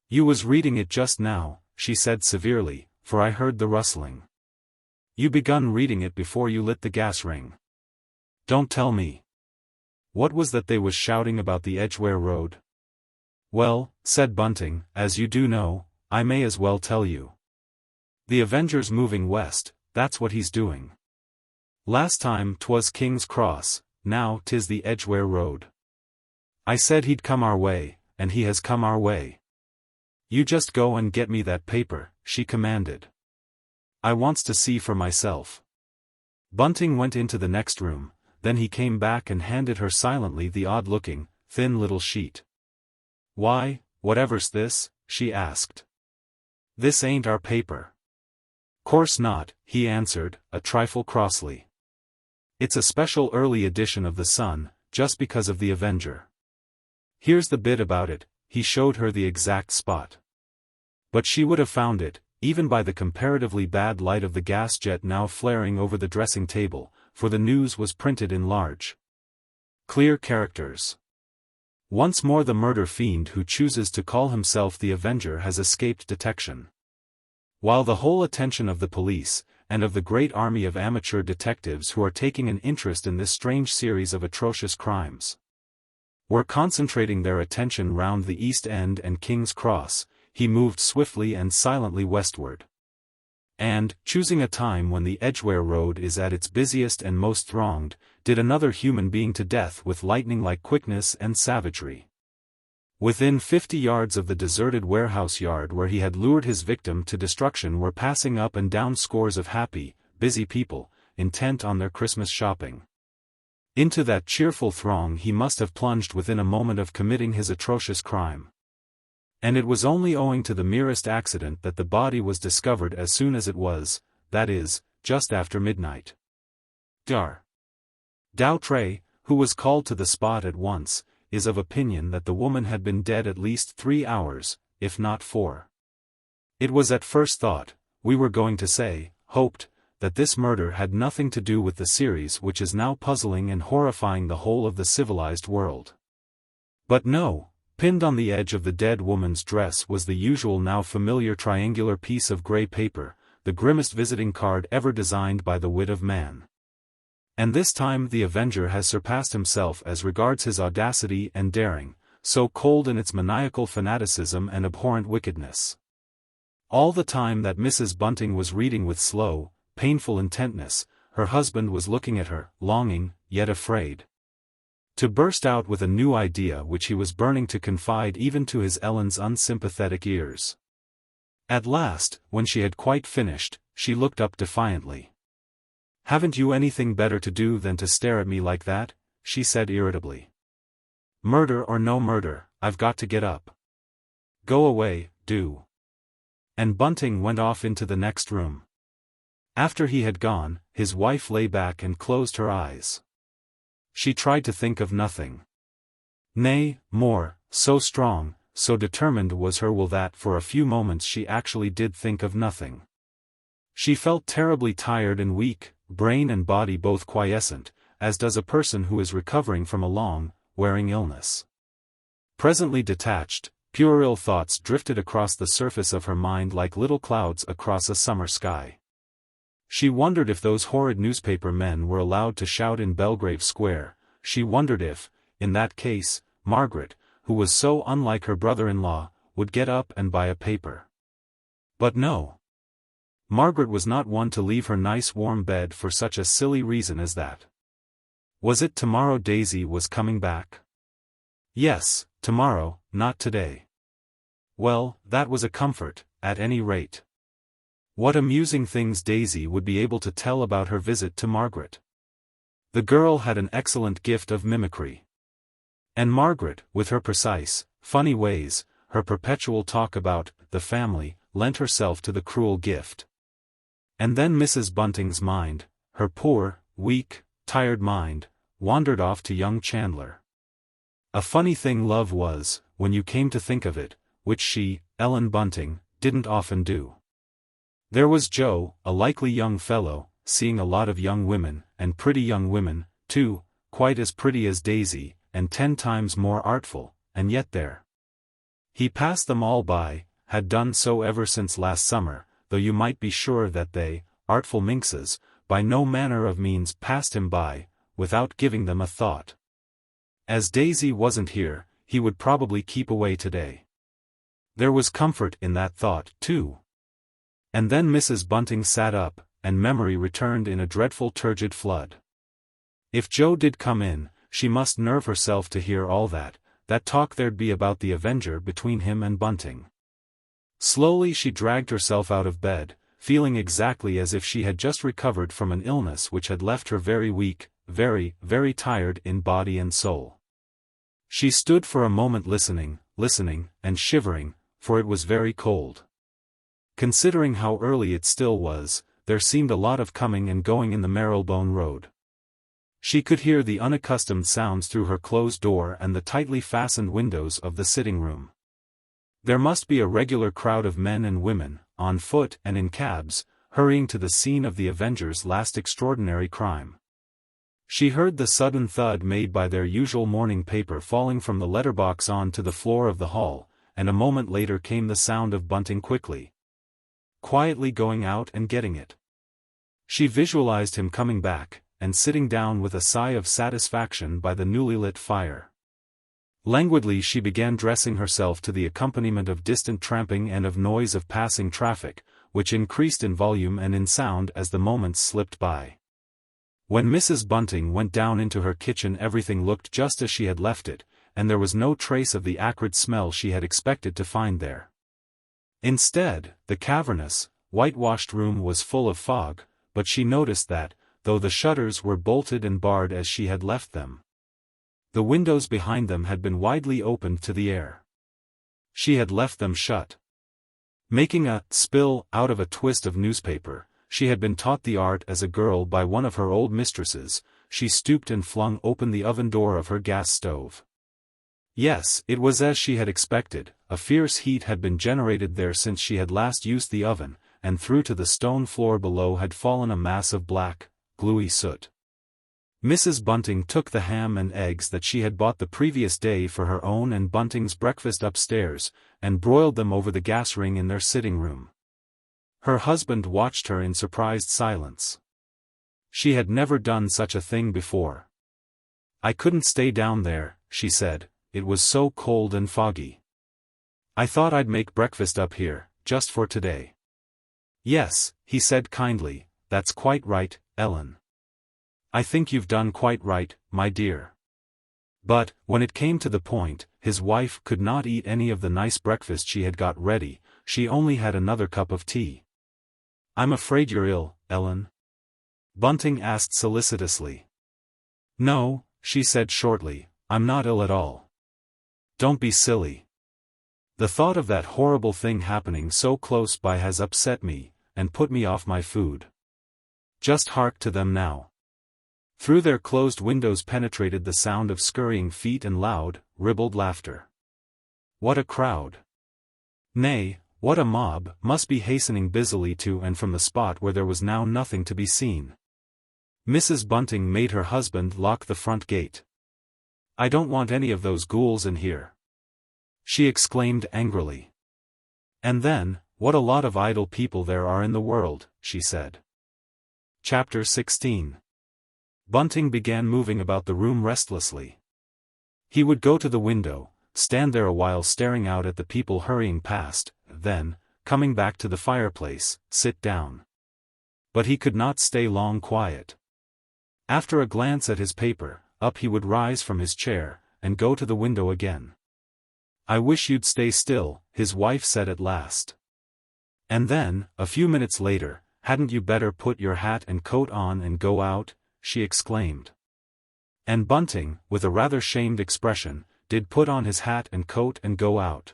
"You was reading it just now," she said severely, "for I heard the rustling. You begun reading it before you lit the gas ring." "Don't tell me. What was that they was shouting about the Edgware Road?" "Well," said Bunting, "as you do know, I may as well tell you. The Avenger's moving west, that's what he's doing. Last time 'twas King's Cross, now 'tis the Edgware Road. I said he'd come our way, and he has come our way. You just go and get me that paper," she commanded. "I wants to see for myself." Bunting went into the next room, then he came back and handed her silently the odd-looking, thin little sheet. "Why, whatever's this?" she asked. "This ain't our paper." "Course not," he answered, a trifle crossly. "It's a special early edition of the Sun, just because of the Avenger. Here's the bit about it." He showed her the exact spot. But she would have found it, even by the comparatively bad light of the gas jet now flaring over the dressing table, for the news was printed in large, clear characters. "Once more the murder fiend who chooses to call himself the Avenger has escaped detection. While the whole attention of the police, and of the great army of amateur detectives who are taking an interest in this strange series of atrocious crimes, were concentrating their attention round the East End and King's Cross, he moved swiftly and silently westward. And, choosing a time when the Edgware Road is at its busiest and most thronged, did another human being to death with lightning-like quickness and savagery. Within 50 yards of the deserted warehouse yard where he had lured his victim to destruction were passing up and down scores of happy, busy people, intent on their Christmas shopping. Into that cheerful throng he must have plunged within a moment of committing his atrocious crime. And it was only owing to the merest accident that the body was discovered as soon as it was, that is, just after midnight. Doutre, who was called to the spot at once, is of opinion that the woman had been dead at least 3 hours, if not 4. It was at first thought, we were going to say, hoped, that this murder had nothing to do with the series which is now puzzling and horrifying the whole of the civilized world. But no, pinned on the edge of the dead woman's dress was the usual now familiar triangular piece of grey paper, the grimmest visiting card ever designed by the wit of man. And this time the Avenger has surpassed himself as regards his audacity and daring, so cold in its maniacal fanaticism and abhorrent wickedness. All the time that Mrs. Bunting was reading with slow, painful intentness, her husband was looking at her, longing, yet afraid to burst out with a new idea which he was burning to confide even to his Ellen's unsympathetic ears. At last, when she had quite finished, she looked up defiantly. "Haven't you anything better to do than to stare at me like that?" she said irritably. "Murder or no murder, I've got to get up. Go away, do." And Bunting went off into the next room. After he had gone, his wife lay back and closed her eyes. She tried to think of nothing. Nay, more, so strong, so determined was her will that for a few moments she actually did think of nothing. She felt terribly tired and weak, brain and body both quiescent, as does a person who is recovering from a long, wearing illness. Presently detached, puerile thoughts drifted across the surface of her mind like little clouds across a summer sky. She wondered if those horrid newspaper men were allowed to shout in Belgrave Square. She wondered if, in that case, Margaret, who was so unlike her brother-in-law, would get up and buy a paper. But no. Margaret was not one to leave her nice warm bed for such a silly reason as that. Was it tomorrow Daisy was coming back? Yes, tomorrow, not today. Well, that was a comfort, at any rate. What amusing things Daisy would be able to tell about her visit to Margaret. The girl had an excellent gift of mimicry. And Margaret, with her precise, funny ways, her perpetual talk about the family, lent herself to the cruel gift. And then Mrs. Bunting's mind, her poor, weak, tired mind, wandered off to young Chandler. A funny thing love was, when you came to think of it, which she, Ellen Bunting, didn't often do. There was Joe, a likely young fellow, seeing a lot of young women, and pretty young women, too, quite as pretty as Daisy, and 10 times more artful, and yet there. He passed them all by, had done so ever since last summer, though you might be sure that they, artful minxes, by no manner of means passed him by, without giving them a thought. As Daisy wasn't here, he would probably keep away today. There was comfort in that thought, too. And then Mrs. Bunting sat up, and memory returned in a dreadful turgid flood. If Joe did come in, she must nerve herself to hear all that talk there'd be about the Avenger between him and Bunting. Slowly she dragged herself out of bed, feeling exactly as if she had just recovered from an illness which had left her very weak, very, very tired in body and soul. She stood for a moment listening, and shivering, for it was very cold. Considering how early it still was, there seemed a lot of coming and going in the Marylebone Road. She could hear the unaccustomed sounds through her closed door and the tightly fastened windows of the sitting room. There must be a regular crowd of men and women, on foot and in cabs, hurrying to the scene of the Avenger's last extraordinary crime. She heard the sudden thud made by their usual morning paper falling from the letterbox on to the floor of the hall, and a moment later came the sound of Bunting quietly going out and getting it. She visualized him coming back, and sitting down with a sigh of satisfaction by the newly lit fire. Languidly she began dressing herself to the accompaniment of distant tramping and of noise of passing traffic, which increased in volume and in sound as the moments slipped by. When Mrs. Bunting went down into her kitchen everything looked just as she had left it, and there was no trace of the acrid smell she had expected to find there. Instead, the cavernous, whitewashed room was full of fog, but she noticed that, though the shutters were bolted and barred as she had left them, the windows behind them had been widely opened to the air. She had left them shut. Making a spill out of a twist of newspaper, she had been taught the art as a girl by one of her old mistresses. She stooped and flung open the oven door of her gas stove. Yes, it was as she had expected, a fierce heat had been generated there since she had last used the oven, and through to the stone floor below had fallen a mass of black, gluey soot. Mrs. Bunting took the ham and eggs that she had bought the previous day for her own and Bunting's breakfast upstairs, and broiled them over the gas ring in their sitting room. Her husband watched her in surprised silence. She had never done such a thing before. "I couldn't stay down there," she said, "it was so cold and foggy. I thought I'd make breakfast up here, just for today." "Yes," he said kindly, "that's quite right, Ellen. I think you've done quite right, my dear." But, when it came to the point, his wife could not eat any of the nice breakfast she had got ready. she only had another cup of tea. "I'm afraid you're ill, Ellen?" Bunting asked solicitously. "No," she said shortly, "I'm not ill at all. Don't be silly. The thought of that horrible thing happening so close by has upset me, and put me off my food. Just hark to them now." Through their closed windows penetrated the sound of scurrying feet and loud, ribald laughter. What a crowd! Nay, what a mob must be hastening busily to and from the spot where there was now nothing to be seen. Mrs. Bunting made her husband lock the front gate. "I don't want any of those ghouls in here," she exclaimed angrily. "And then, what a lot of idle people there are in the world," she said. Chapter 16. Bunting began moving about the room restlessly. He would go to the window, stand there a while staring out at the people hurrying past, then, coming back to the fireplace, sit down. But he could not stay long quiet. After a glance at his paper, up he would rise from his chair, and go to the window again. "I wish you'd stay still," his wife said at last. And then, a few minutes later, "Hadn't you better put your hat and coat on and go out?" she exclaimed. And Bunting, with a rather shamed expression, did put on his hat and coat and go out.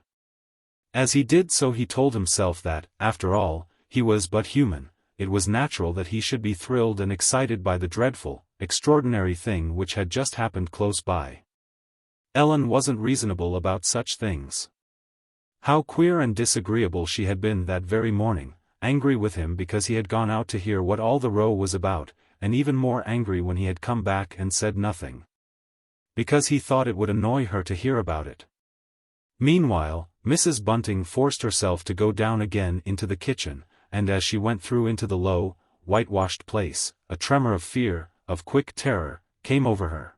As he did so he told himself that, after all, he was but human. It was natural that he should be thrilled and excited by the dreadful, extraordinary thing which had just happened close by. Ellen wasn't reasonable about such things. How queer and disagreeable she had been that very morning, angry with him because he had gone out to hear what all the row was about, and even more angry when he had come back and said nothing. Because he thought it would annoy her to hear about it. Meanwhile, Mrs. Bunting forced herself to go down again into the kitchen, and as she went through into the low, whitewashed place, a tremor of fear, of quick terror, came over her.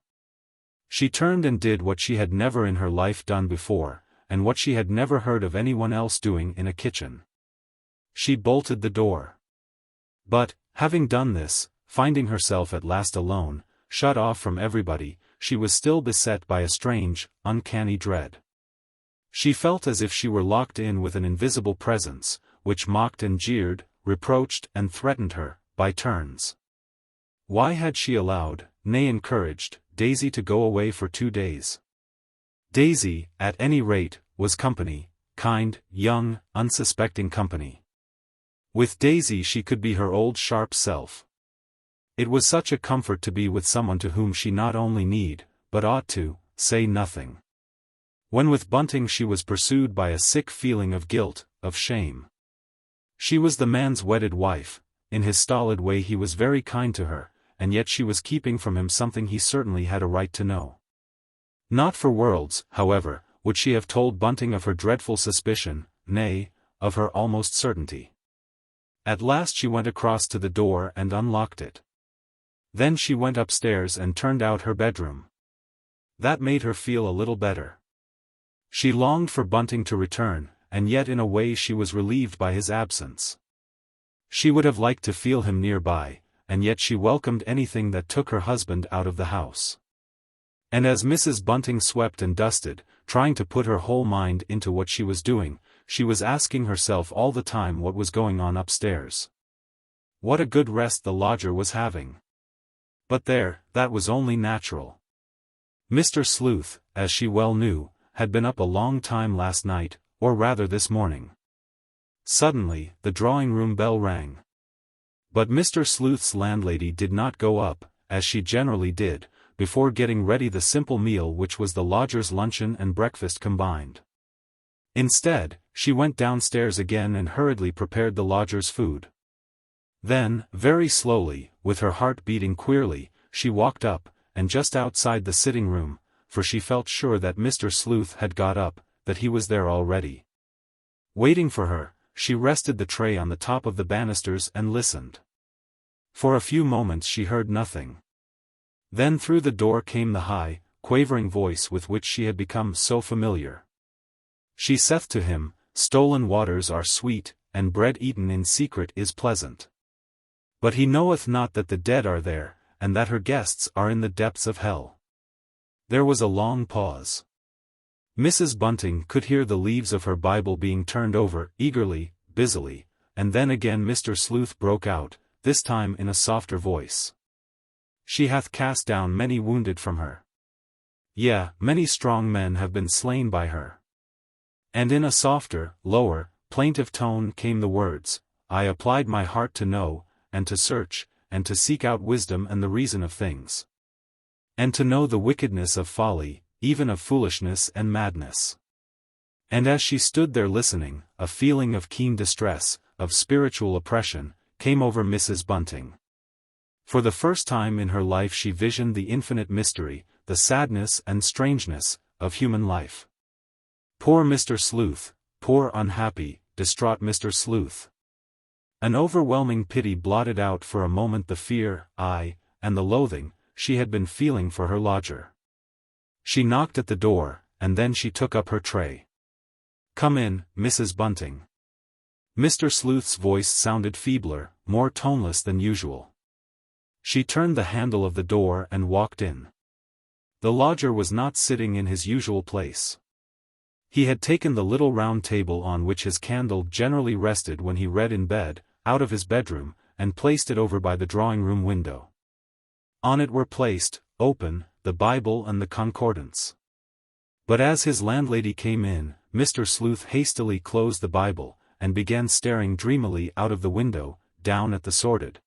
She turned and did what she had never in her life done before, and what she had never heard of anyone else doing in a kitchen. She bolted the door. But, having done this, finding herself at last alone, shut off from everybody, she was still beset by a strange, uncanny dread. She felt as if she were locked in with an invisible presence, which mocked and jeered, reproached and threatened her, by turns. Why had she allowed, nay encouraged, Daisy to go away for 2 days? Daisy, at any rate, was company, kind, young, unsuspecting company. With Daisy she could be her old sharp self. It was such a comfort to be with someone to whom she not only need, but ought to, say nothing. When with Bunting she was pursued by a sick feeling of guilt, of shame. She was the man's wedded wife, in his stolid way he was very kind to her, and yet she was keeping from him something he certainly had a right to know. Not for worlds, however, would she have told Bunting of her dreadful suspicion, nay, of her almost certainty. At last she went across to the door and unlocked it. Then she went upstairs and turned out her bedroom. That made her feel a little better. She longed for Bunting to return, and yet in a way she was relieved by his absence. She would have liked to feel him nearby, and yet she welcomed anything that took her husband out of the house. And as Mrs. Bunting swept and dusted, trying to put her whole mind into what she was doing, she was asking herself all the time what was going on upstairs. What a good rest the lodger was having. But there, that was only natural. Mr. Sleuth, as she well knew, had been up a long time last night, or rather this morning. Suddenly, the drawing-room bell rang. But Mr. Sleuth's landlady did not go up, as she generally did, before getting ready the simple meal which was the lodger's luncheon and breakfast combined. Instead, she went downstairs again and hurriedly prepared the lodger's food. Then, very slowly, with her heart beating queerly, she walked up, and just outside the sitting room, for she felt sure that Mr. Sleuth had got up, that he was there already. Waiting for her, she rested the tray on the top of the banisters and listened. For a few moments she heard nothing. Then through the door came the high, quavering voice with which she had become so familiar. She saith to him, "Stolen waters are sweet, and bread eaten in secret is pleasant. But he knoweth not that the dead are there, and that her guests are in the depths of hell." There was a long pause. Mrs. Bunting could hear the leaves of her Bible being turned over, eagerly, busily, and then again Mr. Sleuth broke out, this time in a softer voice. "She hath cast down many wounded from her. Yea, many strong men have been slain by her." And in a softer, lower, plaintive tone came the words, "I applied my heart to know, and to search, and to seek out wisdom and the reason of things. And to know the wickedness of folly, even of foolishness and madness." And as she stood there listening, a feeling of keen distress, of spiritual oppression, came over Mrs. Bunting. For the first time in her life she visioned the infinite mystery, the sadness and strangeness, of human life. Poor Mr. Sleuth, poor unhappy, distraught Mr. Sleuth. An overwhelming pity blotted out for a moment the fear, and the loathing, she had been feeling for her lodger. She knocked at the door, and then she took up her tray. "Come in, Mrs. Bunting." Mr. Sleuth's voice sounded feebler, more toneless than usual. She turned the handle of the door and walked in. The lodger was not sitting in his usual place. He had taken the little round table on which his candle generally rested when he read in bed, out of his bedroom, and placed it over by the drawing-room window. On it were placed, open, the Bible and the concordance. But as his landlady came in, Mr. Sleuth hastily closed the Bible, and began staring dreamily out of the window, down at the sordid,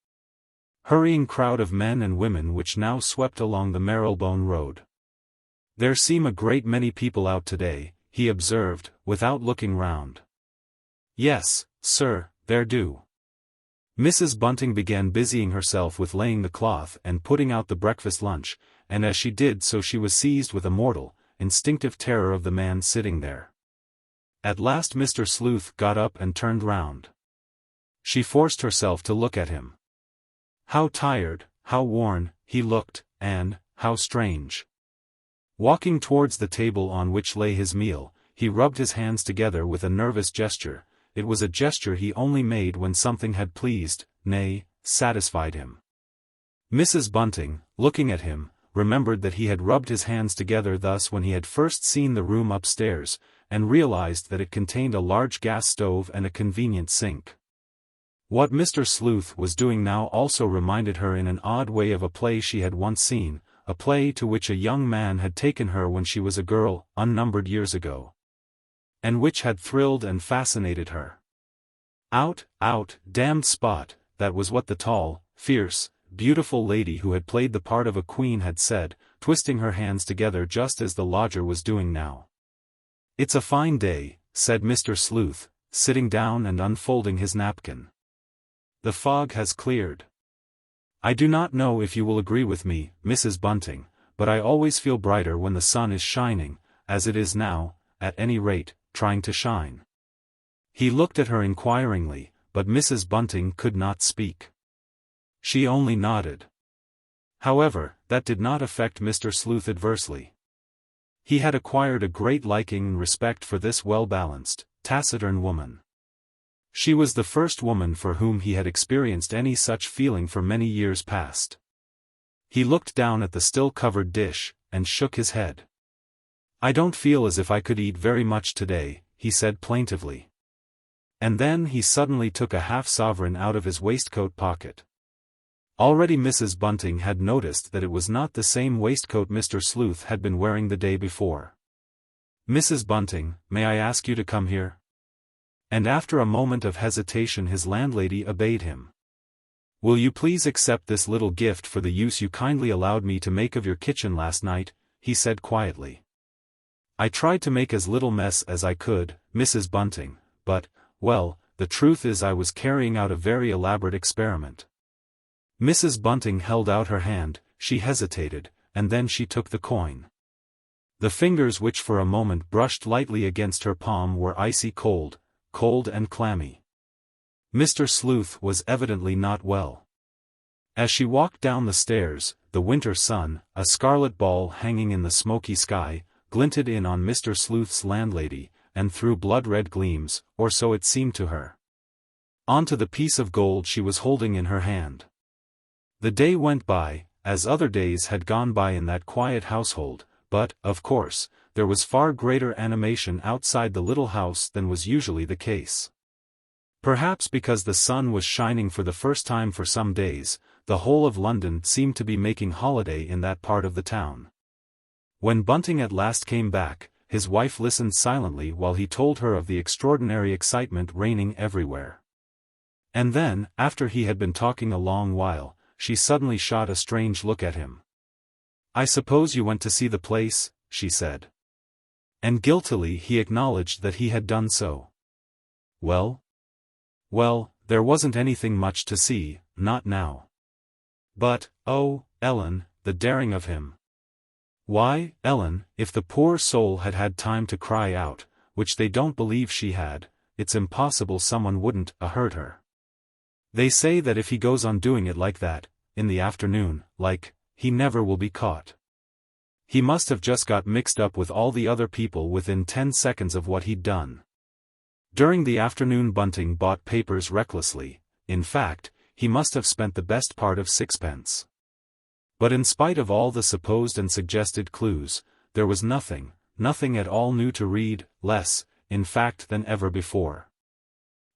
hurrying crowd of men and women which now swept along the Marylebone Road. "There seem a great many people out today," he observed, without looking round. "Yes, sir, there do." Mrs. Bunting began busying herself with laying the cloth and putting out the breakfast lunch, and as she did so she was seized with a mortal, instinctive terror of the man sitting there. At last Mr. Sleuth got up and turned round. She forced herself to look at him. How tired, how worn, he looked, and, how strange. Walking towards the table on which lay his meal, he rubbed his hands together with a nervous gesture. It was a gesture he only made when something had pleased, nay, satisfied him. Mrs. Bunting, looking at him, remembered that he had rubbed his hands together thus when he had first seen the room upstairs, and realized that it contained a large gas stove and a convenient sink. What Mr. Sleuth was doing now also reminded her in an odd way of a play she had once seen, a play to which a young man had taken her when she was a girl, unnumbered years ago, and which had thrilled and fascinated her. Out, damned spot, that was what the tall, fierce, beautiful lady who had played the part of a queen had said, twisting her hands together just as the lodger was doing now. "It's a fine day," said Mr. Sleuth, sitting down and unfolding his napkin. "The fog has cleared. I do not know if you will agree with me, Mrs. Bunting, but I always feel brighter when the sun is shining, as it is now, at any rate, trying to shine." He looked at her inquiringly, but Mrs. Bunting could not speak. She only nodded. However, that did not affect Mr. Sleuth adversely. He had acquired a great liking and respect for this well-balanced, taciturn woman. She was the first woman for whom he had experienced any such feeling for many years past. He looked down at the still covered dish, and shook his head. "I don't feel as if I could eat very much today," he said plaintively. And then he suddenly took a half-sovereign out of his waistcoat pocket. Already Mrs. Bunting had noticed that it was not the same waistcoat Mr. Sleuth had been wearing the day before. "Mrs. Bunting, may I ask you to come here?" And after a moment of hesitation his landlady obeyed him. "Will you please accept this little gift for the use you kindly allowed me to make of your kitchen last night?" he said quietly. "I tried to make as little mess as I could, Mrs. Bunting, but, well, the truth is I was carrying out a very elaborate experiment." Mrs. Bunting held out her hand, she hesitated, and then she took the coin. The fingers which for a moment brushed lightly against her palm were icy cold and clammy. Mr. Sleuth was evidently not well. As she walked down the stairs, the winter sun, a scarlet ball hanging in the smoky sky, glinted in on Mr. Sleuth's landlady, and threw blood-red gleams, or so it seemed to her, onto the piece of gold she was holding in her hand. The day went by, as other days had gone by in that quiet household, but, of course, there was far greater animation outside the little house than was usually the case. Perhaps because the sun was shining for the first time for some days, the whole of London seemed to be making holiday in that part of the town. When Bunting at last came back, his wife listened silently while he told her of the extraordinary excitement reigning everywhere. And then, after he had been talking a long while, she suddenly shot a strange look at him. "I suppose you went to see the place," she said. And guiltily he acknowledged that he had done so. Well, there wasn't anything much to see, not now. But, oh, Ellen, the daring of him. Why, Ellen, if the poor soul had had time to cry out, which they don't believe she had, it's impossible someone wouldn't heard her. They say that if he goes on doing it like that, in the afternoon, he never will be caught. He must have just got mixed up with all the other people within 10 seconds of what he'd done. During the afternoon Bunting bought papers recklessly. In fact, he must have spent the best part of sixpence. But in spite of all the supposed and suggested clues, there was nothing at all new to read, less, in fact, than ever before.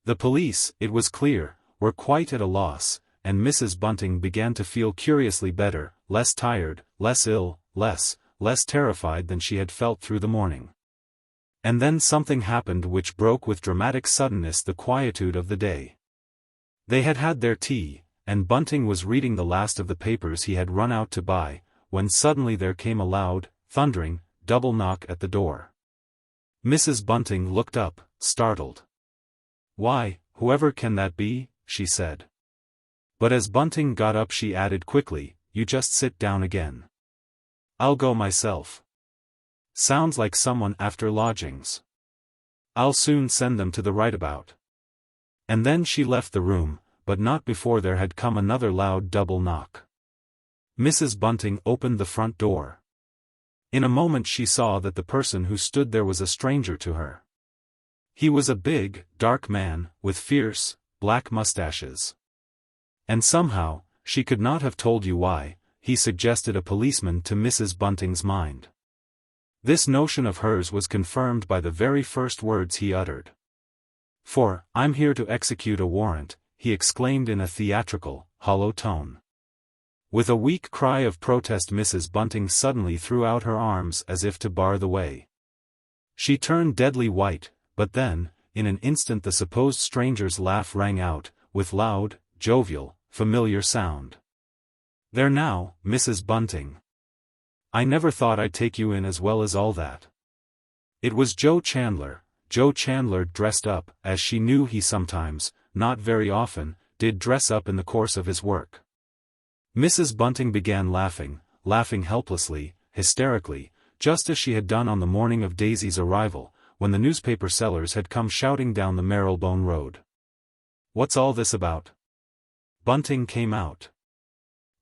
The police, it was clear, were quite at a loss, and Mrs. Bunting began to feel curiously better, less tired, less ill, less terrified than she had felt through the morning. And then something happened which broke with dramatic suddenness the quietude of the day. They had had their tea, and Bunting was reading the last of the papers he had run out to buy, when suddenly there came a loud, thundering, double knock at the door. Mrs. Bunting looked up, startled. "Why, whoever can that be?" she said. But as Bunting got up she added quickly, "You just sit down again. I'll go myself. Sounds like someone after lodgings. I'll soon send them to the right-about." And then she left the room, but not before there had come another loud double knock. Mrs. Bunting opened the front door. In a moment she saw that the person who stood there was a stranger to her. He was a big, dark man, with fierce, black mustaches. And somehow, she could not have told you why, he suggested a policeman to Mrs. Bunting's mind. This notion of hers was confirmed by the very first words he uttered. "For, I'm here to execute a warrant," he exclaimed in a theatrical, hollow tone. With a weak cry of protest Mrs. Bunting suddenly threw out her arms as if to bar the way. She turned deadly white, but then, in an instant the supposed stranger's laugh rang out, with loud, jovial, familiar sound. "There now, Mrs. Bunting. I never thought I'd take you in as well as all that." It was Joe Chandler dressed up, as she knew he sometimes, not very often, did dress up in the course of his work. Mrs. Bunting began laughing helplessly, hysterically, just as she had done on the morning of Daisy's arrival, when the newspaper sellers had come shouting down the Marylebone Road. "What's all this about?" Bunting came out.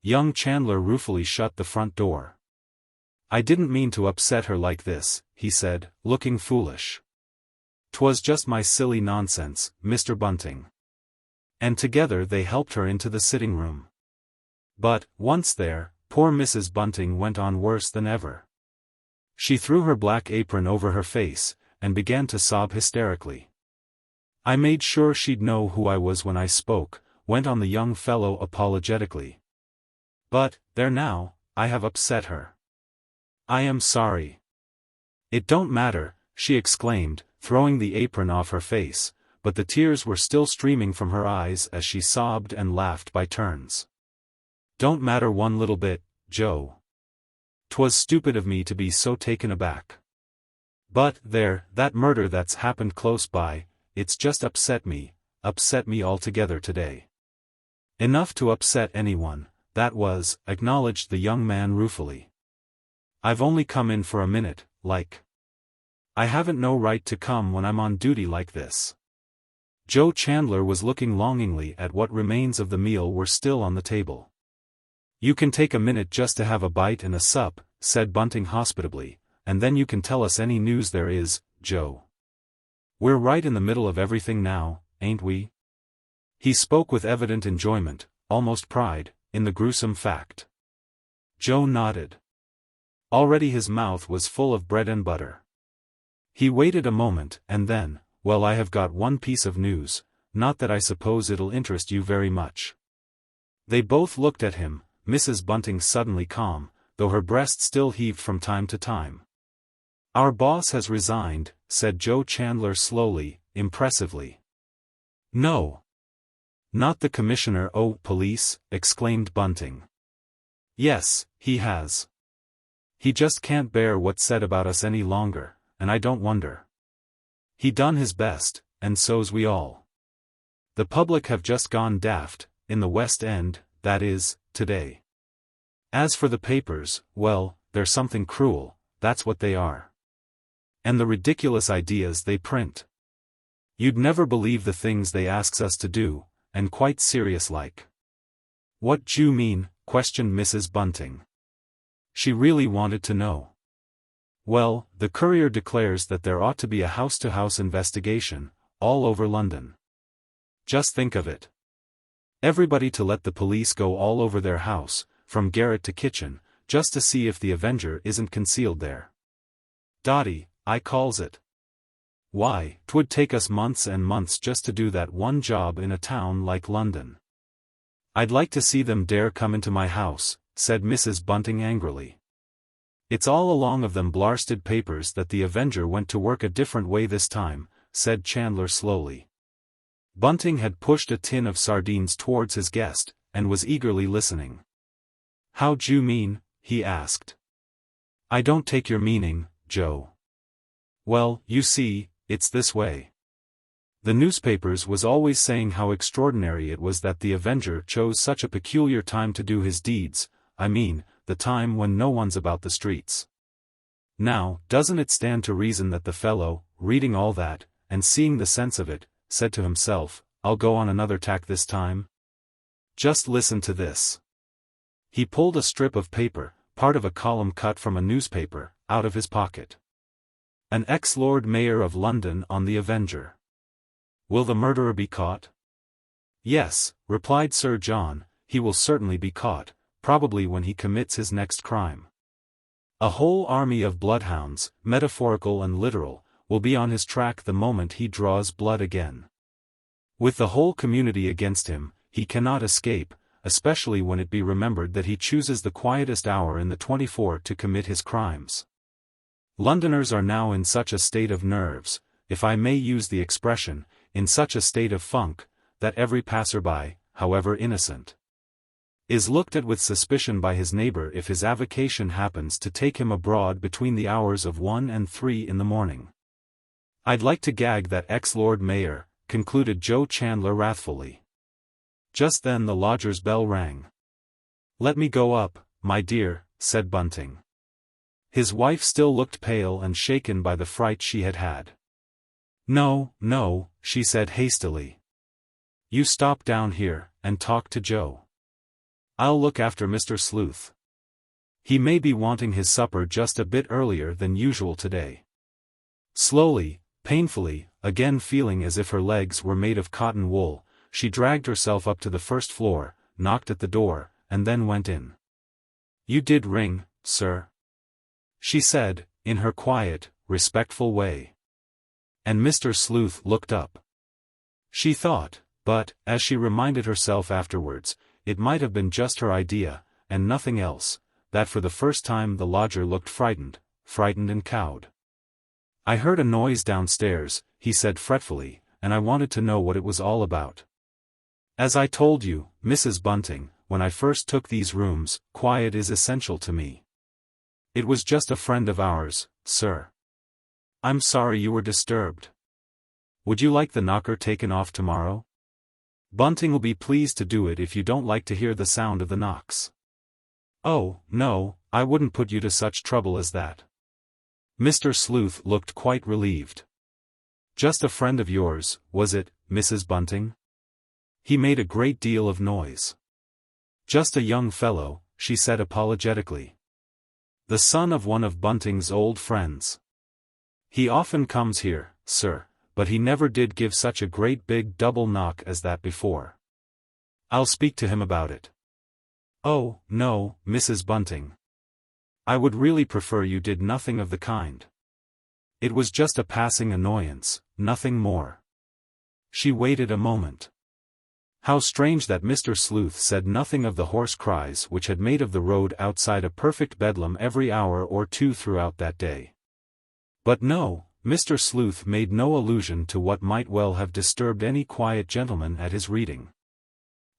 Young Chandler ruefully shut the front door. "I didn't mean to upset her like this," he said, looking foolish. "'Twas just my silly nonsense, Mr. Bunting." And together they helped her into the sitting room. But, once there, poor Mrs. Bunting went on worse than ever. She threw her black apron over her face, and began to sob hysterically. "I made sure she'd know who I was when I spoke," went on the young fellow apologetically. "But, there now, I have upset her. I am sorry." "It don't matter," she exclaimed, throwing the apron off her face, but the tears were still streaming from her eyes as she sobbed and laughed by turns. "Don't matter one little bit, Joe. 'Twas stupid of me to be so taken aback. But, there, that murder that's happened close by, it's just upset me altogether today. Enough to upset anyone, that was," acknowledged the young man ruefully. "I've only come in for a minute, I haven't no right to come when I'm on duty like this." Joe Chandler was looking longingly at what remains of the meal were still on the table. "You can take a minute just to have a bite and a sup," said Bunting hospitably, "and then you can tell us any news there is, Joe. We're right in the middle of everything now, ain't we?" He spoke with evident enjoyment, almost pride, in the gruesome fact. Joe nodded. Already his mouth was full of bread and butter. He waited a moment, and then, "Well, I have got one piece of news, not that I suppose it'll interest you very much." They both looked at him, Mrs. Bunting suddenly calm, though her breast still heaved from time to time. "Our boss has resigned," said Joe Chandler slowly, impressively. "No. Not the commissioner o' police," exclaimed Bunting. "Yes, he has. He just can't bear what's said about us any longer, and I don't wonder. He done his best, and so's we all. The public have just gone daft, in the West End, that is, today. As for the papers, well, they're something cruel, that's what they are. And the ridiculous ideas they print. You'd never believe the things they asks us to do, and quite serious like." "What d'you mean?" questioned Mrs. Bunting. She really wanted to know. "Well, the Courier declares that there ought to be a house-to-house investigation, all over London. Just think of it. Everybody to let the police go all over their house, from garret to kitchen, just to see if the Avenger isn't concealed there. Dotty, I calls it. Why, 'twould take us months and months just to do that one job in a town like London." "I'd like to see them dare come into my house," said Mrs. Bunting angrily. "It's all along of them blarsted papers that the Avenger went to work a different way this time," said Chandler slowly. Bunting had pushed a tin of sardines towards his guest, and was eagerly listening. "How d'you mean?" he asked. "I don't take your meaning, Joe." "Well, you see, it's this way. The newspapers was always saying how extraordinary it was that the Avenger chose such a peculiar time to do his deeds, I mean, the time when no one's about the streets. Now, doesn't it stand to reason that the fellow, reading all that, and seeing the sense of it, said to himself, 'I'll go on another tack this time'? Just listen to this." He pulled a strip of paper, part of a column cut from a newspaper, out of his pocket. "An ex-Lord Mayor of London on the Avenger. Will the murderer be caught?" "Yes," replied Sir John, "he will certainly be caught, probably when he commits his next crime. A whole army of bloodhounds, metaphorical and literal, will be on his track the moment he draws blood again. With the whole community against him, he cannot escape, especially when it be remembered that he chooses the quietest hour in the 24 to commit his crimes. Londoners are now in such a state of nerves, if I may use the expression, in such a state of funk, that every passer-by, however innocent, is looked at with suspicion by his neighbor if his avocation happens to take him abroad between the hours of 1 and 3 in the morning. I'd like to gag that ex-Lord Mayor," concluded Joe Chandler wrathfully. Just then the lodger's bell rang. "Let me go up, my dear," said Bunting. His wife still looked pale and shaken by the fright she had had. "No, no," she said hastily. "You stop down here, and talk to Joe. I'll look after Mr. Sleuth. He may be wanting his supper just a bit earlier than usual today." Slowly, painfully, again feeling as if her legs were made of cotton wool, she dragged herself up to the first floor, knocked at the door, and then went in. "You did ring, sir?" she said, in her quiet, respectful way. And Mr. Sleuth looked up. She thought, but, as she reminded herself afterwards, it might have been just her idea, and nothing else, that for the first time the lodger looked frightened and cowed. "I heard a noise downstairs," he said fretfully, "and I wanted to know what it was all about. As I told you, Mrs. Bunting, when I first took these rooms, quiet is essential to me. It was just a friend of ours, sir. I'm sorry you were disturbed. Would you like the knocker taken off tomorrow? Bunting will be pleased to do it if you don't like to hear the sound of the knocks." "Oh, no, I wouldn't put you to such trouble as that." Mr. Sleuth looked quite relieved. "Just a friend of yours, was it, Mrs. Bunting?" He made a great deal of noise. "Just a young fellow," she said apologetically. "The son of one of Bunting's old friends. He often comes here, sir, but he never did give such a great big double knock as that before. I'll speak to him about it." "Oh, no, Mrs. Bunting. I would really prefer you did nothing of the kind. It was just a passing annoyance, nothing more. She waited a moment. How strange that Mr. Sleuth said nothing of the hoarse cries which had made of the road outside a perfect bedlam every hour or two throughout that day. But no, Mr. Sleuth made no allusion to what might well have disturbed any quiet gentleman at his reading.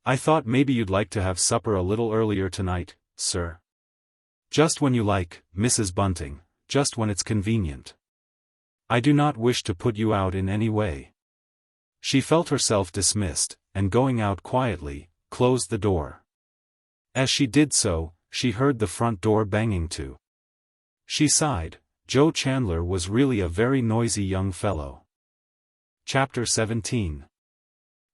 I thought maybe you'd like to have supper a little earlier tonight, sir. Just when you like, Mrs. Bunting, just when it's convenient. I do not wish to put you out in any way. She felt herself dismissed, and going out quietly, closed the door. As she did so, she heard the front door banging to. She sighed. Joe Chandler was really a very noisy young fellow. Chapter 17.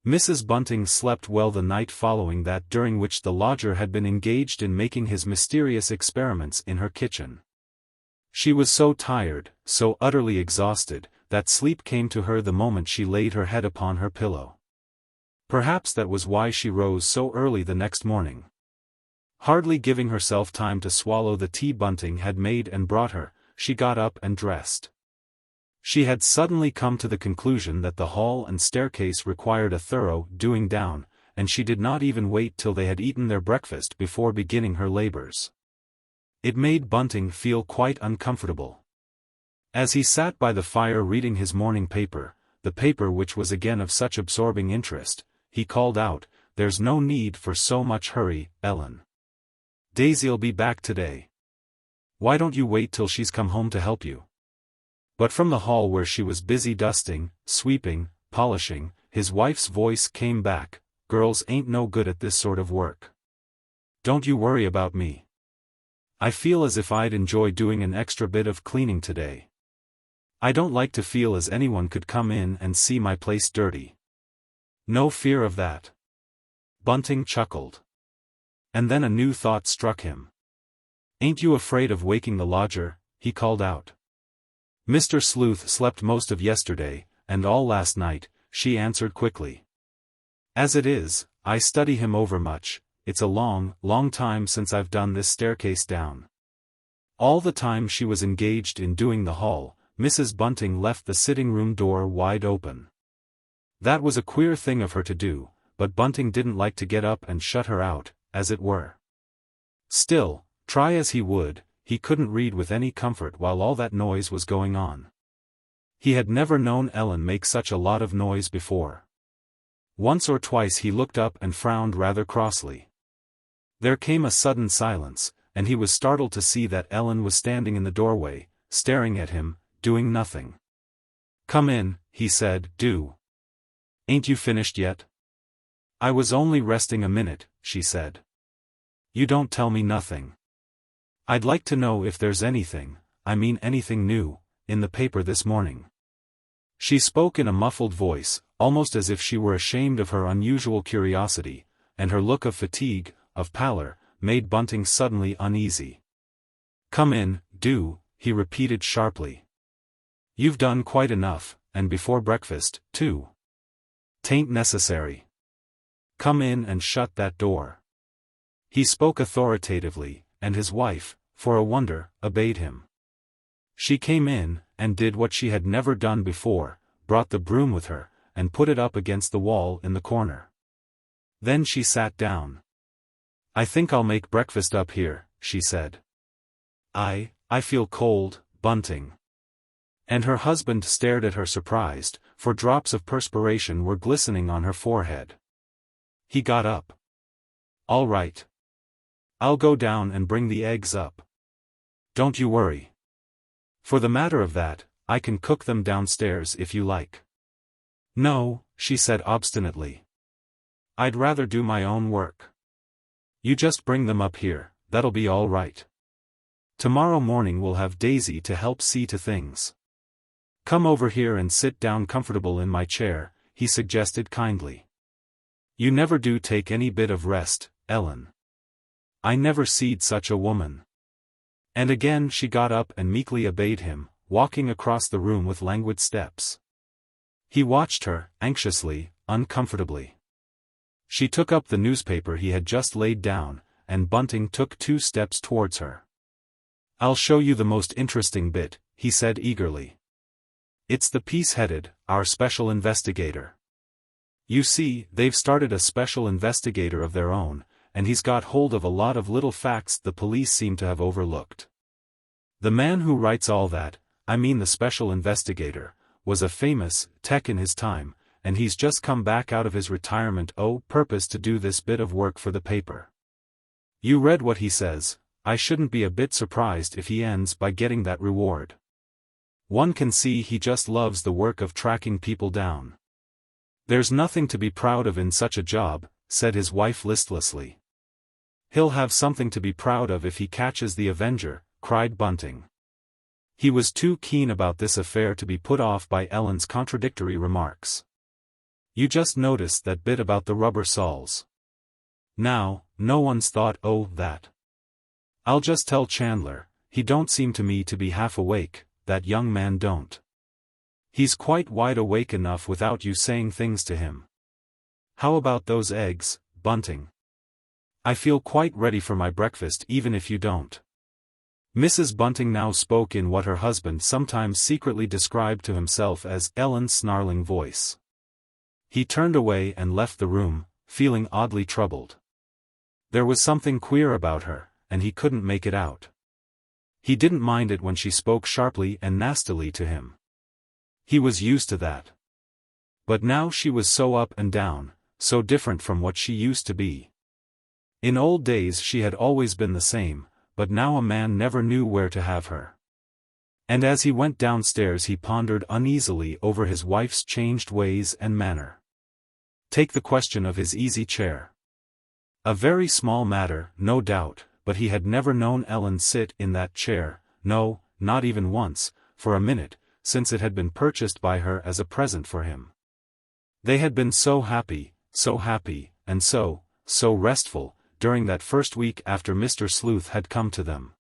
Mrs. Bunting slept well the night following that during which the lodger had been engaged in making his mysterious experiments in her kitchen. She was so tired, so utterly exhausted, that sleep came to her the moment she laid her head upon her pillow. Perhaps that was why she rose so early the next morning. Hardly giving herself time to swallow the tea Bunting had made and brought her, she got up and dressed. She had suddenly come to the conclusion that the hall and staircase required a thorough doing down, and she did not even wait till they had eaten their breakfast before beginning her labors. It made Bunting feel quite uncomfortable. As he sat by the fire reading his morning paper, the paper which was again of such absorbing interest, he called out, "There's no need for so much hurry, Ellen. Daisy'll be back today. Why don't you wait till she's come home to help you?" But from the hall where she was busy dusting, sweeping, polishing, his wife's voice came back, "Girls ain't no good at this sort of work. Don't you worry about me. I feel as if I'd enjoy doing an extra bit of cleaning today. I don't like to feel as anyone could come in and see my place dirty." "No fear of that." Bunting chuckled. And then a new thought struck him. "Ain't you afraid of waking the lodger?" he called out. "Mr. Sleuth slept most of yesterday, and all last night," she answered quickly. "As it is, I study him overmuch. It's a long, long time since I've done this staircase down." All the time she was engaged in doing the hall, Mrs. Bunting left the sitting-room door wide open. That was a queer thing of her to do, but Bunting didn't like to get up and shut her out, as it were. Still, try as he would, he couldn't read with any comfort while all that noise was going on. He had never known Ellen make such a lot of noise before. Once or twice he looked up and frowned rather crossly. There came a sudden silence, and he was startled to see that Ellen was standing in the doorway, staring at him, doing nothing. "Come in," he said, "do. Ain't you finished yet?" "I was only resting a minute," she said. "You don't tell me nothing. I'd like to know if there's anything, I mean anything new, in the paper this morning." She spoke in a muffled voice, almost as if she were ashamed of her unusual curiosity, and her look of fatigue, of pallor, made Bunting suddenly uneasy. "Come in, do," he repeated sharply. "You've done quite enough, and before breakfast, too. 'Tain't necessary. Come in and shut that door." He spoke authoritatively, and his wife, for a wonder, obeyed him. She came in, and did what she had never done before, brought the broom with her, and put it up against the wall in the corner. Then she sat down. "I think I'll make breakfast up here," she said. I feel cold, Bunting." And her husband stared at her surprised, for drops of perspiration were glistening on her forehead. He got up. "All right. I'll go down and bring the eggs up. Don't you worry. For the matter of that, I can cook them downstairs if you like." "No," she said obstinately. "I'd rather do my own work. You just bring them up here, that'll be all right. Tomorrow morning we'll have Daisy to help see to things. Come over here and sit down comfortable in my chair," he suggested kindly. "You never do take any bit of rest, Ellen. I never seed such a woman." And again she got up and meekly obeyed him, walking across the room with languid steps. He watched her, anxiously, uncomfortably. She took up the newspaper he had just laid down, and Bunting took 2 steps towards her. "I'll show you the most interesting bit," he said eagerly. "It's the piece headed, 'Our Special Investigator.' You see, they've started a special investigator of their own, and he's got hold of a lot of little facts the police seem to have overlooked. The man who writes all that, I mean the special investigator, was a famous tech in his time, and he's just come back out of his retirement purpose to do this bit of work for the paper. You read what he says. I shouldn't be a bit surprised if he ends by getting that reward. One can see he just loves the work of tracking people down." "There's nothing to be proud of in such a job," said his wife listlessly. "He'll have something to be proud of if he catches the Avenger," cried Bunting. He was too keen about this affair to be put off by Ellen's contradictory remarks. "You just noticed that bit about the rubber soles. Now, no one's thought that. I'll just tell Chandler, he don't seem to me to be half awake, that young man don't. He's quite wide awake enough without you saying things to him. How about those eggs, Bunting? I feel quite ready for my breakfast even if you don't." Mrs. Bunting now spoke in what her husband sometimes secretly described to himself as Ellen's snarling voice. He turned away and left the room, feeling oddly troubled. There was something queer about her, and he couldn't make it out. He didn't mind it when she spoke sharply and nastily to him. He was used to that. But now she was so up and down, so different from what she used to be. In old days she had always been the same, but now a man never knew where to have her. And as he went downstairs he pondered uneasily over his wife's changed ways and manner. Take the question of his easy chair. A very small matter, no doubt, but he had never known Ellen sit in that chair, no, not even once, for a minute, since it had been purchased by her as a present for him. They had been so happy, and so restful, during that first week after Mr. Sleuth had come to them.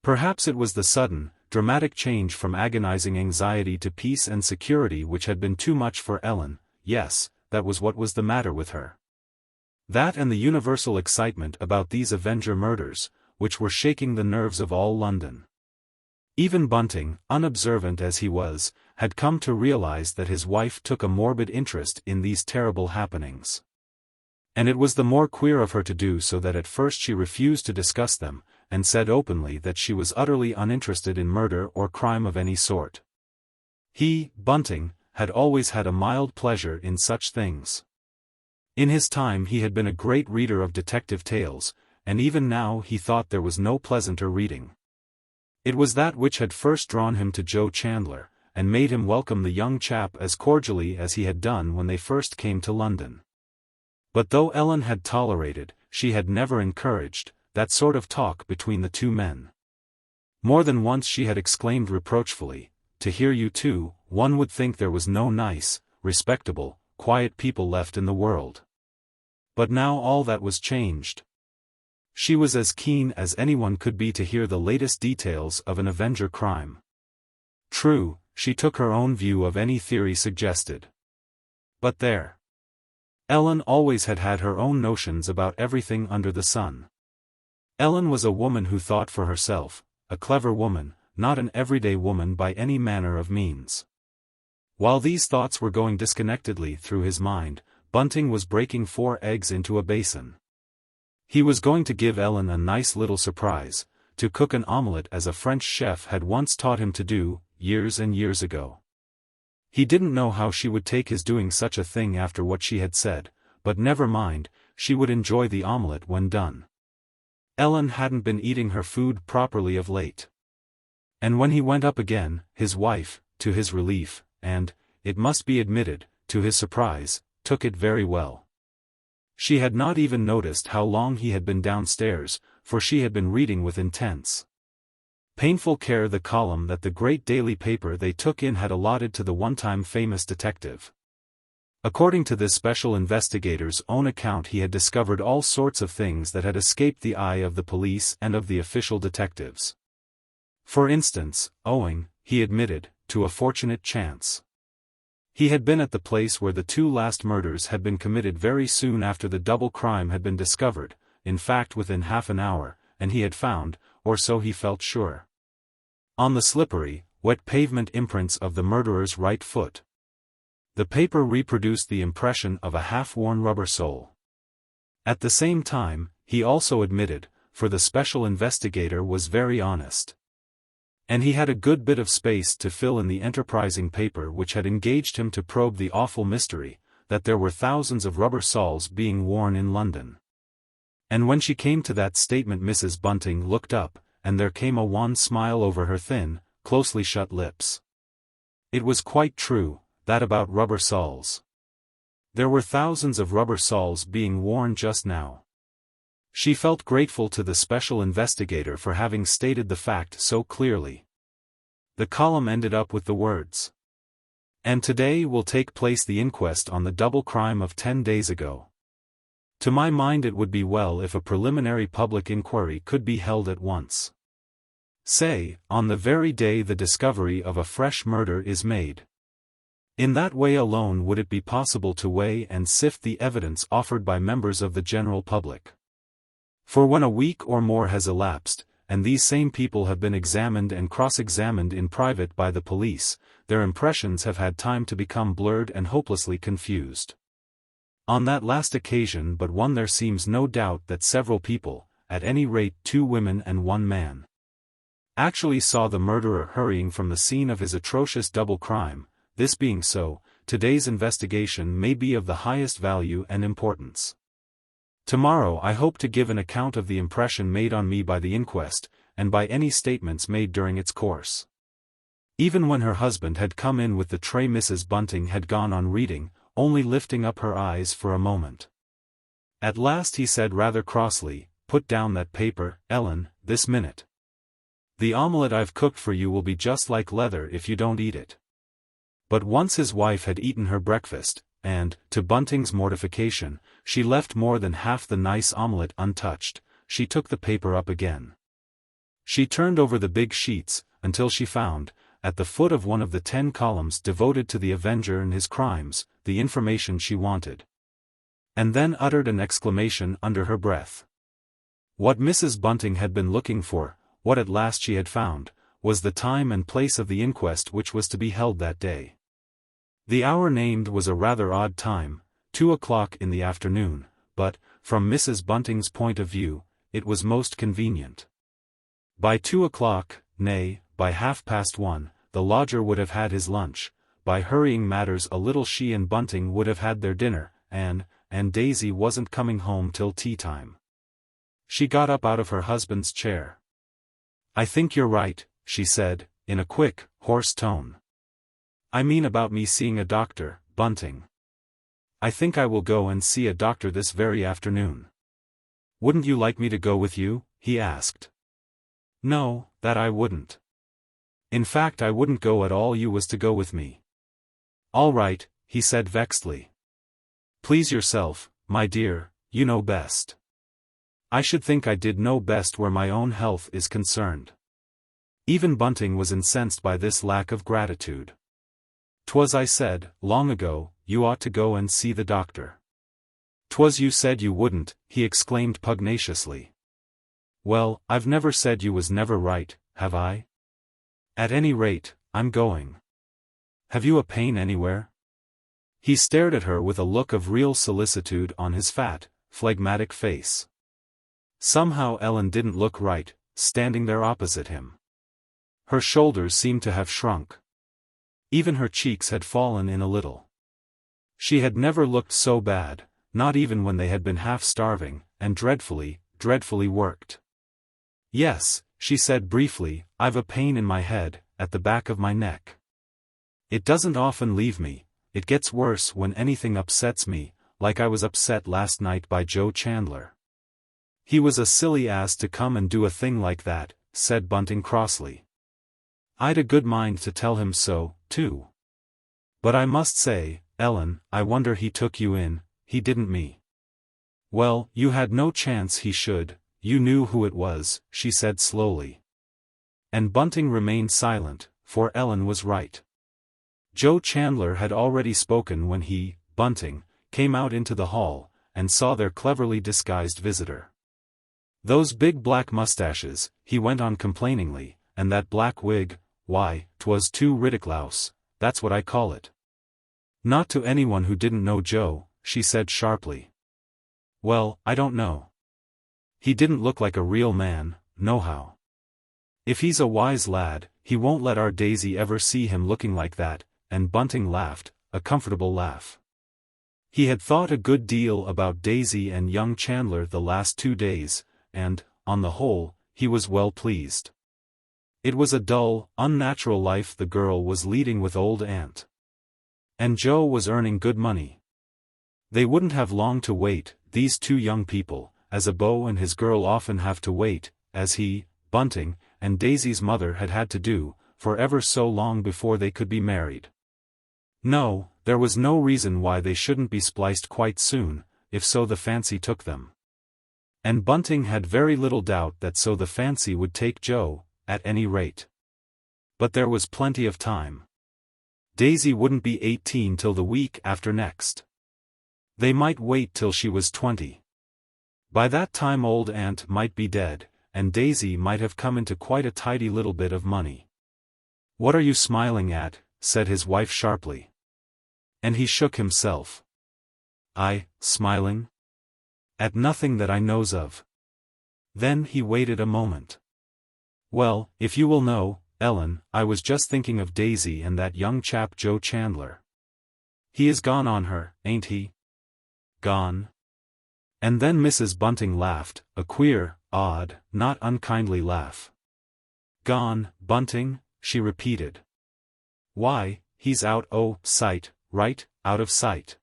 Perhaps it was the sudden, dramatic change from agonizing anxiety to peace and security which had been too much for Ellen. Yes, that was what was the matter with her. That and the universal excitement about these Avenger murders, which were shaking the nerves of all London. Even Bunting, unobservant as he was, had come to realize that his wife took a morbid interest in these terrible happenings. And it was the more queer of her to do so that at first she refused to discuss them, and said openly that she was utterly uninterested in murder or crime of any sort. He, Bunting, had always had a mild pleasure in such things. In his time he had been a great reader of detective tales, and even now he thought there was no pleasanter reading. It was that which had first drawn him to Joe Chandler, and made him welcome the young chap as cordially as he had done when they first came to London. But though Ellen had tolerated, she had never encouraged, that sort of talk between the two men. More than once she had exclaimed reproachfully, "To hear you two, one would think there was no nice, respectable, quiet people left in the world." But now all that was changed. She was as keen as anyone could be to hear the latest details of an Avenger crime. True, she took her own view of any theory suggested. But there. Ellen always had had her own notions about everything under the sun. Ellen was a woman who thought for herself, a clever woman, not an everyday woman by any manner of means. While these thoughts were going disconnectedly through his mind, Bunting was breaking 4 eggs into a basin. He was going to give Ellen a nice little surprise, to cook an omelette as a French chef had once taught him to do, years and years ago. He didn't know how she would take his doing such a thing after what she had said, but never mind, she would enjoy the omelette when done. Ellen hadn't been eating her food properly of late. And when he went up again, his wife, to his relief, and, it must be admitted, to his surprise, took it very well. She had not even noticed how long he had been downstairs, for she had been reading with intense, painful care the column that the great daily paper they took in had allotted to the one-time famous detective. According to this special investigator's own account, he had discovered all sorts of things that had escaped the eye of the police and of the official detectives. For instance, owing, he admitted, to a fortunate chance. He had been at the place where the 2 last murders had been committed very soon after the double crime had been discovered, in fact within half an hour, and he had found, or so he felt sure. On the slippery, wet pavement imprints of the murderer's right foot. The paper reproduced the impression of a half-worn rubber sole. At the same time, he also admitted, for the special investigator was very honest. And he had a good bit of space to fill in the enterprising paper which had engaged him to probe the awful mystery, that there were thousands of rubber soles being worn in London. And when she came to that statement Mrs. Bunting looked up, and there came a wan smile over her thin, closely shut lips. It was quite true, that about rubber soles. There were thousands of rubber soles being worn just now. She felt grateful to the special investigator for having stated the fact so clearly. The column ended up with the words, "And today will take place the inquest on the double crime of 10 days ago. To my mind it would be well if a preliminary public inquiry could be held at once. Say, on the very day the discovery of a fresh murder is made. In that way alone would it be possible to weigh and sift the evidence offered by members of the general public. For when a week or more has elapsed, and these same people have been examined and cross-examined in private by the police, their impressions have had time to become blurred and hopelessly confused. On that last occasion but one there seems no doubt that several people, at any rate 2 women and 1 man, actually saw the murderer hurrying from the scene of his atrocious double crime. This being so, today's investigation may be of the highest value and importance. Tomorrow I hope to give an account of the impression made on me by the inquest, and by any statements made during its course." Even when her husband had come in with the tray Mrs. Bunting had gone on reading, only lifting up her eyes for a moment. At last he said rather crossly, "Put down that paper, Ellen, this minute. The omelette I've cooked for you will be just like leather if you don't eat it." But once his wife had eaten her breakfast, and, to Bunting's mortification, she left more than half the nice omelette untouched, she took the paper up again. She turned over the big sheets, until she found, at the foot of one of the 10 columns devoted to the Avenger and his crimes, the information she wanted. And then uttered an exclamation under her breath. What Mrs. Bunting had been looking for, what at last she had found, was the time and place of the inquest which was to be held that day. The hour named was a rather odd time, 2 o'clock in the afternoon, but, from Mrs. Bunting's point of view, it was most convenient. By 2 o'clock, nay, by 1:30, the lodger would have had his lunch. By hurrying matters a little she and Bunting would have had their dinner, and Daisy wasn't coming home till tea time. She got up out of her husband's chair. "I think you're right," she said, in a quick, hoarse tone. "I mean about me seeing a doctor, Bunting. I think I will go and see a doctor this very afternoon." "Wouldn't you like me to go with you?" he asked. "No, that I wouldn't. In fact I wouldn't go at all you was to go with me." "All right," he said vexedly. "Please yourself, my dear, you know best." "I should think I did know best where my own health is concerned." Even Bunting was incensed by this lack of gratitude. "'Twas I said, long ago, you ought to go and see the doctor." "'Twas you said you wouldn't," he exclaimed pugnaciously. "Well, I've never said you was never right, have I? At any rate, I'm going. Have you a pain anywhere?" He stared at her with a look of real solicitude on his fat, phlegmatic face. Somehow Ellen didn't look right, standing there opposite him. Her shoulders seemed to have shrunk. Even her cheeks had fallen in a little. She had never looked so bad, not even when they had been half-starving, and dreadfully, dreadfully worked. "Yes," she said briefly, "I've a pain in my head, at the back of my neck. It doesn't often leave me, it gets worse when anything upsets me, like I was upset last night by Joe Chandler." "He was a silly ass to come and do a thing like that," said Bunting crossly. "I'd a good mind to tell him so, too. But I must say, Ellen, I wonder he took you in, he didn't me." "Well, you had no chance he should, you knew who it was," she said slowly. And Bunting remained silent, for Ellen was right. Joe Chandler had already spoken when he, Bunting, came out into the hall, and saw their cleverly disguised visitor. Those big black mustaches, he went on complainingly, and that black wig, why, 'twas too ridiculous, that's what I call it. Not to anyone who didn't know Joe, she said sharply. Well, I don't know. He didn't look like a real man, nohow. If he's a wise lad, he won't let our Daisy ever see him looking like that, and Bunting laughed, a comfortable laugh. He had thought a good deal about Daisy and young Chandler the last 2 days, and, on the whole, he was well pleased. It was a dull, unnatural life the girl was leading with old Aunt. And Joe was earning good money. They wouldn't have long to wait, these two young people, as a beau and his girl often have to wait, as he, Bunting, and Daisy's mother had to do, for ever so long before they could be married. No, there was no reason why they shouldn't be spliced quite soon, if so the fancy took them. And Bunting had very little doubt that so the fancy would take Joe, at any rate. But there was plenty of time. Daisy wouldn't be 18 till the week after next. They might wait till she was 20. By that time old Aunt might be dead, and Daisy might have come into quite a tidy little bit of money. What are you smiling at? Said his wife sharply. And he shook himself. Smiling? At nothing that I knows of. Then he waited a moment. Well, if you will know, Ellen, I was just thinking of Daisy and that young chap Joe Chandler. He is gone on her, ain't he? Gone? And then Mrs. Bunting laughed, a queer, odd, not unkindly laugh. Gone, Bunting? She repeated. Why, he's out o' sight, right, out of sight.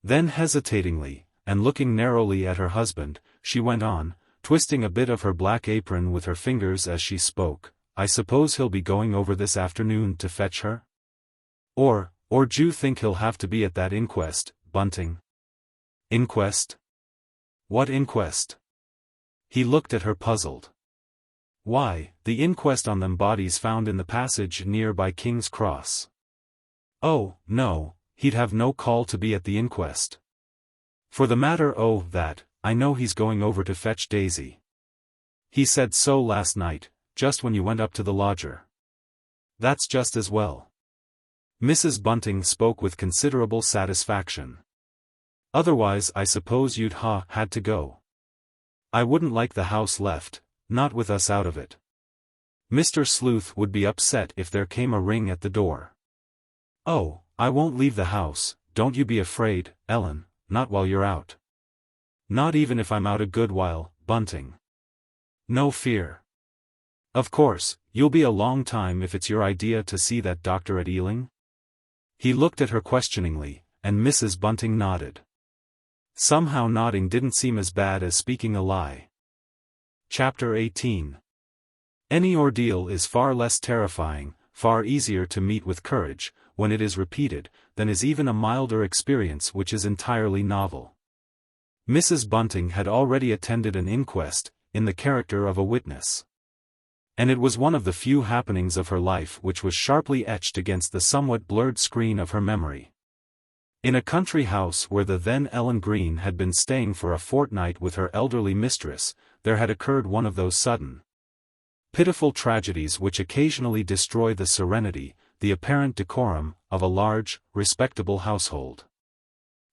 Then hesitatingly, and looking narrowly at her husband, she went on, twisting a bit of her black apron with her fingers as she spoke, I suppose he'll be going over this afternoon to fetch her? Or d'you think he'll have to be at that inquest, Bunting? Inquest? What inquest? He looked at her puzzled. Why, the inquest on them bodies found in the passage near by King's Cross. Oh, no, he'd have no call to be at the inquest. For the matter o' that, I know he's going over to fetch Daisy. He said so last night, just when you went up to the lodger. That's just as well. Mrs. Bunting spoke with considerable satisfaction. Otherwise I suppose you'd had to go. I wouldn't like the house left, not with us out of it. Mr. Sleuth would be upset if there came a ring at the door. Oh, I won't leave the house, don't you be afraid, Ellen, not while you're out. Not even if I'm out a good while, Bunting. No fear. Of course, you'll be a long time if it's your idea to see that doctor at Ealing? He looked at her questioningly, and Mrs. Bunting nodded. Somehow nodding didn't seem as bad as speaking a lie. Chapter 18. Any ordeal is far less terrifying, far easier to meet with courage, when it is repeated, than is even a milder experience which is entirely novel. Mrs. Bunting had already attended an inquest, in the character of a witness. And it was one of the few happenings of her life which was sharply etched against the somewhat blurred screen of her memory. In a country house where the then Ellen Green had been staying for a fortnight with her elderly mistress, there had occurred one of those sudden, pitiful tragedies which occasionally destroy the serenity, the apparent decorum, of a large, respectable household.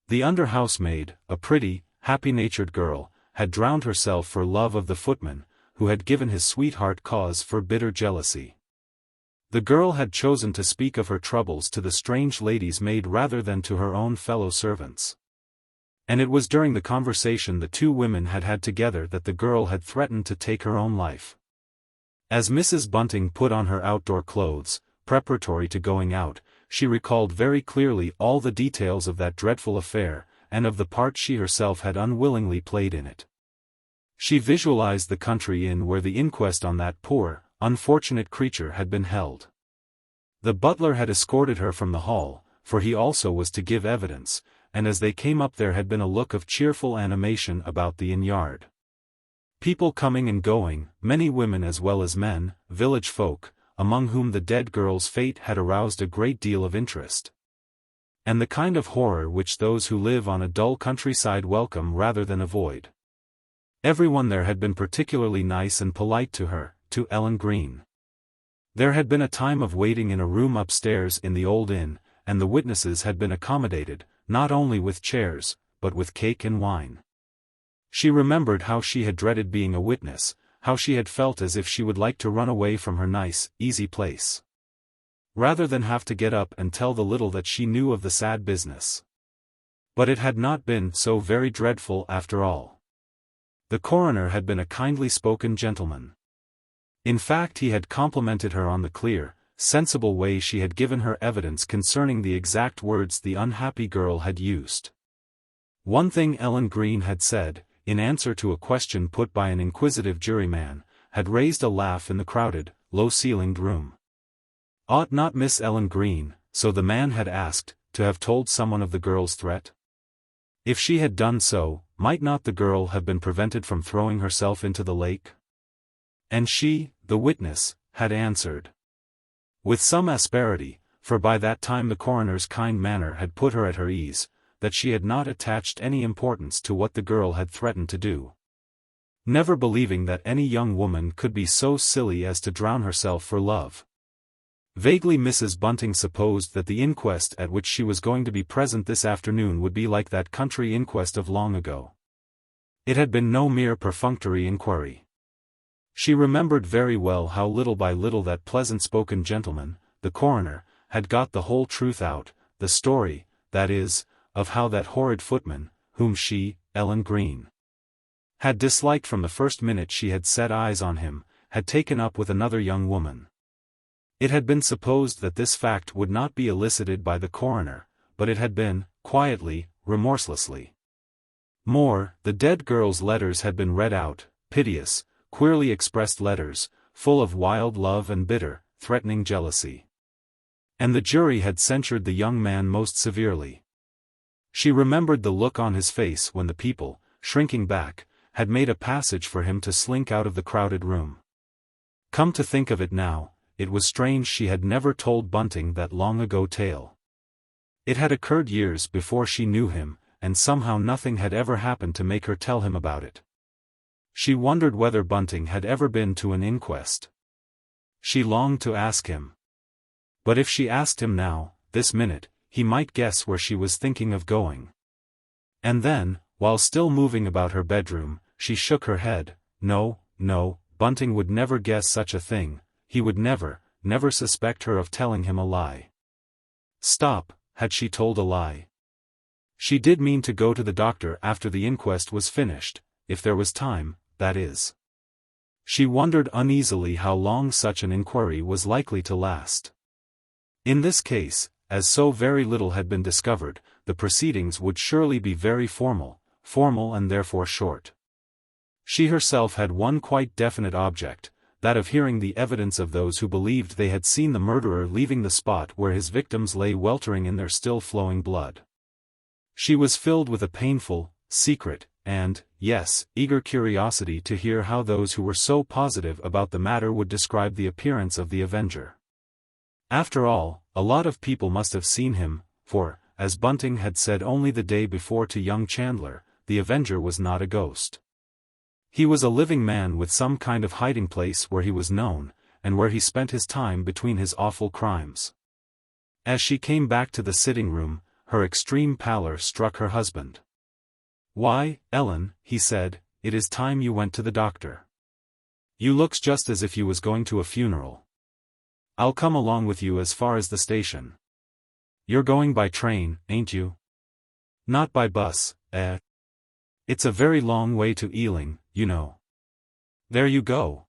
The under-housemaid, a pretty, happy-natured girl, had drowned herself for love of the footman, who had given his sweetheart cause for bitter jealousy. The girl had chosen to speak of her troubles to the strange lady's maid rather than to her own fellow servants. And it was during the conversation the two women had had together that the girl had threatened to take her own life. As Mrs. Bunting put on her outdoor clothes, preparatory to going out, she recalled very clearly all the details of that dreadful affair, and of the part she herself had unwillingly played in it. She visualized the country inn where the inquest on that poor, unfortunate creature had been held. The butler had escorted her from the hall, for he also was to give evidence, and as they came up there had been a look of cheerful animation about the inn yard. People coming and going, many women as well as men, village folk, among whom the dead girl's fate had aroused a great deal of interest. And the kind of horror which those who live on a dull countryside welcome rather than avoid. Everyone there had been particularly nice and polite to her, to Ellen Green. There had been a time of waiting in a room upstairs in the old inn, and the witnesses had been accommodated, not only with chairs, but with cake and wine. She remembered how she had dreaded being a witness, how she had felt as if she would like to run away from her nice, easy place, rather than have to get up and tell the little that she knew of the sad business. But it had not been so very dreadful after all. The coroner had been a kindly spoken gentleman. In fact, he had complimented her on the clear, sensible way she had given her evidence concerning the exact words the unhappy girl had used. One thing Ellen Green had said, in answer to a question put by an inquisitive juryman, had raised a laugh in the crowded, low-ceilinged room. Ought not Miss Ellen Green, so the man had asked, to have told someone of the girl's threat? If she had done so, might not the girl have been prevented from throwing herself into the lake? And she, the witness, had answered, with some asperity, for by that time the coroner's kind manner had put her at her ease, that she had not attached any importance to what the girl had threatened to do. Never believing that any young woman could be so silly as to drown herself for love. Vaguely Mrs. Bunting supposed that the inquest at which she was going to be present this afternoon would be like that country inquest of long ago. It had been no mere perfunctory inquiry. She remembered very well how little by little that pleasant-spoken gentleman, the coroner, had got the whole truth out, the story, that is, of how that horrid footman, whom she, Ellen Green, had disliked from the first minute she had set eyes on him, had taken up with another young woman. It had been supposed that this fact would not be elicited by the coroner, but it had been, quietly, remorselessly. More, the dead girl's letters had been read out, piteous, queerly expressed letters, full of wild love and bitter, threatening jealousy. And the jury had censured the young man most severely. She remembered the look on his face when the people, shrinking back, had made a passage for him to slink out of the crowded room. Come to think of it now, it was strange she had never told Bunting that long-ago tale. It had occurred years before she knew him, and somehow nothing had ever happened to make her tell him about it. She wondered whether Bunting had ever been to an inquest. She longed to ask him. But if she asked him now, this minute, he might guess where she was thinking of going. And then, while still moving about her bedroom, she shook her head. No, Bunting would never guess such a thing, he would never suspect her of telling him a lie. Stop, had she told a lie? She did mean to go to the doctor after the inquest was finished, if there was time, that is. She wondered uneasily how long such an inquiry was likely to last. In this case, as so very little had been discovered, the proceedings would surely be very formal and therefore short. She herself had one quite definite object, that of hearing the evidence of those who believed they had seen the murderer leaving the spot where his victims lay weltering in their still flowing blood. She was filled with a painful, secret, and, yes, eager curiosity to hear how those who were so positive about the matter would describe the appearance of the avenger. After all, a lot of people must have seen him, for, as Bunting had said only the day before to young Chandler, the avenger was not a ghost. He was a living man with some kind of hiding place where he was known, and where he spent his time between his awful crimes. As she came back to the sitting room, her extreme pallor struck her husband. "Why, Ellen," he said, "it is time you went to the doctor. You looks just as if you was going to a funeral. I'll come along with you as far as the station. You're going by train, ain't you? Not by bus, eh? It's a very long way to Ealing, you know. There you go.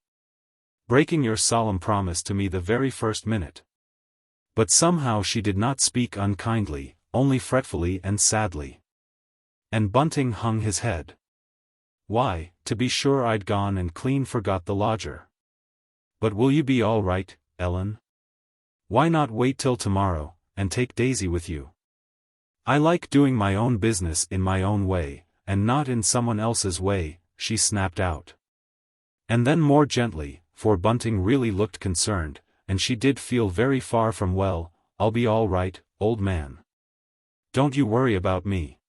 Breaking your solemn promise to me the very first minute." But somehow she did not speak unkindly, only fretfully and sadly. And Bunting hung his head. "Why, to be sure I'd gone and clean forgot the lodger. But will you be all right, Ellen? Why not wait till tomorrow, and take Daisy with you? I like doing my own business in my own way, and not in someone else's way," she snapped out. And then more gently, for Bunting really looked concerned, and she did feel very far from well, "I'll be all right, old man. Don't you worry about me."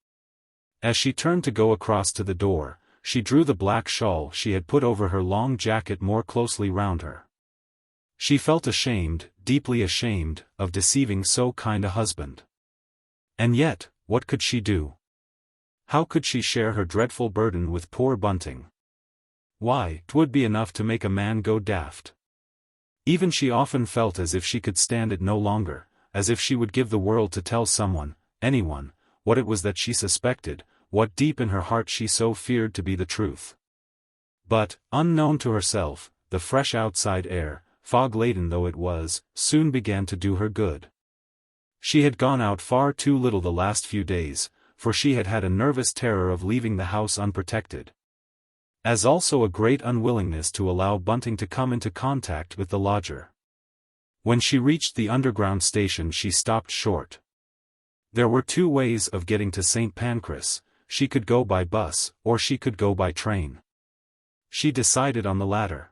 As she turned to go across to the door, she drew the black shawl she had put over her long jacket more closely round her. She felt ashamed, deeply ashamed, of deceiving so kind a husband. And yet, what could she do? How could she share her dreadful burden with poor Bunting? Why, 'twould be enough to make a man go daft. Even she often felt as if she could stand it no longer, as if she would give the world to tell someone, anyone, what it was that she suspected, what deep in her heart she so feared to be the truth. But, unknown to herself, the fresh outside air, fog-laden though it was, soon began to do her good. She had gone out far too little the last few days, for she had had a nervous terror of leaving the house unprotected, as also a great unwillingness to allow Bunting to come into contact with the lodger. When she reached the underground station she stopped short. There were two ways of getting to St. Pancras: she could go by bus, or she could go by train. She decided on the latter.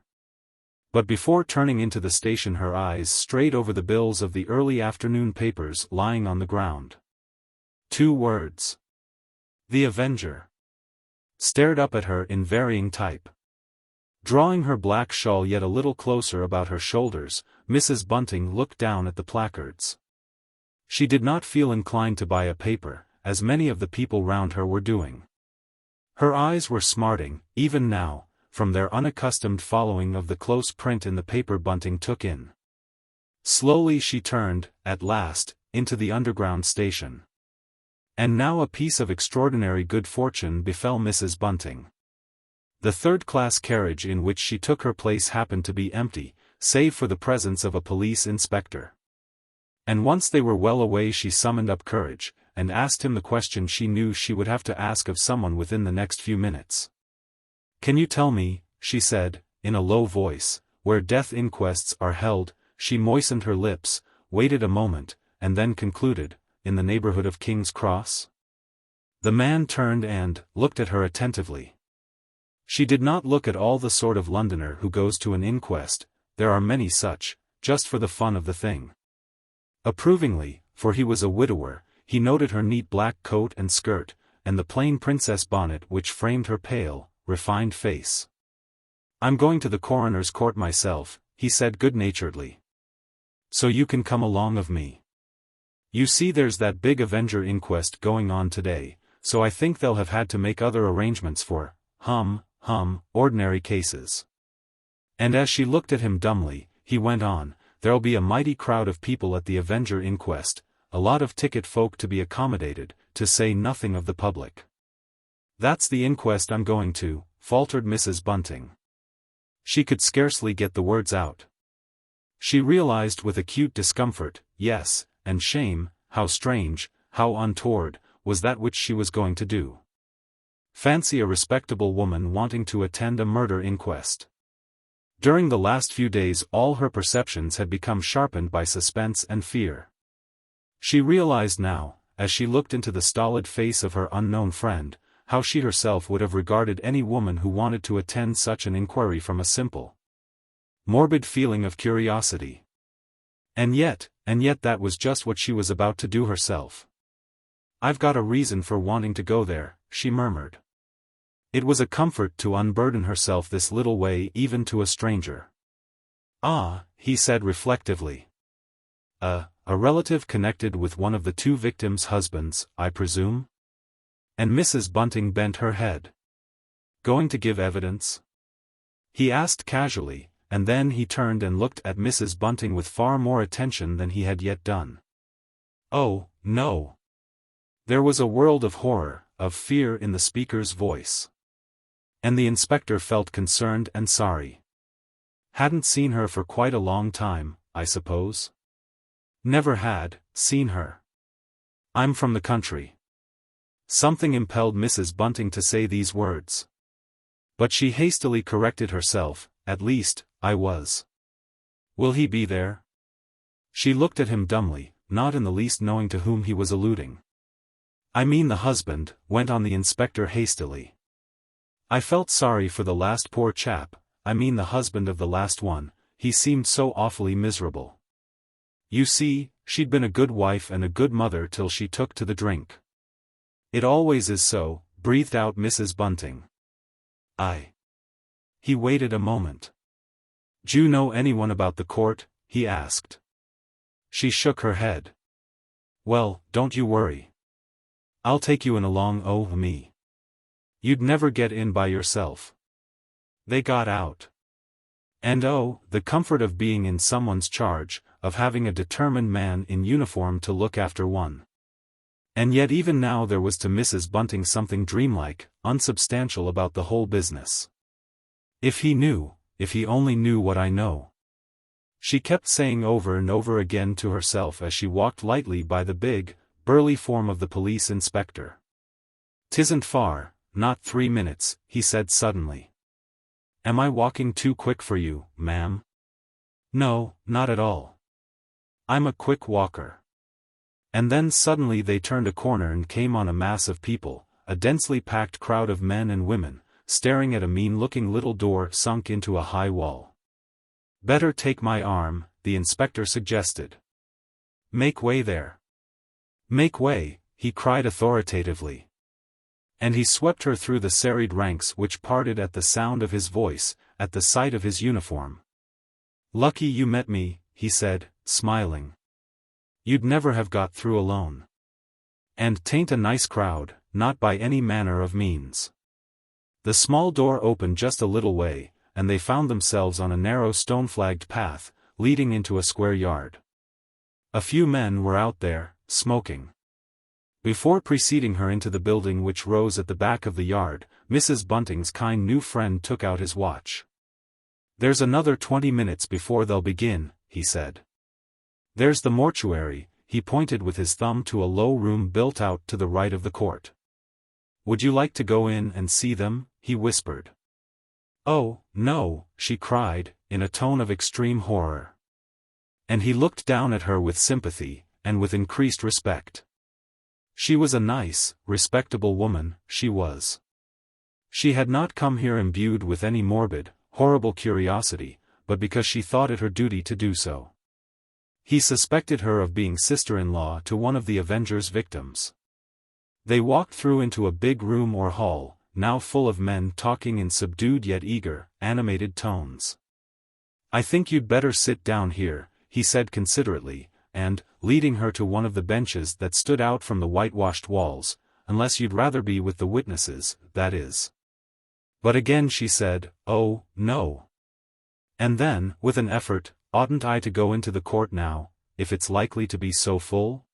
But before turning into the station her eyes strayed over the bills of the early afternoon papers lying on the ground. Two words. The Avenger. Stared up at her in varying type. Drawing her black shawl yet a little closer about her shoulders, Mrs. Bunting looked down at the placards. She did not feel inclined to buy a paper, as many of the people round her were doing. Her eyes were smarting, even now, from their unaccustomed following of the close print in the paper Bunting took in. Slowly she turned, at last, into the underground station. And now a piece of extraordinary good fortune befell Mrs. Bunting. The third-class carriage in which she took her place happened to be empty, save for the presence of a police inspector. And once they were well away she summoned up courage, and asked him the question she knew she would have to ask of someone within the next few minutes. "Can you tell me," she said, in a low voice, "where death inquests are held?" She moistened her lips, waited a moment, and then concluded, "In the neighborhood of King's Cross?" The man turned and looked at her attentively. She did not look at all the sort of Londoner who goes to an inquest, there are many such, just for the fun of the thing. Approvingly, for he was a widower, he noted her neat black coat and skirt, and the plain princess bonnet which framed her pale, refined face. "I'm going to the coroner's court myself," he said good-naturedly. "So you can come along of me. You see there's that big Avenger inquest going on today, so I think they'll have had to make other arrangements for, ordinary cases." And as she looked at him dumbly, he went on, "There'll be a mighty crowd of people at the Avenger inquest, a lot of ticket folk to be accommodated, to say nothing of the public." "That's the inquest I'm going to," faltered Mrs. Bunting. She could scarcely get the words out. She realized with acute discomfort, yes, and shame, how strange, how untoward, was that which she was going to do. Fancy a respectable woman wanting to attend a murder inquest. During the last few days all her perceptions had become sharpened by suspense and fear. She realized now, as she looked into the stolid face of her unknown friend, how she herself would have regarded any woman who wanted to attend such an inquiry from a simple, morbid feeling of curiosity. And yet that was just what she was about to do herself. "I've got a reason for wanting to go there," she murmured. It was a comfort to unburden herself this little way even to a stranger. "Ah," he said reflectively. A relative connected with one of the two victims' husbands, I presume?" And Mrs. Bunting bent her head. "Going to give evidence?" he asked casually, and then he turned and looked at Mrs. Bunting with far more attention than he had yet done. "Oh, no." There was a world of horror, of fear in the speaker's voice. And the inspector felt concerned and sorry. "Hadn't seen her for quite a long time, I suppose?" "Never had seen her. I'm from the country." Something impelled Mrs. Bunting to say these words. But she hastily corrected herself, "At least, I was." "Will he be there?" She looked at him dumbly, not in the least knowing to whom he was alluding. "I mean the husband," went on the inspector hastily. "I felt sorry for the last poor chap, I mean the husband of the last one, he seemed so awfully miserable. You see, she'd been a good wife and a good mother till she took to the drink." "It always is so," breathed out Mrs. Bunting. He waited a moment. "Do you know anyone about the court?" he asked. She shook her head. "Well, don't you worry. I'll take you in along me. You'd never get in by yourself." They got out. And the comfort of being in someone's charge, of having a determined man in uniform to look after one. And yet even now there was to Mrs. Bunting something dreamlike, unsubstantial about the whole business. If he only knew what I know," she kept saying over and over again to herself as she walked lightly by the big, burly form of the police inspector. "'Tisn't far, not 3 minutes," he said suddenly. "Am I walking too quick for you, ma'am?" "No, not at all. I'm a quick walker." And then suddenly they turned a corner and came on a mass of people, a densely packed crowd of men and women, staring at a mean-looking little door sunk into a high wall. "Better take my arm," the inspector suggested. "Make way there. Make way," he cried authoritatively. And he swept her through the serried ranks which parted at the sound of his voice, at the sight of his uniform. "Lucky you met me," he said, smiling. "You'd never have got through alone. And 'tain't a nice crowd, not by any manner of means." The small door opened just a little way, and they found themselves on a narrow stone-flagged path, leading into a square yard. A few men were out there, smoking. Before preceding her into the building which rose at the back of the yard, Mrs. Bunting's kind new friend took out his watch. "There's another 20 minutes before they'll begin," he said. "There's the mortuary," he pointed with his thumb to a low room built out to the right of the court. "Would you like to go in and see them?" he whispered. "Oh, no," she cried, in a tone of extreme horror. And he looked down at her with sympathy, and with increased respect. She was a nice, respectable woman, she was. She had not come here imbued with any morbid, horrible curiosity, but because she thought it her duty to do so. He suspected her of being sister-in-law to one of the Avenger's victims. They walked through into a big room or hall, now full of men talking in subdued yet eager, animated tones. "I think you'd better sit down here," he said considerately, and, leading her to one of the benches that stood out from the whitewashed walls, "unless you'd rather be with the witnesses, that is." But again she said, "Oh, no." And then, with an effort, "Oughtn't I to go into the court now, if it's likely to be so full?"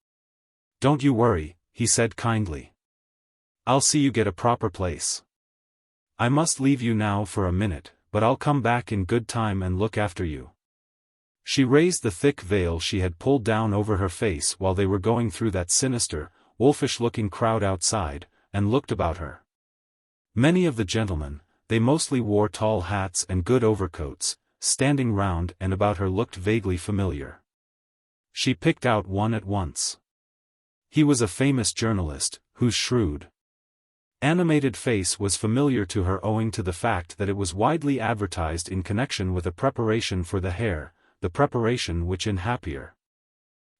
"Don't you worry," he said kindly. "I'll see you get a proper place. I must leave you now for a minute, but I'll come back in good time and look after you." She raised the thick veil she had pulled down over her face while they were going through that sinister, wolfish-looking crowd outside, and looked about her. Many of the gentlemen, they mostly wore tall hats and good overcoats, standing round and about her looked vaguely familiar. She picked out one at once. He was a famous journalist, whose shrewd, animated face was familiar to her owing to the fact that it was widely advertised in connection with a preparation for the hair, the preparation which in happier,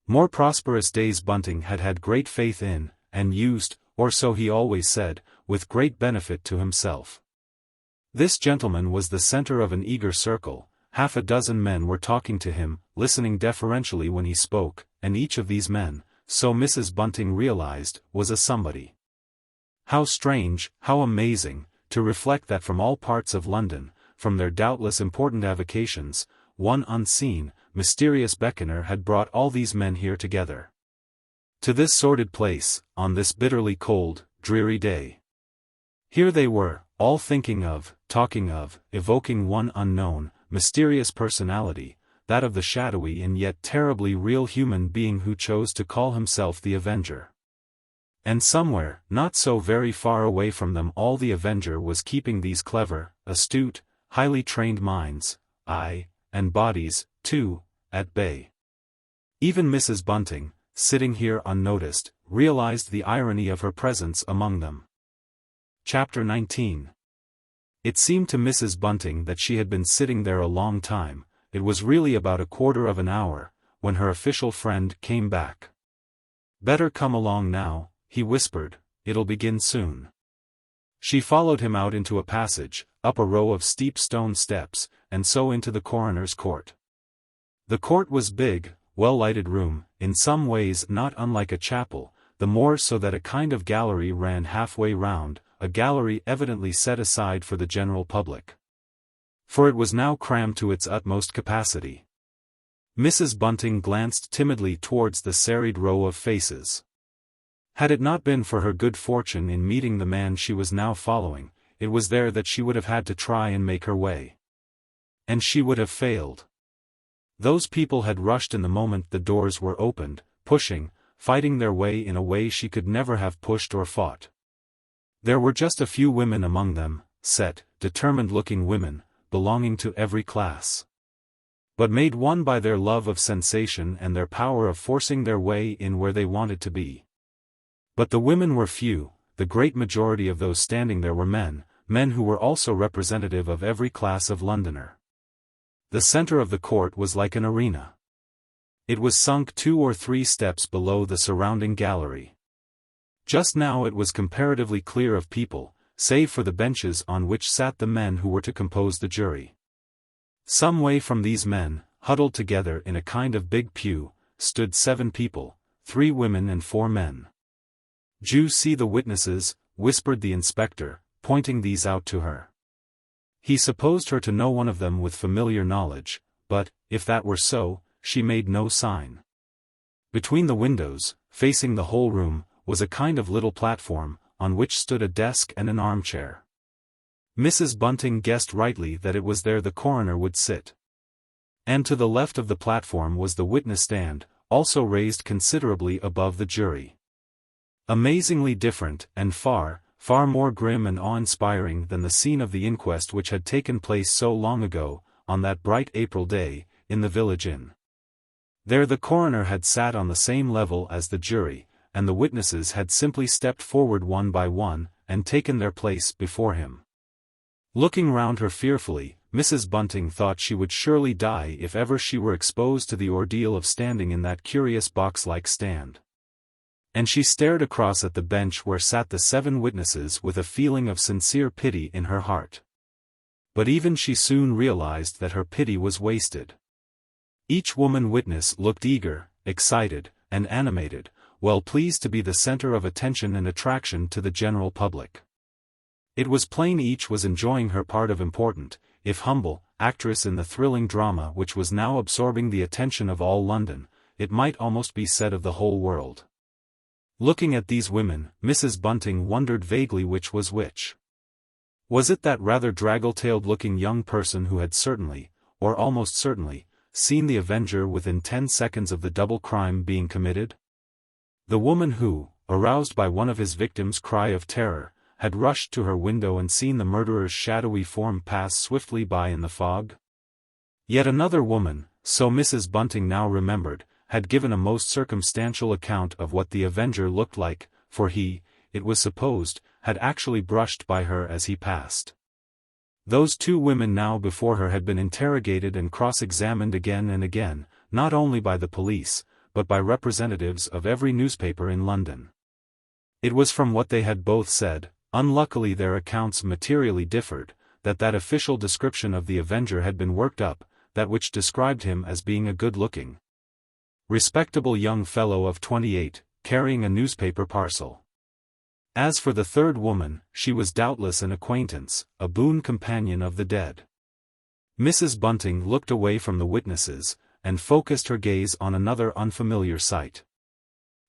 more prosperous days Bunting had had great faith in, and used, or so he always said, with great benefit to himself. This gentleman was the center of an eager circle, half a dozen men were talking to him, listening deferentially when he spoke, and each of these men, so Mrs. Bunting realized, was a somebody. How strange, how amazing, to reflect that from all parts of London, from their doubtless important avocations, one unseen, mysterious beckoner had brought all these men here together. To this sordid place, on this bitterly cold, dreary day. Here they were, all thinking of, talking of, evoking one unknown, mysterious personality, that of the shadowy and yet terribly real human being who chose to call himself the Avenger. And somewhere, not so very far away from them all the Avenger was keeping these clever, astute, highly trained minds, and bodies, too, at bay. Even Mrs. Bunting, sitting here unnoticed, realized the irony of her presence among them. Chapter 19. It seemed to Mrs. Bunting that she had been sitting there a long time. It was really about a quarter of an hour, when her official friend came back. "Better come along now," he whispered, "it'll begin soon." She followed him out into a passage, up a row of steep stone steps, and so into the coroner's court. The court was big, well-lighted room, in some ways not unlike a chapel, the more so that a kind of gallery ran halfway round, a gallery evidently set aside for the general public. For it was now crammed to its utmost capacity. Mrs. Bunting glanced timidly towards the serried row of faces. Had it not been for her good fortune in meeting the man she was now following, it was there that she would have had to try and make her way. And she would have failed. Those people had rushed in the moment the doors were opened, pushing, fighting their way in a way she could never have pushed or fought. There were just a few women among them, set, determined-looking women, belonging to every class. But made one by their love of sensation and their power of forcing their way in where they wanted to be. But the women were few, the great majority of those standing there were men who were also representative of every class of Londoner. The center of the court was like an arena. It was sunk 2 or 3 steps below the surrounding gallery. Just now it was comparatively clear of people, save for the benches on which sat the men who were to compose the jury. Some way from these men, huddled together in a kind of big pew, stood 7 people, 3 women and 4 men. "Do you see the witnesses?" whispered the inspector, pointing these out to her. He supposed her to know one of them with familiar knowledge, but, if that were so, she made no sign. Between the windows, facing the whole room, was a kind of little platform, on which stood a desk and an armchair. Mrs. Bunting guessed rightly that it was there the coroner would sit. And to the left of the platform was the witness stand, also raised considerably above the jury. Amazingly different, and far more grim and awe-inspiring than the scene of the inquest which had taken place so long ago, on that bright April day, in the village inn. There the coroner had sat on the same level as the jury, and the witnesses had simply stepped forward one by one, and taken their place before him. Looking round her fearfully, Mrs. Bunting thought she would surely die if ever she were exposed to the ordeal of standing in that curious box-like stand. And she stared across at the bench where sat the 7 witnesses with a feeling of sincere pity in her heart. But even she soon realized that her pity was wasted. Each woman witness looked eager, excited, and animated, well pleased to be the center of attention and attraction to the general public. It was plain each was enjoying her part of important, if humble, actress in the thrilling drama which was now absorbing the attention of all London, it might almost be said of the whole world. Looking at these women, Mrs. Bunting wondered vaguely which was which. Was it that rather draggle-tailed-looking young person who had certainly, or almost certainly, seen the avenger within 10 seconds of the double crime being committed? The woman who, aroused by one of his victims' cry of terror, had rushed to her window and seen the murderer's shadowy form pass swiftly by in the fog? Yet another woman, so Mrs. Bunting now remembered, had given a most circumstantial account of what the avenger looked like, for he, it was supposed, had actually brushed by her as he passed. Those 2 women now before her had been interrogated and cross-examined again and again, not only by the police, but by representatives of every newspaper in London. It was from what they had both said, unluckily their accounts materially differed, that official description of the avenger had been worked up, that which described him as being a good-looking, respectable young fellow of 28, carrying a newspaper parcel. As for the 3rd woman, she was doubtless an acquaintance, a boon companion of the dead. Mrs. Bunting looked away from the witnesses, and focused her gaze on another unfamiliar sight.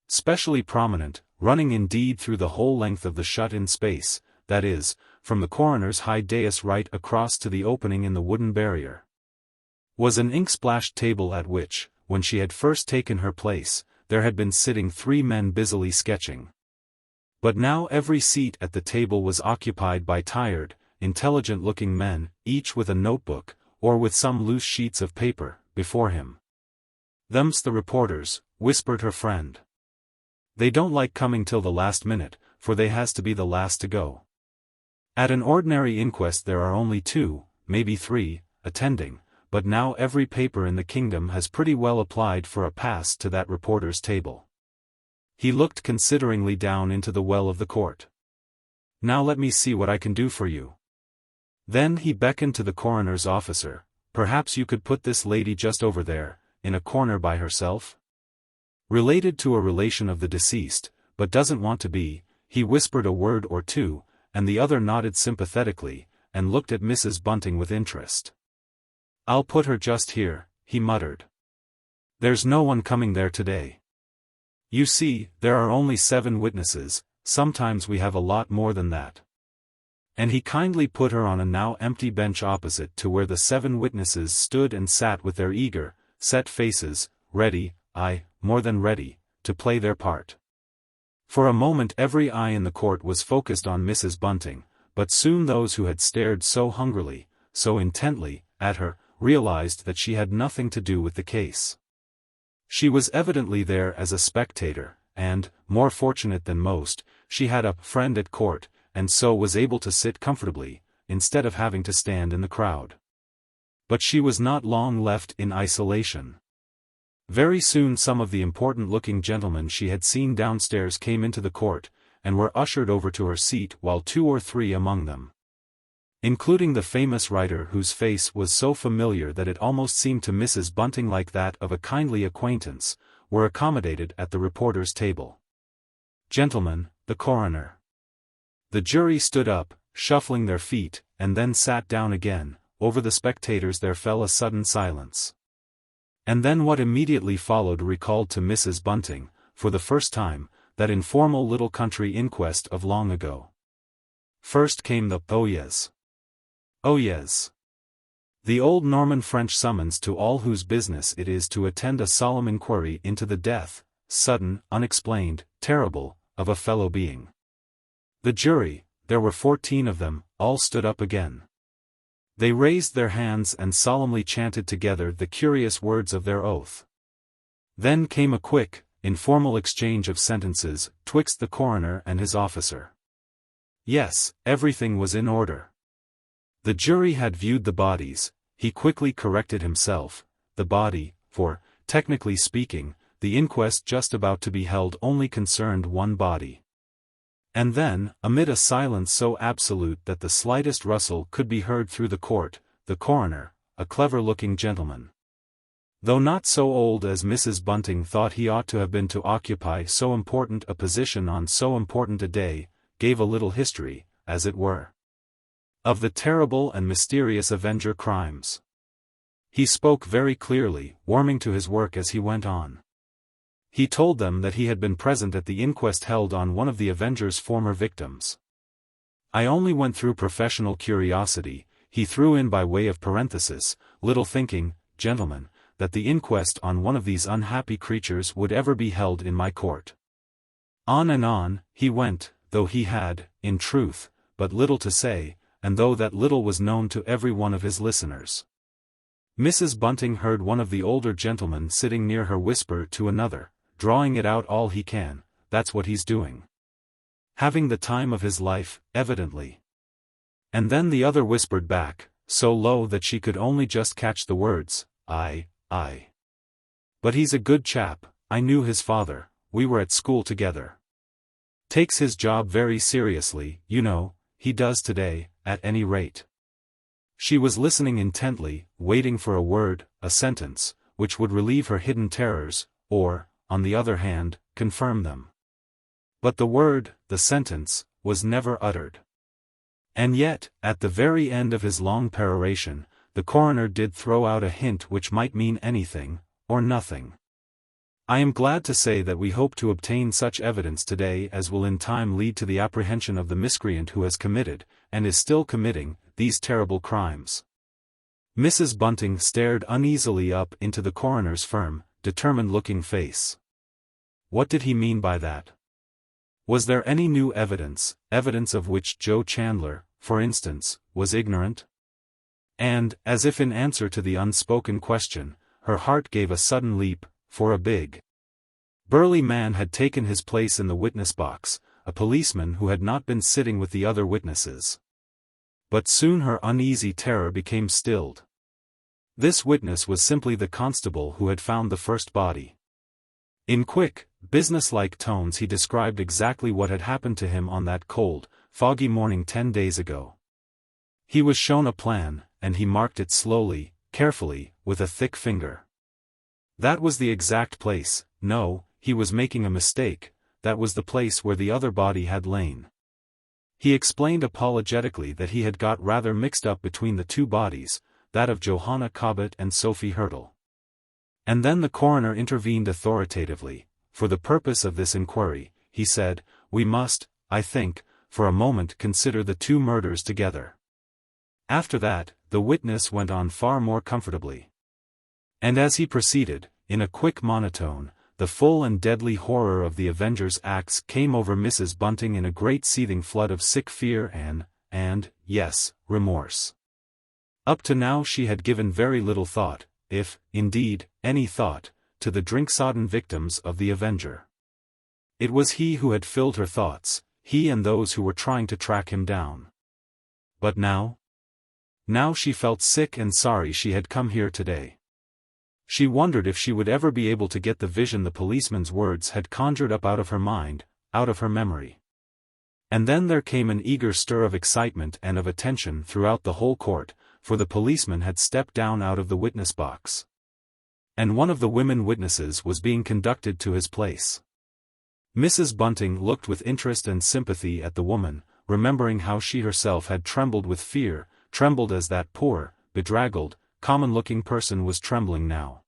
Specially prominent, running indeed through the whole length of the shut-in space, that is, from the coroner's high dais right across to the opening in the wooden barrier, was an ink-splashed table at which, when she had first taken her place, there had been sitting 3 men busily sketching. But now every seat at the table was occupied by tired, intelligent-looking men, each with a notebook, or with some loose sheets of paper, before him. "Them's the reporters," whispered her friend. "They don't like coming till the last minute, for they has to be the last to go. At an ordinary inquest there are only 2, maybe 3, attending, but now every paper in the kingdom has pretty well applied for a pass to that reporter's table." He looked consideringly down into the well of the court. Now let me see what I can do for you." Then he beckoned to the coroner's officer. "Perhaps you could put this lady just over there, in a corner by herself? Related to a relation of the deceased, but doesn't want to be." He whispered a word or two, and the other nodded sympathetically, and looked at Mrs. Bunting with interest. "I'll put her just here," he muttered. "There's no one coming there today. You see, there are only 7 witnesses, sometimes we have a lot more than that." And he kindly put her on a now empty bench opposite to where the 7 witnesses stood and sat with their eager, set faces, ready, more than ready, to play their part. For a moment every eye in the court was focused on Mrs. Bunting, but soon those who had stared so hungrily, so intently, at her, realized that she had nothing to do with the case. She was evidently there as a spectator, and, more fortunate than most, she had a friend at court, and so was able to sit comfortably, instead of having to stand in the crowd. But she was not long left in isolation. Very soon some of the important-looking gentlemen she had seen downstairs came into the court, and were ushered over to her seat while 2 or 3 among them, including the famous writer whose face was so familiar that it almost seemed to Mrs. Bunting like that of a kindly acquaintance, were accommodated at the reporter's table. "Gentlemen, the coroner." The jury stood up, shuffling their feet, and then sat down again. Over the spectators there fell a sudden silence. And then what immediately followed recalled to Mrs. Bunting, for the first time, that informal little country inquest of long ago. First came the "Oh yes. Oh yes." The old Norman French summons to all whose business it is to attend a solemn inquiry into the death, sudden, unexplained, terrible, of a fellow being. The jury, there were 14 of them, all stood up again. They raised their hands and solemnly chanted together the curious words of their oath. Then came a quick, informal exchange of sentences, twixt the coroner and his officer. Yes, everything was in order. The jury had viewed the bodies. He quickly corrected himself. The body, for, technically speaking, the inquest just about to be held only concerned one body. And then, amid a silence so absolute that the slightest rustle could be heard through the court, the coroner, a clever-looking gentleman, though not so old as Mrs. Bunting thought he ought to have been to occupy so important a position on so important a day, gave a little history, as it were, of the terrible and mysterious Avenger crimes. He spoke very clearly, warming to his work as he went on. He told them that he had been present at the inquest held on one of the Avenger's former victims. "I only went through professional curiosity," he threw in by way of parenthesis, little thinking, gentlemen, that the inquest on one of these unhappy creatures would ever be held in my court. On and on, he went, though he had, in truth, but little to say, and though that little was known to every one of his listeners. Mrs. Bunting heard one of the older gentlemen sitting near her whisper to another, "Drawing it out all he can, that's what he's doing. Having the time of his life, evidently." And then the other whispered back, so low that she could only just catch the words, "Aye. But he's a good chap, I knew his father, we were at school together. Takes his job very seriously, you know, he does today, at any rate." She was listening intently, waiting for a word, a sentence, which would relieve her hidden terrors, or, on the other hand, confirm them. But the word, the sentence, was never uttered. And yet, at the very end of his long peroration, the coroner did throw out a hint which might mean anything, or nothing. "I am glad to say that we hope to obtain such evidence today as will in time lead to the apprehension of the miscreant who has committed, and is still committing, these terrible crimes." Mrs. Bunting stared uneasily up into the coroner's firm, determined-looking face. What did he mean by that? Was there any new evidence of which Joe Chandler, for instance, was ignorant? And, as if in answer to the unspoken question, her heart gave a sudden leap, for a big, burly man had taken his place in the witness box, a policeman who had not been sitting with the other witnesses. But soon her uneasy terror became stilled. This witness was simply the constable who had found the first body. In quick, businesslike tones he described exactly what had happened to him on that cold, foggy morning 10 days ago. He was shown a plan, and he marked it slowly, carefully, with a thick finger. That was the exact place. No, he was making a mistake, that was the place where the other body had lain. He explained apologetically that he had got rather mixed up between the two bodies, that of Johanna Cobbett and Sophie Hurtle. And then the coroner intervened authoritatively. For the purpose of this inquiry, he said, we must, I think, for a moment consider the two murders together. After that, the witness went on far more comfortably. And as he proceeded, in a quick monotone, the full and deadly horror of the Avenger's acts came over Mrs. Bunting in a great seething flood of sick fear and, yes, remorse. Up to now she had given very little thought, if, indeed, any thought, to the drink-sodden victims of the Avenger. It was he who had filled her thoughts, he and those who were trying to track him down. But now? Now she felt sick and sorry she had come here today. She wondered if she would ever be able to get the vision the policeman's words had conjured up out of her mind, out of her memory. And then there came an eager stir of excitement and of attention throughout the whole court, for the policeman had stepped down out of the witness box. And one of the women witnesses was being conducted to his place. Mrs. Bunting looked with interest and sympathy at the woman, remembering how she herself had trembled with fear, trembled as that poor, bedraggled, common-looking person was trembling now.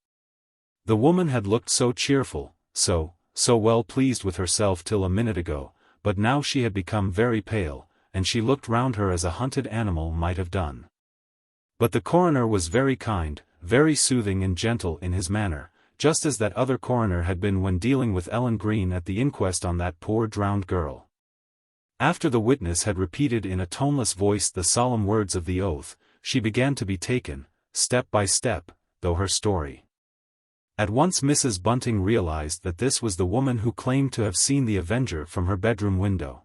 The woman had looked so cheerful, so well pleased with herself till a minute ago, but now she had become very pale, and she looked round her as a hunted animal might have done. But the coroner was very kind, very soothing and gentle in his manner, just as that other coroner had been when dealing with Ellen Green at the inquest on that poor drowned girl. After the witness had repeated in a toneless voice the solemn words of the oath, she began to be taken, step by step, though her story. At once Mrs. Bunting realized that this was the woman who claimed to have seen the Avenger from her bedroom window.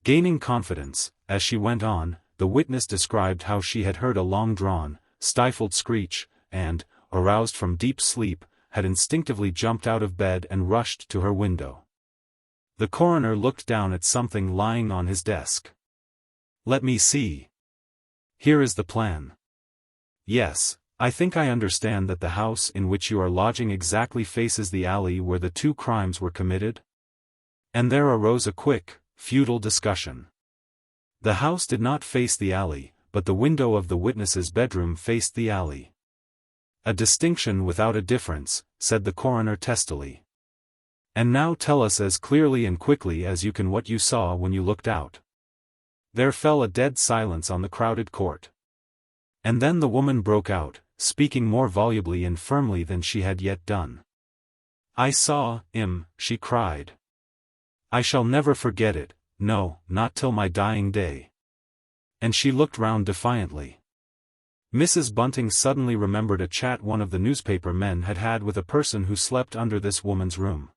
Gaining confidence, as she went on, the witness described how she had heard a long-drawn, stifled screech, and, aroused from deep sleep, had instinctively jumped out of bed and rushed to her window. The coroner looked down at something lying on his desk. Let me see. Here is the plan. Yes, I think I understand that the house in which you are lodging exactly faces the alley where the two crimes were committed? And there arose a quick, futile discussion. The house did not face the alley, but the window of the witness's bedroom faced the alley. A distinction without a difference, said the coroner testily. And now tell us as clearly and quickly as you can what you saw when you looked out. There fell a dead silence on the crowded court. And then the woman broke out, speaking more volubly and firmly than she had yet done. I saw him, she cried. I shall never forget it, no, not till my dying day. And she looked round defiantly. Mrs. Bunting suddenly remembered a chat one of the newspaper men had had with a person who slept under this woman's room.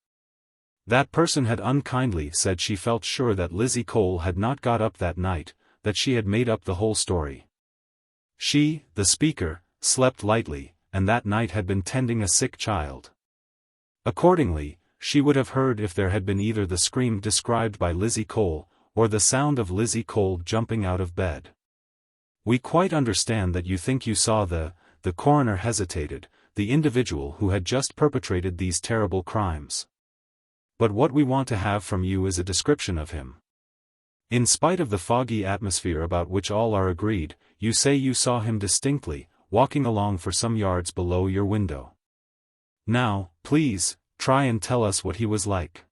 That person had unkindly said she felt sure that Lizzie Cole had not got up that night, that she had made up the whole story. She, the speaker, slept lightly, and that night had been tending a sick child. Accordingly, she would have heard if there had been either the scream described by Lizzie Cole, or the sound of Lizzie Cole jumping out of bed. We quite understand that you think you saw the coroner hesitated, the individual who had just perpetrated these terrible crimes. But what we want to have from you is a description of him. In spite of the foggy atmosphere about which all are agreed, you say you saw him distinctly, walking along for some yards below your window. Now, please, try and tell us what he was like.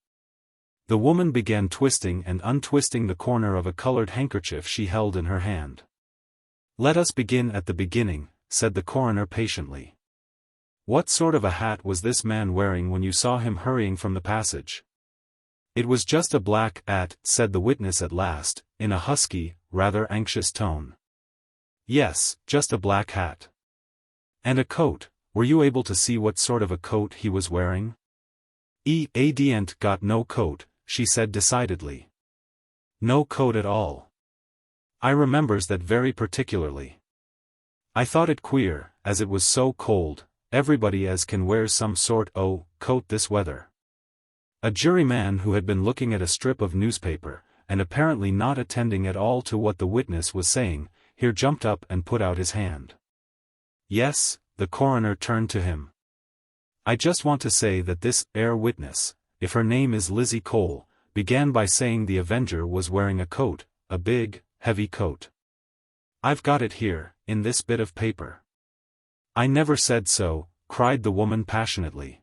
The woman began twisting and untwisting the corner of a colored handkerchief she held in her hand. Let us begin at the beginning, said the coroner patiently. What sort of a hat was this man wearing when you saw him hurrying from the passage? It was just a black hat, said the witness at last, in a husky, rather anxious tone. Yes, just a black hat. And a coat, were you able to see what sort of a coat he was wearing? Ain't got no coat, she said decidedly. No coat at all. I remembers that very particularly. I thought it queer, as it was so cold, everybody as can wears some sort o' coat this weather. A juryman who had been looking at a strip of newspaper, and apparently not attending at all to what the witness was saying, here jumped up and put out his hand. "Yes," the coroner turned to him. "I just want to say that this witness, if her name is Lizzie Cole, began by saying the Avenger was wearing a coat, a big, heavy coat. I've got it here, in this bit of paper." "I never said so," cried the woman passionately.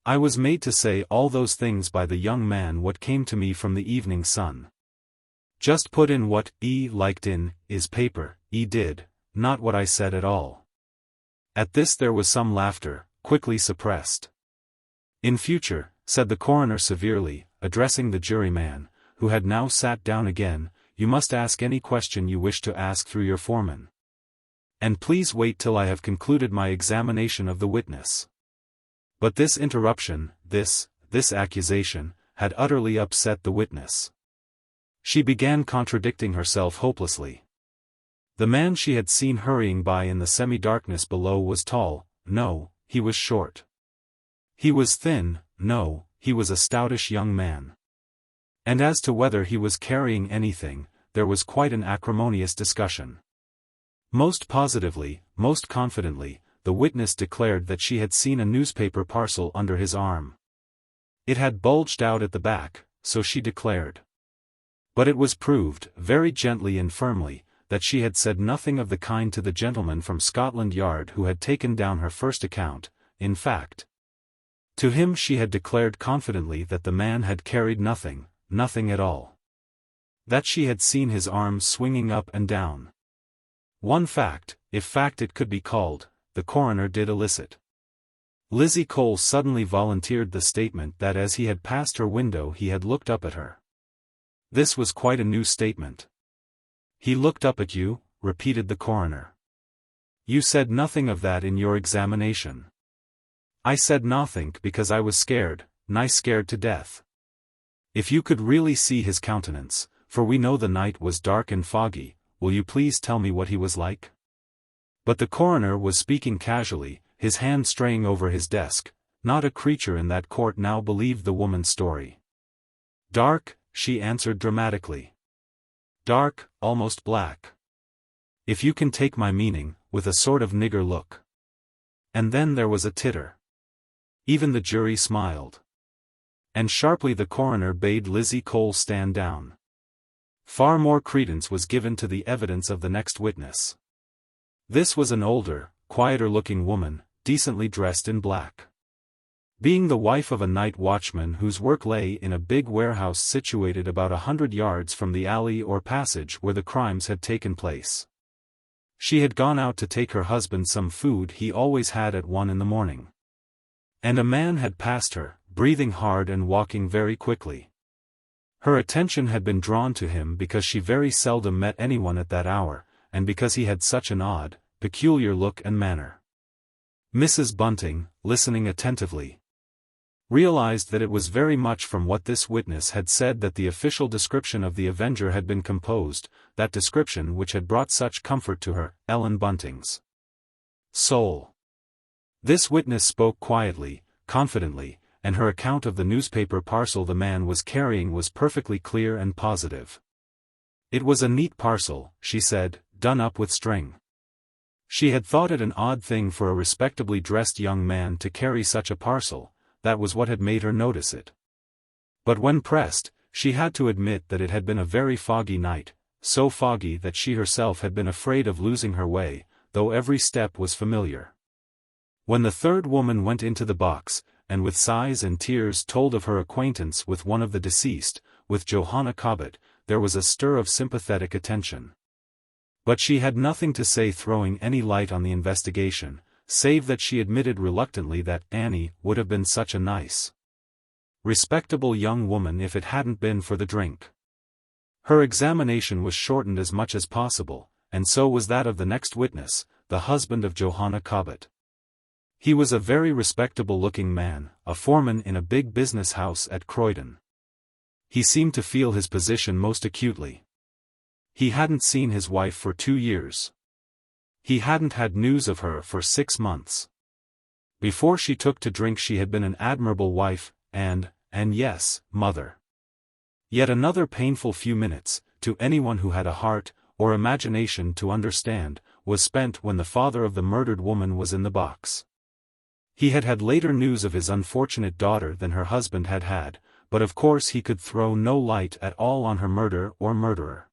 "I was made to say all those things by the young man what came to me from the Evening Sun. Just put in what liked in his paper, did, not what I said at all." At this there was some laughter, quickly suppressed. "In future," said the coroner severely, addressing the juryman, who had now sat down again, "you must ask any question you wish to ask through your foreman. And please wait till I have concluded my examination of the witness." But this interruption, this accusation, had utterly upset the witness. She began contradicting herself hopelessly. The man she had seen hurrying by in the semi-darkness below was tall, no, he was short. He was thin, no, he was a stoutish young man. And as to whether he was carrying anything, there was quite an acrimonious discussion. Most positively, most confidently, the witness declared that she had seen a newspaper parcel under his arm. It had bulged out at the back, so she declared. But it was proved, very gently and firmly, that she had said nothing of the kind to the gentleman from Scotland Yard who had taken down her first account. In fact, to him she had declared confidently that the man had carried nothing at all. That she had seen his arms swinging up and down. One fact, if fact it could be called, the coroner did elicit. Lizzie Cole suddenly volunteered the statement that as he had passed her window he had looked up at her. This was quite a new statement. "He looked up at you?" repeated the coroner. "You said nothing of that in your examination." "I said nothing because I was scared, nigh scared to death. If you could really see his countenance, for we know the night was dark and foggy, will you please tell me what he was like?" But the coroner was speaking casually, his hand straying over his desk. Not a creature in that court now believed the woman's story. "Dark," she answered dramatically. "Dark, almost black. If you can take my meaning, with a sort of nigger look." And then there was a titter. Even the jury smiled. And sharply the coroner bade Lizzie Cole stand down. Far more credence was given to the evidence of the next witness. This was an older, quieter-looking woman, decently dressed in black. Being the wife of a night watchman whose work lay in a big warehouse situated about 100 yards from the alley or passage where the crimes had taken place. She had gone out to take her husband some food he always had at 1 in the morning. And a man had passed her, breathing hard and walking very quickly. Her attention had been drawn to him because she very seldom met anyone at that hour, and because he had such an odd, peculiar look and manner. Mrs. Bunting, listening attentively, realized that it was very much from what this witness had said that the official description of the Avenger had been composed, that description which had brought such comfort to her, Ellen Bunting's soul. This witness spoke quietly, confidently, and her account of the newspaper parcel the man was carrying was perfectly clear and positive. It was a neat parcel, she said, done up with string. She had thought it an odd thing for a respectably dressed young man to carry such a parcel. That was what had made her notice it. But when pressed, she had to admit that it had been a very foggy night, so foggy that she herself had been afraid of losing her way, though every step was familiar. When the third woman went into the box, and with sighs and tears told of her acquaintance with one of the deceased, with Johanna Cobbett, there was a stir of sympathetic attention. But she had nothing to say throwing any light on the investigation, save that she admitted reluctantly that Annie would have been such a nice, respectable young woman if it hadn't been for the drink. Her examination was shortened as much as possible, and so was that of the next witness, the husband of Johanna Cobbett. He was a very respectable-looking man, a foreman in a big business house at Croydon. He seemed to feel his position most acutely. He hadn't seen his wife for 2 years. He hadn't had news of her for 6 months. Before she took to drink she had been an admirable wife, and yes, mother. Yet another painful few minutes, to anyone who had a heart, or imagination to understand, was spent when the father of the murdered woman was in the box. He had had later news of his unfortunate daughter than her husband had had, but of course he could throw no light at all on her murder or murderer.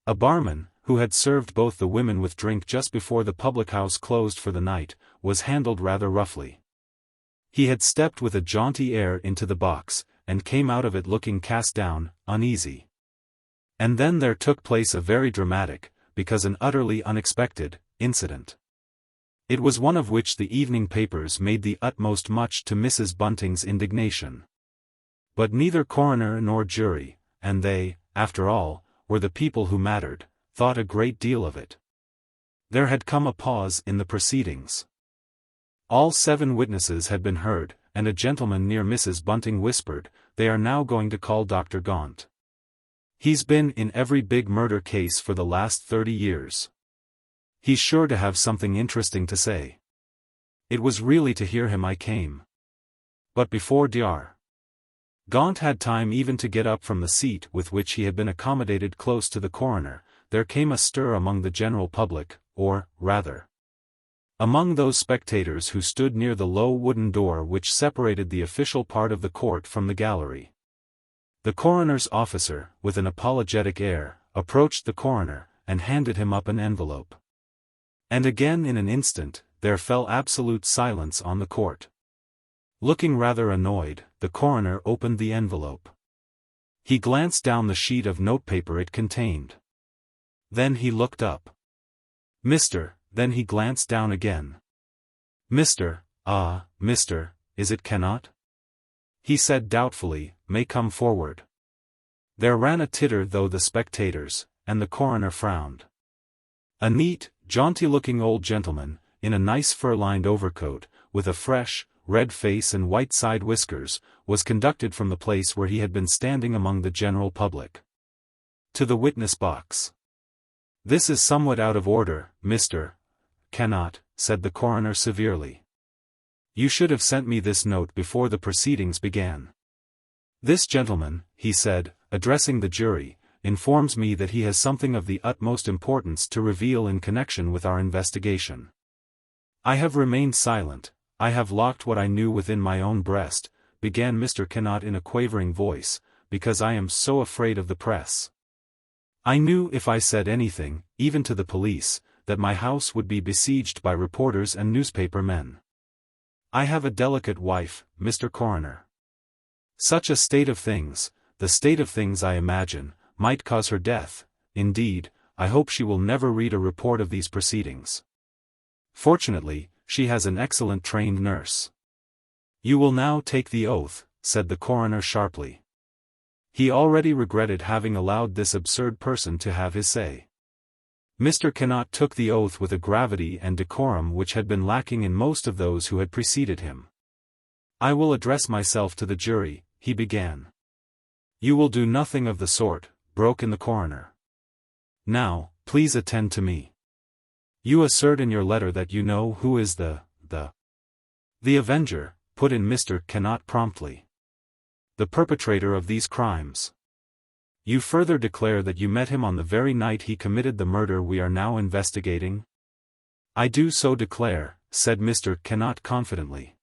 A barman, who had served both the women with drink just before the public house closed for the night, was handled rather roughly. He had stepped with a jaunty air into the box, and came out of it looking cast down, uneasy. And then there took place a very dramatic, because an utterly unexpected, incident. It was one of which the evening papers made the utmost much to Mrs. Bunting's indignation. But neither coroner nor jury, and they, after all, were the people who mattered, thought a great deal of it. There had come a pause in the proceedings. All 7 witnesses had been heard, and a gentleman near Mrs. Bunting whispered, "They are now going to call Dr. Gaunt. He's been in every big murder case for the last 30 years. He's sure to have something interesting to say." It was really to hear him I came. But before Dr. Gaunt had time even to get up from the seat with which he had been accommodated close to the coroner, there came a stir among the general public, or, rather, among those spectators who stood near the low wooden door which separated the official part of the court from the gallery. The coroner's officer, with an apologetic air, approached the coroner, and handed him up an envelope. And again in an instant, there fell absolute silence on the court. Looking rather annoyed, the coroner opened the envelope. He glanced down the sheet of notepaper it contained. Then he looked up. Then he glanced down again. Mr., is it cannot? He said doubtfully, "May come forward." There ran a titter through the spectators, and the coroner frowned. A neat, jaunty-looking old gentleman, in a nice fur-lined overcoat, with a fresh, red face and white side whiskers, was conducted from the place where he had been standing among the general public to the witness box. "This is somewhat out of order, Mr. Cannot," said the coroner severely. "You should have sent me this note before the proceedings began. This gentleman," he said, addressing the jury, "informs me that he has something of the utmost importance to reveal in connection with our investigation. I have remained silent, I have locked what I knew within my own breast," began Mr. Cannot in a quavering voice, "because I am so afraid of the press. I knew if I said anything, even to the police, that my house would be besieged by reporters and newspaper men. I have a delicate wife, Mr. Coroner. Such a state of things, the state of things I imagine, might cause her death. Indeed, I hope she will never read a report of these proceedings. Fortunately, she has an excellent trained nurse." "You will now take the oath," said the coroner sharply. He already regretted having allowed this absurd person to have his say. Mr. Cannot took the oath with a gravity and decorum which had been lacking in most of those who had preceded him. "I will address myself to the jury," he began. "You will do nothing of the sort," broke in the coroner. "Now, please attend to me. You assert in your letter that you know who is the avenger," put in Mr. Cannot promptly. "The perpetrator of these crimes. You further declare that you met him on the very night he committed the murder we are now investigating?" "I do so declare," said Mr. Cannot confidently.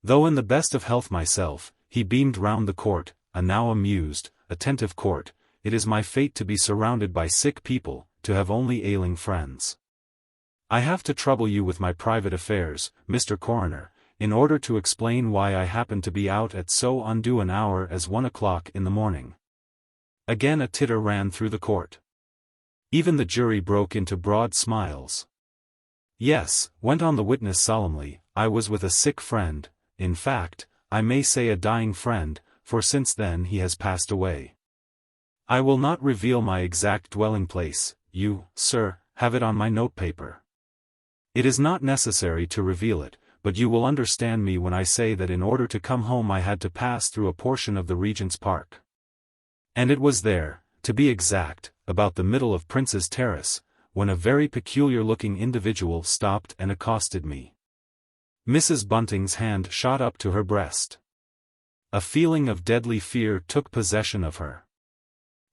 Though in the best of health myself, he beamed round the court, a now amused, attentive court. "It is my fate to be surrounded by sick people, to have only ailing friends. I have to trouble you with my private affairs, Mr. Coroner, in order to explain why I happen to be out at so undue an hour as 1 o'clock in the morning." Again a titter ran through the court. Even the jury broke into broad smiles. "Yes," went on the witness solemnly, "I was with a sick friend, in fact, I may say a dying friend, for since then he has passed away. I will not reveal my exact dwelling place, you, sir, have it on my notepaper. It is not necessary to reveal it, but you will understand me when I say that in order to come home I had to pass through a portion of the Regent's Park. And it was there, to be exact, about the middle of Prince's Terrace, when a very peculiar-looking individual stopped and accosted me." Mrs. Bunting's hand shot up to her breast. A feeling of deadly fear took possession of her.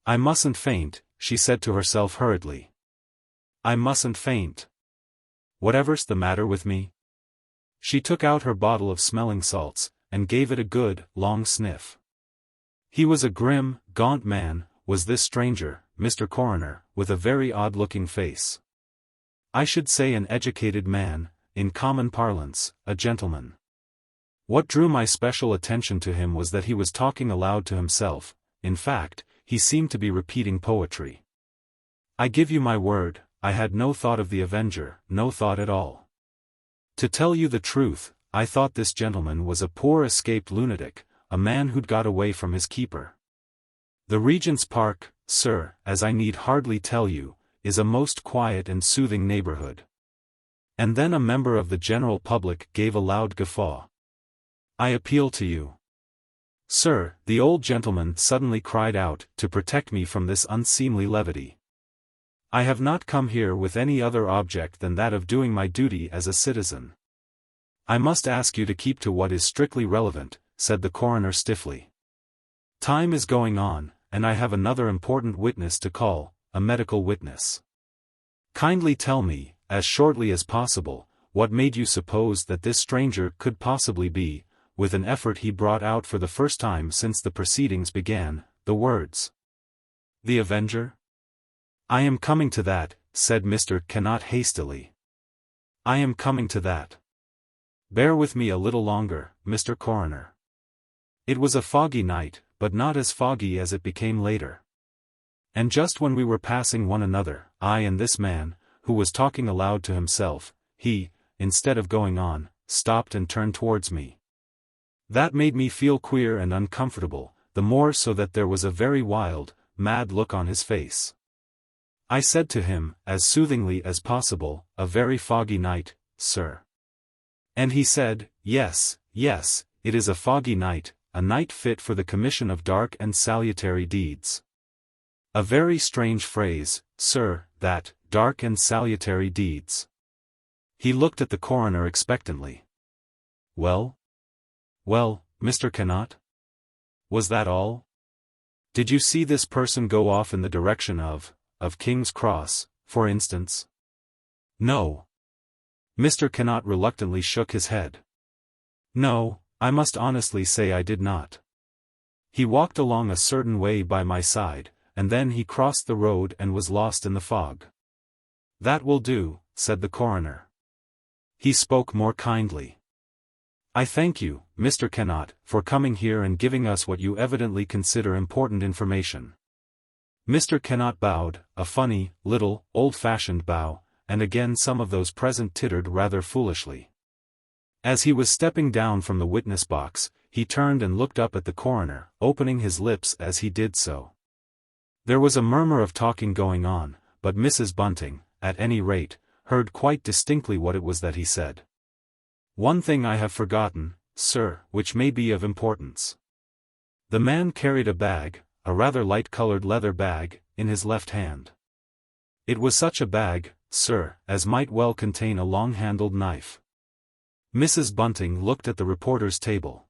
I mustn't faint, she said to herself hurriedly. I mustn't faint. Whatever's the matter with me? She took out her bottle of smelling salts, and gave it a good, long sniff. He was a grim, gaunt man, was this stranger, Mr. Coroner, with a very odd-looking face. I should say an educated man, in common parlance, a gentleman. What drew my special attention to him was that he was talking aloud to himself. In fact, he seemed to be repeating poetry. I give you my word, I had no thought of the avenger, no thought at all. To tell you the truth, I thought this gentleman was a poor escaped lunatic, a man who'd got away from his keeper. The Regent's Park, sir, as I need hardly tell you, is a most quiet and soothing neighborhood. And then a member of the general public gave a loud guffaw. I appeal to you, sir, the old gentleman suddenly cried out, to protect me from this unseemly levity. I have not come here with any other object than that of doing my duty as a citizen. I must ask you to keep to what is strictly relevant, said the coroner stiffly. Time is going on, and I have another important witness to call, a medical witness. Kindly tell me, as shortly as possible, what made you suppose that this stranger could possibly be, with an effort he brought out for the first time since the proceedings began, the words. The avenger? I am coming to that, said Mr. Cannot hastily. I am coming to that. Bear with me a little longer, Mr. Coroner. It was a foggy night, but not as foggy as it became later. And just when we were passing one another, I and this man, who was talking aloud to himself, he, instead of going on, stopped and turned towards me. That made me feel queer and uncomfortable, the more so that there was a very wild, mad look on his face. I said to him, as soothingly as possible, a very foggy night, sir. And he said, yes, yes, it is a foggy night, a night fit for the commission of dark and salutary deeds. A very strange phrase, sir, that, dark and salutary deeds. He looked at the coroner expectantly. Well? Well, Mr. Cannot? Was that all? Did you see this person go off in the direction of King's Cross, for instance? No. Mr. Cannot reluctantly shook his head. No, I must honestly say I did not. He walked along a certain way by my side, and then he crossed the road and was lost in the fog. That will do, said the coroner. He spoke more kindly. I thank you, Mr. Cannot, for coming here and giving us what you evidently consider important information. Mr. Cannot bowed, a funny, little, old-fashioned bow, and again some of those present tittered rather foolishly. As he was stepping down from the witness box, he turned and looked up at the coroner, opening his lips as he did so. There was a murmur of talking going on, but Mrs. Bunting, at any rate, heard quite distinctly what it was that he said. One thing I have forgotten, sir, which may be of importance. The man carried a bag, a rather light-colored leather bag, in his left hand. It was such a bag, sir, as might well contain a long-handled knife. Mrs. Bunting looked at the reporter's table.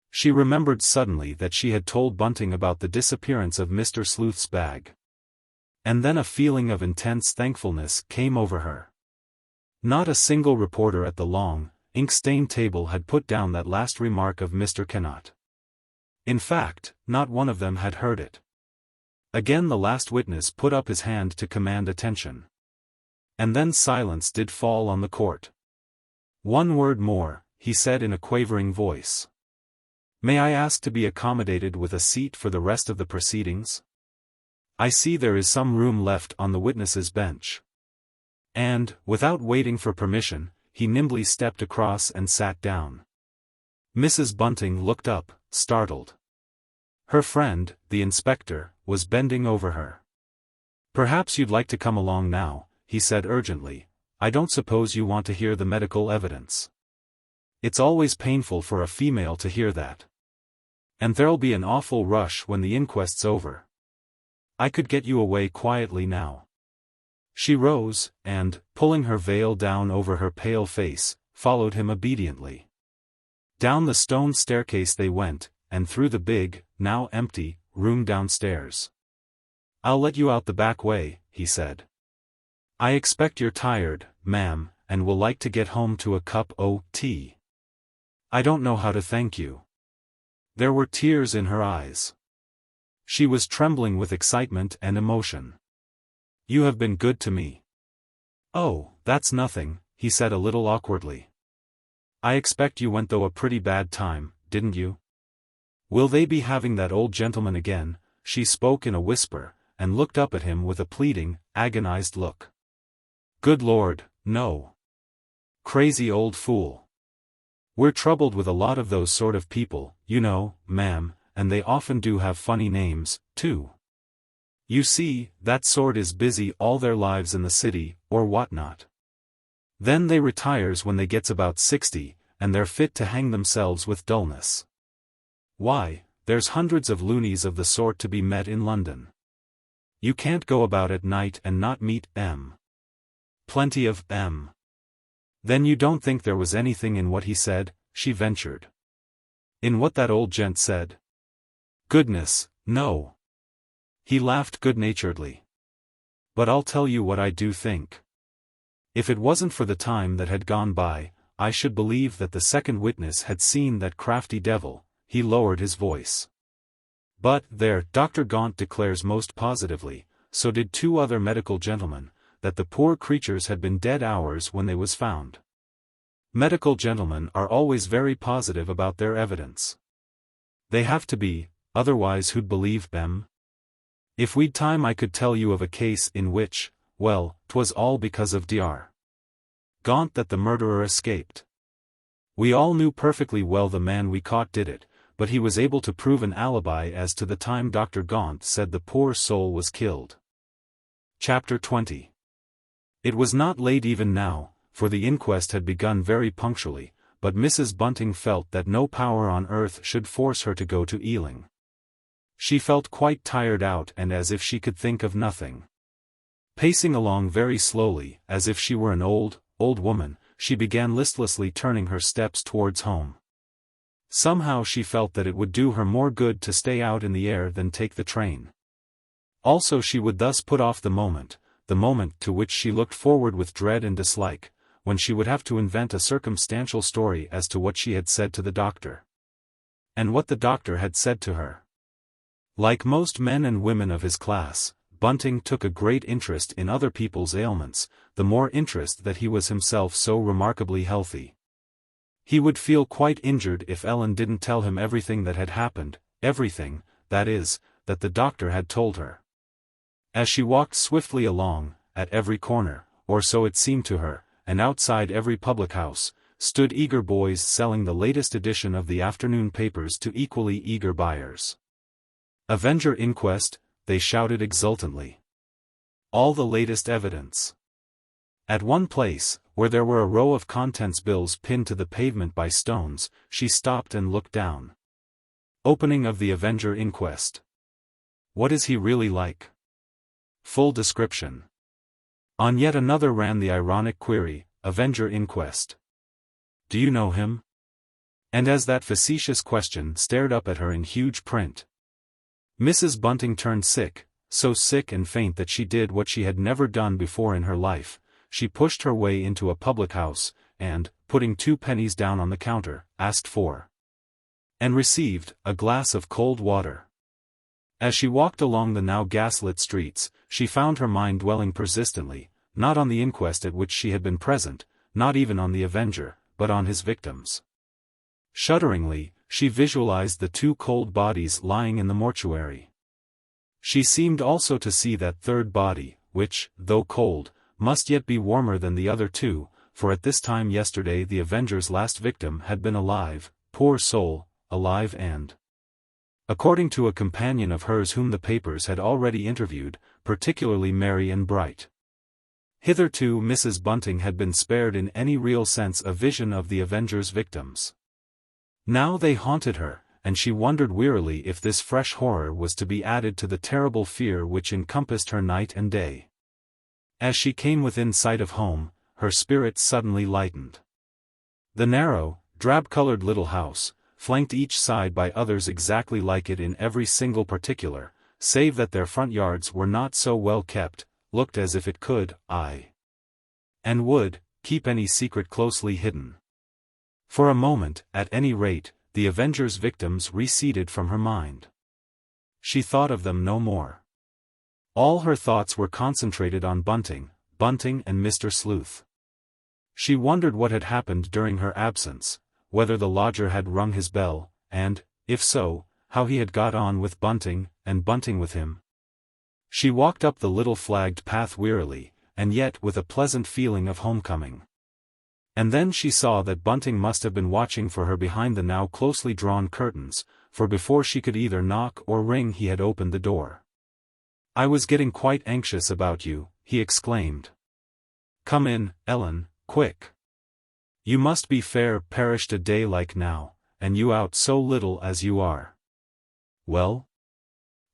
She remembered suddenly that she had told Bunting about the disappearance of Mr. Sleuth's bag. And then a feeling of intense thankfulness came over her. Not a single reporter at the long, ink-stained table had put down that last remark of Mr. Cannot. In fact, not one of them had heard it. Again the last witness put up his hand to command attention. And then silence did fall on the court. One word more, he said in a quavering voice. May I ask to be accommodated with a seat for the rest of the proceedings? I see there is some room left on the witnesses' bench. And, without waiting for permission, he nimbly stepped across and sat down. Mrs. Bunting looked up, startled. Her friend, the inspector, was bending over her. Perhaps you'd like to come along now, he said urgently. I don't suppose you want to hear the medical evidence. It's always painful for a female to hear that. And there'll be an awful rush when the inquest's over. I could get you away quietly now. She rose, and, pulling her veil down over her pale face, followed him obediently. Down the stone staircase they went, and through the big, now empty, room downstairs. "I'll let you out the back way," he said. "I expect you're tired, ma'am, and will like to get home to a cup o' tea. I don't know how to thank you." There were tears in her eyes. She was trembling with excitement and emotion. "You have been good to me." "Oh, that's nothing," he said a little awkwardly. "I expect you went through a pretty bad time, didn't you?" "Will they be having that old gentleman again?" She spoke in a whisper, and looked up at him with a pleading, agonized look. "Good Lord, no. Crazy old fool. We're troubled with a lot of those sort of people, you know, ma'am, and they often do have funny names, too. You see, that sort is busy all their lives in the city, or whatnot. Then they retires when they gets about 60, and they're fit to hang themselves with dullness. Why, there's hundreds of loonies of the sort to be met in London. You can't go about at night and not meet them. Plenty of them." "Then you don't think there was anything in what he said?" she ventured. "In what that old gent said?" "Goodness, no." He laughed good-naturedly. "But I'll tell you what I do think. If it wasn't for the time that had gone by, I should believe that the second witness had seen that crafty devil." He lowered his voice. "But, there, Dr. Gaunt declares most positively, so did 2 other medical gentlemen, that the poor creatures had been dead hours when they was found. Medical gentlemen are always very positive about their evidence. They have to be, otherwise who'd believe them? If we'd time I could tell you of a case in which, well, 'twas all because of Dr. Gaunt that the murderer escaped. We all knew perfectly well the man we caught did it, but he was able to prove an alibi as to the time Dr. Gaunt said the poor soul was killed." Chapter 20. It was not late even now, for the inquest had begun very punctually, but Mrs. Bunting felt that no power on earth should force her to go to Ealing. She felt quite tired out and as if she could think of nothing. Pacing along very slowly, as if she were an old woman, she began listlessly turning her steps towards home. Somehow she felt that it would do her more good to stay out in the air than take the train. Also she would thus put off the moment to which she looked forward with dread and dislike, when she would have to invent a circumstantial story as to what she had said to the doctor. And what the doctor had said to her. Like most men and women of his class, Bunting took a great interest in other people's ailments, the more interest that he was himself so remarkably healthy. He would feel quite injured if Ellen didn't tell him everything that had happened, everything, that is, that the doctor had told her. As she walked swiftly along, at every corner, or so it seemed to her, and outside every public house, stood eager boys selling the latest edition of the afternoon papers to equally eager buyers. "Avenger inquest," they shouted exultantly. "All the latest evidence." At one place, where there were a row of contents bills pinned to the pavement by stones, she stopped and looked down. "Opening of the Avenger inquest. What is he really like? Full description." On yet another ran the ironic query, "Avenger inquest. Do you know him?" And as that facetious question stared up at her in huge print, Mrs. Bunting turned sick, so sick and faint that she did what she had never done before in her life. She pushed her way into a public house, and, putting 2 pennies down on the counter, asked for and received a glass of cold water. As she walked along the now gaslit streets, she found her mind dwelling persistently, not on the inquest at which she had been present, not even on the Avenger, but on his victims. Shudderingly, she visualized the 2 cold bodies lying in the mortuary. She seemed also to see that third body, which, though cold, must yet be warmer than the other 2, for at this time yesterday the Avenger's last victim had been alive, poor soul, alive and, according to a companion of hers whom the papers had already interviewed, particularly merry and bright. Hitherto Mrs. Bunting had been spared in any real sense a vision of the Avenger's victims. Now they haunted her, and she wondered wearily if this fresh horror was to be added to the terrible fear which encompassed her night and day. As she came within sight of home, her spirits suddenly lightened. The narrow, drab-colored little house, flanked each side by others exactly like it in every single particular, save that their front yards were not so well kept, looked as if it could, and would, keep any secret closely hidden. For a moment, at any rate, the Avenger's victims receded from her mind. She thought of them no more. All her thoughts were concentrated on Bunting and Mr. Sleuth. She wondered what had happened during her absence, whether the lodger had rung his bell, and, if so, how he had got on with Bunting, and Bunting with him. She walked up the little flagged path wearily, and yet with a pleasant feeling of homecoming. And then she saw that Bunting must have been watching for her behind the now closely drawn curtains, for before she could either knock or ring he had opened the door. "I was getting quite anxious about you," he exclaimed. "Come in, Ellen, quick. You must be fair perished a day like now, and you out so little as you are. Well?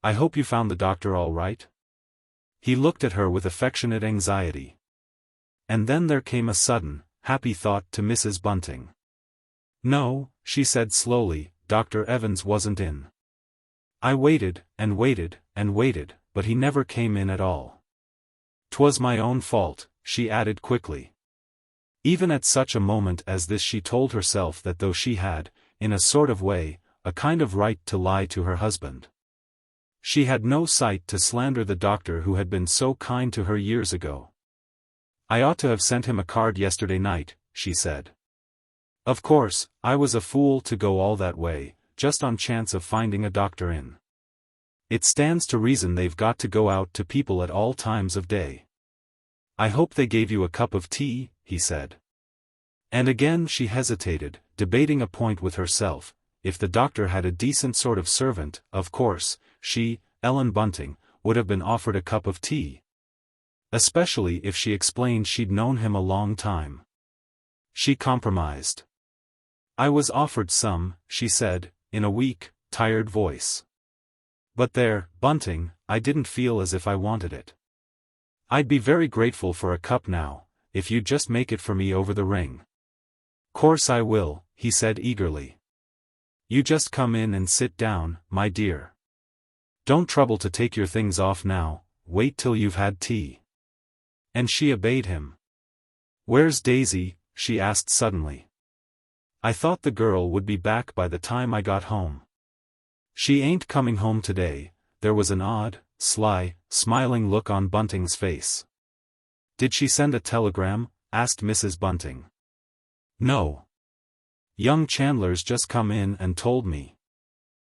I hope you found the doctor all right?" He looked at her with affectionate anxiety. And then there came a sudden, happy thought to Mrs. Bunting. "No," she said slowly, "Dr. Evans wasn't in. I waited, and waited, and waited, but he never came in at all. 'Twas my own fault," she added quickly. Even at such a moment as this she told herself that though she had, in a sort of way, a kind of right to lie to her husband, she had no sight to slander the doctor who had been so kind to her years ago. "I ought to have sent him a card yesterday night," she said. "Of course, I was a fool to go all that way, just on chance of finding a doctor in. It stands to reason they've got to go out to people at all times of day." "I hope they gave you a cup of tea," he said. And again she hesitated, debating a point with herself. If the doctor had a decent sort of servant, of course, she, Ellen Bunting, would have been offered a cup of tea. Especially if she explained she'd known him a long time. She compromised. "I was offered some," she said, in a weak, tired voice. "But there, Bunting, I didn't feel as if I wanted it. I'd be very grateful for a cup now, if you'd just make it for me over the ring." "Course I will," he said eagerly. "You just come in and sit down, my dear. Don't trouble to take your things off now, wait till you've had tea." And she obeyed him. "Where's Daisy?" she asked suddenly. "I thought the girl would be back by the time I got home." "She ain't coming home today." There was an odd, sly, smiling look on Bunting's face. "Did she send a telegram?" asked Mrs. Bunting. "No. Young Chandler's just come in and told me.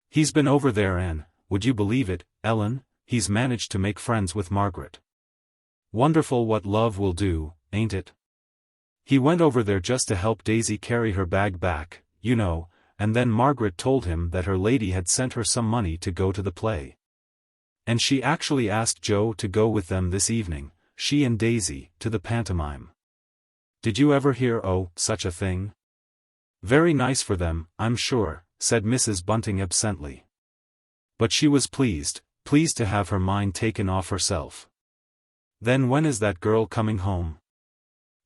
He's been over there and, would you believe it, Ellen, he's managed to make friends with Margaret. Wonderful what love will do, ain't it? He went over there just to help Daisy carry her bag back, you know, and then Margaret told him that her lady had sent her some money to go to the play. And she actually asked Joe to go with them this evening, she and Daisy, to the pantomime. Did you ever hear such a thing? Very nice for them, I'm sure," said Mrs. Bunting absently. But she was pleased to have her mind taken off herself. "Then when is that girl coming home?"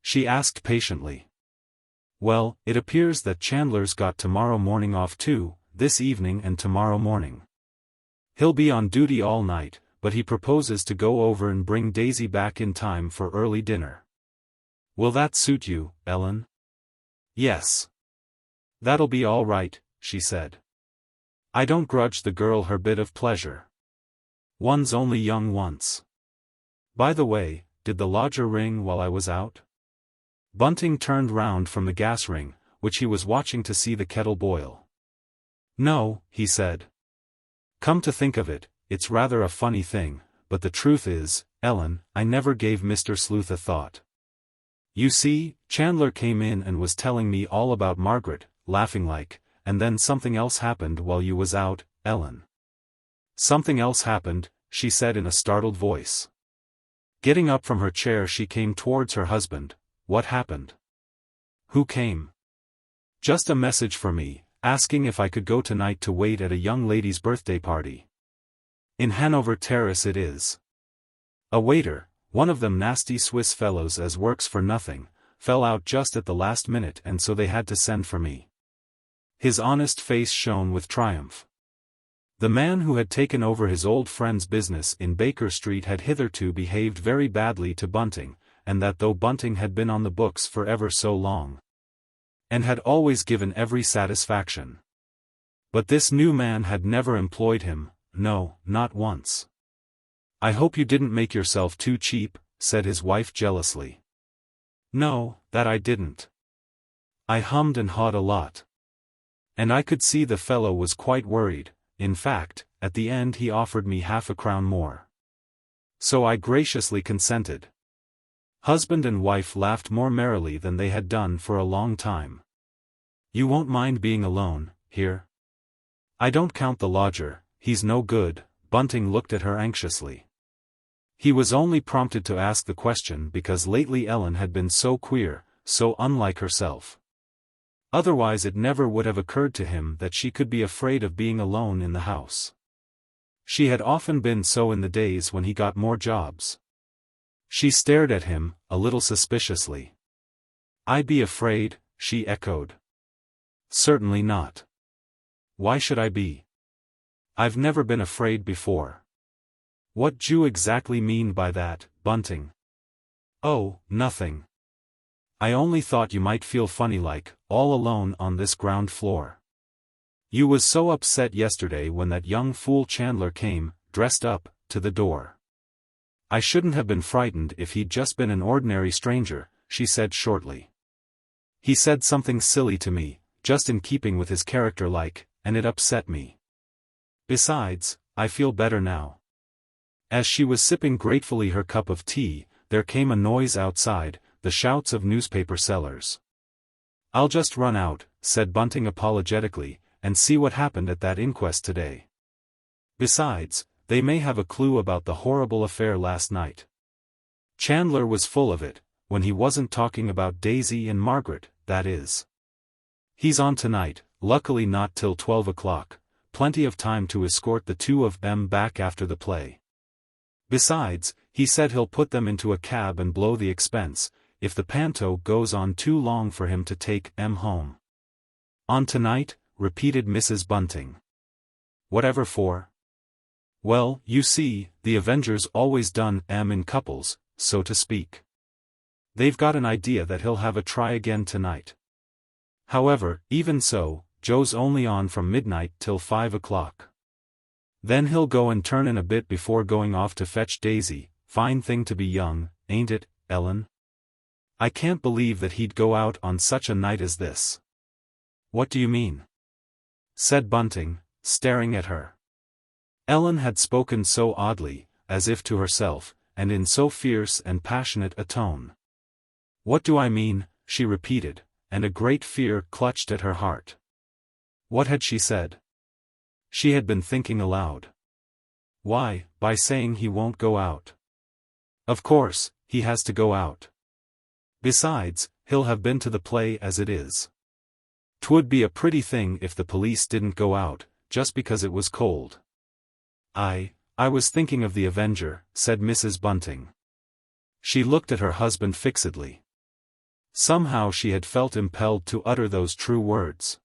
she asked patiently. "Well, it appears that Chandler's got tomorrow morning off too, this evening and tomorrow morning. He'll be on duty all night, but he proposes to go over and bring Daisy back in time for early dinner. Will that suit you, Ellen?" "Yes. That'll be all right," she said. "I don't grudge the girl her bit of pleasure. One's only young once. By the way, did the lodger ring while I was out?" Bunting turned round from the gas ring, which he was watching to see the kettle boil. "No," he said. "Come to think of it, it's rather a funny thing, but the truth is, Ellen, I never gave Mr. Sleuth a thought. You see, Chandler came in and was telling me all about Margaret, laughing like, and then something else happened while you was out, Ellen." "Something else happened," she said in a startled voice. Getting up from her chair she came towards her husband. "What happened?" "Who came?" "Just a message for me, asking if I could go tonight to wait at a young lady's birthday party. In Hanover Terrace it is. A waiter, one of them nasty Swiss fellows as works for nothing, fell out just at the last minute and so they had to send for me. His honest face shone with triumph. The man who had taken over his old friend's business in Baker Street had hitherto behaved very badly to Bunting, and that though Bunting had been on the books for ever so long, and had always given every satisfaction, but this new man had never employed him, no, not once. "I hope you didn't make yourself too cheap," said his wife jealously. "No, that I didn't. I hummed and hawed a lot. And I could see the fellow was quite worried. In fact, at the end he offered me £0.50 more. So I graciously consented." Husband and wife laughed more merrily than they had done for a long time. "You won't mind being alone, here?" "I don't count the lodger, he's no good." Bunting looked at her anxiously. He was only prompted to ask the question because lately Ellen had been so queer, so unlike herself. Otherwise it never would have occurred to him that she could be afraid of being alone in the house. She had often been so in the days when he got more jobs. She stared at him, a little suspiciously. "I'd be afraid," she echoed. "Certainly not. Why should I be? I've never been afraid before." "What do you exactly mean by that, Bunting?" "Oh, nothing. I only thought you might feel funny like, all alone on this ground floor. You was so upset yesterday when that young fool Chandler came, dressed up, to the door." "I shouldn't have been frightened if he'd just been an ordinary stranger," she said shortly. "He said something silly to me, just in keeping with his character like, and it upset me. Besides, I feel better now." As she was sipping gratefully her cup of tea, there came a noise outside, the shouts of newspaper sellers. "I'll just run out," said Bunting apologetically, "and see what happened at that inquest today. Besides, they may have a clue about the horrible affair last night. Chandler was full of it, when he wasn't talking about Daisy and Margaret, that is. He's on tonight, luckily not till 12 o'clock, plenty of time to escort the two of them back after the play. Besides, he said he'll put them into a cab and blow the expense, if the panto goes on too long for him to take them home." "On tonight?" repeated Mrs. Bunting. "Whatever for?" "Well, you see, the Avengers always done in couples, so to speak. They've got an idea that he'll have a try again tonight. However, even so, Joe's only on from midnight till 5 o'clock. Then he'll go and turn in a bit before going off to fetch Daisy. Fine thing to be young, ain't it, Ellen? I can't believe that he'd go out on such a night as this." "What do you mean?" said Bunting, staring at her. Ellen had spoken so oddly, as if to herself, and in so fierce and passionate a tone. "What do I mean?" she repeated, and a great fear clutched at her heart. What had she said? She had been thinking aloud. "Why, by saying he won't go out. Of course, he has to go out. Besides, he'll have been to the play as it is. 'Twould be a pretty thing if the police didn't go out, just because it was cold." I was thinking of the Avenger," said Mrs. Bunting. She looked at her husband fixedly. Somehow she had felt impelled to utter those true words.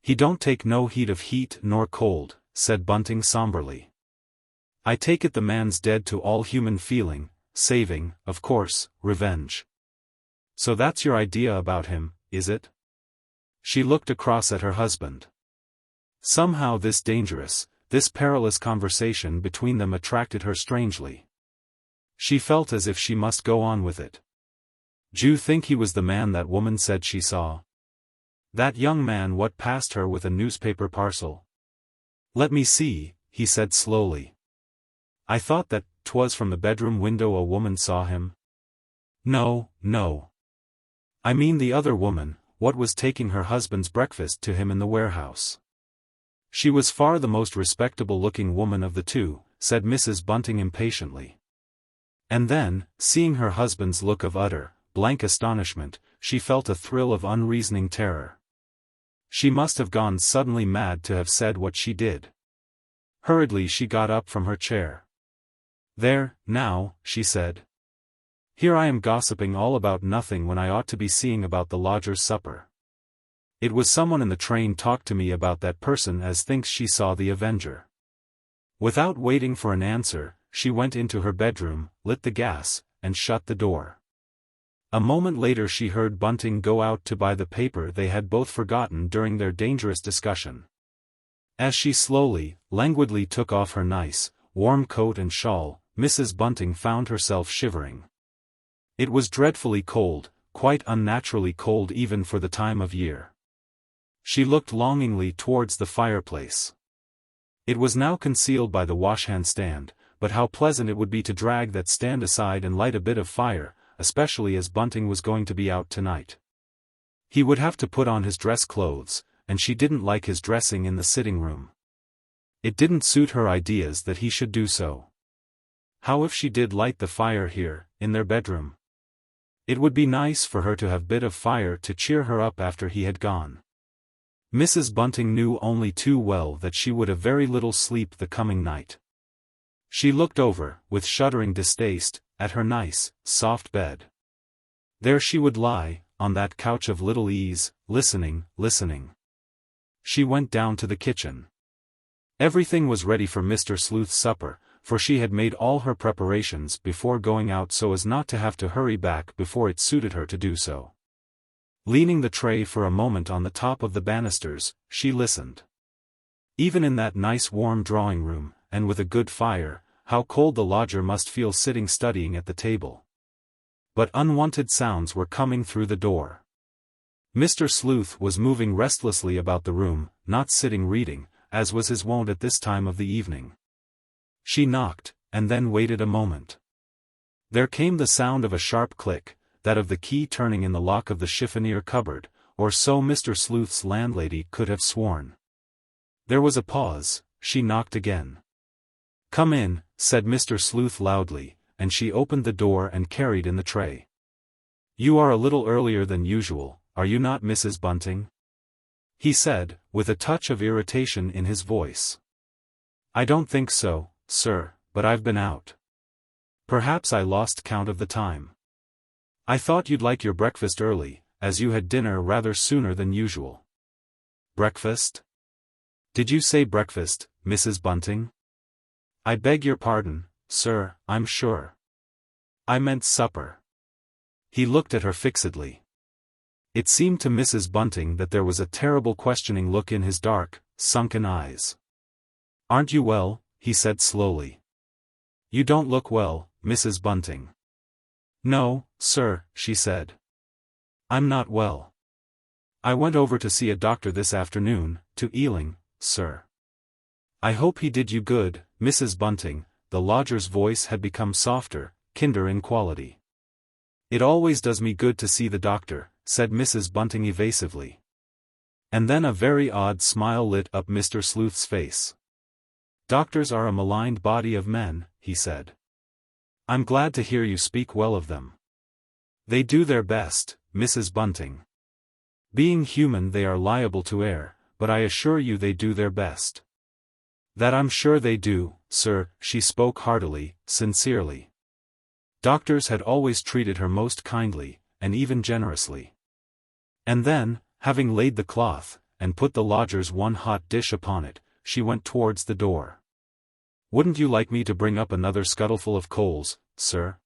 "He don't take no heed of heat nor cold," said Bunting somberly. "I take it the man's dead to all human feeling, saving, of course, revenge. So that's your idea about him, is it?" She looked across at her husband. Somehow this dangerous, this perilous conversation between them attracted her strangely. She felt as if she must go on with it. "Do you think he was the man that woman said she saw? That young man what passed her with a newspaper parcel?" "Let me see," he said slowly. "I thought that 'twas from the bedroom window a woman saw him." No. I mean the other woman, what was taking her husband's breakfast to him in the warehouse. She was far the most respectable-looking woman of the two," said Mrs. Bunting impatiently. And then, seeing her husband's look of utter, blank astonishment, she felt a thrill of unreasoning terror. She must have gone suddenly mad to have said what she did. Hurriedly she got up from her chair. "There, now," she said. "Here I am gossiping all about nothing when I ought to be seeing about the lodger's supper. It was someone in the train talked to me about that person as thinks she saw the Avenger. Without waiting for an answer, she went into her bedroom, lit the gas, and shut the door. A moment later she heard Bunting go out to buy the paper they had both forgotten during their dangerous discussion. As she slowly, languidly took off her nice, warm coat and shawl, Mrs. Bunting found herself shivering. It was dreadfully cold, quite unnaturally cold even for the time of year. She looked longingly towards the fireplace. It was now concealed by the washhand stand, but how pleasant it would be to drag that stand aside and light a bit of fire, especially as Bunting was going to be out tonight. He would have to put on his dress clothes, and she didn't like his dressing in the sitting room. It didn't suit her ideas that he should do so. How if she did light the fire here, in their bedroom? It would be nice for her to have a bit of fire to cheer her up after he had gone. Mrs. Bunting knew only too well that she would have very little sleep the coming night. She looked over, with shuddering distaste, at her nice, soft bed. There she would lie, on that couch of little ease, listening. She went down to the kitchen. Everything was ready for Mr. Sleuth's supper, for she had made all her preparations before going out so as not to have to hurry back before it suited her to do so. Leaning the tray for a moment on the top of the banisters, she listened. Even in that nice warm drawing room, and with a good fire, how cold the lodger must feel sitting studying at the table. But unwanted sounds were coming through the door. Mr. Sleuth was moving restlessly about the room, not sitting reading, as was his wont at this time of the evening. She knocked, and then waited a moment. There came the sound of a sharp click, that of the key turning in the lock of the chiffonier cupboard, or so Mr. Sleuth's landlady could have sworn. There was a pause. She knocked again. "Come in," said Mr. Sleuth loudly, and she opened the door and carried in the tray. "You are a little earlier than usual, are you not, Mrs. Bunting?" he said, with a touch of irritation in his voice. "I don't think so, sir, but I've been out. Perhaps I lost count of the time. I thought you'd like your breakfast early, as you had dinner rather sooner than usual." "Breakfast? Did you say breakfast, Mrs. Bunting?" "I beg your pardon, sir, I'm sure. I meant supper." He looked at her fixedly. It seemed to Mrs. Bunting that there was a terrible questioning look in his dark, sunken eyes. "Aren't you well?" he said slowly. "You don't look well, Mrs. Bunting." "No, sir," she said. "I'm not well. I went over to see a doctor this afternoon, to Ealing, sir." "I hope he did you good, Mrs. Bunting." The lodger's voice had become softer, kinder in quality. "It always does me good to see the doctor," said Mrs. Bunting evasively. And then a very odd smile lit up Mr. Sleuth's face. "Doctors are a maligned body of men," he said. "I'm glad to hear you speak well of them. They do their best, Mrs. Bunting. Being human they are liable to err, but I assure you they do their best." "That I'm sure they do, sir," she spoke heartily, sincerely. Doctors had always treated her most kindly, and even generously. And then, having laid the cloth, and put the lodger's one hot dish upon it, she went towards the door. "Wouldn't you like me to bring up another scuttleful of coals, sir?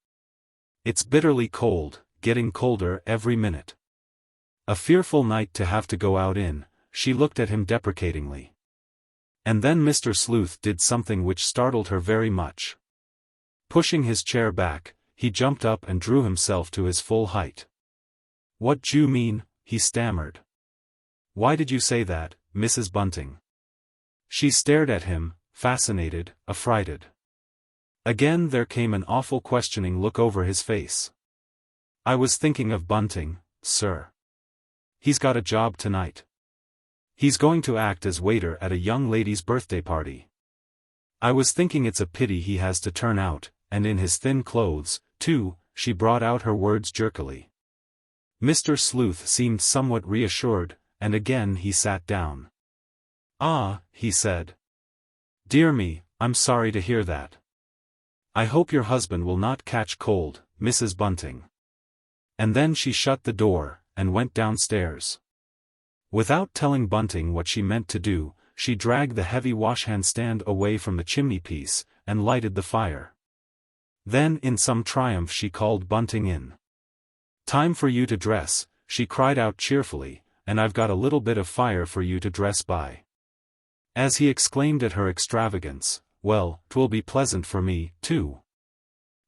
It's bitterly cold, getting colder every minute. A fearful night to have to go out in." She looked at him deprecatingly. And then Mr. Sleuth did something which startled her very much. Pushing his chair back, he jumped up and drew himself to his full height. "What do you mean?" he stammered. "Why did you say that, Mrs. Bunting?" She stared at him, fascinated, affrighted. Again there came an awful questioning look over his face. "I was thinking of Bunting, sir. He's got a job tonight. He's going to act as waiter at a young lady's birthday party. I was thinking it's a pity he has to turn out, and in his thin clothes, too." She brought out her words jerkily. Mr. Sleuth seemed somewhat reassured, and again he sat down. "Ah," he said. "Dear me, I'm sorry to hear that. I hope your husband will not catch cold, Mrs. Bunting." And then she shut the door, and went downstairs. Without telling Bunting what she meant to do, she dragged the heavy washhand stand away from the chimney-piece, and lighted the fire. Then in some triumph she called Bunting in. "Time for you to dress," she cried out cheerfully, "and I've got a little bit of fire for you to dress by." As he exclaimed at her extravagance, "Well, 'twill be pleasant for me, too.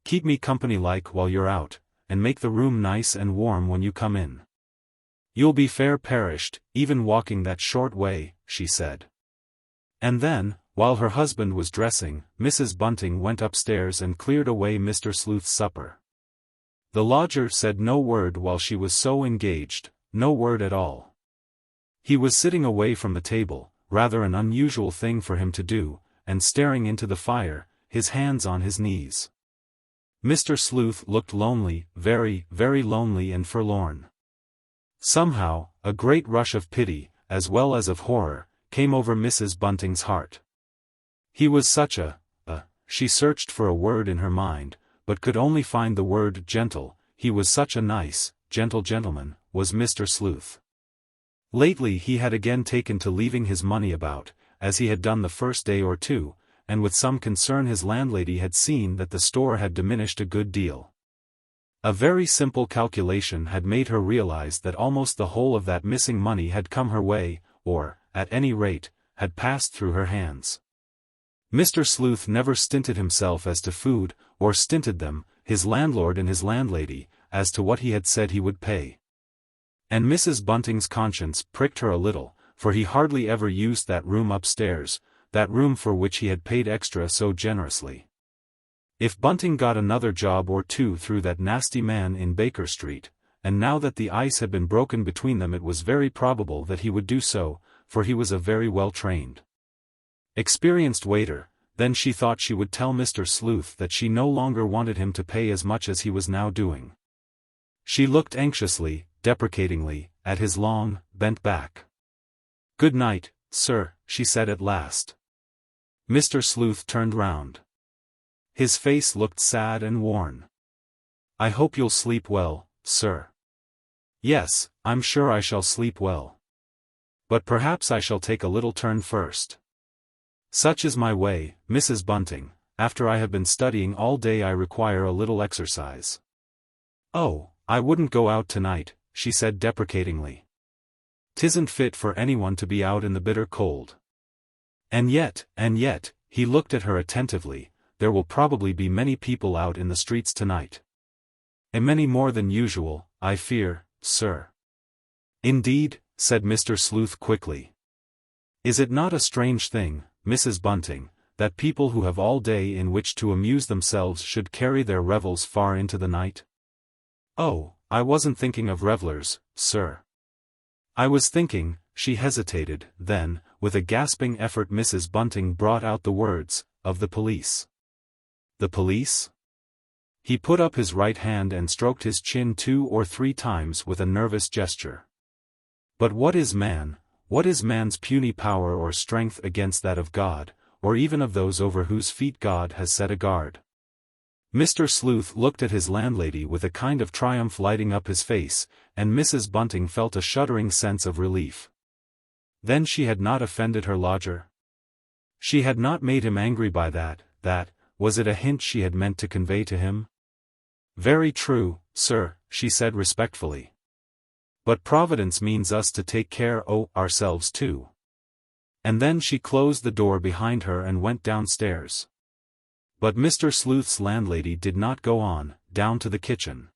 Keep me company like while you're out, and make the room nice and warm when you come in. You'll be fair perished, even walking that short way," she said. And then, while her husband was dressing, Mrs. Bunting went upstairs and cleared away Mr. Sleuth's supper. The lodger said no word while she was so engaged, no word at all. He was sitting away from the table, rather an unusual thing for him to do, and staring into the fire, his hands on his knees. Mr. Sleuth looked lonely, very, very lonely and forlorn. Somehow, a great rush of pity, as well as of horror, came over Mrs. Bunting's heart. He was such she searched for a word in her mind, but could only find the word gentle. He was such a nice, gentle gentleman, was Mr. Sleuth. Lately he had again taken to leaving his money about, as he had done the first day or two, and with some concern his landlady had seen that the store had diminished a good deal. A very simple calculation had made her realize that almost the whole of that missing money had come her way, or, at any rate, had passed through her hands. Mr. Sleuth never stinted himself as to food, or stinted them, his landlord and his landlady, as to what he had said he would pay. And Mrs. Bunting's conscience pricked her a little, for he hardly ever used that room upstairs, that room for which he had paid extra so generously. If Bunting got another job or two through that nasty man in Baker Street, and now that the ice had been broken between them it was very probable that he would do so, for he was a very well-trained, experienced waiter, then she thought she would tell Mr. Sleuth that she no longer wanted him to pay as much as he was now doing. She looked anxiously, deprecatingly, at his long, bent back. "Good night, sir," she said at last. Mr. Sleuth turned round. His face looked sad and worn. "I hope you'll sleep well, sir." "Yes, I'm sure I shall sleep well. But perhaps I shall take a little turn first. Such is my way, Mrs. Bunting, after I have been studying all day I require a little exercise." "Oh, I wouldn't go out tonight," she said deprecatingly. "'Tisn't fit for anyone to be out in the bitter cold. And yet, he looked at her attentively, there will probably be many people out in the streets tonight. And many more than usual, I fear, sir." "Indeed," said Mr. Sleuth quickly. "Is it not a strange thing, Mrs. Bunting, that people who have all day in which to amuse themselves should carry their revels far into the night?" "Oh, I wasn't thinking of revellers, sir. I was thinking," she hesitated, then, with a gasping effort Mrs. Bunting brought out the words, "of the police." "The police?" He put up his right hand and stroked his chin 2 or 3 times with a nervous gesture. "But what is man? What is man's puny power or strength against that of God, or even of those over whose feet God has set a guard?" Mr. Sleuth looked at his landlady with a kind of triumph lighting up his face, and Mrs. Bunting felt a shuddering sense of relief. Then she had not offended her lodger? She had not made him angry by that, was it a hint she had meant to convey to him? "Very true, sir," she said respectfully. "But Providence means us to take care o' ourselves too." And then she closed the door behind her and went downstairs. But Mr. Sleuth's landlady did not go on, down to the kitchen.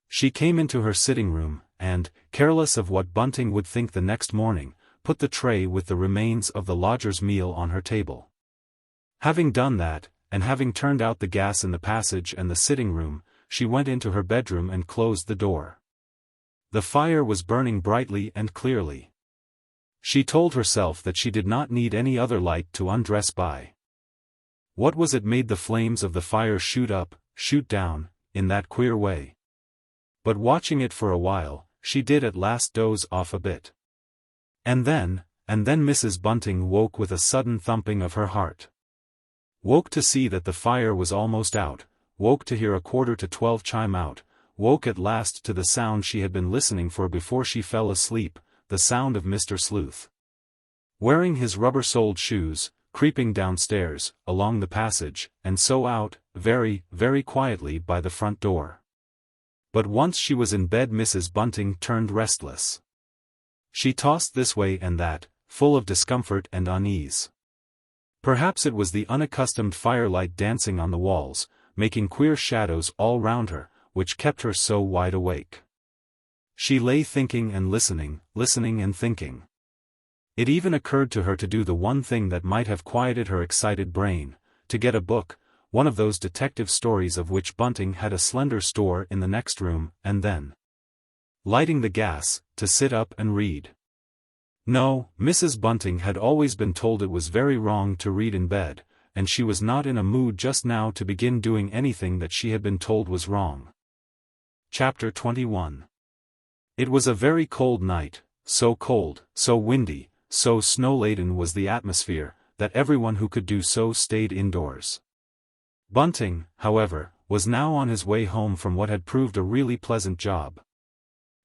She came into her sitting room, and, careless of what Bunting would think the next morning, put the tray with the remains of the lodger's meal on her table. Having done that, and having turned out the gas in the passage and the sitting room, she went into her bedroom and closed the door. The fire was burning brightly and clearly. She told herself that she did not need any other light to undress by. What was it made the flames of the fire shoot up, shoot down, in that queer way? But watching it for a while, she did at last doze off a bit. And then Mrs. Bunting woke with a sudden thumping of her heart. Woke to see that the fire was almost out, woke to hear 11:45 chime out, woke at last to the sound she had been listening for before she fell asleep, the sound of Mr. Sleuth. Wearing his rubber-soled shoes, creeping downstairs, along the passage, and so out, very, very quietly by the front door. But once she was in bed Mrs. Bunting turned restless. She tossed this way and that, full of discomfort and unease. Perhaps it was the unaccustomed firelight dancing on the walls, making queer shadows all round her, which kept her so wide awake. She lay thinking and listening and thinking. It even occurred to her to do the one thing that might have quieted her excited brain, to get a book, one of those detective stories of which Bunting had a slender store in the next room, and then, lighting the gas, to sit up and read. No, Mrs. Bunting had always been told it was very wrong to read in bed, and she was not in a mood just now to begin doing anything that she had been told was wrong. Chapter 21. It was a very cold night, so cold, so windy, so snow-laden was the atmosphere, that everyone who could do so stayed indoors. Bunting, however, was now on his way home from what had proved a really pleasant job.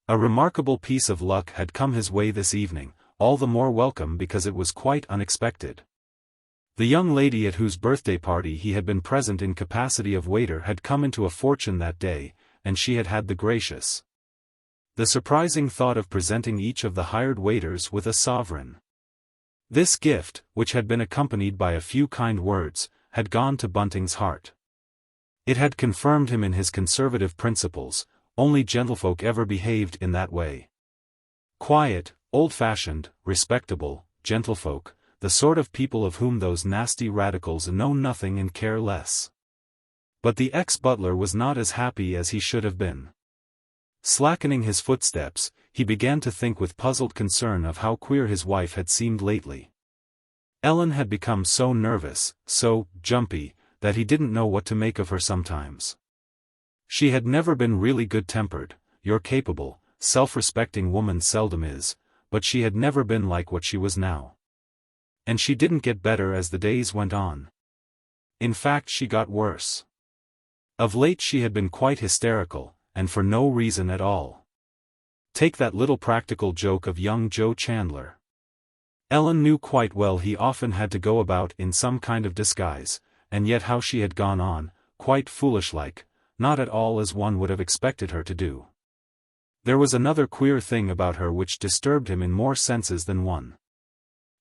A remarkable piece of luck had come his way this evening, all the more welcome because it was quite unexpected. The young lady at whose birthday party he had been present in capacity of waiter had come into a fortune that day, and she had had the surprising thought of presenting each of the hired waiters with a sovereign. This gift, which had been accompanied by a few kind words, had gone to Bunting's heart. It had confirmed him in his conservative principles. Only gentlefolk ever behaved in that way. Quiet, old-fashioned, respectable, gentlefolk, the sort of people of whom those nasty radicals know nothing and care less. But the ex-butler was not as happy as he should have been. Slackening his footsteps, he began to think with puzzled concern of how queer his wife had seemed lately. Ellen had become so nervous, so jumpy, that he didn't know what to make of her sometimes. She had never been really good-tempered, your capable, self-respecting woman seldom is, but she had never been like what she was now. And she didn't get better as the days went on. In fact, she got worse. Of late she had been quite hysterical, and for no reason at all. Take that little practical joke of young Joe Chandler. Ellen knew quite well he often had to go about in some kind of disguise, and yet how she had gone on, quite foolish-like, not at all as one would have expected her to do. There was another queer thing about her which disturbed him in more senses than one.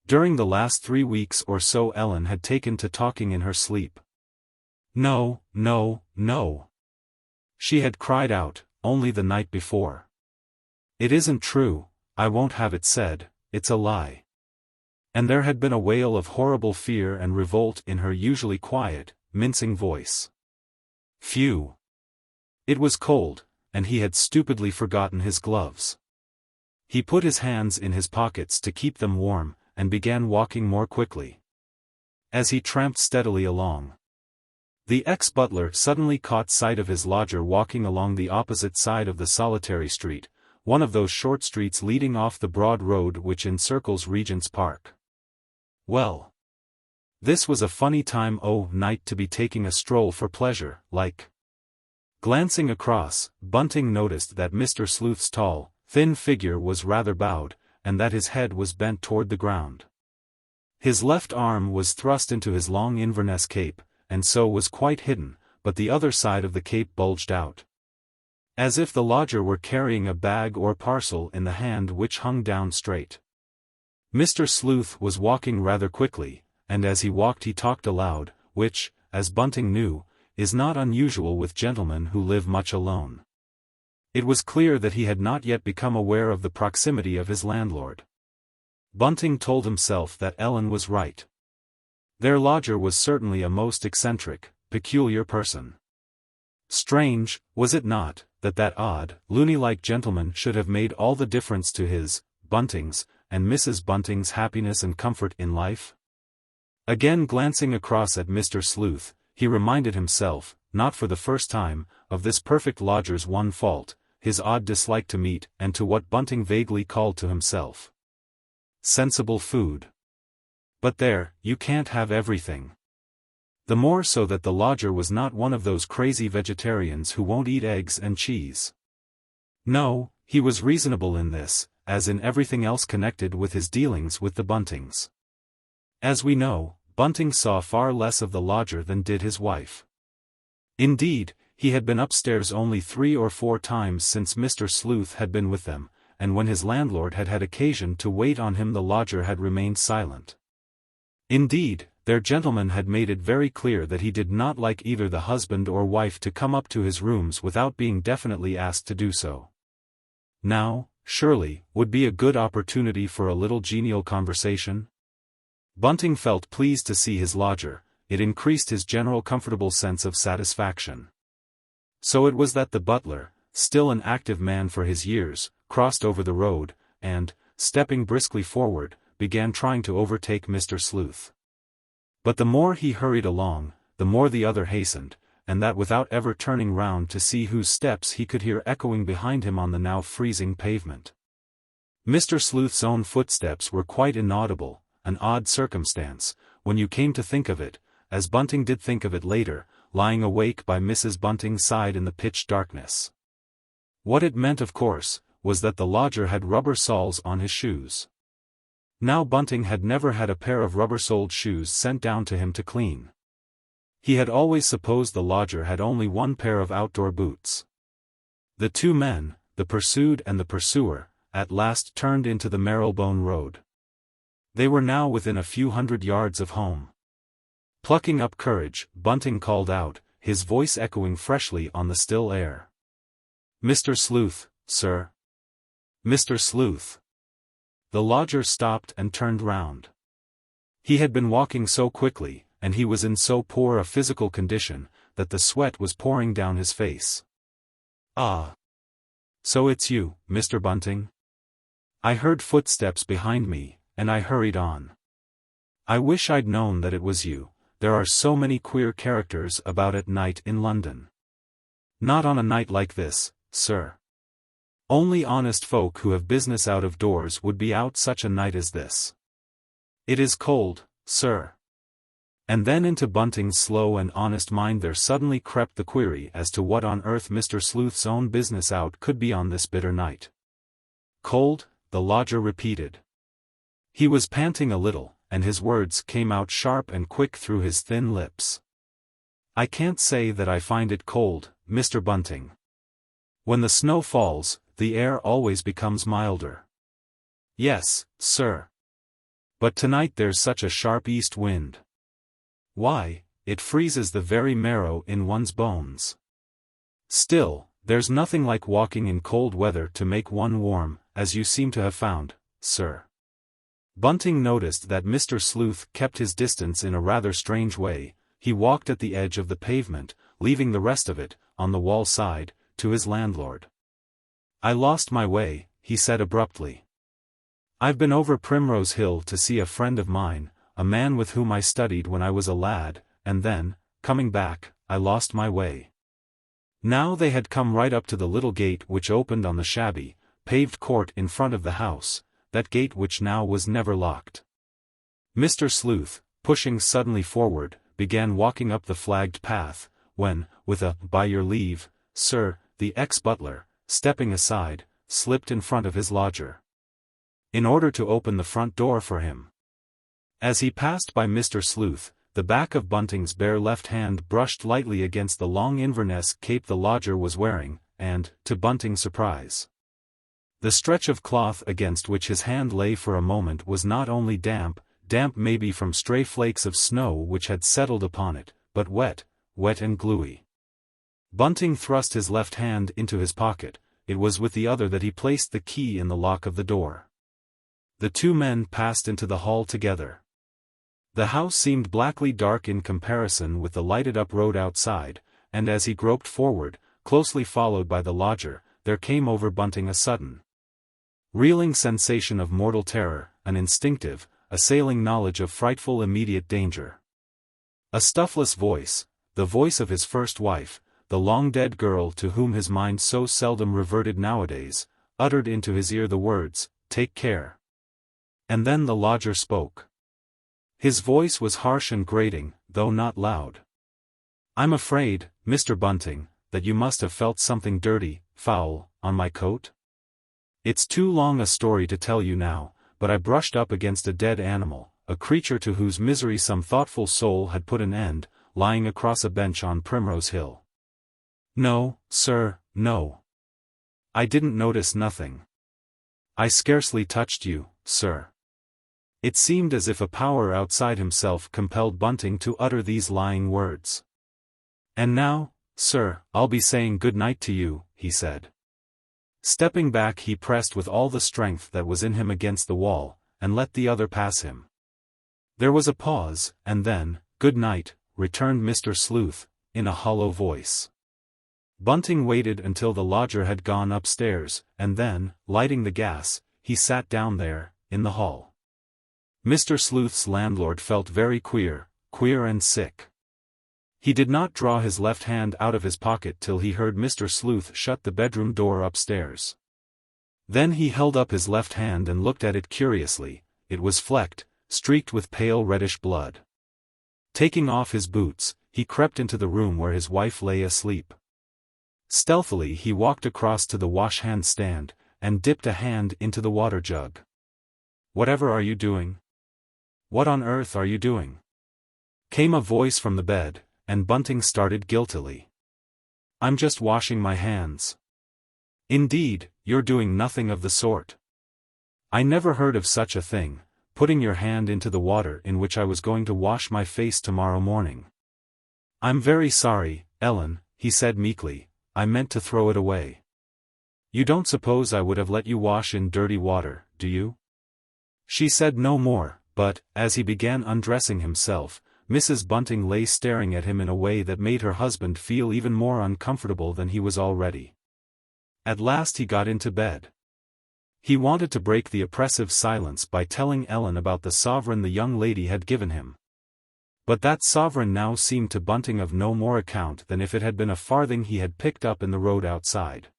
During the last 3 weeks or so Ellen had taken to talking in her sleep. No, no, no. She had cried out, only the night before. It isn't true, I won't have it said, it's a lie. And there had been a wail of horrible fear and revolt in her usually quiet, mincing voice. Phew! It was cold, and he had stupidly forgotten his gloves. He put his hands in his pockets to keep them warm, and began walking more quickly. As he tramped steadily along, the ex-butler suddenly caught sight of his lodger walking along the opposite side of the solitary street, one of those short streets leading off the broad road which encircles Regent's Park. Well, this was a funny time o' night to be taking a stroll for pleasure, like. Glancing across, Bunting noticed that Mr. Sleuth's tall, thin figure was rather bowed, and that his head was bent toward the ground. His left arm was thrust into his long Inverness cape, and so was quite hidden, but the other side of the cape bulged out. As if the lodger were carrying a bag or parcel in the hand which hung down straight. Mr. Sleuth was walking rather quickly, and as he walked he talked aloud, which, as Bunting knew, is not unusual with gentlemen who live much alone. It was clear that he had not yet become aware of the proximity of his landlord. Bunting told himself that Ellen was right. Their lodger was certainly a most eccentric, peculiar person. Strange, was it not, that odd, loony-like gentleman should have made all the difference to his, Bunting's, and Mrs. Bunting's happiness and comfort in life? Again glancing across at Mr. Sleuth, he reminded himself, not for the first time, of this perfect lodger's one fault, his odd dislike to meat and to what Bunting vaguely called to himself sensible food. But there, you can't have everything. The more so that the lodger was not one of those crazy vegetarians who won't eat eggs and cheese. No, he was reasonable in this, as in everything else connected with his dealings with the Buntings. As we know, Bunting saw far less of the lodger than did his wife. Indeed, he had been upstairs only 3 or 4 times since Mr. Sleuth had been with them, and when his landlord had had occasion to wait on him the lodger had remained silent. Indeed, their gentleman had made it very clear that he did not like either the husband or wife to come up to his rooms without being definitely asked to do so. Now, surely, would be a good opportunity for a little genial conversation? Bunting felt pleased to see his lodger. It increased his general comfortable sense of satisfaction. So it was that the butler, still an active man for his years, crossed over the road, and, stepping briskly forward, began trying to overtake Mr. Sleuth. But the more he hurried along, the more the other hastened, and that without ever turning round to see whose steps he could hear echoing behind him on the now freezing pavement. Mr. Sleuth's own footsteps were quite inaudible, an odd circumstance, when you came to think of it, as Bunting did think of it later, lying awake by Mrs. Bunting's side in the pitch darkness. What it meant, of course, was that the lodger had rubber soles on his shoes. Now Bunting had never had a pair of rubber-soled shoes sent down to him to clean. He had always supposed the lodger had only one pair of outdoor boots. The two men, the pursued and the pursuer, at last turned into the Marylebone Road. They were now within a few hundred yards of home. Plucking up courage, Bunting called out, his voice echoing freshly on the still air. "Mr. Sleuth, sir. Mr. Sleuth." The lodger stopped and turned round. He had been walking so quickly, and he was in so poor a physical condition, that the sweat was pouring down his face. "Ah. So it's you, Mr. Bunting? I heard footsteps behind me, and I hurried on. I wish I'd known that it was you. There are so many queer characters about at night in London." "Not on a night like this, sir. Only honest folk who have business out of doors would be out such a night as this." "It is cold, sir." And then into Bunting's slow and honest mind there suddenly crept the query as to what on earth Mr. Sleuth's own business out could be on this bitter night. "Cold," the lodger repeated. He was panting a little, and his words came out sharp and quick through his thin lips. "I can't say that I find it cold, Mr. Bunting. When the snow falls, the air always becomes milder." "Yes, sir. But tonight there's such a sharp east wind. Why, it freezes the very marrow in one's bones. Still, there's nothing like walking in cold weather to make one warm, as you seem to have found, sir." Bunting noticed that Mr. Sleuth kept his distance in a rather strange way. He walked at the edge of the pavement, leaving the rest of it, on the wall side, to his landlord. "I lost my way," he said abruptly. "I've been over Primrose Hill to see a friend of mine, a man with whom I studied when I was a lad, and then, coming back, I lost my way." Now they had come right up to the little gate which opened on the shabby, paved court in front of the house, that gate which now was never locked. Mr. Sleuth, pushing suddenly forward, began walking up the flagged path, when, with a "By your leave, sir," the ex-butler, stepping aside, slipped in front of his lodger, in order to open the front door for him. As he passed by Mr. Sleuth, the back of Bunting's bare left hand brushed lightly against the long Inverness cape the lodger was wearing, and, to Bunting's surprise, the stretch of cloth against which his hand lay for a moment was not only damp maybe from stray flakes of snow which had settled upon it, but wet and gluey. Bunting thrust his left hand into his pocket. It was with the other that he placed the key in the lock of the door. The two men passed into the hall together. The house seemed blackly dark in comparison with the lighted-up road outside, and as he groped forward, closely followed by the lodger, there came over Bunting a sudden, reeling sensation of mortal terror, an instinctive, assailing knowledge of frightful immediate danger. A stuffless voice, the voice of his first wife, the long-dead girl to whom his mind so seldom reverted nowadays, uttered into his ear the words, "Take care." And then the lodger spoke. His voice was harsh and grating, though not loud. "I'm afraid, Mr. Bunting, that you must have felt something dirty, foul, on my coat?" It's too long a story to tell you now, but I brushed up against a dead animal, a creature to whose misery some thoughtful soul had put an end, lying across a bench on Primrose Hill. No, sir, no. I didn't notice nothing. I scarcely touched you, sir. It seemed as if a power outside himself compelled Bunting to utter these lying words. And now, sir, I'll be saying good night to you, he said. Stepping back, he pressed with all the strength that was in him against the wall, and let the other pass him. There was a pause, and then, good night, returned Mr. Sleuth, in a hollow voice. Bunting waited until the lodger had gone upstairs, and then, lighting the gas, he sat down there, in the hall. Mr. Sleuth's landlord felt very queer and sick. He did not draw his left hand out of his pocket till he heard Mr. Sleuth shut the bedroom door upstairs. Then he held up his left hand and looked at it curiously. It was flecked, streaked with pale reddish blood. Taking off his boots, he crept into the room where his wife lay asleep. Stealthily he walked across to the wash-hand stand, and dipped a hand into the water jug. "Whatever are you doing? What on earth are you doing?" came a voice from the bed, and Bunting started guiltily. "I'm just washing my hands." "Indeed, you're doing nothing of the sort. I never heard of such a thing, putting your hand into the water in which I was going to wash my face tomorrow morning." "I'm very sorry, Ellen," he said meekly, "I meant to throw it away." "You don't suppose I would have let you wash in dirty water, do you?" She said no more, but, as he began undressing himself, Mrs. Bunting lay staring at him in a way that made her husband feel even more uncomfortable than he was already. At last he got into bed. He wanted to break the oppressive silence by telling Ellen about the sovereign the young lady had given him. But that sovereign now seemed to Bunting of no more account than if it had been a farthing he had picked up in the road outside.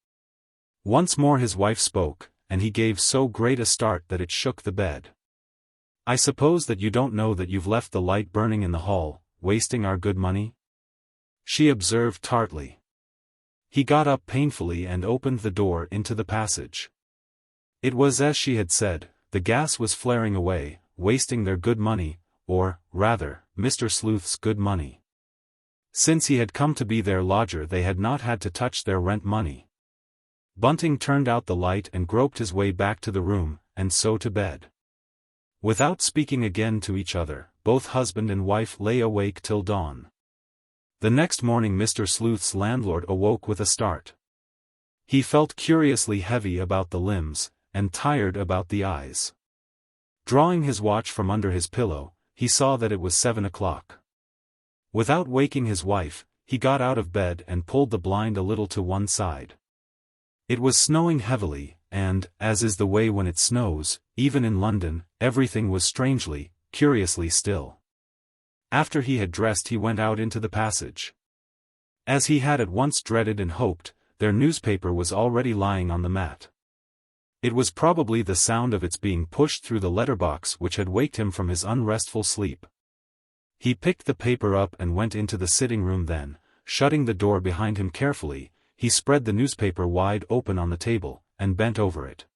Once more his wife spoke, and he gave so great a start that it shook the bed. "I suppose that you don't know that you've left the light burning in the hall, wasting our good money?" she observed tartly. He got up painfully and opened the door into the passage. It was as she had said, the gas was flaring away, wasting their good money, or, rather, Mr. Sleuth's good money. Since he had come to be their lodger they had not had to touch their rent money. Bunting turned out the light and groped his way back to the room, and so to bed. Without speaking again to each other, both husband and wife lay awake till dawn. The next morning Mr. Sleuth's landlord awoke with a start. He felt curiously heavy about the limbs, and tired about the eyes. Drawing his watch from under his pillow, he saw that it was 7 o'clock. Without waking his wife, he got out of bed and pulled the blind a little to one side. It was snowing heavily, and, as is the way when it snows, even in London, everything was strangely, curiously still. After he had dressed he went out into the passage. As he had at once dreaded and hoped, their newspaper was already lying on the mat. It was probably the sound of its being pushed through the letterbox which had waked him from his unrestful sleep. He picked the paper up and went into the sitting room. Then, shutting the door behind him carefully, he spread the newspaper wide open on the table, and bent over it.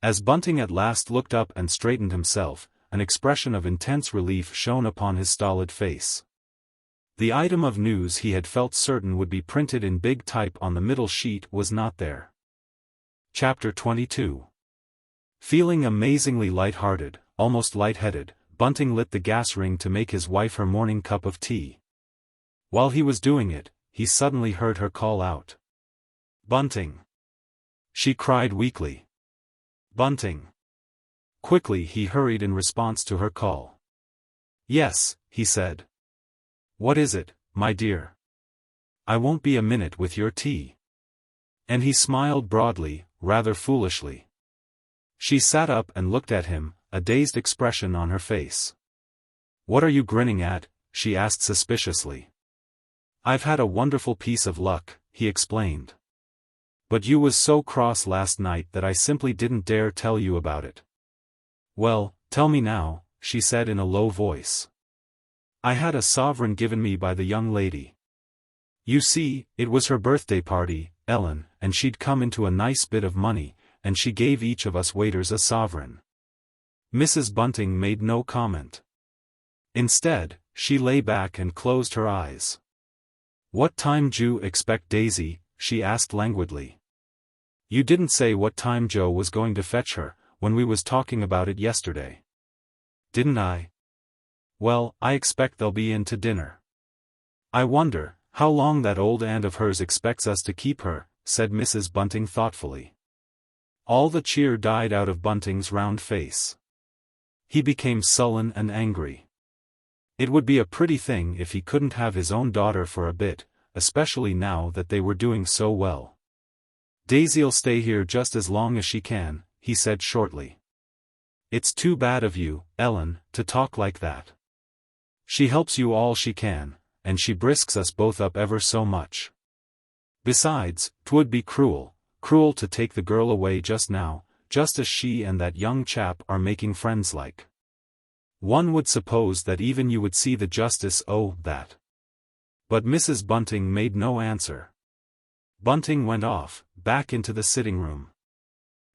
As Bunting at last looked up and straightened himself, an expression of intense relief shone upon his stolid face. The item of news he had felt certain would be printed in big type on the middle sheet was not there. Chapter 22. Feeling amazingly light-hearted, almost light-headed, Bunting lit the gas ring to make his wife her morning cup of tea. While he was doing it, he suddenly heard her call out. "Bunting!" she cried weakly. "Bunting!" Quickly he hurried in response to her call. "Yes," he said. "What is it, my dear?" "I won't be a minute with your tea." And he smiled broadly, rather foolishly. She sat up and looked at him, a dazed expression on her face. "What are you grinning at?" she asked suspiciously. "I've had a wonderful piece of luck," he explained. "But you was so cross last night that I simply didn't dare tell you about it." "Well, tell me now," she said in a low voice. "I had a sovereign given me by the young lady. You see, it was her birthday party, Ellen, and she'd come into a nice bit of money, and she gave each of us waiters a sovereign. Mrs. Bunting made no comment. Instead, she lay back and closed her eyes. "What time d'you expect Daisy?" she asked languidly. "You didn't say what time Joe was going to fetch her, when we was talking about it yesterday." "Didn't I? Well, I expect they'll be in to dinner." "I wonder how long that old aunt of hers expects us to keep her," said Mrs. Bunting thoughtfully. All the cheer died out of Bunting's round face. He became sullen and angry. It would be a pretty thing if he couldn't have his own daughter for a bit, especially now that they were doing so well. "Daisy'll stay here just as long as she can," he said shortly. "It's too bad of you, Ellen, to talk like that. She helps you all she can, and she brisks us both up ever so much. Besides, 'twould be cruel to take the girl away just now, just as she and that young chap are making friends like. One would suppose that even you would see the justice o' that." But Mrs. Bunting made no answer. Bunting went off, back into the sitting room.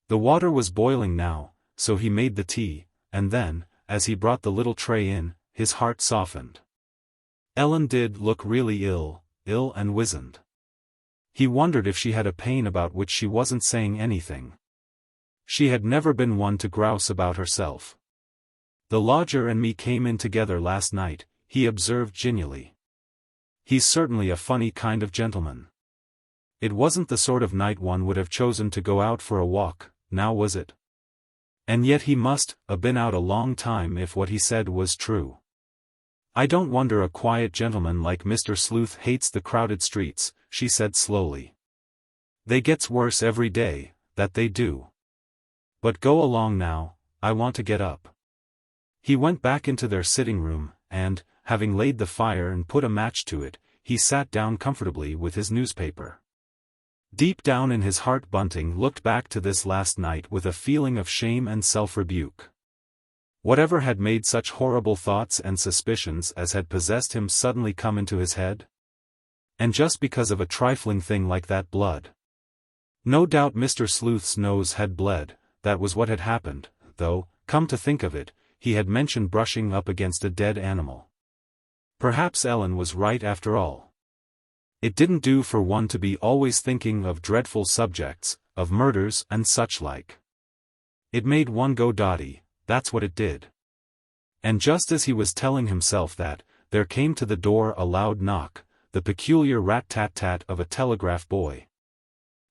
The water was boiling now, so he made the tea, and then, as he brought the little tray in, his heart softened. Ellen did look really ill and wizened. He wondered if she had a pain about which she wasn't saying anything. She had never been one to grouse about herself. "The lodger and me came in together last night," he observed genially. "He's certainly a funny kind of gentleman. It wasn't the sort of night one would have chosen to go out for a walk, now was it? And yet he must have been out a long time if what he said was true. I don't wonder a quiet gentleman like Mr. Sleuth hates the crowded streets," she said slowly. "They gets worse every day, that they do. But go along now, I want to get up." He went back into their sitting room, and, having laid the fire and put a match to it, he sat down comfortably with his newspaper. Deep down in his heart Bunting looked back to this last night with a feeling of shame and self-rebuke. Whatever had made such horrible thoughts and suspicions as had possessed him suddenly come into his head? And just because of a trifling thing like that blood. No doubt Mr. Sleuth's nose had bled, that was what had happened, though, come to think of it, he had mentioned brushing up against a dead animal. Perhaps Ellen was right after all. It didn't do for one to be always thinking of dreadful subjects, of murders and such like. It made one go dotty, that's what it did. And just as he was telling himself that, there came to the door a loud knock, the peculiar rat-tat-tat of a telegraph boy.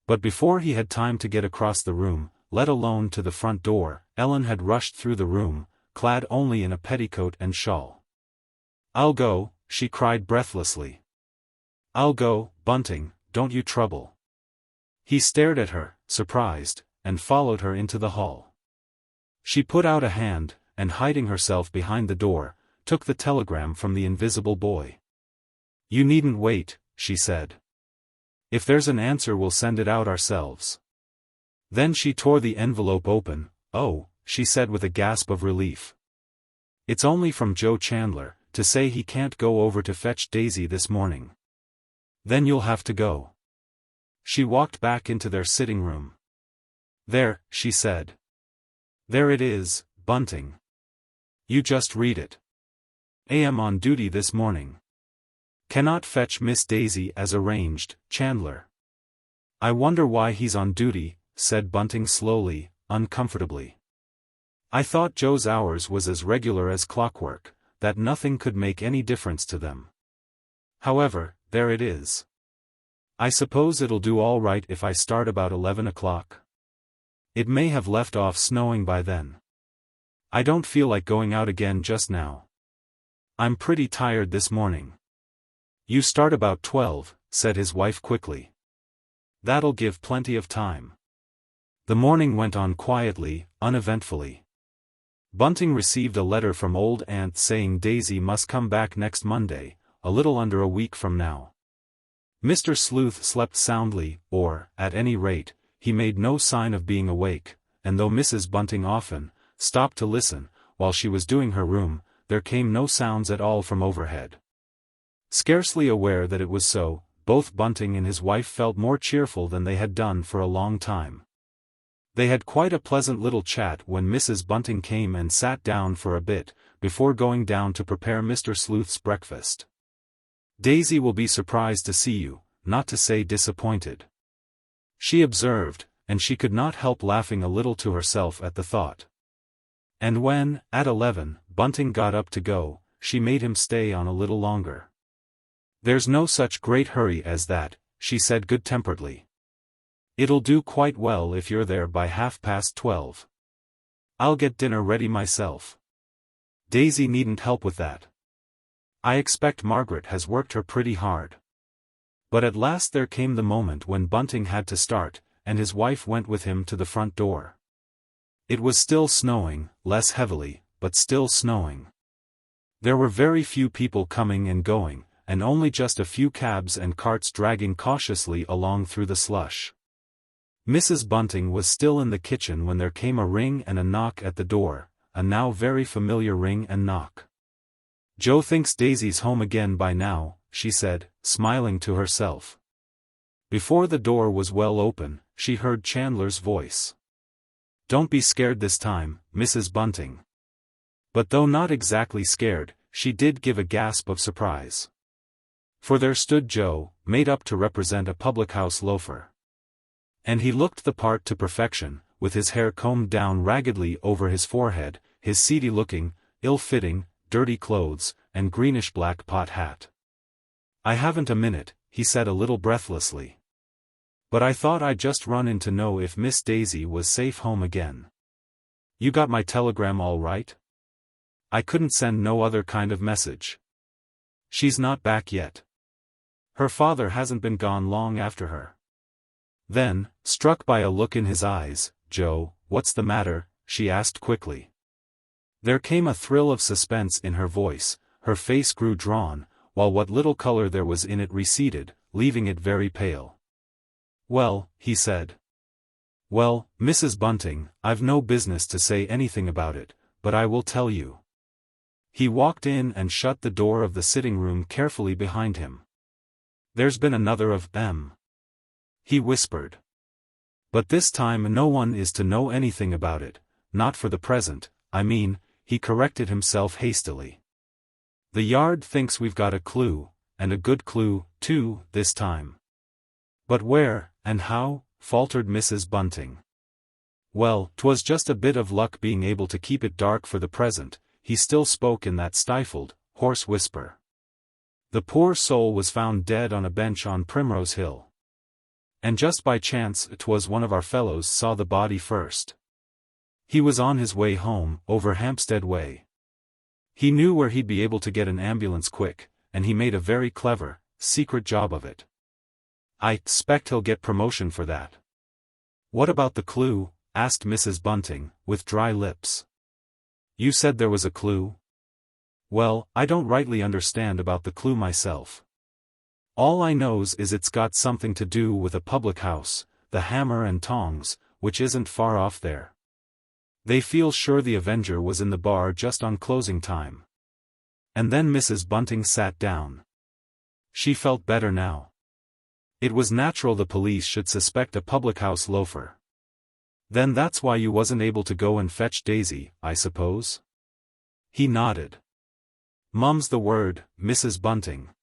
But before he had time to get across the room, let alone to the front door, Ellen had rushed through the room, clad only in a petticoat and shawl. "I'll go," she cried breathlessly. "I'll go, Bunting, don't you trouble." He stared at her, surprised, and followed her into the hall. She put out a hand, and hiding herself behind the door, took the telegram from the invisible boy. "You needn't wait," she said. "If there's an answer we'll send it out ourselves." Then she tore the envelope open. "Oh," she said with a gasp of relief. "It's only from Joe Chandler, to say he can't go over to fetch Daisy this morning." "Then you'll have to go." She walked back into their sitting room. "There," she said. "There it is, Bunting. You just read it. Am on duty this morning. Cannot fetch Miss Daisy as arranged, Chandler." "I wonder why he's on duty," said Bunting slowly, uncomfortably. "I thought Joe's hours was as regular as clockwork, that nothing could make any difference to them. However, there it is. I suppose it'll do all right if I start about 11 o'clock. It may have left off snowing by then. I don't feel like going out again just now. I'm pretty tired this morning." "You start about 12, said his wife quickly. "That'll give plenty of time." The morning went on quietly, uneventfully. Bunting received a letter from old Aunt saying Daisy must come back next Monday, a little under a week from now. Mr. Sleuth slept soundly, or, at any rate, he made no sign of being awake, and though Mrs. Bunting often stopped to listen, while she was doing her room, there came no sounds at all from overhead. Scarcely aware that it was so, both Bunting and his wife felt more cheerful than they had done for a long time. They had quite a pleasant little chat when Mrs. Bunting came and sat down for a bit, before going down to prepare Mr. Sleuth's breakfast. "Daisy will be surprised to see you, not to say disappointed," she observed, and she could not help laughing a little to herself at the thought. And when, at 11, Bunting got up to go, she made him stay on a little longer. "There's no such great hurry as that," she said good-temperedly. "It'll do quite well if you're there by 12:30. I'll get dinner ready myself. Daisy needn't help with that. I expect Margaret has worked her pretty hard." But at last there came the moment when Bunting had to start, and his wife went with him to the front door. It was still snowing, less heavily, but still snowing. There were very few people coming and going, and only just a few cabs and carts dragging cautiously along through the slush. Mrs. Bunting was still in the kitchen when there came a ring and a knock at the door, a now very familiar ring and knock. "Joe thinks Daisy's home again by now," she said, smiling to herself. Before the door was well open, she heard Chandler's voice. "Don't be scared this time, Mrs. Bunting." But though not exactly scared, she did give a gasp of surprise. For there stood Joe, made up to represent a public-house loafer. And he looked the part to perfection, with his hair combed down raggedly over his forehead, his seedy-looking, ill-fitting, dirty clothes, and greenish-black pot hat. "I haven't a minute," he said a little breathlessly. "But I thought I'd just run in to know if Miss Daisy was safe home again. You got my telegram all right? I couldn't send no other kind of message. She's not back yet. Her father hasn't been gone long after her." Then, struck by a look in his eyes, "Joe, what's the matter?" she asked quickly. There came a thrill of suspense in her voice, her face grew drawn, while what little color there was in it receded, leaving it very pale. "Well," he said. "Well, Mrs. Bunting, I've no business to say anything about it, but I will tell you." He walked in and shut the door of the sitting room carefully behind him. "There's been another of them," he whispered. "But this time no one is to know anything about it, not for the present, I mean," he corrected himself hastily. "The Yard thinks we've got a clue, and a good clue, too, this time." "But where, and how?" faltered Mrs. Bunting. "Well, 'twas just a bit of luck being able to keep it dark for the present," he still spoke in that stifled, hoarse whisper. "The poor soul was found dead on a bench on Primrose Hill. And just by chance 'twas one of our fellows saw the body first. He was on his way home, over Hampstead Way. He knew where he'd be able to get an ambulance quick, and he made a very clever, secret job of it. I expect he'll get promotion for that." "What about the clue?" asked Mrs. Bunting, with dry lips. "You said there was a clue?" "Well, I don't rightly understand about the clue myself. All I knows is it's got something to do with a public house, the Hammer and Tongs, which isn't far off there. They feel sure the Avenger was in the bar just on closing time." And then Mrs. Bunting sat down. She felt better now. It was natural the police should suspect a public-house loafer. "Then that's why you wasn't able to go and fetch Daisy, I suppose?" He nodded. "Mum's the word, Mrs. Bunting.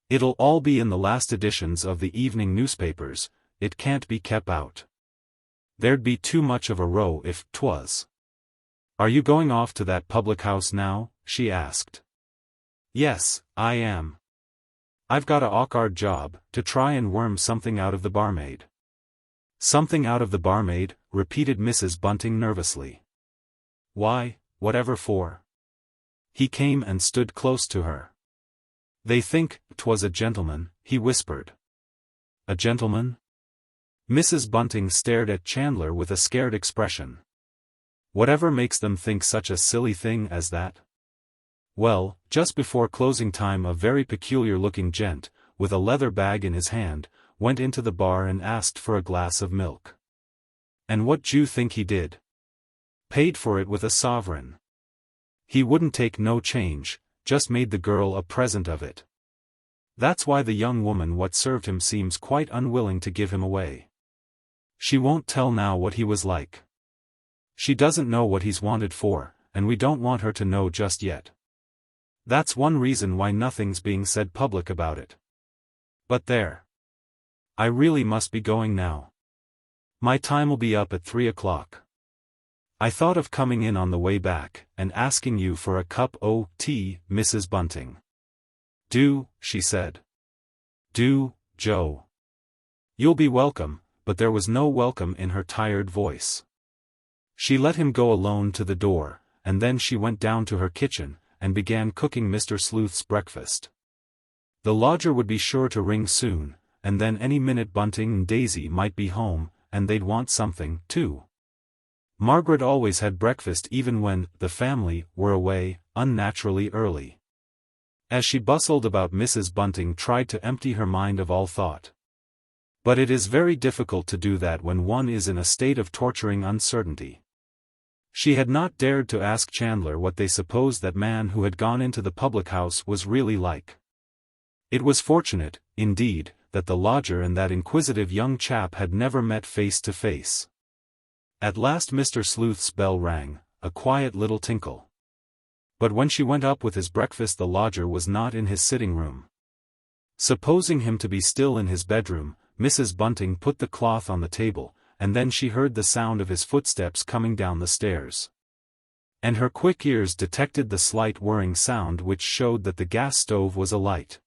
It'll all be in the last editions of the evening newspapers, it can't be kept out. There'd be too much of a row if 'twas." "Are you going off to that public house now?" she asked. "Yes, I am. I've got a awkward job, to try and worm something out of the barmaid." "Something out of the barmaid?" repeated Mrs. Bunting nervously. "Why, whatever for?" He came and stood close to her. "They think 'twas a gentleman," he whispered. "A gentleman?" Mrs. Bunting stared at Chandler with a scared expression. "Whatever makes them think such a silly thing as that?" "Well, just before closing time a very peculiar-looking gent, with a leather bag in his hand, went into the bar and asked for a glass of milk. And what d'you think he did? Paid for it with a sovereign. He wouldn't take no change, just made the girl a present of it. That's why the young woman what served him seems quite unwilling to give him away. She won't tell now what he was like. She doesn't know what he's wanted for, and we don't want her to know just yet. That's one reason why nothing's being said public about it. But there. I really must be going now. My time'll be up at 3 o'clock. I thought of coming in on the way back, and asking you for a cup o' tea, Mrs. Bunting. Do, she said. Do, Joe. You'll be welcome, but there was no welcome in her tired voice. She let him go alone to the door, and then she went down to her kitchen, and began cooking Mr. Sleuth's breakfast. The lodger would be sure to ring soon, and then any minute Bunting and Daisy might be home, and they'd want something, too. Margaret always had breakfast even when the family were away, unnaturally early. As she bustled about, Mrs. Bunting tried to empty her mind of all thought. But it is very difficult to do that when one is in a state of torturing uncertainty. She had not dared to ask Chandler what they supposed that man who had gone into the public house was really like. It was fortunate, indeed, that the lodger and that inquisitive young chap had never met face to face. At last Mr. Sleuth's bell rang, a quiet little tinkle. But when she went up with his breakfast, the lodger was not in his sitting room. Supposing him to be still in his bedroom, Mrs. Bunting put the cloth on the table, and then she heard the sound of his footsteps coming down the stairs. And her quick ears detected the slight whirring sound which showed that the gas stove was alight.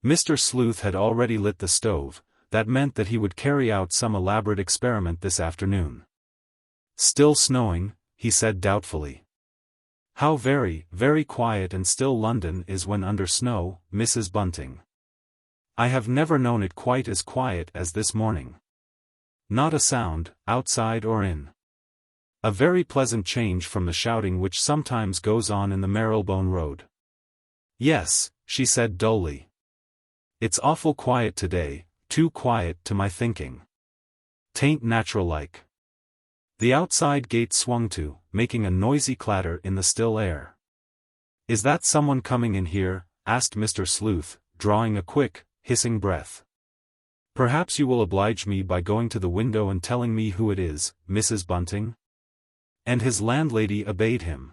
Mr. Sleuth had already lit the stove. That meant that he would carry out some elaborate experiment this afternoon. Still snowing, he said doubtfully. How very, very quiet and still London is when under snow, Mrs. Bunting. I have never known it quite as quiet as this morning. Not a sound, outside or in. A very pleasant change from the shouting which sometimes goes on in the Marylebone Road. Yes, she said dully. It's awful quiet today, too quiet to my thinking. 'Tain't natural-like. The outside gate swung to, making a noisy clatter in the still air. Is that someone coming in here? Asked Mr. Sleuth, drawing a quick, hissing breath. Perhaps you will oblige me by going to the window and telling me who it is, Mrs. Bunting? And his landlady obeyed him.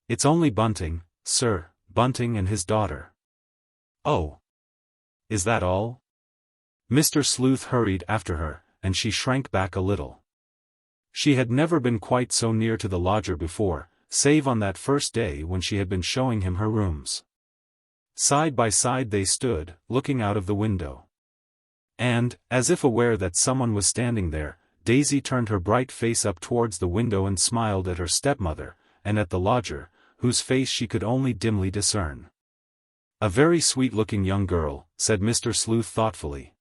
It's only Bunting, sir, Bunting and his daughter. Oh. Is that all? Mr. Sleuth hurried after her, and she shrank back a little. She had never been quite so near to the lodger before, save on that first day when she had been showing him her rooms. Side by side they stood, looking out of the window. And, as if aware that someone was standing there, Daisy turned her bright face up towards the window and smiled at her stepmother, and at the lodger, whose face she could only dimly discern. A very sweet-looking young girl, said Mr. Sleuth thoughtfully.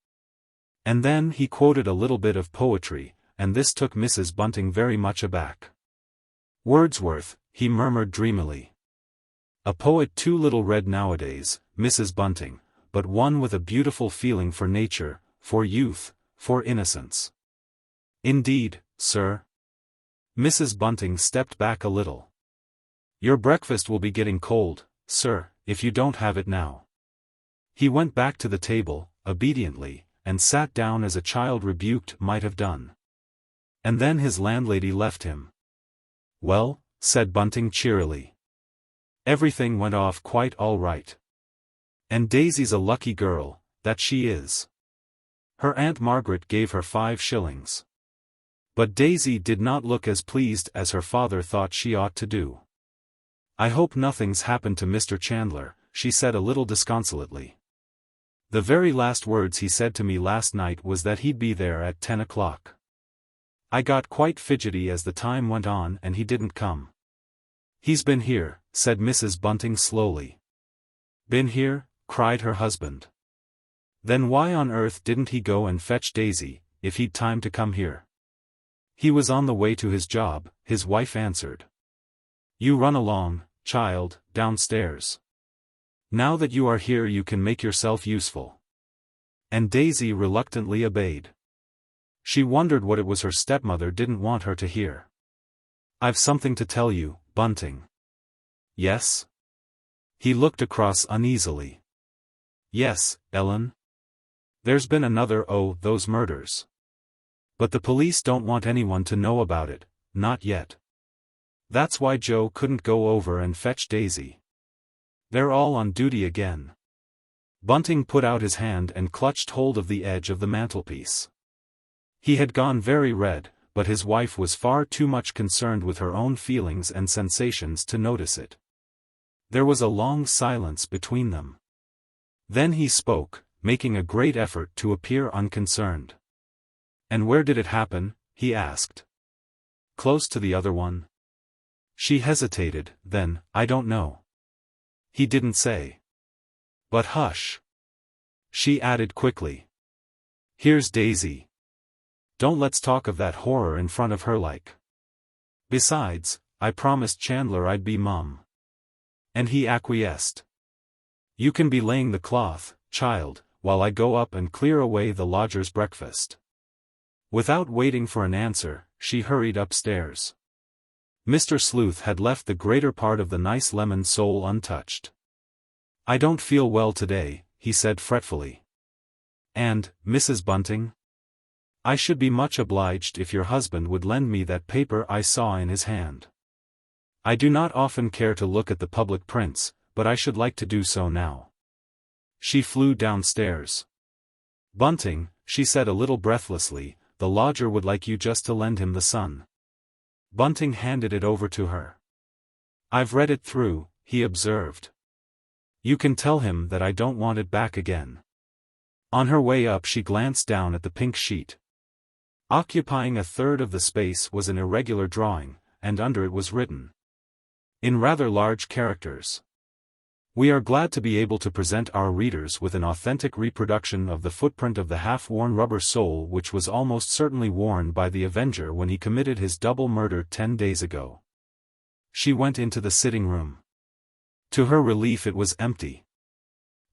And then he quoted a little bit of poetry, and this took Mrs. Bunting very much aback. Wordsworth, he murmured dreamily. A poet too little read nowadays, Mrs. Bunting, but one with a beautiful feeling for nature, for youth, for innocence. Indeed, sir. Mrs. Bunting stepped back a little. Your breakfast will be getting cold, sir, if you don't have it now. He went back to the table, obediently, and sat down as a child rebuked might have done. And then his landlady left him. Well, said Bunting cheerily. Everything went off quite all right. And Daisy's a lucky girl, that she is. Her Aunt Margaret gave her 5 shillings. But Daisy did not look as pleased as her father thought she ought to do. I hope nothing's happened to Mr. Chandler, she said a little disconsolately. The very last words he said to me last night was that he'd be there at 10 o'clock. I got quite fidgety as the time went on and he didn't come. He's been here, said Mrs. Bunting slowly. Been here? Cried her husband. Then why on earth didn't he go and fetch Daisy, if he'd time to come here? He was on the way to his job, his wife answered. You run along, child, downstairs. Now that you are here you can make yourself useful. And Daisy reluctantly obeyed. She wondered what it was her stepmother didn't want her to hear. I've something to tell you, Bunting. Yes? He looked across uneasily. Yes, Ellen? There's been another those murders. But the police don't want anyone to know about it, not yet. That's why Joe couldn't go over and fetch Daisy. They're all on duty again. Bunting put out his hand and clutched hold of the edge of the mantelpiece. He had gone very red, but his wife was far too much concerned with her own feelings and sensations to notice it. There was a long silence between them. Then he spoke, making a great effort to appear unconcerned. "And where did it happen?" he asked. "Close to the other one?" She hesitated, then, "I don't know. He didn't say." "But hush," she added quickly. "Here's Daisy. Don't let's talk of that horror in front of her like. Besides, I promised Chandler I'd be mum." And he acquiesced. "You can be laying the cloth, child, while I go up and clear away the lodger's breakfast." Without waiting for an answer, she hurried upstairs. Mr. Sleuth had left the greater part of the nice lemon sole untouched. "I don't feel well today," he said fretfully. "And, Mrs. Bunting? I should be much obliged if your husband would lend me that paper I saw in his hand. I do not often care to look at the public prints, but I should like to do so now." She flew downstairs. "Bunting," she said a little breathlessly, "the lodger would like you just to lend him the Sun." Bunting handed it over to her. "I've read it through," he observed. "You can tell him that I don't want it back again." On her way up she glanced down at the pink sheet. Occupying a third of the space was an irregular drawing, and under it was written, in rather large characters, "We are glad to be able to present our readers with an authentic reproduction of the footprint of the half-worn rubber sole which was almost certainly worn by the Avenger when he committed his double murder 10 days ago." She went into the sitting room. To her relief it was empty.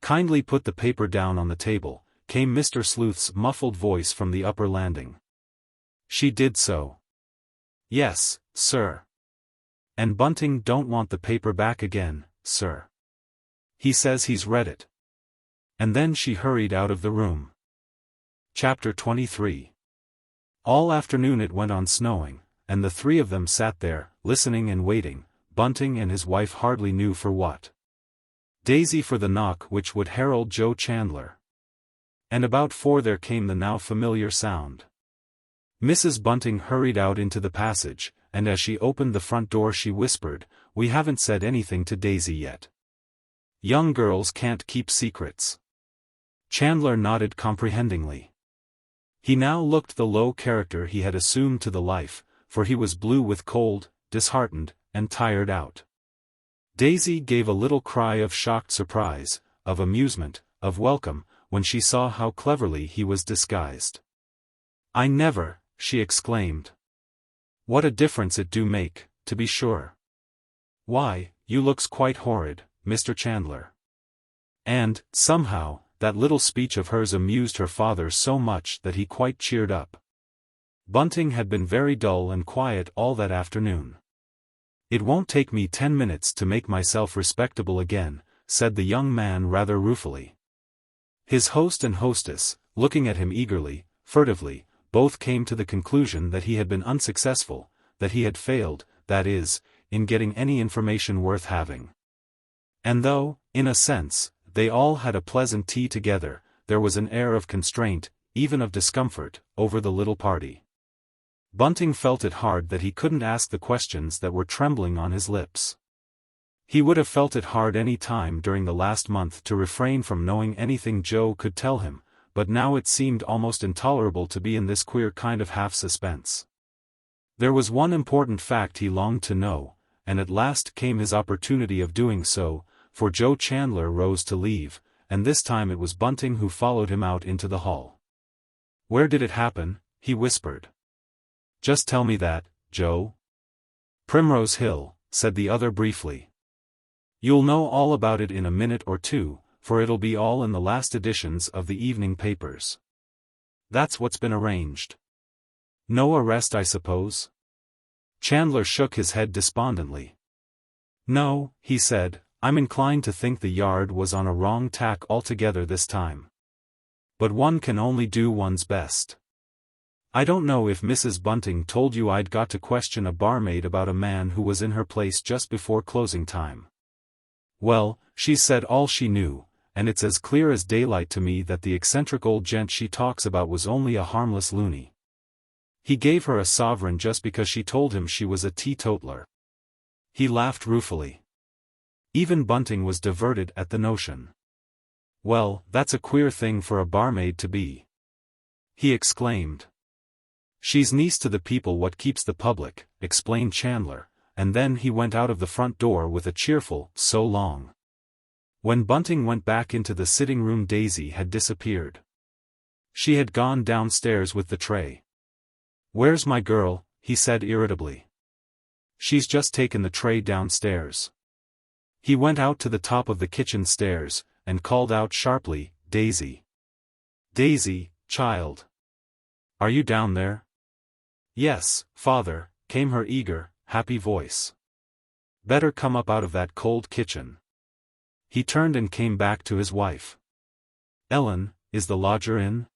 "Kindly put the paper down on the table," came Mr. Sleuth's muffled voice from the upper landing. She did so. "Yes, sir. And Bunting don't want the paper back again, sir. He says he's read it." And then she hurried out of the room. Chapter 23. All afternoon it went on snowing, and the three of them sat there, listening and waiting, Bunting and his wife hardly knew for what. Daisy for the knock which would herald Joe Chandler. And about 4 there came the now familiar sound. Mrs. Bunting hurried out into the passage, and as she opened the front door she whispered, "We haven't said anything to Daisy yet. Young girls can't keep secrets." Chandler nodded comprehendingly. He now looked the low character he had assumed to the life, for he was blue with cold, disheartened, and tired out. Daisy gave a little cry of shocked surprise, of amusement, of welcome, when she saw how cleverly he was disguised. "I never," she exclaimed. "What a difference it do make, to be sure. Why, you looks quite horrid, Mr. Chandler." And, somehow, that little speech of hers amused her father so much that he quite cheered up. Bunting had been very dull and quiet all that afternoon. "It won't take me 10 minutes to make myself respectable again," said the young man rather ruefully. His host and hostess, looking at him eagerly, furtively, both came to the conclusion that he had been unsuccessful, that he had failed, that is, in getting any information worth having. And though, in a sense, they all had a pleasant tea together, there was an air of constraint, even of discomfort, over the little party. Bunting felt it hard that he couldn't ask the questions that were trembling on his lips. He would have felt it hard any time during the last month to refrain from knowing anything Joe could tell him, but now it seemed almost intolerable to be in this queer kind of half-suspense. There was one important fact he longed to know, and at last came his opportunity of doing so, for Joe Chandler rose to leave, and this time it was Bunting who followed him out into the hall. "Where did it happen?" he whispered. "Just tell me that, Joe." "Primrose Hill," said the other briefly. "You'll know all about it in a minute or two, for it'll be all in the last editions of the evening papers. That's what's been arranged. No arrest, I suppose?" Chandler shook his head despondently. "No," he said, "I'm inclined to think the Yard was on a wrong tack altogether this time. But one can only do one's best. I don't know if Mrs. Bunting told you I'd got to question a barmaid about a man who was in her place just before closing time. Well, she said all she knew, and it's as clear as daylight to me that the eccentric old gent she talks about was only a harmless loony. He gave her a sovereign just because she told him she was a teetotaler." He laughed ruefully. Even Bunting was diverted at the notion. "Well, that's a queer thing for a barmaid to be," he exclaimed. "She's niece to the people what keeps the public," explained Chandler, and then he went out of the front door with a cheerful, "So long." When Bunting went back into the sitting room, Daisy had disappeared. She had gone downstairs with the tray. "Where's my girl?" he said irritably. "She's just taken the tray downstairs." He went out to the top of the kitchen stairs, and called out sharply, "Daisy! Daisy, child! Are you down there?" "Yes, father," came her eager, happy voice. "Better come up out of that cold kitchen." He turned and came back to his wife. "Ellen, is the lodger in?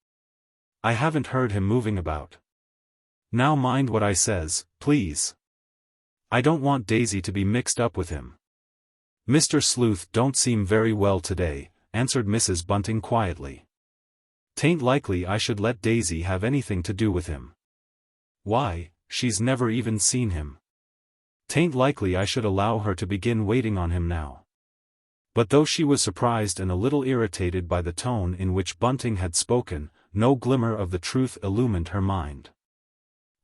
I haven't heard him moving about. Now mind what I says, please. I don't want Daisy to be mixed up with him." "Mr. Sleuth don't seem very well today," answered Mrs. Bunting quietly. "'Tain't likely I should let Daisy have anything to do with him. Why, she's never even seen him. 'Tain't likely I should allow her to begin waiting on him now." But though she was surprised and a little irritated by the tone in which Bunting had spoken, no glimmer of the truth illumined her mind.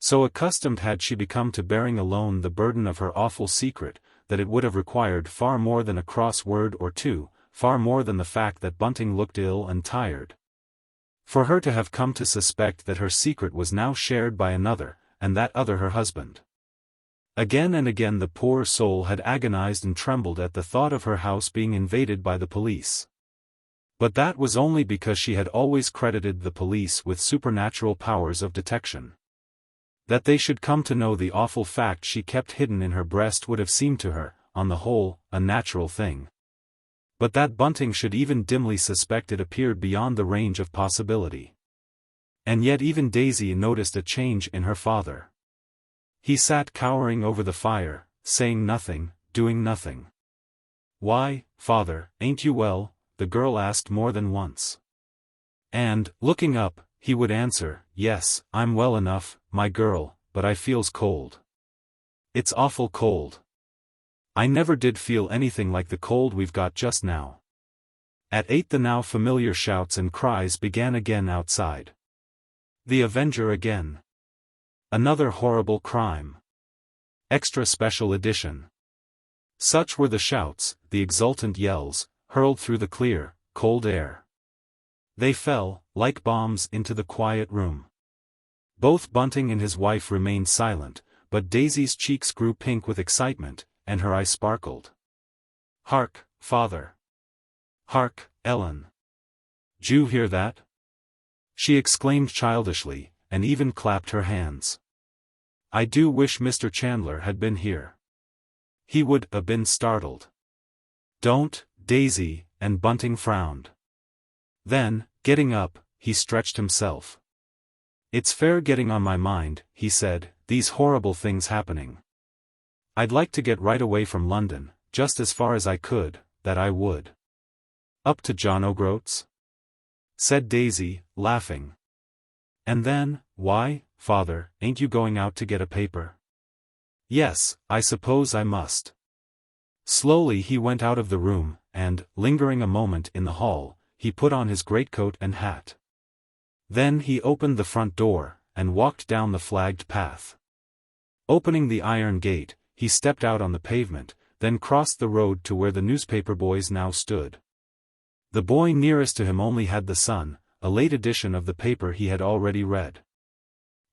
So accustomed had she become to bearing alone the burden of her awful secret, that it would have required far more than a cross word or two, far more than the fact that Bunting looked ill and tired, for her to have come to suspect that her secret was now shared by another, and that other her husband. Again and again the poor soul had agonized and trembled at the thought of her house being invaded by the police. But that was only because she had always credited the police with supernatural powers of detection. That they should come to know the awful fact she kept hidden in her breast would have seemed to her, on the whole, a natural thing. But that Bunting should even dimly suspect it appeared beyond the range of possibility. And yet even Daisy noticed a change in her father. He sat cowering over the fire, saying nothing, doing nothing. "Why, father, ain't you well?" the girl asked more than once. And, looking up, he would answer, "Yes, I'm well enough, my girl, but I feels cold. It's awful cold. I never did feel anything like the cold we've got just now." At 8 the now familiar shouts and cries began again outside. The Avenger again. Another horrible crime. Extra Special Edition. Such were the shouts, the exultant yells, hurled through the clear, cold air. They fell, like bombs, into the quiet room. Both Bunting and his wife remained silent, but Daisy's cheeks grew pink with excitement, and her eyes sparkled. "Hark, father! Hark, Ellen! D'you hear that?" she exclaimed childishly, and even clapped her hands. "I do wish Mr. Chandler had been here. He would have been startled." "Don't, Daisy," and Bunting frowned. Then, getting up, he stretched himself. "It's fair getting on my mind," he said, "these horrible things happening. I'd like to get right away from London, just as far as I could, that I would." "Up to John O'Groats?" said Daisy, laughing. "And then, why, father, ain't you going out to get a paper?" "Yes, I suppose I must." Slowly he went out of the room, and, lingering a moment in the hall, he put on his greatcoat and hat. Then he opened the front door, and walked down the flagged path. Opening the iron gate, he stepped out on the pavement, then crossed the road to where the newspaper boys now stood. The boy nearest to him only had the Sun, a late edition of the paper he had already read.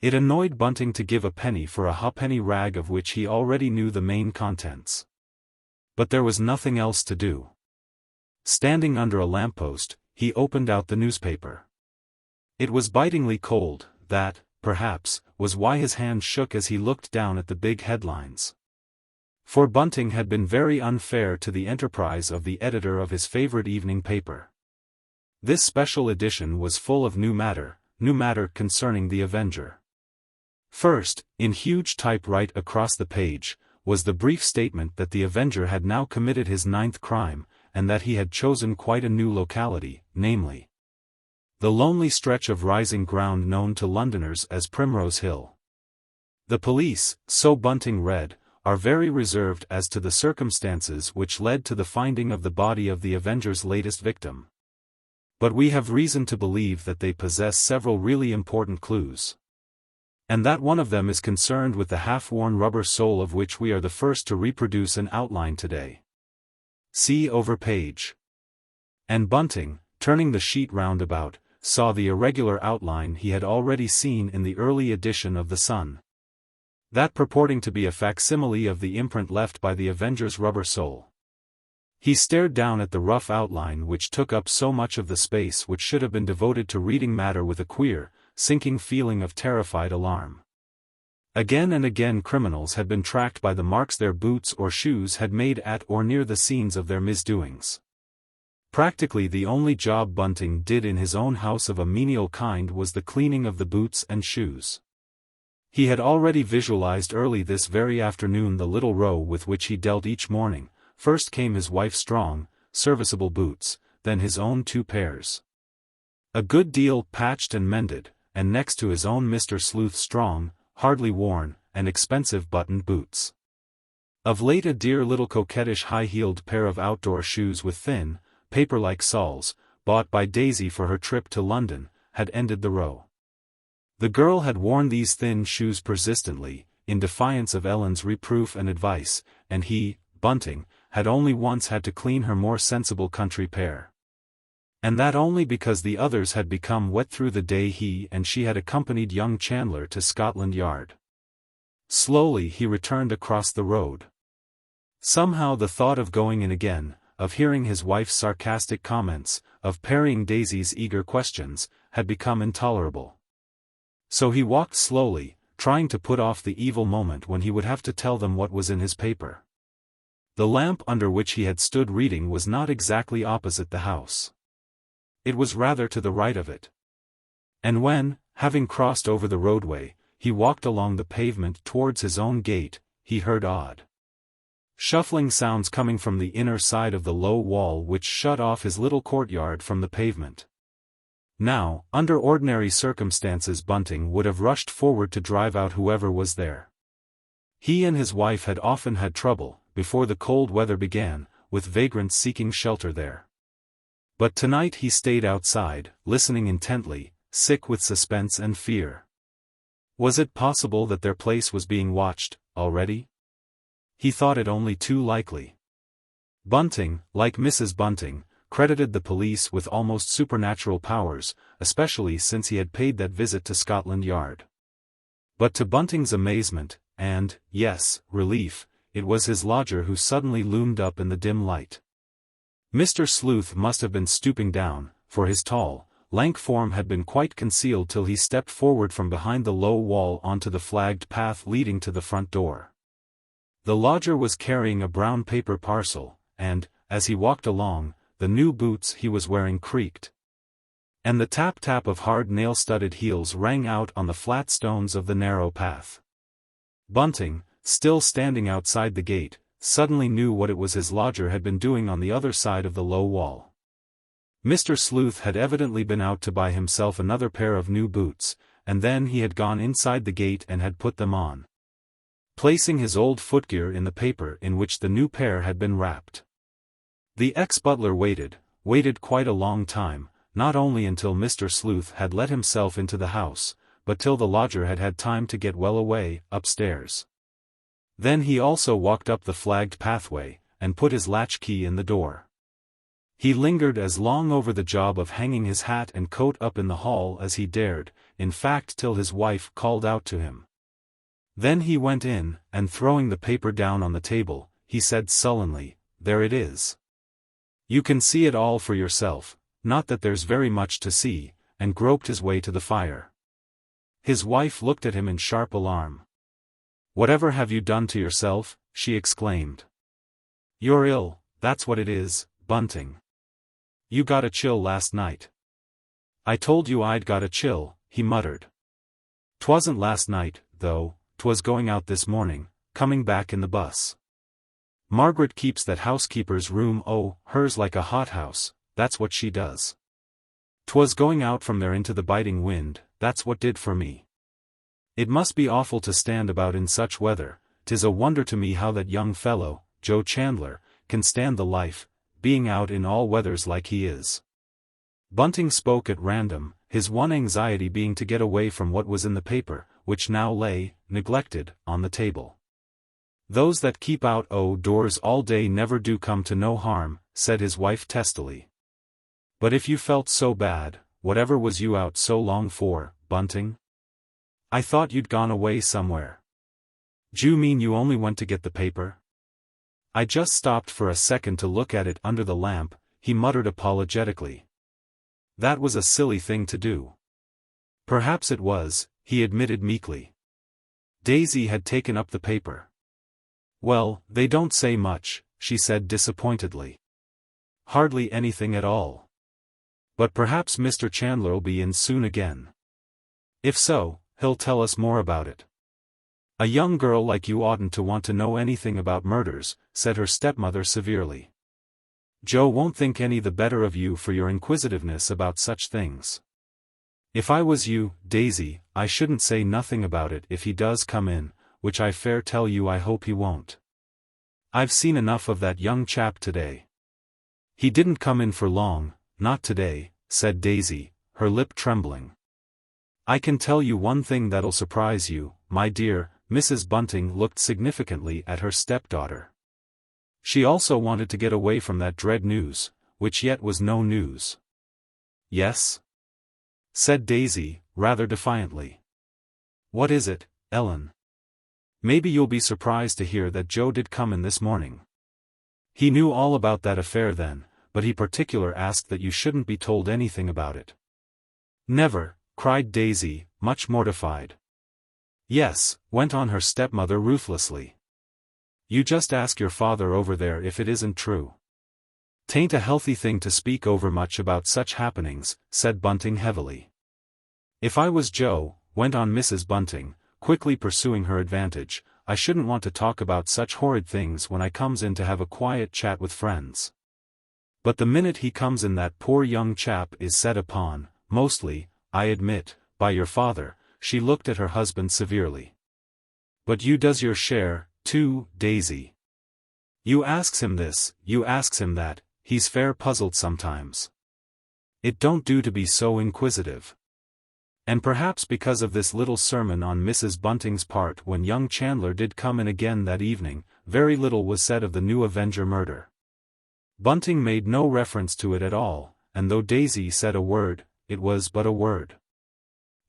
It annoyed Bunting to give a penny for a ha'penny rag of which he already knew the main contents. But there was nothing else to do. Standing under a lamppost, he opened out the newspaper. It was bitingly cold, that, perhaps, was why his hand shook as he looked down at the big headlines. For Bunting had been very unfair to the enterprise of the editor of his favorite evening paper. This special edition was full of new matter concerning the Avenger. First, in huge type right across the page, was the brief statement that the Avenger had now committed his 9th crime, and that he had chosen quite a new locality, namely, the lonely stretch of rising ground known to Londoners as Primrose Hill. The police, so Bunting read, are very reserved as to the circumstances which led to the finding of the body of the Avenger's latest victim. But we have reason to believe that they possess several really important clues. And that one of them is concerned with the half-worn rubber sole of which we are the first to reproduce an outline today. See over page. And Bunting, turning the sheet round about, saw the irregular outline he had already seen in the early edition of the Sun. That purporting to be a facsimile of the imprint left by the Avenger's rubber sole. He stared down at the rough outline which took up so much of the space which should have been devoted to reading matter with a queer, sinking feeling of terrified alarm. Again and again criminals had been tracked by the marks their boots or shoes had made at or near the scenes of their misdoings. Practically the only job Bunting did in his own house of a menial kind was the cleaning of the boots and shoes. He had already visualized early this very afternoon the little row with which he dealt each morning. First came his wife's strong, serviceable boots, then his own 2 pairs. A good deal patched and mended, and next to his own Mr. Sleuth's strong, hardly worn, and expensive buttoned boots. Of late a dear little coquettish high-heeled pair of outdoor shoes with thin, paper-like soles, bought by Daisy for her trip to London, had ended the row. The girl had worn these thin shoes persistently, in defiance of Ellen's reproof and advice, and he, Bunting, had only once had to clean her more sensible country pair. And that only because the others had become wet through the day he and she had accompanied young Chandler to Scotland Yard. Slowly he returned across the road. Somehow the thought of going in again, of hearing his wife's sarcastic comments, of parrying Daisy's eager questions, had become intolerable. So he walked slowly, trying to put off the evil moment when he would have to tell them what was in his paper. The lamp under which he had stood reading was not exactly opposite the house. It was rather to the right of it. And when, having crossed over the roadway, he walked along the pavement towards his own gate, he heard odd, shuffling sounds coming from the inner side of the low wall which shut off his little courtyard from the pavement. Now, under ordinary circumstances Bunting would have rushed forward to drive out whoever was there. He and his wife had often had trouble, before the cold weather began, with vagrants seeking shelter there. But tonight he stayed outside, listening intently, sick with suspense and fear. Was it possible that their place was being watched, already? He thought it only too likely. Bunting, like Mrs. Bunting, credited the police with almost supernatural powers, especially since he had paid that visit to Scotland Yard. But to Bunting's amazement, and, yes, relief, it was his lodger who suddenly loomed up in the dim light. Mr. Sleuth must have been stooping down, for his tall, lank form had been quite concealed till he stepped forward from behind the low wall onto the flagged path leading to the front door. The lodger was carrying a brown paper parcel, and, as he walked along, the new boots he was wearing creaked. And the tap-tap of hard nail-studded heels rang out on the flat stones of the narrow path. Bunting, still standing outside the gate, suddenly knew what it was his lodger had been doing on the other side of the low wall. Mr. Sleuth had evidently been out to buy himself another pair of new boots, and then he had gone inside the gate and had put them on, placing his old footgear in the paper in which the new pair had been wrapped. The ex-butler waited quite a long time, not only until Mr. Sleuth had let himself into the house, but till the lodger had had time to get well away, upstairs. Then he also walked up the flagged pathway, and put his latchkey in the door. He lingered as long over the job of hanging his hat and coat up in the hall as he dared, in fact till his wife called out to him. Then he went in, and throwing the paper down on the table, he said sullenly, "There it is. You can see it all for yourself, not that there's very much to see," and groped his way to the fire. His wife looked at him in sharp alarm. "Whatever have you done to yourself?" she exclaimed. "You're ill, that's what it is, Bunting. You got a chill last night." "I told you I'd got a chill," he muttered. "'Twasn't last night, though, 'twas going out this morning, coming back in the bus. Margaret keeps that housekeeper's room, oh, hers like a hothouse, that's what she does. 'Twas going out from there into the biting wind, that's what did for me. It must be awful to stand about in such weather. 'Tis a wonder to me how that young fellow, Joe Chandler, can stand the life, being out in all weathers like he is." Bunting spoke at random, his one anxiety being to get away from what was in the paper, which now lay, neglected, on the table. "Those that keep out o' doors all day never do come to no harm," said his wife testily. "But if you felt so bad, whatever was you out so long for, Bunting? I thought you'd gone away somewhere." "D'you mean you only went to get the paper?" "I just stopped for a second to look at it under the lamp," he muttered apologetically. "That was a silly thing to do." "Perhaps it was," he admitted meekly. Daisy had taken up the paper. "Well, they don't say much," she said disappointedly. "Hardly anything at all. But perhaps Mr. Chandler'll be in soon again. If so, he'll tell us more about it." "A young girl like you oughtn't to want to know anything about murders," said her stepmother severely. "Joe won't think any the better of you for your inquisitiveness about such things. If I was you, Daisy, I shouldn't say nothing about it if he does come in, which I fair tell you I hope he won't. I've seen enough of that young chap today." "He didn't come in for long, not today," said Daisy, her lip trembling. "I can tell you one thing that'll surprise you, my dear." Mrs. Bunting looked significantly at her stepdaughter. She also wanted to get away from that dread news, which yet was no news. "Yes?" said Daisy, rather defiantly. "What is it, Ellen?" "Maybe you'll be surprised to hear that Joe did come in this morning. He knew all about that affair then, but he particular asked that you shouldn't be told anything about it." "Never," cried Daisy, much mortified. "Yes," went on her stepmother ruthlessly. "You just ask your father over there if it isn't true. 'Tain't a healthy thing to speak over much about such happenings," said Bunting heavily. "If I was Joe," went on Mrs. Bunting, quickly pursuing her advantage, "I shouldn't want to talk about such horrid things when I comes in to have a quiet chat with friends. But the minute he comes in that poor young chap is set upon, mostly, I admit, by your father." She looked at her husband severely. "But you does your share, too, Daisy. You asks him this, you asks him that, he's fair puzzled sometimes. It don't do to be so inquisitive." And perhaps because of this little sermon on Mrs. Bunting's part when young Chandler did come in again that evening, very little was said of the new Avenger murder. Bunting made no reference to it at all, and though Daisy said a word, it was but a word.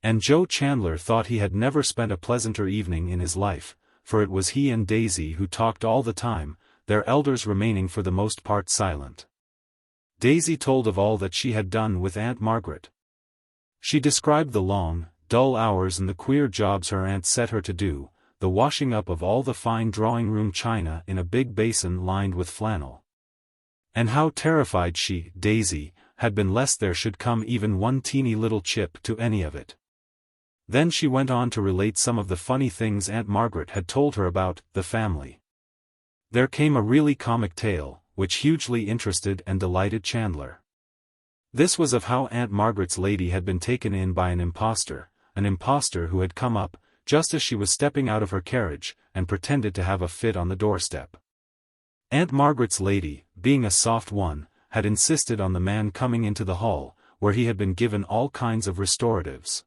And Joe Chandler thought he had never spent a pleasanter evening in his life, for it was he and Daisy who talked all the time, their elders remaining for the most part silent. Daisy told of all that she had done with Aunt Margaret. She described the long, dull hours and the queer jobs her aunt set her to do, the washing up of all the fine drawing-room china in a big basin lined with flannel. And how terrified she, Daisy, had been lest there should come even one teeny little chip to any of it. Then she went on to relate some of the funny things Aunt Margaret had told her about the family. There came a really comic tale, which hugely interested and delighted Chandler. This was of how Aunt Margaret's lady had been taken in by an impostor who had come up, just as she was stepping out of her carriage, and pretended to have a fit on the doorstep. Aunt Margaret's lady, being a soft one, had insisted on the man coming into the hall, where he had been given all kinds of restoratives.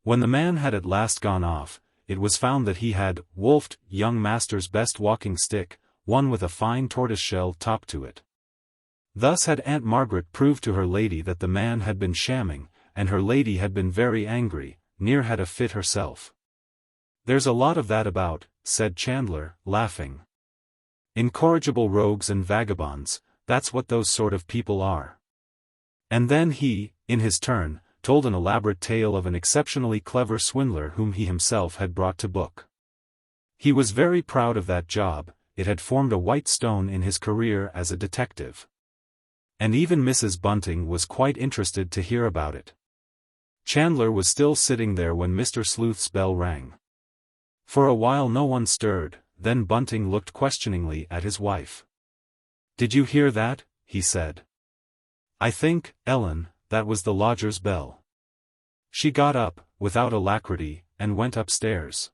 When the man had at last gone off, it was found that he had wolfed young master's best walking stick, one with a fine tortoiseshell top to it. Thus had Aunt Margaret proved to her lady that the man had been shamming, and her lady had been very angry, near had a fit herself. "There's a lot of that about," said Chandler, laughing. "Incorrigible rogues and vagabonds, that's what those sort of people are." And then he, in his turn, told an elaborate tale of an exceptionally clever swindler whom he himself had brought to book. He was very proud of that job, it had formed a white stone in his career as a detective. And even Mrs. Bunting was quite interested to hear about it. Chandler was still sitting there when Mr. Sleuth's bell rang. For a while no one stirred, then Bunting looked questioningly at his wife. "Did you hear that?" he said. "I think, Ellen, that was the lodger's bell." She got up, without alacrity, and went upstairs.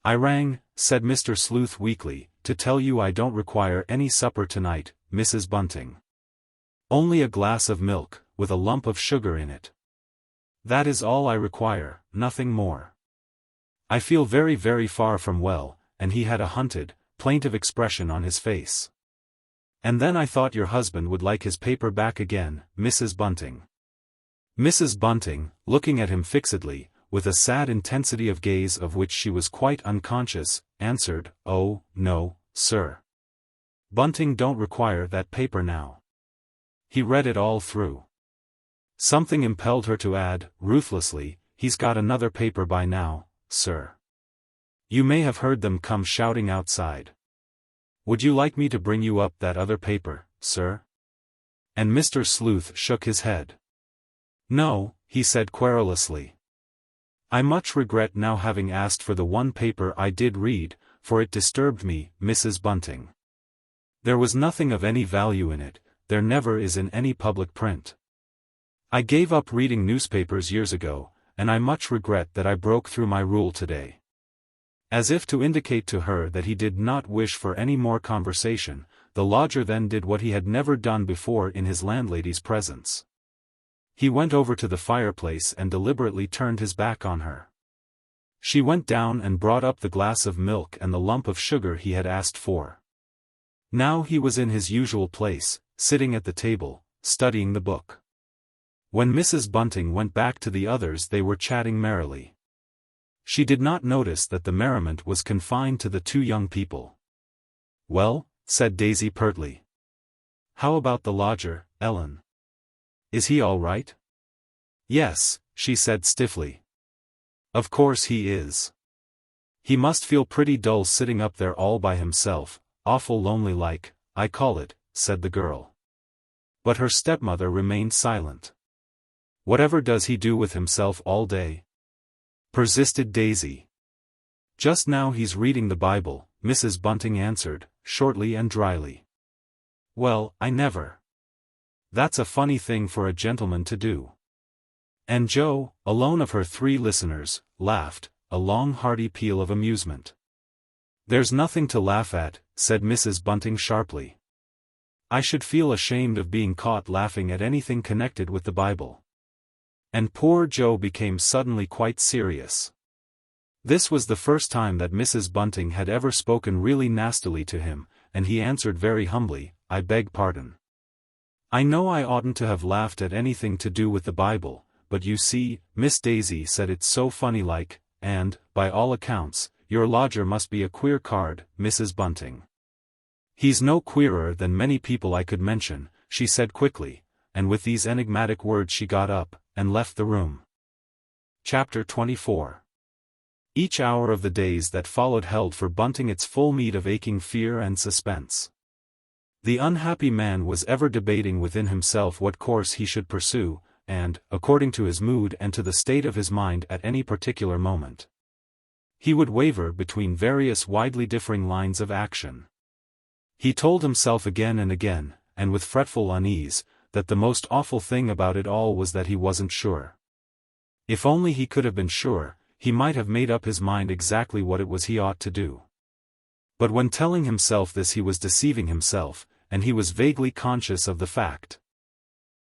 "I rang," said Mr. Sleuth weakly, "to tell you I don't require any supper tonight, Mrs. Bunting. Only a glass of milk, with a lump of sugar in it. That is all I require, nothing more. I feel very, very far from well," and he had a hunted, plaintive expression on his face. "And then I thought your husband would like his paper back again, Mrs. Bunting." Mrs. Bunting, looking at him fixedly, with a sad intensity of gaze of which she was quite unconscious, answered, "Oh, no, sir. Bunting don't require that paper now. He read it all through." Something impelled her to add, ruthlessly, "He's got another paper by now, sir. You may have heard them come shouting outside. Would you like me to bring you up that other paper, sir?" And Mr. Sleuth shook his head. "No," he said querulously. "I much regret now having asked for the one paper I did read, for it disturbed me, Mrs. Bunting. There was nothing of any value in it, there never is in any public print. I gave up reading newspapers years ago, and I much regret that I broke through my rule today." As if to indicate to her that he did not wish for any more conversation, the lodger then did what he had never done before in his landlady's presence. He went over to the fireplace and deliberately turned his back on her. She went down and brought up the glass of milk and the lump of sugar he had asked for. Now he was in his usual place, sitting at the table, studying the book. When Mrs. Bunting went back to the others they were chatting merrily. She did not notice that the merriment was confined to the two young people. "Well," said Daisy pertly. "How about the lodger, Ellen? Is he all right?" "Yes," she said stiffly. "Of course he is. He must feel pretty dull sitting up there all by himself, awful lonely like, I call it," said the girl. But her stepmother remained silent. "Whatever does he do with himself all day?" persisted Daisy. "Just now he's reading the Bible," Mrs. Bunting answered, shortly and dryly. "Well, I never. That's a funny thing for a gentleman to do." And Jo, alone of her three listeners, laughed, a long hearty peal of amusement. "There's nothing to laugh at," said Mrs. Bunting sharply. "I should feel ashamed of being caught laughing at anything connected with the Bible." And poor Jo became suddenly quite serious. This was the first time that Mrs. Bunting had ever spoken really nastily to him, and he answered very humbly, "I beg pardon. I know I oughtn't to have laughed at anything to do with the Bible, but you see, Miss Daisy said it's so funny like, and, by all accounts, your lodger must be a queer card, Mrs. Bunting." "He's no queerer than many people I could mention," she said quickly, and with these enigmatic words she got up, and left the room. Chapter 24. Each hour of the days that followed held for Bunting its full meed of aching fear and suspense. The unhappy man was ever debating within himself what course he should pursue, and, according to his mood and to the state of his mind at any particular moment, he would waver between various widely differing lines of action. He told himself again and again, and with fretful unease, that the most awful thing about it all was that he wasn't sure. If only he could have been sure, he might have made up his mind exactly what it was he ought to do. But when telling himself this he was deceiving himself, and he was vaguely conscious of the fact.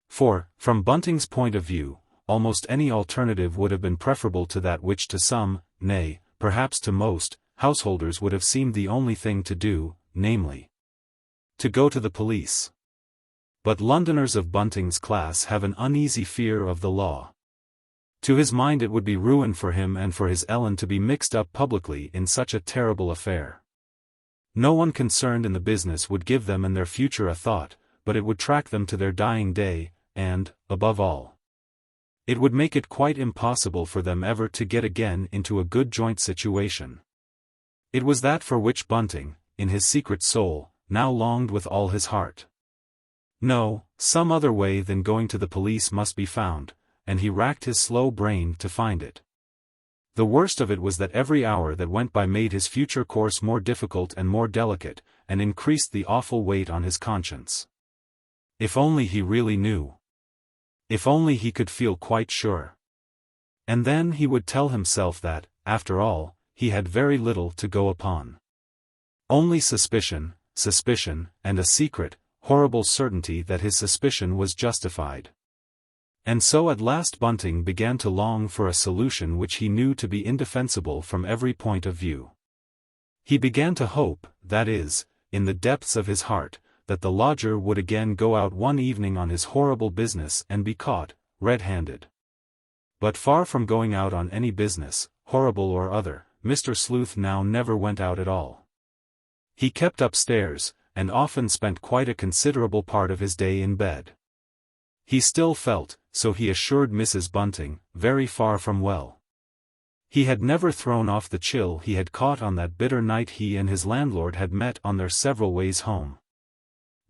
For, from Bunting's point of view, almost any alternative would have been preferable to that which to some, nay, perhaps to most, householders would have seemed the only thing to do, namely, to go to the police. But Londoners of Bunting's class have an uneasy fear of the law. To his mind it would be ruin for him and for his Ellen to be mixed up publicly in such a terrible affair. No one concerned in the business would give them and their future a thought, but it would track them to their dying day, and, above all, it would make it quite impossible for them ever to get again into a good joint situation. It was that for which Bunting, in his secret soul, now longed with all his heart. No, some other way than going to the police must be found, and he racked his slow brain to find it. The worst of it was that every hour that went by made his future course more difficult and more delicate, and increased the awful weight on his conscience. If only he really knew. If only he could feel quite sure. And then he would tell himself that, after all, he had very little to go upon. Only suspicion, and a secret, horrible certainty that his suspicion was justified. And so at last Bunting began to long for a solution which he knew to be indefensible from every point of view. He began to hope, that is, in the depths of his heart, that the lodger would again go out one evening on his horrible business and be caught, red-handed. But far from going out on any business, horrible or other, Mr. Sleuth now never went out at all. He kept upstairs, and often spent quite a considerable part of his day in bed. He still felt, so he assured Mrs. Bunting, very far from well. He had never thrown off the chill he had caught on that bitter night he and his landlord had met on their several ways home.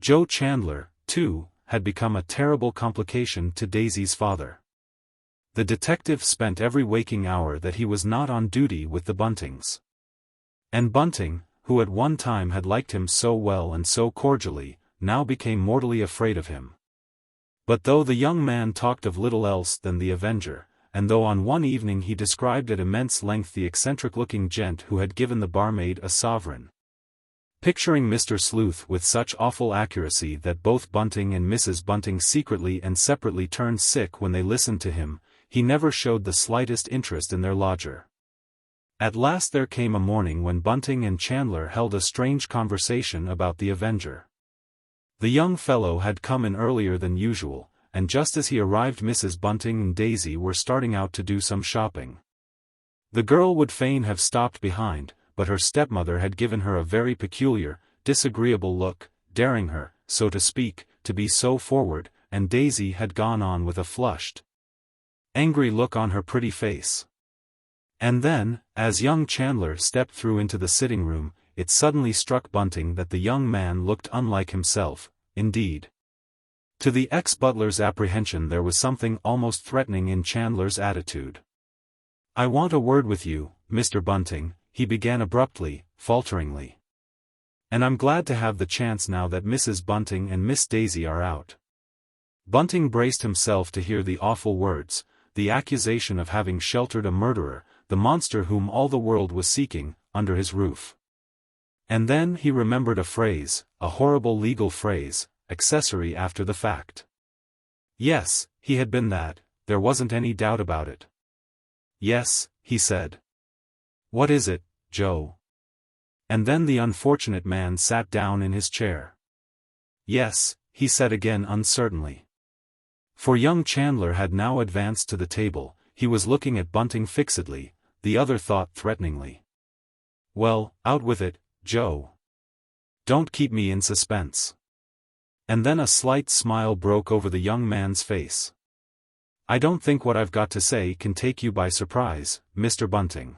Joe Chandler, too, had become a terrible complication to Daisy's father. The detective spent every waking hour that he was not on duty with the Buntings. And Bunting, who at one time had liked him so well and so cordially, now became mortally afraid of him. But though the young man talked of little else than the Avenger, and though on one evening he described at immense length the eccentric-looking gent who had given the barmaid a sovereign, picturing Mr. Sleuth with such awful accuracy that both Bunting and Mrs. Bunting secretly and separately turned sick when they listened to him, he never showed the slightest interest in their lodger. At last there came a morning when Bunting and Chandler held a strange conversation about the Avenger. The young fellow had come in earlier than usual, and just as he arrived Mrs. Bunting and Daisy were starting out to do some shopping. The girl would fain have stopped behind, but her stepmother had given her a very peculiar, disagreeable look, daring her, so to speak, to be so forward, and Daisy had gone on with a flushed, angry look on her pretty face. And then, as young Chandler stepped through into the sitting room, it suddenly struck Bunting that the young man looked unlike himself, indeed. To the ex-butler's apprehension there was something almost threatening in Chandler's attitude. "I want a word with you, Mr. Bunting," he began abruptly, falteringly. "And I'm glad to have the chance now that Mrs. Bunting and Miss Daisy are out." Bunting braced himself to hear the awful words, the accusation of having sheltered a murderer, the monster whom all the world was seeking, under his roof. And then he remembered a phrase, a horrible legal phrase, accessory after the fact. Yes, he had been that, there wasn't any doubt about it. "Yes," he said. "What is it, Joe?" And then the unfortunate man sat down in his chair. "Yes," he said again uncertainly. For young Chandler had now advanced to the table, he was looking at Bunting fixedly, the other thought threateningly. "Well, out with it, Joe. Don't keep me in suspense." And then a slight smile broke over the young man's face. "I don't think what I've got to say can take you by surprise, Mr. Bunting."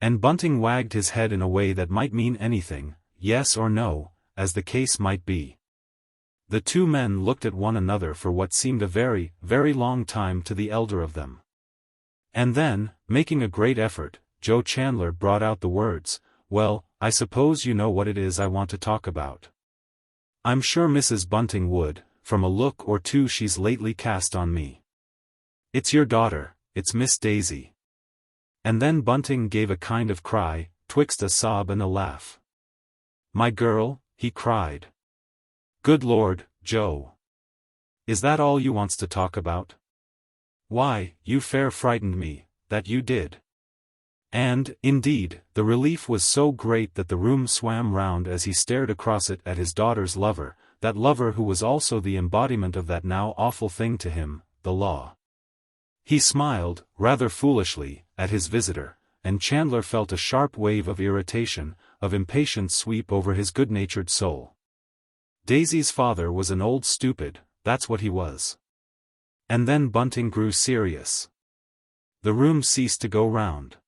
And Bunting wagged his head in a way that might mean anything, yes or no, as the case might be. The two men looked at one another for what seemed a very, very long time to the elder of them. And then, making a great effort, Joe Chandler brought out the words, "Well, I suppose you know what it is I want to talk about." "I'm sure Mrs. Bunting would, from a look or two she's lately cast on me." "It's your daughter, it's Miss Daisy." And then Bunting gave a kind of cry, twixt a sob and a laugh. "My girl," he cried. "Good Lord, Joe. Is that all you wants to talk about? Why, you fair frightened me, that you did." And, indeed, the relief was so great that the room swam round as he stared across it at his daughter's lover, that lover who was also the embodiment of that now awful thing to him, the law. He smiled, rather foolishly, at his visitor, and Chandler felt a sharp wave of irritation, of impatience sweep over his good-natured soul. Daisy's father was an old stupid, that's what he was. And then Bunting grew serious. The room ceased to go round.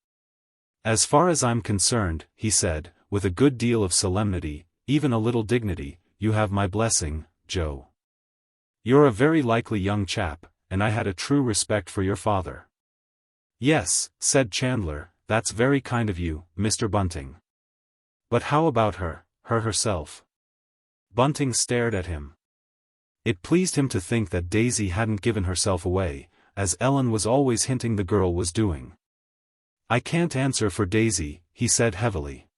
"As far as I'm concerned," he said, with a good deal of solemnity, even a little dignity, "you have my blessing, Joe. You're a very likely young chap, and I had a true respect for your father. Yes, said Chandler, that's very kind of you, Mr. Bunting. But how about her herself? Bunting stared at him. It pleased him to think that Daisy hadn't given herself away, as Ellen was always hinting the girl was doing. I can't answer for Daisy, he said heavily.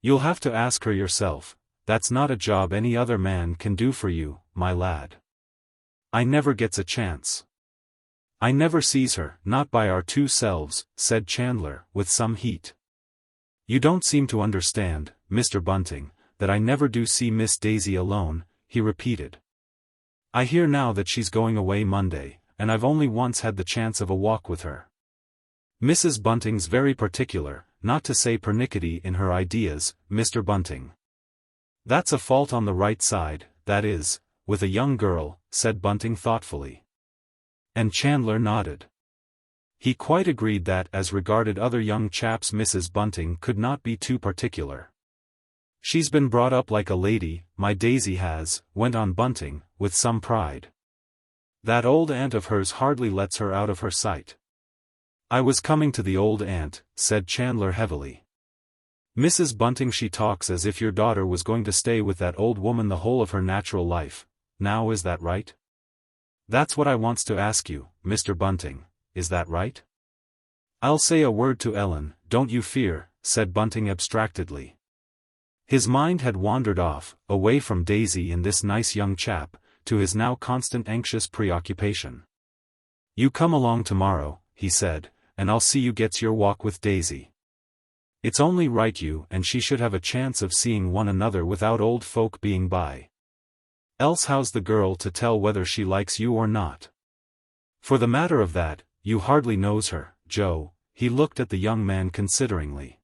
You'll have to ask her yourself. That's not a job any other man can do for you, my lad. I never gets a chance. I never sees her, not by our two selves, said Chandler, with some heat. You don't seem to understand, Mr. Bunting, that I never do see Miss Daisy alone, he repeated. I hear now that she's going away Monday, and I've only once had the chance of a walk with her. Mrs. Bunting's very particular, not to say pernickety in her ideas, Mr. Bunting. That's a fault on the right side, that is, with a young girl, said Bunting thoughtfully. And Chandler nodded. He quite agreed that as regarded other young chaps Mrs. Bunting could not be too particular. She's been brought up like a lady, my Daisy has, went on Bunting, with some pride. That old aunt of hers hardly lets her out of her sight. I was coming to the old aunt, said Chandler heavily. Mrs. Bunting, she talks as if your daughter was going to stay with that old woman the whole of her natural life. Now is that right? That's what I wants to ask you, Mr. Bunting, is that right? I'll say a word to Ellen, don't you fear, said Bunting abstractedly. His mind had wandered off, away from Daisy and this nice young chap, to his now constant anxious preoccupation. You come along tomorrow, he said, and I'll see you gets your walk with Daisy. It's only right you and she should have a chance of seeing one another without old folk being by. Else how's the girl to tell whether she likes you or not? For the matter of that, you hardly knows her, Joe, he looked at the young man consideringly.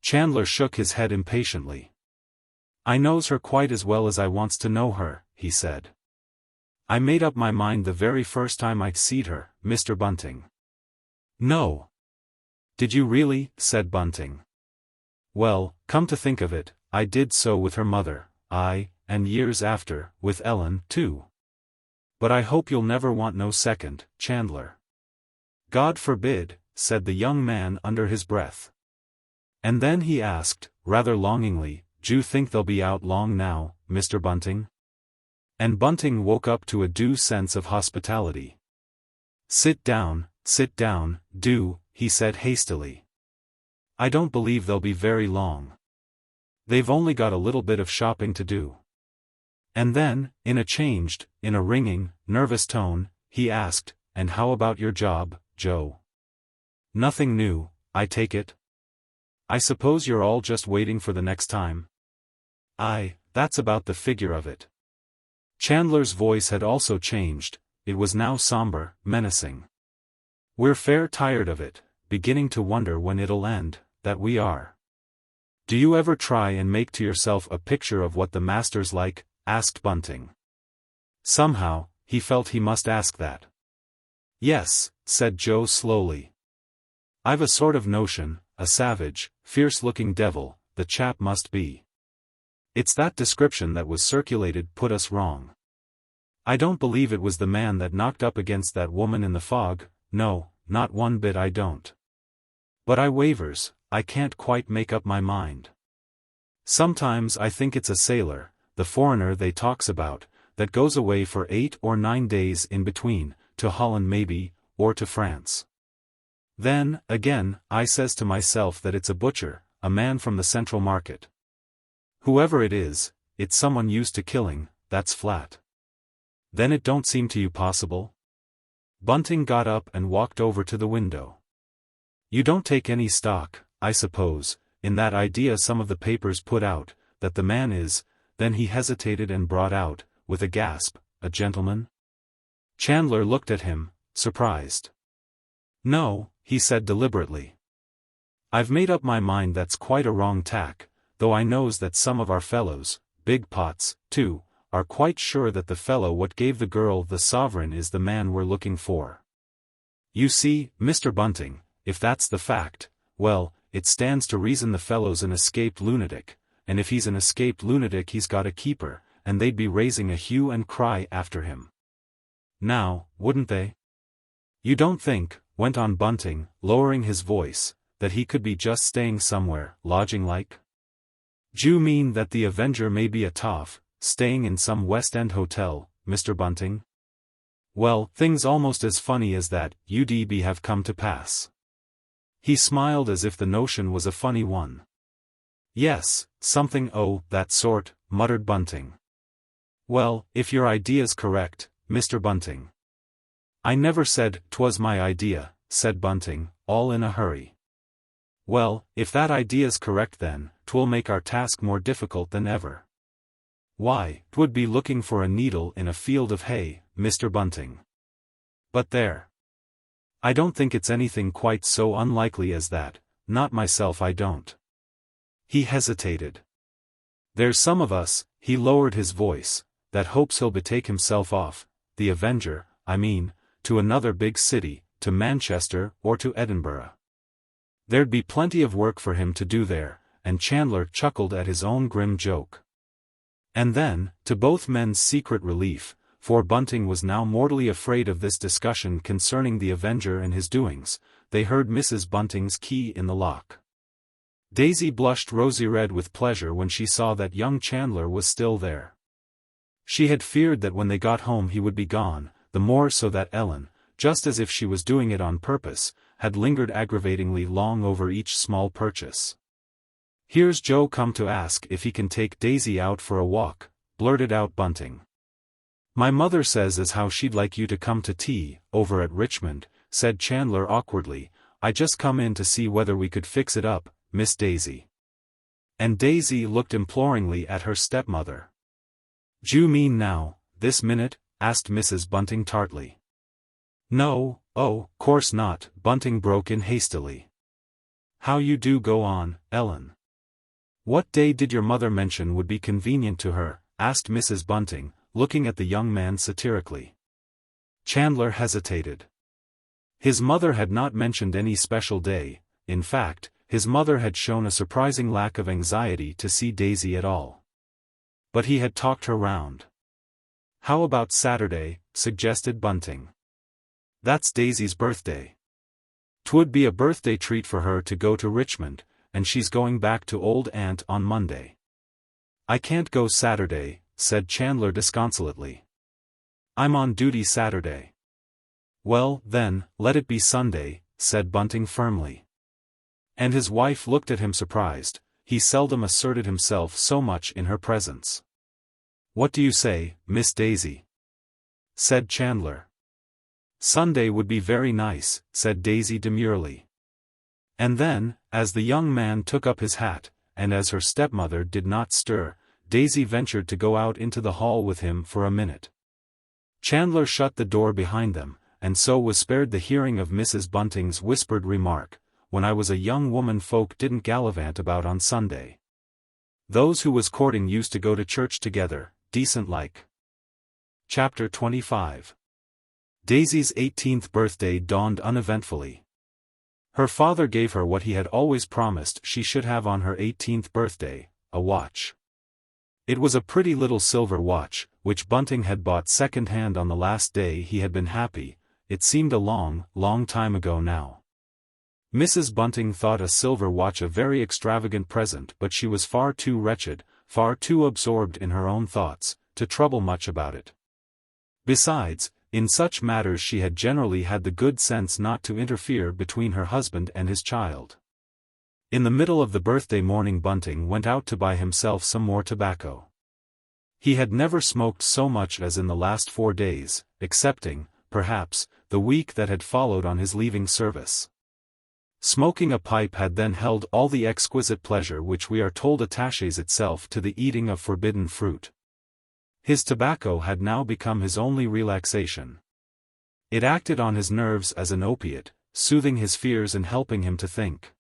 Chandler shook his head impatiently. I knows her quite as well as I wants to know her, he said. I made up my mind the very first time I seed her, Mr. Bunting. No. Did you really? Said Bunting. Well, come to think of it, I did so with her mother, and years after, with Ellen, too. But I hope you'll never want no second, Chandler. God forbid, said the young man under his breath. And then he asked, rather longingly, d'you think they'll be out long now, Mr. Bunting? And Bunting woke up to a due sense of hospitality. Sit down, do, he said hastily. I don't believe they'll be very long. They've only got a little bit of shopping to do. And then, in a ringing, nervous tone, he asked, and how about your job, Joe? Nothing new, I take it? I suppose you're all just waiting for the next time? Aye, that's about the figure of it. Chandler's voice had also changed, it was now somber, menacing. We're fair tired of it, beginning to wonder when it'll end, that we are. Do you ever try and make to yourself a picture of what the master's like? Asked Bunting. Somehow, he felt he must ask that. Yes, said Joe slowly. I've a sort of notion, a savage, fierce-looking devil, the chap must be. It's that description that was circulated put us wrong. I don't believe it was the man that knocked up against that woman in the fog, no, not one bit I don't. But I wavers, I can't quite make up my mind. Sometimes I think it's a sailor, the foreigner they talks about, that goes away for 8 or 9 days in between, to Holland maybe, or to France. Then, again, I says to myself that it's a butcher, a man from the Central Market. Whoever it is, it's someone used to killing, that's flat. Then it don't seem to you possible? Bunting got up and walked over to the window. You don't take any stock, I suppose, in that idea some of the papers put out, that the man is, then he hesitated and brought out, with a gasp, a gentleman? Chandler looked at him, surprised. No, he said deliberately. I've made up my mind that's quite a wrong tack, though I knows that some of our fellows, big pots, too, are quite sure that the fellow what gave the girl the sovereign is the man we're looking for. You see, Mr. Bunting, if that's the fact, well, it stands to reason the fellow's an escaped lunatic, and if he's an escaped lunatic he's got a keeper, and they'd be raising a hue and cry after him. Now, wouldn't they? You don't think, went on Bunting, lowering his voice, that he could be just staying somewhere, lodging-like? D'you mean that the Avenger may be a toff, staying in some West End hotel, Mr. Bunting? Well, things almost as funny as that, UDB have come to pass. He smiled as if the notion was a funny one. Yes, something that sort, muttered Bunting. Well, if your idea's correct, Mr. Bunting. I never said 'twas my idea, said Bunting, all in a hurry. Well, if that idea's correct then, 'twill make our task more difficult than ever. Why, 'twould be looking for a needle in a field of hay, Mr. Bunting. But there. I don't think it's anything quite so unlikely as that, not myself I don't. He hesitated. There's some of us, he lowered his voice, that hopes he'll betake himself off, the Avenger, I mean, to another big city, to Manchester or to Edinburgh. There'd be plenty of work for him to do there, and Chandler chuckled at his own grim joke. And then, to both men's secret relief, for Bunting was now mortally afraid of this discussion concerning the Avenger and his doings, they heard Mrs. Bunting's key in the lock. Daisy blushed rosy red with pleasure when she saw that young Chandler was still there. She had feared that when they got home he would be gone, the more so that Ellen, just as if she was doing it on purpose, had lingered aggravatingly long over each small purchase. Here's Joe come to ask if he can take Daisy out for a walk, blurted out Bunting. My mother says as how she'd like you to come to tea, over at Richmond, said Chandler awkwardly. I just come in to see whether we could fix it up, Miss Daisy. And Daisy looked imploringly at her stepmother. D'you mean now, this minute? Asked Mrs. Bunting tartly. No, course not, Bunting broke in hastily. How you do go on, Ellen. What day did your mother mention would be convenient to her? Asked Mrs. Bunting, looking at the young man satirically. Chandler hesitated. His mother had not mentioned any special day. In fact, his mother had shown a surprising lack of anxiety to see Daisy at all. But he had talked her round. How about Saturday, suggested Bunting. That's Daisy's birthday. 'Twould be a birthday treat for her to go to Richmond, and she's going back to old Aunt on Monday. I can't go Saturday, said Chandler disconsolately. I'm on duty Saturday. Well, then, let it be Sunday, said Bunting firmly. And his wife looked at him surprised. He seldom asserted himself so much in her presence. What do you say, Miss Daisy? Said Chandler. Sunday would be very nice, said Daisy demurely. And then, as the young man took up his hat, and as her stepmother did not stir, Daisy ventured to go out into the hall with him for a minute. Chandler shut the door behind them, and so was spared the hearing of Mrs. Bunting's whispered remark, when I was a young woman folk didn't gallivant about on Sunday. Those who was courting used to go to church together, decent like. Chapter 25. Daisy's 18th birthday dawned uneventfully. Her father gave her what he had always promised she should have on her 18th birthday, a watch. It was a pretty little silver watch, which Bunting had bought second-hand on the last day he had been happy. It seemed a long, long time ago now. Mrs. Bunting thought a silver watch a very extravagant present, but she was far too wretched, far too absorbed in her own thoughts, to trouble much about it. Besides, in such matters she had generally had the good sense not to interfere between her husband and his child. In the middle of the birthday morning Bunting went out to buy himself some more tobacco. He had never smoked so much as in the last 4 days, excepting, perhaps, the week that had followed on his leaving service. Smoking a pipe had then held all the exquisite pleasure which we are told attaches itself to the eating of forbidden fruit. His tobacco had now become his only relaxation. It acted on his nerves as an opiate, soothing his fears and helping him to think.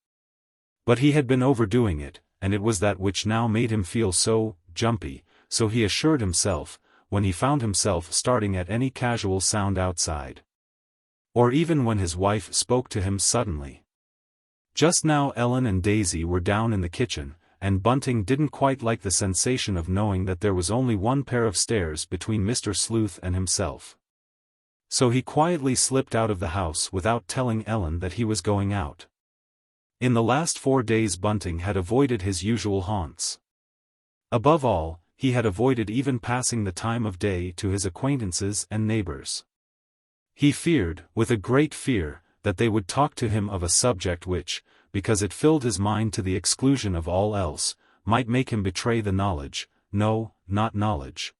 But he had been overdoing it, and it was that which now made him feel so jumpy, so he assured himself, when he found himself starting at any casual sound outside. Or even when his wife spoke to him suddenly. Just now Ellen and Daisy were down in the kitchen, and Bunting didn't quite like the sensation of knowing that there was only one pair of stairs between Mr. Sleuth and himself. So he quietly slipped out of the house without telling Ellen that he was going out. In the last 4 days Bunting had avoided his usual haunts. Above all, he had avoided even passing the time of day to his acquaintances and neighbors. He feared, with a great fear, that they would talk to him of a subject which, because it filled his mind to the exclusion of all else, might make him betray the knowledge, no, not knowledge.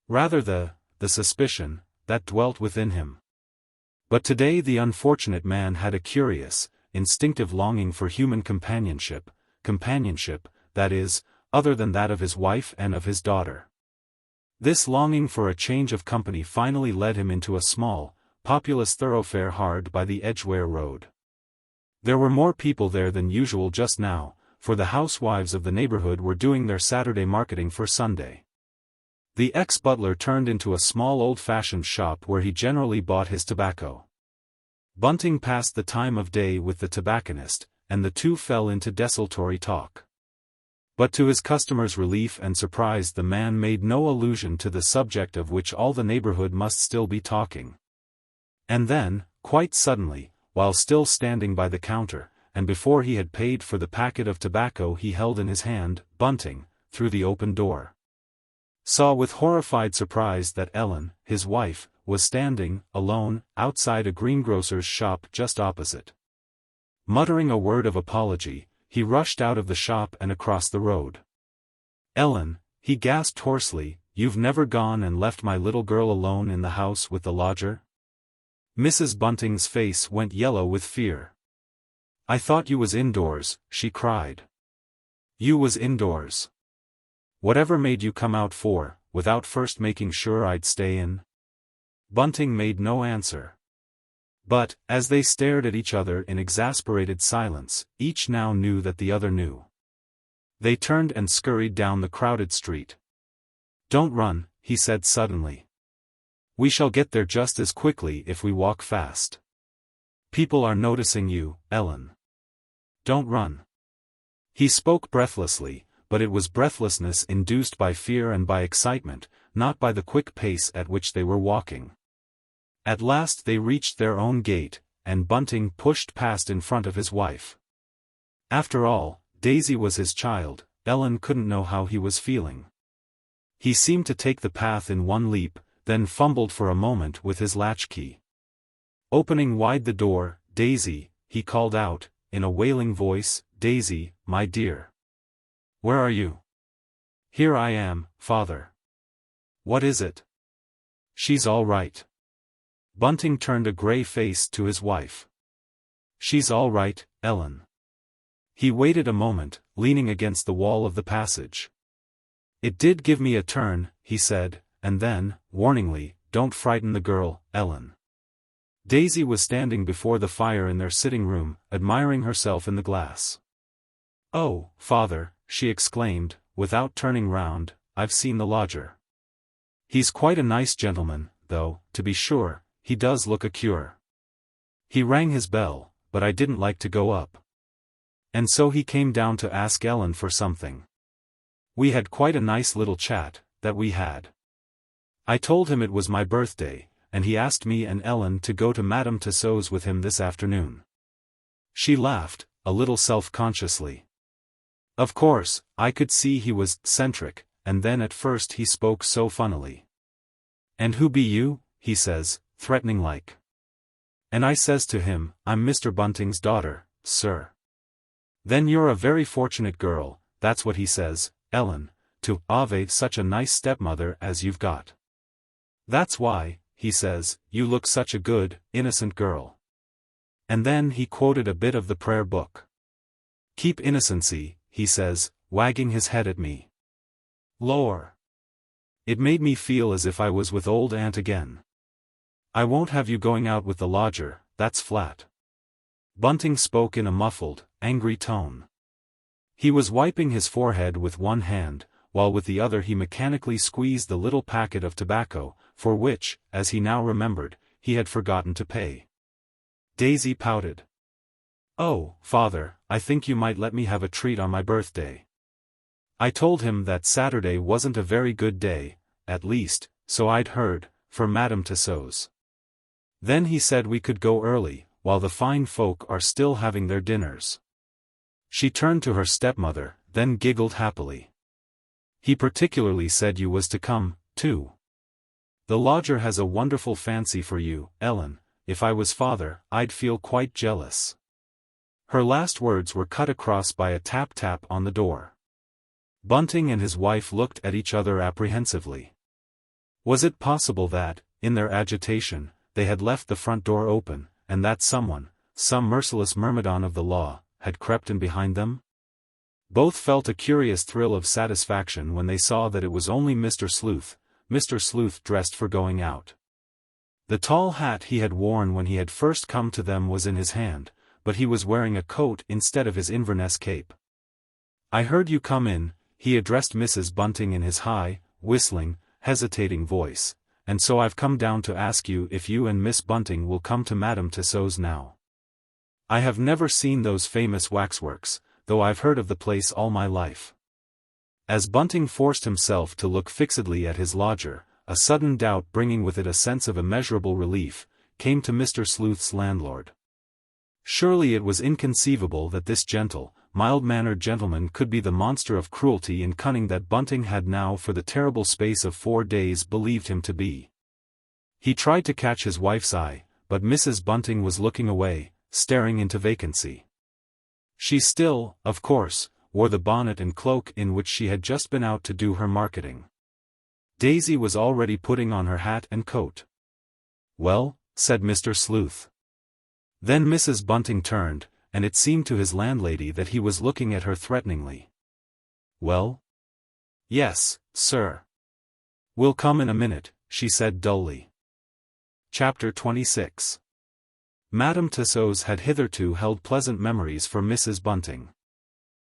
Rather the suspicion, that dwelt within him. But today the unfortunate man had a curious, instinctive longing for human companionship, that is, other than that of his wife and of his daughter. This longing for a change of company finally led him into a small, populous thoroughfare hard by the Edgware Road. There were more people there than usual just now, for the housewives of the neighborhood were doing their Saturday marketing for Sunday. The ex-butler turned into a small old-fashioned shop where he generally bought his tobacco. Bunting passed the time of day with the tobacconist, and the two fell into desultory talk. But to his customer's relief and surprise the man made no allusion to the subject of which all the neighborhood must still be talking. And then, quite suddenly, while still standing by the counter, and before he had paid for the packet of tobacco he held in his hand, Bunting, through the open door, saw with horrified surprise that Ellen, his wife, was standing, alone, outside a greengrocer's shop just opposite. Muttering a word of apology, he rushed out of the shop and across the road. "Ellen," he gasped hoarsely, "you've never gone and left my little girl alone in the house with the lodger?" Mrs. Bunting's face went yellow with fear. "I thought you was indoors," she cried. "You was indoors? Whatever made you come out for, without first making sure I'd stay in?" Bunting made no answer. But, as they stared at each other in exasperated silence, each now knew that the other knew. They turned and scurried down the crowded street. "Don't run," he said suddenly. "We shall get there just as quickly if we walk fast. People are noticing you, Ellen. Don't run." He spoke breathlessly, but it was breathlessness induced by fear and by excitement, not by the quick pace at which they were walking. At last they reached their own gate, and Bunting pushed past in front of his wife. After all, Daisy was his child. Ellen couldn't know how he was feeling. He seemed to take the path in one leap, then fumbled for a moment with his latchkey. Opening wide the door, "Daisy," he called out, in a wailing voice, "Daisy, my dear. Where are you?" "Here I am, father." "What is it?" "She's all right." Bunting turned a grey face to his wife. "She's all right, Ellen." He waited a moment, leaning against the wall of the passage. "It did give me a turn," he said, and then, warningly, "Don't frighten the girl, Ellen." Daisy was standing before the fire in their sitting room, admiring herself in the glass. "Oh, father," she exclaimed, without turning round, "I've seen the lodger. He's quite a nice gentleman, though, to be sure, he does look a cure. He rang his bell, but I didn't like to go up. And so he came down to ask Ellen for something. We had quite a nice little chat, that we had. I told him it was my birthday, and he asked me and Ellen to go to Madame Tussauds with him this afternoon." She laughed, a little self-consciously. "Of course, I could see he was eccentric, and then at first he spoke so funnily. 'And who be you?' he says, threatening like. And I says to him, 'I'm Mr. Bunting's daughter, sir.' 'Then you're a very fortunate girl,' that's what he says, Ellen, 'to have such a nice stepmother as you've got. That's why,' he says, 'you look such a good, innocent girl.' And then he quoted a bit of the prayer book. 'Keep innocency,' he says, wagging his head at me. Lor! It made me feel as if I was with old Aunt again. I won't have you going out with the lodger, that's flat." Bunting spoke in a muffled, angry tone. He was wiping his forehead with one hand, while with the other he mechanically squeezed the little packet of tobacco, for which, as he now remembered, he had forgotten to pay. Daisy pouted. "Oh, father, I think you might let me have a treat on my birthday." I told him that Saturday wasn't a very good day, at least, so I'd heard, for Madame Tussauds. Then he said we could go early, while the fine folk are still having their dinners. She turned to her stepmother, then giggled happily. He particularly said you was to come, too. The lodger has a wonderful fancy for you, Ellen. If I was father, I'd feel quite jealous. Her last words were cut across by a tap-tap on the door. Bunting and his wife looked at each other apprehensively. Was it possible that, in their agitation, they had left the front door open, and that someone, some merciless myrmidon of the law, had crept in behind them? Both felt a curious thrill of satisfaction when they saw that it was only Mr. Sleuth dressed for going out. The tall hat he had worn when he had first come to them was in his hand, but he was wearing a coat instead of his Inverness cape. "I heard you come in," he addressed Mrs. Bunting in his high, whistling, hesitating voice, "and so I've come down to ask you if you and Miss Bunting will come to Madame Tussaud's now. I have never seen those famous waxworks, though I've heard of the place all my life." As Bunting forced himself to look fixedly at his lodger, a sudden doubt bringing with it a sense of immeasurable relief, came to Mr. Sleuth's landlord. Surely it was inconceivable that this gentle, mild-mannered gentleman could be the monster of cruelty and cunning that Bunting had now for the terrible space of 4 days believed him to be. He tried to catch his wife's eye, but Mrs. Bunting was looking away, staring into vacancy. She still, of course, wore the bonnet and cloak in which she had just been out to do her marketing. Daisy was already putting on her hat and coat. "Well," said Mr. Sleuth. Then Mrs. Bunting turned, and it seemed to his landlady that he was looking at her threateningly. "Well?" "Yes, sir. We'll come in a minute," she said dully. Chapter 26. Madame Tussaud's had hitherto held pleasant memories for Mrs. Bunting.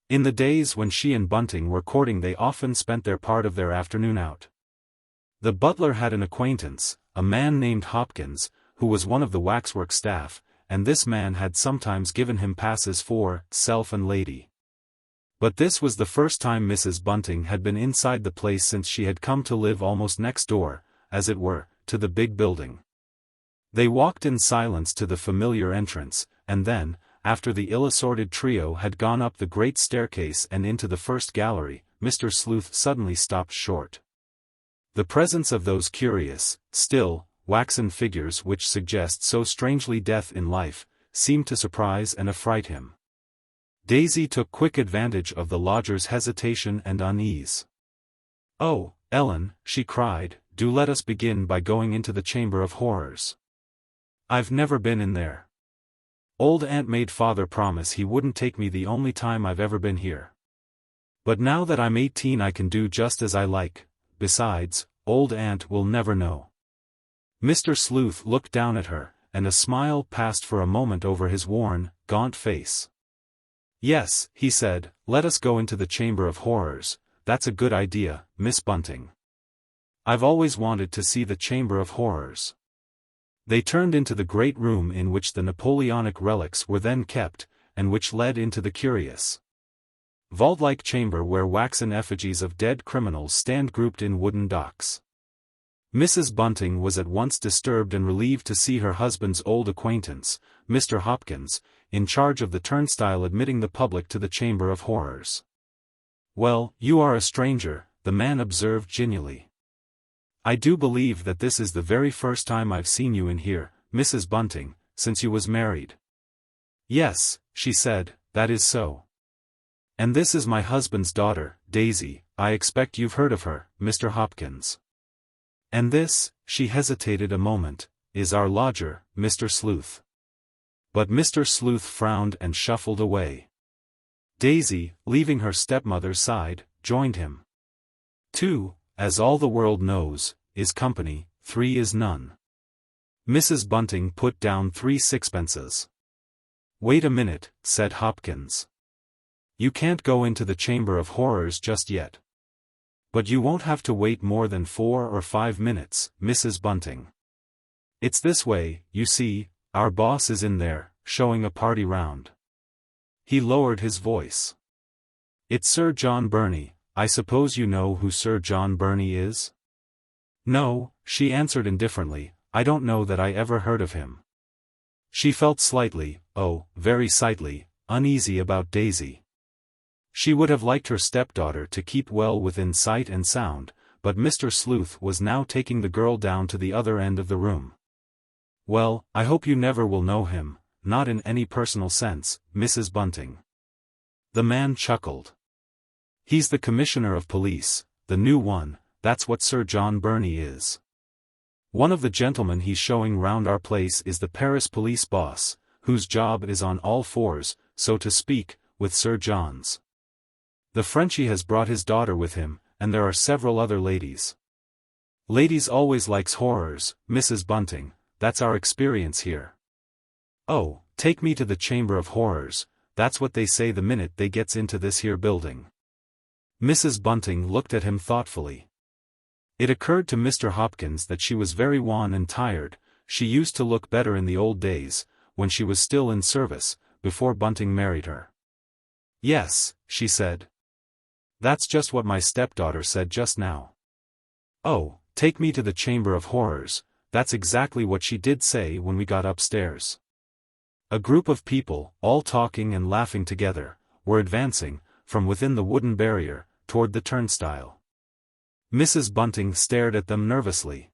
In the days when she and Bunting were courting they often spent their part of their afternoon out. The butler had an acquaintance, a man named Hopkins, who was one of the waxwork staff, and this man had sometimes given him passes for self and lady. But this was the first time Mrs. Bunting had been inside the place since she had come to live almost next door, as it were, to the big building. They walked in silence to the familiar entrance, and then, after the ill-assorted trio had gone up the great staircase and into the first gallery, Mr. Sleuth suddenly stopped short. The presence of those curious, still, waxen figures which suggest so strangely death in life, seemed to surprise and affright him. Daisy took quick advantage of the lodger's hesitation and unease. "Oh, Ellen," she cried, "do let us begin by going into the Chamber of Horrors. I've never been in there. Old Aunt made father promise he wouldn't take me the only time I've ever been here. But now that I'm 18 I can do just as I like, besides, Old Aunt will never know." Mr. Sleuth looked down at her, and a smile passed for a moment over his worn, gaunt face. "Yes," he said, "let us go into the Chamber of Horrors. That's a good idea, Miss Bunting. I've always wanted to see the Chamber of Horrors." They turned into the great room in which the Napoleonic relics were then kept, and which led into the curious vault-like chamber where waxen effigies of dead criminals stand grouped in wooden docks. Mrs. Bunting was at once disturbed and relieved to see her husband's old acquaintance, Mr. Hopkins, in charge of the turnstile admitting the public to the Chamber of Horrors. "Well, you are a stranger," the man observed genially. "I do believe that this is the very first time I've seen you in here, Mrs. Bunting, since you was married." "Yes," she said, "that is so. And this is my husband's daughter, Daisy. I expect you've heard of her, Mr. Hopkins. And this," she hesitated a moment, "is our lodger, Mr. Sleuth." But Mr. Sleuth frowned and shuffled away. Daisy, leaving her stepmother's side, joined him. 2, as all the world knows, is company, 3 is none. Mrs. Bunting put down 3 sixpences. "Wait a minute," said Hopkins. "You can't go into the Chamber of Horrors just yet. But you won't have to wait more than 4 or 5 minutes, Mrs. Bunting. It's this way, you see, our boss is in there, showing a party round." He lowered his voice. "It's Sir John Burney. I suppose you know who Sir John Burney is?" "No," she answered indifferently, I don't know that I ever heard of him." She felt slightly, oh, very slightly, uneasy about Daisy. She would have liked her stepdaughter to keep well within sight and sound, but Mr. Sleuth was now taking the girl down to the other end of the room. "Well, I hope you never will know him, not in any personal sense, Mrs. Bunting." The man chuckled. "He's the Commissioner of Police, the new one, that's what Sir John Burney is. One of the gentlemen he's showing round our place is the Paris police boss, whose job is on all fours, so to speak, with Sir John's. The Frenchie has brought his daughter with him, and there are several other ladies. Ladies always likes horrors, Mrs. Bunting, that's our experience here. Oh, take me to the Chamber of Horrors, that's what they say the minute they gets into this here building." Mrs. Bunting looked at him thoughtfully. It occurred to Mr. Hopkins that she was very wan and tired. She used to look better in the old days, when she was still in service, before Bunting married her. "Yes," she said. "That's just what my stepdaughter said just now. Oh, take me to the Chamber of Horrors, that's exactly what she did say when we got upstairs." A group of people, all talking and laughing together, were advancing, from within the wooden barrier, toward the turnstile. Mrs. Bunting stared at them nervously.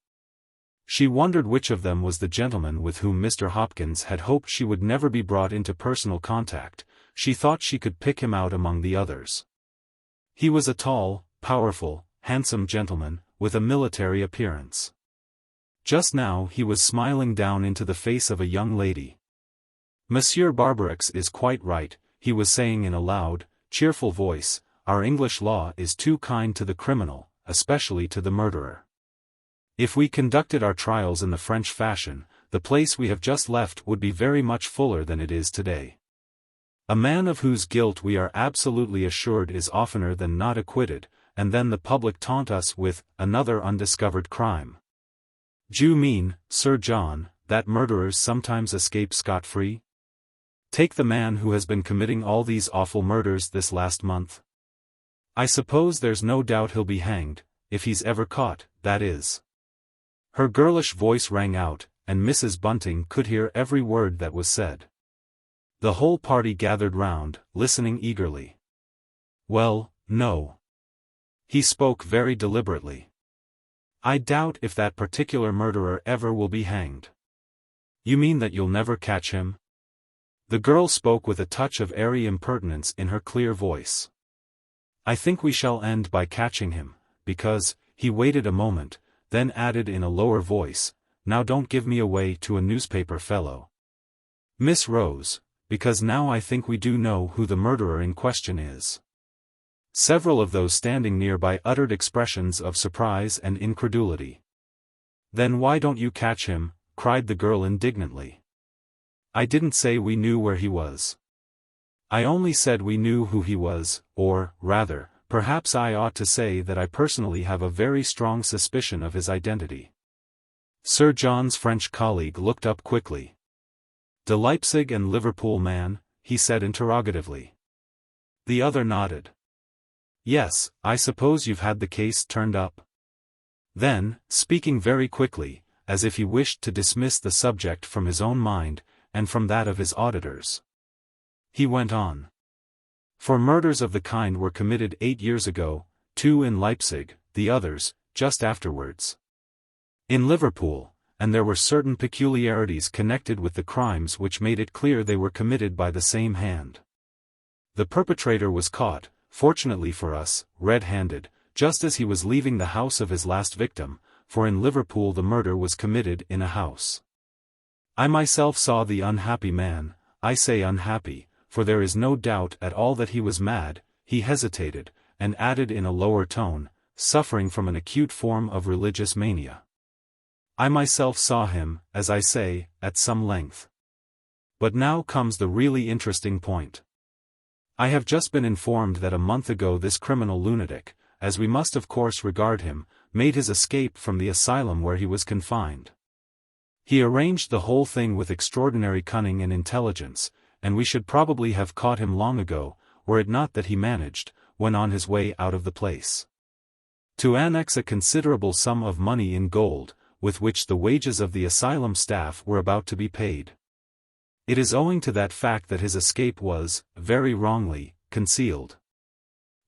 She wondered which of them was the gentleman with whom Mr. Hopkins had hoped she would never be brought into personal contact. She thought she could pick him out among the others. He was a tall, powerful, handsome gentleman, with a military appearance. Just now he was smiling down into the face of a young lady. "Monsieur Barbarix is quite right," he was saying in a loud, cheerful voice, "our English law is too kind to the criminal, especially to the murderer. If we conducted our trials in the French fashion, the place we have just left would be very much fuller than it is today. A man of whose guilt we are absolutely assured is oftener than not acquitted, and then the public taunt us with another undiscovered crime. Do you mean, Sir John, that murderers sometimes escape scot-free? Take the man who has been committing all these awful murders this last month. I suppose there's no doubt he'll be hanged, if he's ever caught, that is." Her girlish voice rang out, and Mrs. Bunting could hear every word that was said. The whole party gathered round, listening eagerly. "Well, no." He spoke very deliberately. "I doubt if that particular murderer ever will be hanged." "You mean that you'll never catch him?" The girl spoke with a touch of airy impertinence in her clear voice. "I think we shall end by catching him, because," he waited a moment, then added in a lower voice, "now don't give me away to a newspaper fellow, Miss Rose, because now I think we do know who the murderer in question is." Several of those standing nearby uttered expressions of surprise and incredulity. "Then why don't you catch him?" cried the girl indignantly. "I didn't say we knew where he was. I only said we knew who he was, or, rather, perhaps I ought to say that I personally have a very strong suspicion of his identity." Sir John's French colleague looked up quickly. "The Leipzig and Liverpool man?" he said interrogatively. The other nodded. "Yes, I suppose you've had the case turned up?" Then, speaking very quickly, as if he wished to dismiss the subject from his own mind, and from that of his auditors, he went on. "For murders of the kind were committed 8 years ago, 2 in Leipzig, the others, just afterwards, in Liverpool, and there were certain peculiarities connected with the crimes which made it clear they were committed by the same hand. The perpetrator was caught, fortunately for us, red-handed, just as he was leaving the house of his last victim, for in Liverpool the murder was committed in a house. I myself saw the unhappy man. I say unhappy, for there is no doubt at all that he was mad." He hesitated, and added in a lower tone, "suffering from an acute form of religious mania. I myself saw him, as I say, at some length. But now comes the really interesting point. I have just been informed that a month ago this criminal lunatic, as we must of course regard him, made his escape from the asylum where he was confined. He arranged the whole thing with extraordinary cunning and intelligence, and we should probably have caught him long ago, were it not that he managed, when on his way out of the place, to annex a considerable sum of money in gold, with which the wages of the asylum staff were about to be paid. It is owing to that fact that his escape was, very wrongly, concealed.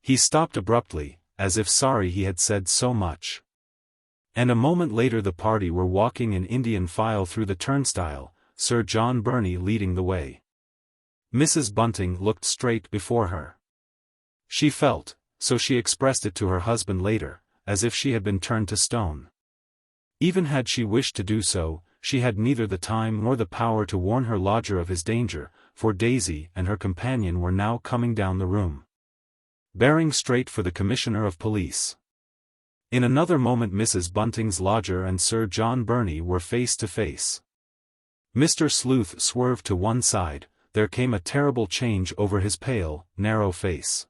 He stopped abruptly, as if sorry he had said so much. And a moment later the party were walking in Indian file through the turnstile, Sir John Burney leading the way. Mrs. Bunting looked straight before her. She felt, so she expressed it to her husband later, as if she had been turned to stone. Even had she wished to do so, she had neither the time nor the power to warn her lodger of his danger, for Daisy and her companion were now coming down the room, bearing straight for the Commissioner of Police. In another moment Mrs. Bunting's lodger and Sir John Burney were face to face. Mr. Sleuth swerved to one side. There came a terrible change over his pale, narrow face.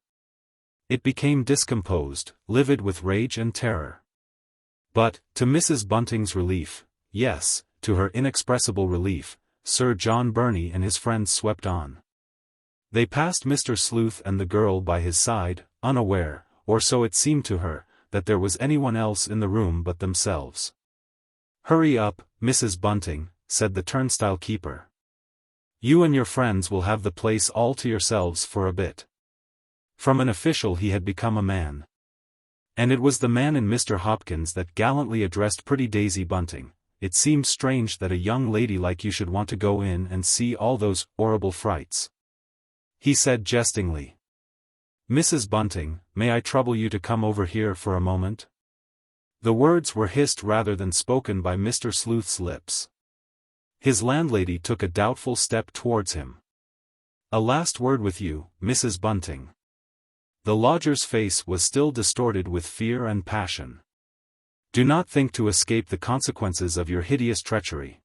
It became discomposed, livid with rage and terror. But, to Mrs. Bunting's relief, yes, to her inexpressible relief, Sir John Burney and his friends swept on. They passed Mr. Sleuth and the girl by his side, unaware, or so it seemed to her, that there was anyone else in the room but themselves. "Hurry up, Mrs. Bunting," said the turnstile keeper. "You and your friends will have the place all to yourselves for a bit." From an official he had become a man. And it was the man in Mr. Hopkins that gallantly addressed pretty Daisy Bunting. "It seems strange that a young lady like you should want to go in and see all those horrible frights," he said jestingly. "Mrs. Bunting, may I trouble you to come over here for a moment?" The words were hissed rather than spoken by Mr. Sleuth's lips. His landlady took a doubtful step towards him. "A last word with you, Mrs. Bunting." The lodger's face was still distorted with fear and passion. "Do not think to escape the consequences of your hideous treachery.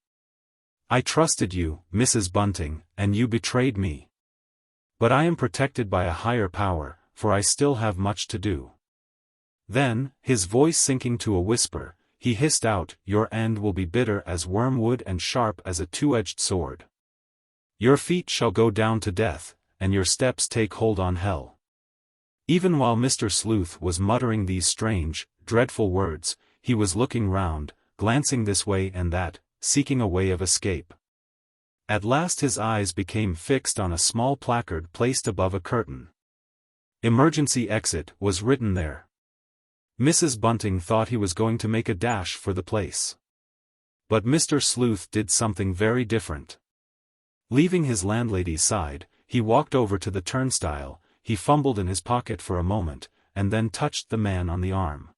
I trusted you, Mrs. Bunting, and you betrayed me. But I am protected by a higher power, for I still have much to do." Then, his voice sinking to a whisper, he hissed out, "Your end will be bitter as wormwood and sharp as a two-edged sword. Your feet shall go down to death, and your steps take hold on hell." Even while Mr. Sleuth was muttering these strange, dreadful words, he was looking round, glancing this way and that, seeking a way of escape. At last his eyes became fixed on a small placard placed above a curtain. "Emergency exit" was written there. Mrs. Bunting thought he was going to make a dash for the place. But Mr. Sleuth did something very different. Leaving his landlady's side, he walked over to the turnstile. He fumbled in his pocket for a moment, and then touched the man on the arm.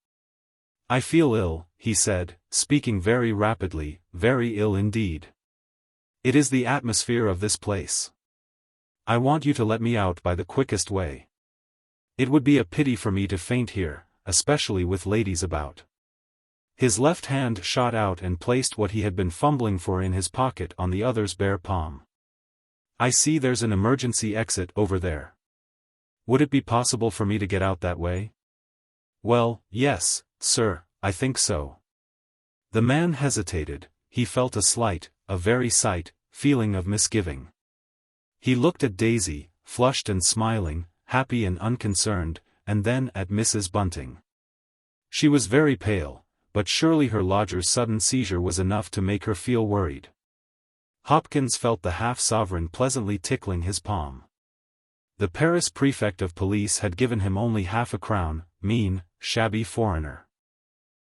"I feel ill," he said, speaking very rapidly, "very ill indeed. It is the atmosphere of this place. I want you to let me out by the quickest way. It would be a pity for me to faint here, especially with ladies about." His left hand shot out and placed what he had been fumbling for in his pocket on the other's bare palm. "I see there's an emergency exit over there. Would it be possible for me to get out that way?" "Well, yes, sir, I think so." The man hesitated. He felt a very slight, feeling of misgiving. He looked at Daisy, flushed and smiling, happy and unconcerned, and then at Mrs. Bunting. She was very pale, but surely her lodger's sudden seizure was enough to make her feel worried. Hopkins felt the half-sovereign pleasantly tickling his palm. The Paris prefect of police had given him only half a crown, mean, shabby foreigner.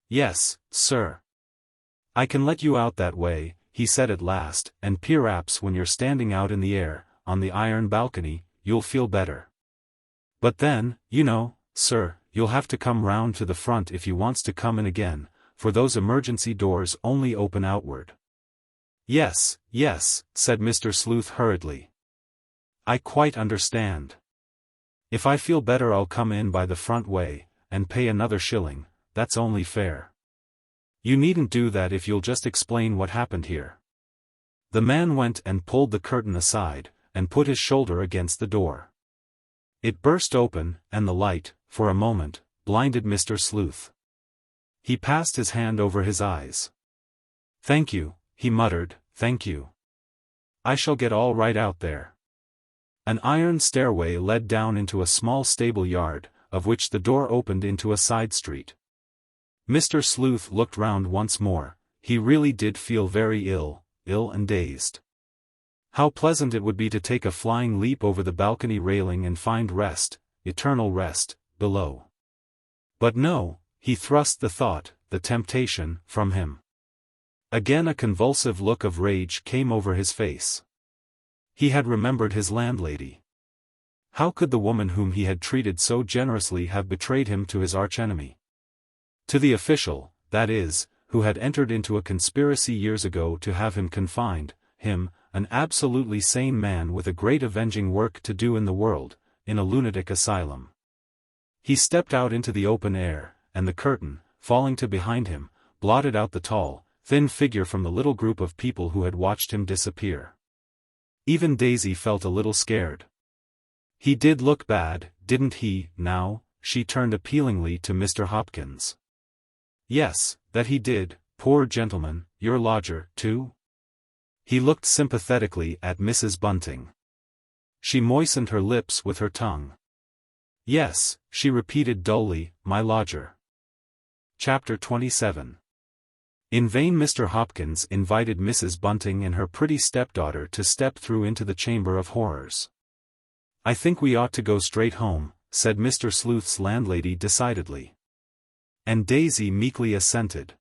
"Yes, sir. I can let you out that way," he said at last, "and perhaps when you're standing out in the air, on the iron balcony, you'll feel better. But then, you know, sir, you'll have to come round to the front if you wants to come in again, for those emergency doors only open outward." "Yes, yes," said Mr. Sleuth hurriedly. "I quite understand. If I feel better I'll come in by the front way, and pay another shilling, that's only fair. You needn't do that if you'll just explain what happened here." The man went and pulled the curtain aside, and put his shoulder against the door. It burst open, and the light, for a moment, blinded Mr. Sleuth. He passed his hand over his eyes. "Thank you," he muttered, "thank you. I shall get all right out there." An iron stairway led down into a small stable yard, of which the door opened into a side street. Mr. Sleuth looked round once more. he really did feel very ill and dazed. How pleasant it would be to take a flying leap over the balcony railing and find rest, eternal rest, below. But no, he thrust the thought, the temptation, from him. Again a convulsive look of rage came over his face. He had remembered his landlady. How could the woman whom he had treated so generously have betrayed him to his archenemy? To the official, that is, who had entered into a conspiracy years ago to have him confined, him, an absolutely sane man with a great avenging work to do in the world, in a lunatic asylum. He stepped out into the open air, and the curtain, falling to behind him, blotted out the tall, thin figure from the little group of people who had watched him disappear. Even Daisy felt a little scared. He did look bad, didn't he, now? She turned appealingly to Mr. Hopkins. Yes, that he did, poor gentleman. Your lodger, too? He looked sympathetically at Mrs. Bunting. She moistened her lips with her tongue. Yes, she repeated dully, my lodger. Chapter 27. In vain Mr. Hopkins invited Mrs. Bunting and her pretty stepdaughter to step through into the chamber of horrors. I think we ought to go straight home, said Mr. Sleuth's landlady decidedly. And Daisy meekly assented.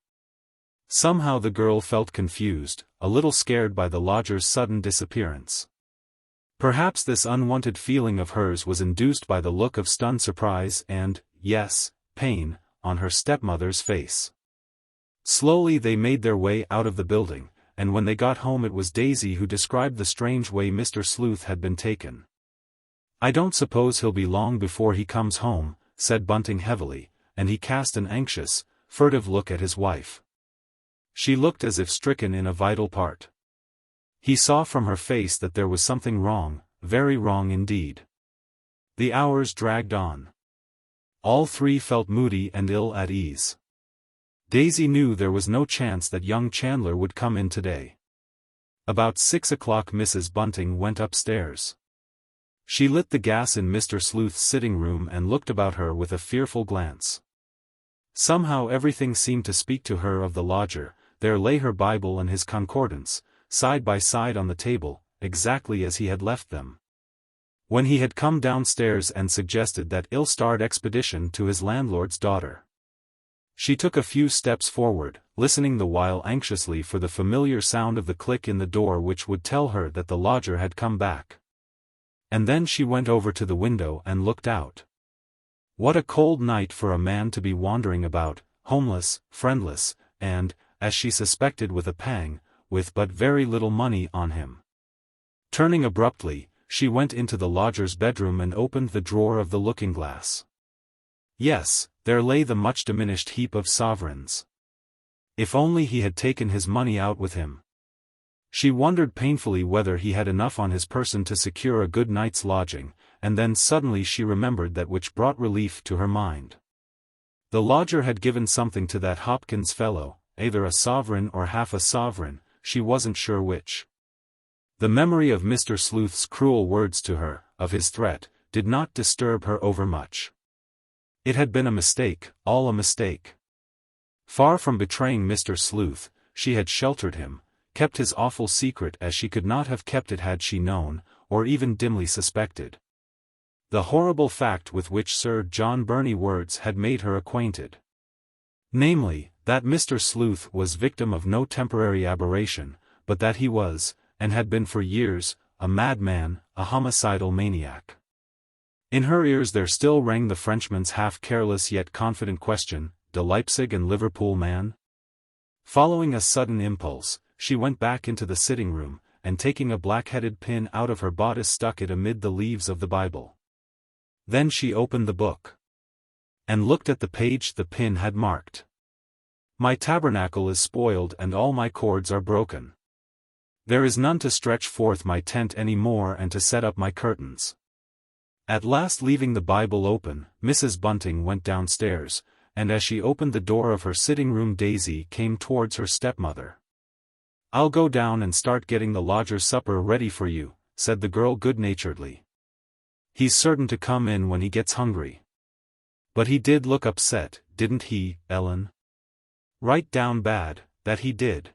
Somehow the girl felt confused, a little scared by the lodger's sudden disappearance. Perhaps this unwanted feeling of hers was induced by the look of stunned surprise and, yes, pain, on her stepmother's face. Slowly they made their way out of the building, and when they got home it was Daisy who described the strange way Mr. Sleuth had been taken. I don't suppose he'll be long before he comes home, said Bunting heavily, and he cast an anxious, furtive look at his wife. She looked as if stricken in a vital part. He saw from her face that there was something wrong, very wrong indeed. The hours dragged on. All three felt moody and ill at ease. Daisy knew there was no chance that young Chandler would come in today. About 6 o'clock Mrs. Bunting went upstairs. She lit the gas in Mr. Sleuth's sitting room and looked about her with a fearful glance. Somehow everything seemed to speak to her of the lodger. There lay her Bible and his concordance, side by side on the table, exactly as he had left them. When he had come downstairs and suggested that ill-starred expedition to his landlord's daughter. She took a few steps forward, listening the while anxiously for the familiar sound of the click in the door which would tell her that the lodger had come back. And then she went over to the window and looked out. What a cold night for a man to be wandering about, homeless, friendless, and, as she suspected with a pang, with but very little money on him. Turning abruptly, she went into the lodger's bedroom and opened the drawer of the looking-glass. Yes, there lay the much-diminished heap of sovereigns. If only he had taken his money out with him. She wondered painfully whether he had enough on his person to secure a good night's lodging, and then suddenly she remembered that which brought relief to her mind. The lodger had given something to that Hopkins fellow, either a sovereign or half a sovereign, she wasn't sure which. The memory of Mr. Sleuth's cruel words to her, of his threat, did not disturb her overmuch. It had been a mistake, all a mistake. Far from betraying Mr. Sleuth, she had sheltered him, kept his awful secret as she could not have kept it had she known, or even dimly suspected. The horrible fact with which Sir John Burney's words had made her acquainted. Namely, that Mr. Sleuth was victim of no temporary aberration, but that he was, and had been for years, a madman, a homicidal maniac. In her ears there still rang the Frenchman's half-careless yet confident question, "De Leipzig and Liverpool man?" Following a sudden impulse, she went back into the sitting-room, and taking a black-headed pin out of her bodice stuck it amid the leaves of the Bible. Then she opened the book. And looked at the page the pin had marked. My tabernacle is spoiled and all my cords are broken. There is none to stretch forth my tent any more and to set up my curtains. At last leaving the Bible open, Mrs. Bunting went downstairs, and as she opened the door of her sitting-room Daisy came towards her stepmother. "I'll go down and start getting the lodger's supper ready for you," said the girl good-naturedly. "He's certain to come in when he gets hungry." But he did look upset, didn't he, Ellen? "Right down bad," that he did.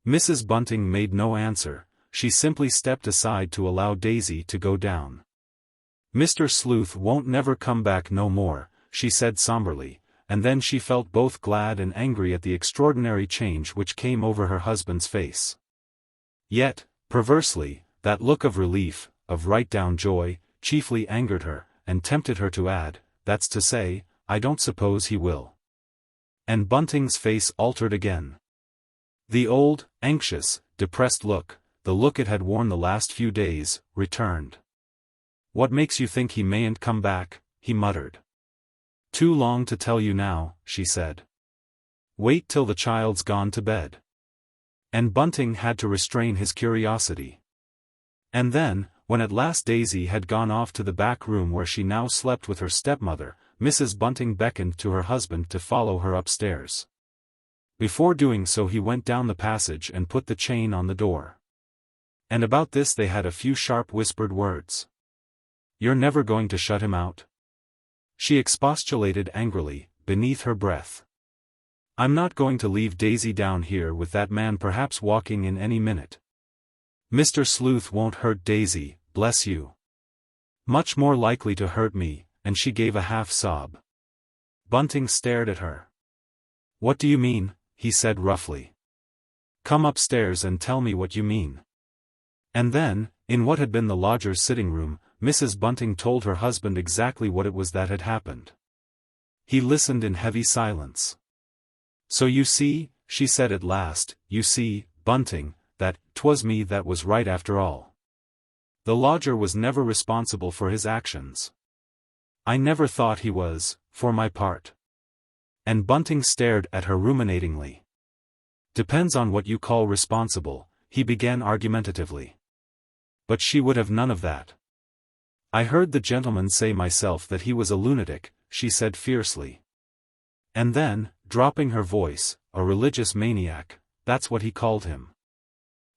Mrs. Bunting made no answer, she simply stepped aside to allow Daisy to go down. "Mr. Sleuth won't never come back no more," she said somberly, and then she felt both glad and angry at the extraordinary change which came over her husband's face. Yet, perversely, that look of relief, of right-down joy, chiefly angered her, and tempted her to add, "That's to say, I don't suppose he will." And Bunting's face altered again. The old, anxious, depressed look, the look it had worn the last few days, returned. "What makes you think he mayn't come back?" he muttered. "Too long to tell you now," she said. "Wait till the child's gone to bed." And Bunting had to restrain his curiosity. And then, when at last Daisy had gone off to the back room where she now slept with her stepmother, Mrs. Bunting beckoned to her husband to follow her upstairs. Before doing so he went down the passage and put the chain on the door. And about this they had a few sharp whispered words. "You're never going to shut him out?" she expostulated angrily, beneath her breath. "I'm not going to leave Daisy down here with that man perhaps walking in any minute. Mr. Sleuth won't hurt Daisy, bless you. Much more likely to hurt me," and she gave a half-sob. Bunting stared at her. "What do you mean?" he said roughly. "Come upstairs and tell me what you mean." And then, in what had been the lodger's sitting room, Mrs. Bunting told her husband exactly what it was that had happened. He listened in heavy silence. "So you see," she said at last, "you see, Bunting, that 'twas me that was right after all. The lodger was never responsible for his actions. I never thought he was, for my part." And Bunting stared at her ruminatingly. "Depends on what you call responsible," he began argumentatively. But she would have none of that. "I heard the gentleman say myself that he was a lunatic," she said fiercely. And then, dropping her voice, "a religious maniac, that's what he called him."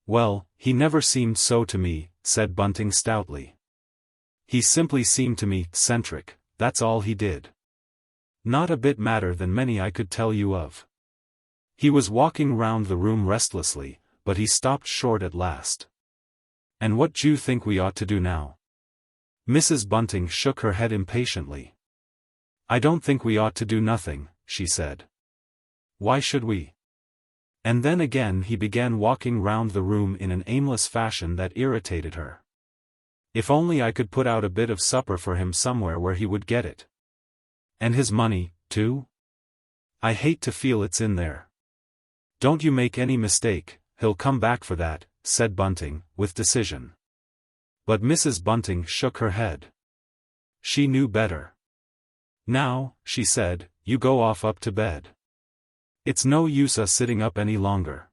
"Well, he never seemed so to me," said Bunting stoutly. "He simply seemed to me eccentric, that's all he did. Not a bit madder than many I could tell you of." He was walking round the room restlessly, but he stopped short at last. "And what d'you think we ought to do now?" Mrs. Bunting shook her head impatiently. "I don't think we ought to do nothing," she said. "Why should we?" And then again he began walking round the room in an aimless fashion that irritated her. "If only I could put out a bit of supper for him somewhere where he would get it. And his money, too? I hate to feel it's in there." "Don't you make any mistake, he'll come back for that," said Bunting, with decision. But Mrs. Bunting shook her head. She knew better. "Now," she said, "you go off up to bed. It's no use us sitting up any longer."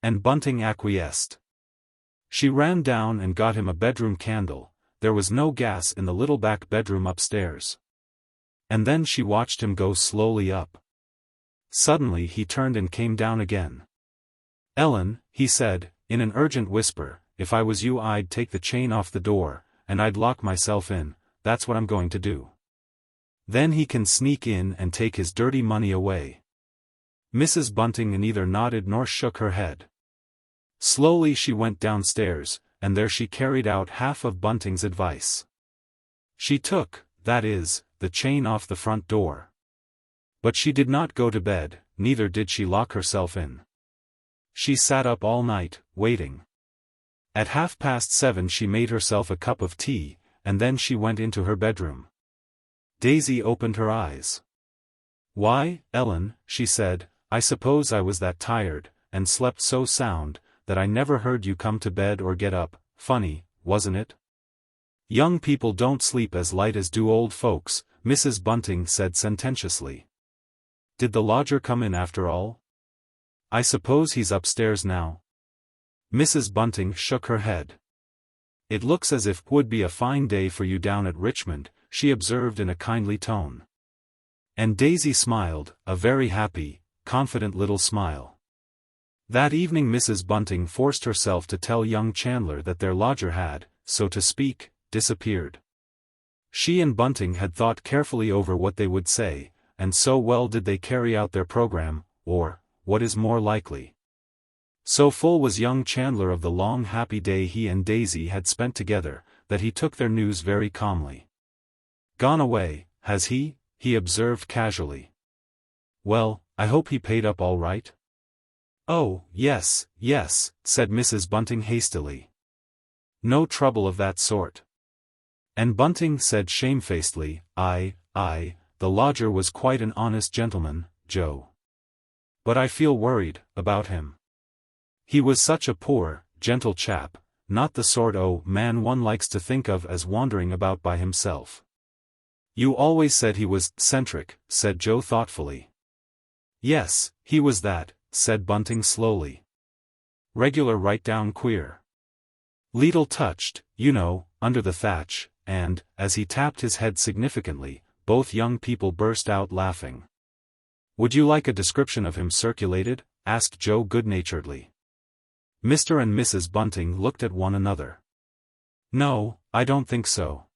And Bunting acquiesced. She ran down and got him a bedroom candle, there was no gas in the little back bedroom upstairs. And then she watched him go slowly up. Suddenly he turned and came down again. "Ellen," he said, in an urgent whisper, "if I was you I'd take the chain off the door, and I'd lock myself in, that's what I'm going to do. Then he can sneak in and take his dirty money away." Mrs. Bunting neither nodded nor shook her head. Slowly she went downstairs, and there she carried out half of Bunting's advice. She took, that is, the chain off the front door. But she did not go to bed, neither did she lock herself in. She sat up all night, waiting. At 7:30 she made herself a cup of tea, and then she went into her bedroom. Daisy opened her eyes. "Why, Ellen," she said, "I suppose I was that tired, and slept so sound, that I never heard you come to bed or get up. Funny, wasn't it?" "Young people don't sleep as light as do old folks," Mrs. Bunting said sententiously. "Did the lodger come in after all? I suppose he's upstairs now." Mrs. Bunting shook her head. "It looks as if 'twould be a fine day for you down at Richmond," she observed in a kindly tone. And Daisy smiled, a very happy, confident little smile. That evening Mrs. Bunting forced herself to tell young Chandler that their lodger had, so to speak, disappeared. She and Bunting had thought carefully over what they would say, and so well did they carry out their program, or, what is more likely? So full was young Chandler of the long happy day he and Daisy had spent together, that he took their news very calmly. "Gone away, has he?" he observed casually. "Well, I hope he paid up all right?" "Oh, yes, yes," said Mrs. Bunting hastily. "No trouble of that sort." And Bunting said shamefacedly, the lodger was quite an honest gentleman, Joe. But I feel worried about him. He was such a poor, gentle chap, not the sort o' man one likes to think of as wandering about by himself." "You always said he was eccentric," said Joe thoughtfully. "Yes, he was that," said Bunting slowly. "Regular right down queer. Leetle touched, you know, under the thatch," and, as he tapped his head significantly, both young people burst out laughing. "Would you like a description of him circulated?" asked Joe good-naturedly. Mr. and Mrs. Bunting looked at one another. "No, I don't think so.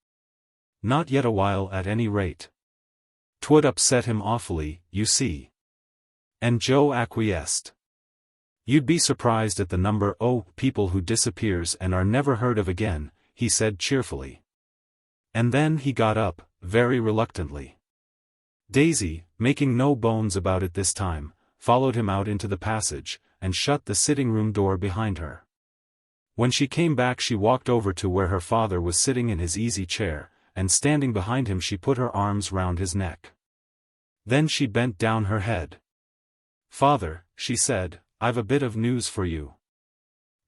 Not yet a while at any rate. 'Twould upset him awfully, you see." And Joe acquiesced. "You'd be surprised at the number o' people who disappears and are never heard of again," he said cheerfully. And then he got up, very reluctantly. Daisy, making no bones about it this time, followed him out into the passage, and shut the sitting-room door behind her. When she came back she walked over to where her father was sitting in his easy chair, and standing behind him she put her arms round his neck. Then she bent down her head. "Father," she said, "I've a bit of news for you."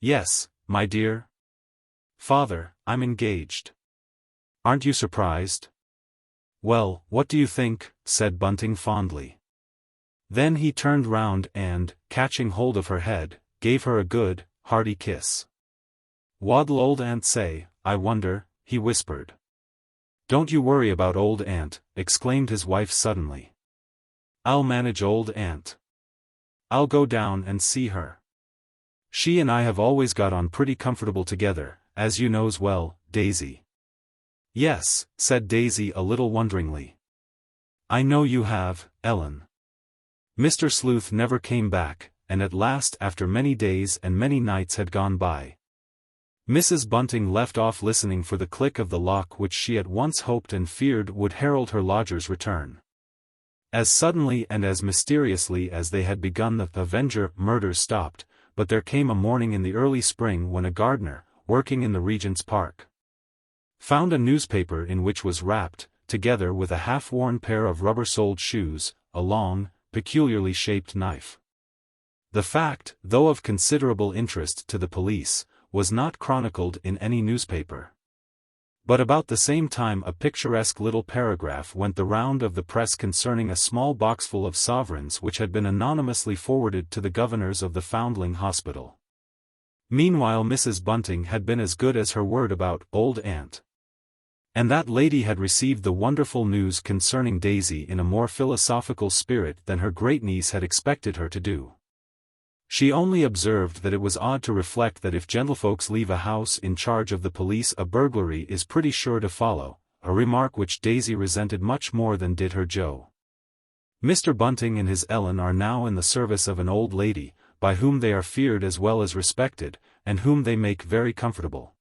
"Yes, my dear?" "Father, I'm engaged." "Aren't you surprised?" "Well, what do you think?" said Bunting fondly. Then he turned round and, catching hold of her head, gave her a good, hearty kiss. "What'll old Aunt say, I wonder?" he whispered. "Don't you worry about old Aunt," exclaimed his wife suddenly. "I'll manage old Aunt. I'll go down and see her. She and I have always got on pretty comfortable together, as you knows well, Daisy." "Yes," said Daisy a little wonderingly. "I know you have, Ellen." Mr. Sleuth never came back, and at last after many days and many nights had gone by, Mrs. Bunting left off listening for the click of the lock which she at once hoped and feared would herald her lodger's return. As suddenly and as mysteriously as they had begun the Avenger murders stopped, but there came a morning in the early spring when a gardener, working in the Regent's Park, found a newspaper in which was wrapped, together with a half-worn pair of rubber-soled shoes, a long, peculiarly shaped knife. The fact, though of considerable interest to the police, was not chronicled in any newspaper. But about the same time a picturesque little paragraph went the round of the press concerning a small boxful of sovereigns which had been anonymously forwarded to the governors of the Foundling Hospital. Meanwhile Mrs. Bunting had been as good as her word about old Aunt. And that lady had received the wonderful news concerning Daisy in a more philosophical spirit than her great-niece had expected her to do. She only observed that it was odd to reflect that if gentlefolks leave a house in charge of the police a burglary is pretty sure to follow, a remark which Daisy resented much more than did her Joe. Mr. Bunting and his Ellen are now in the service of an old lady, by whom they are feared as well as respected, and whom they make very comfortable.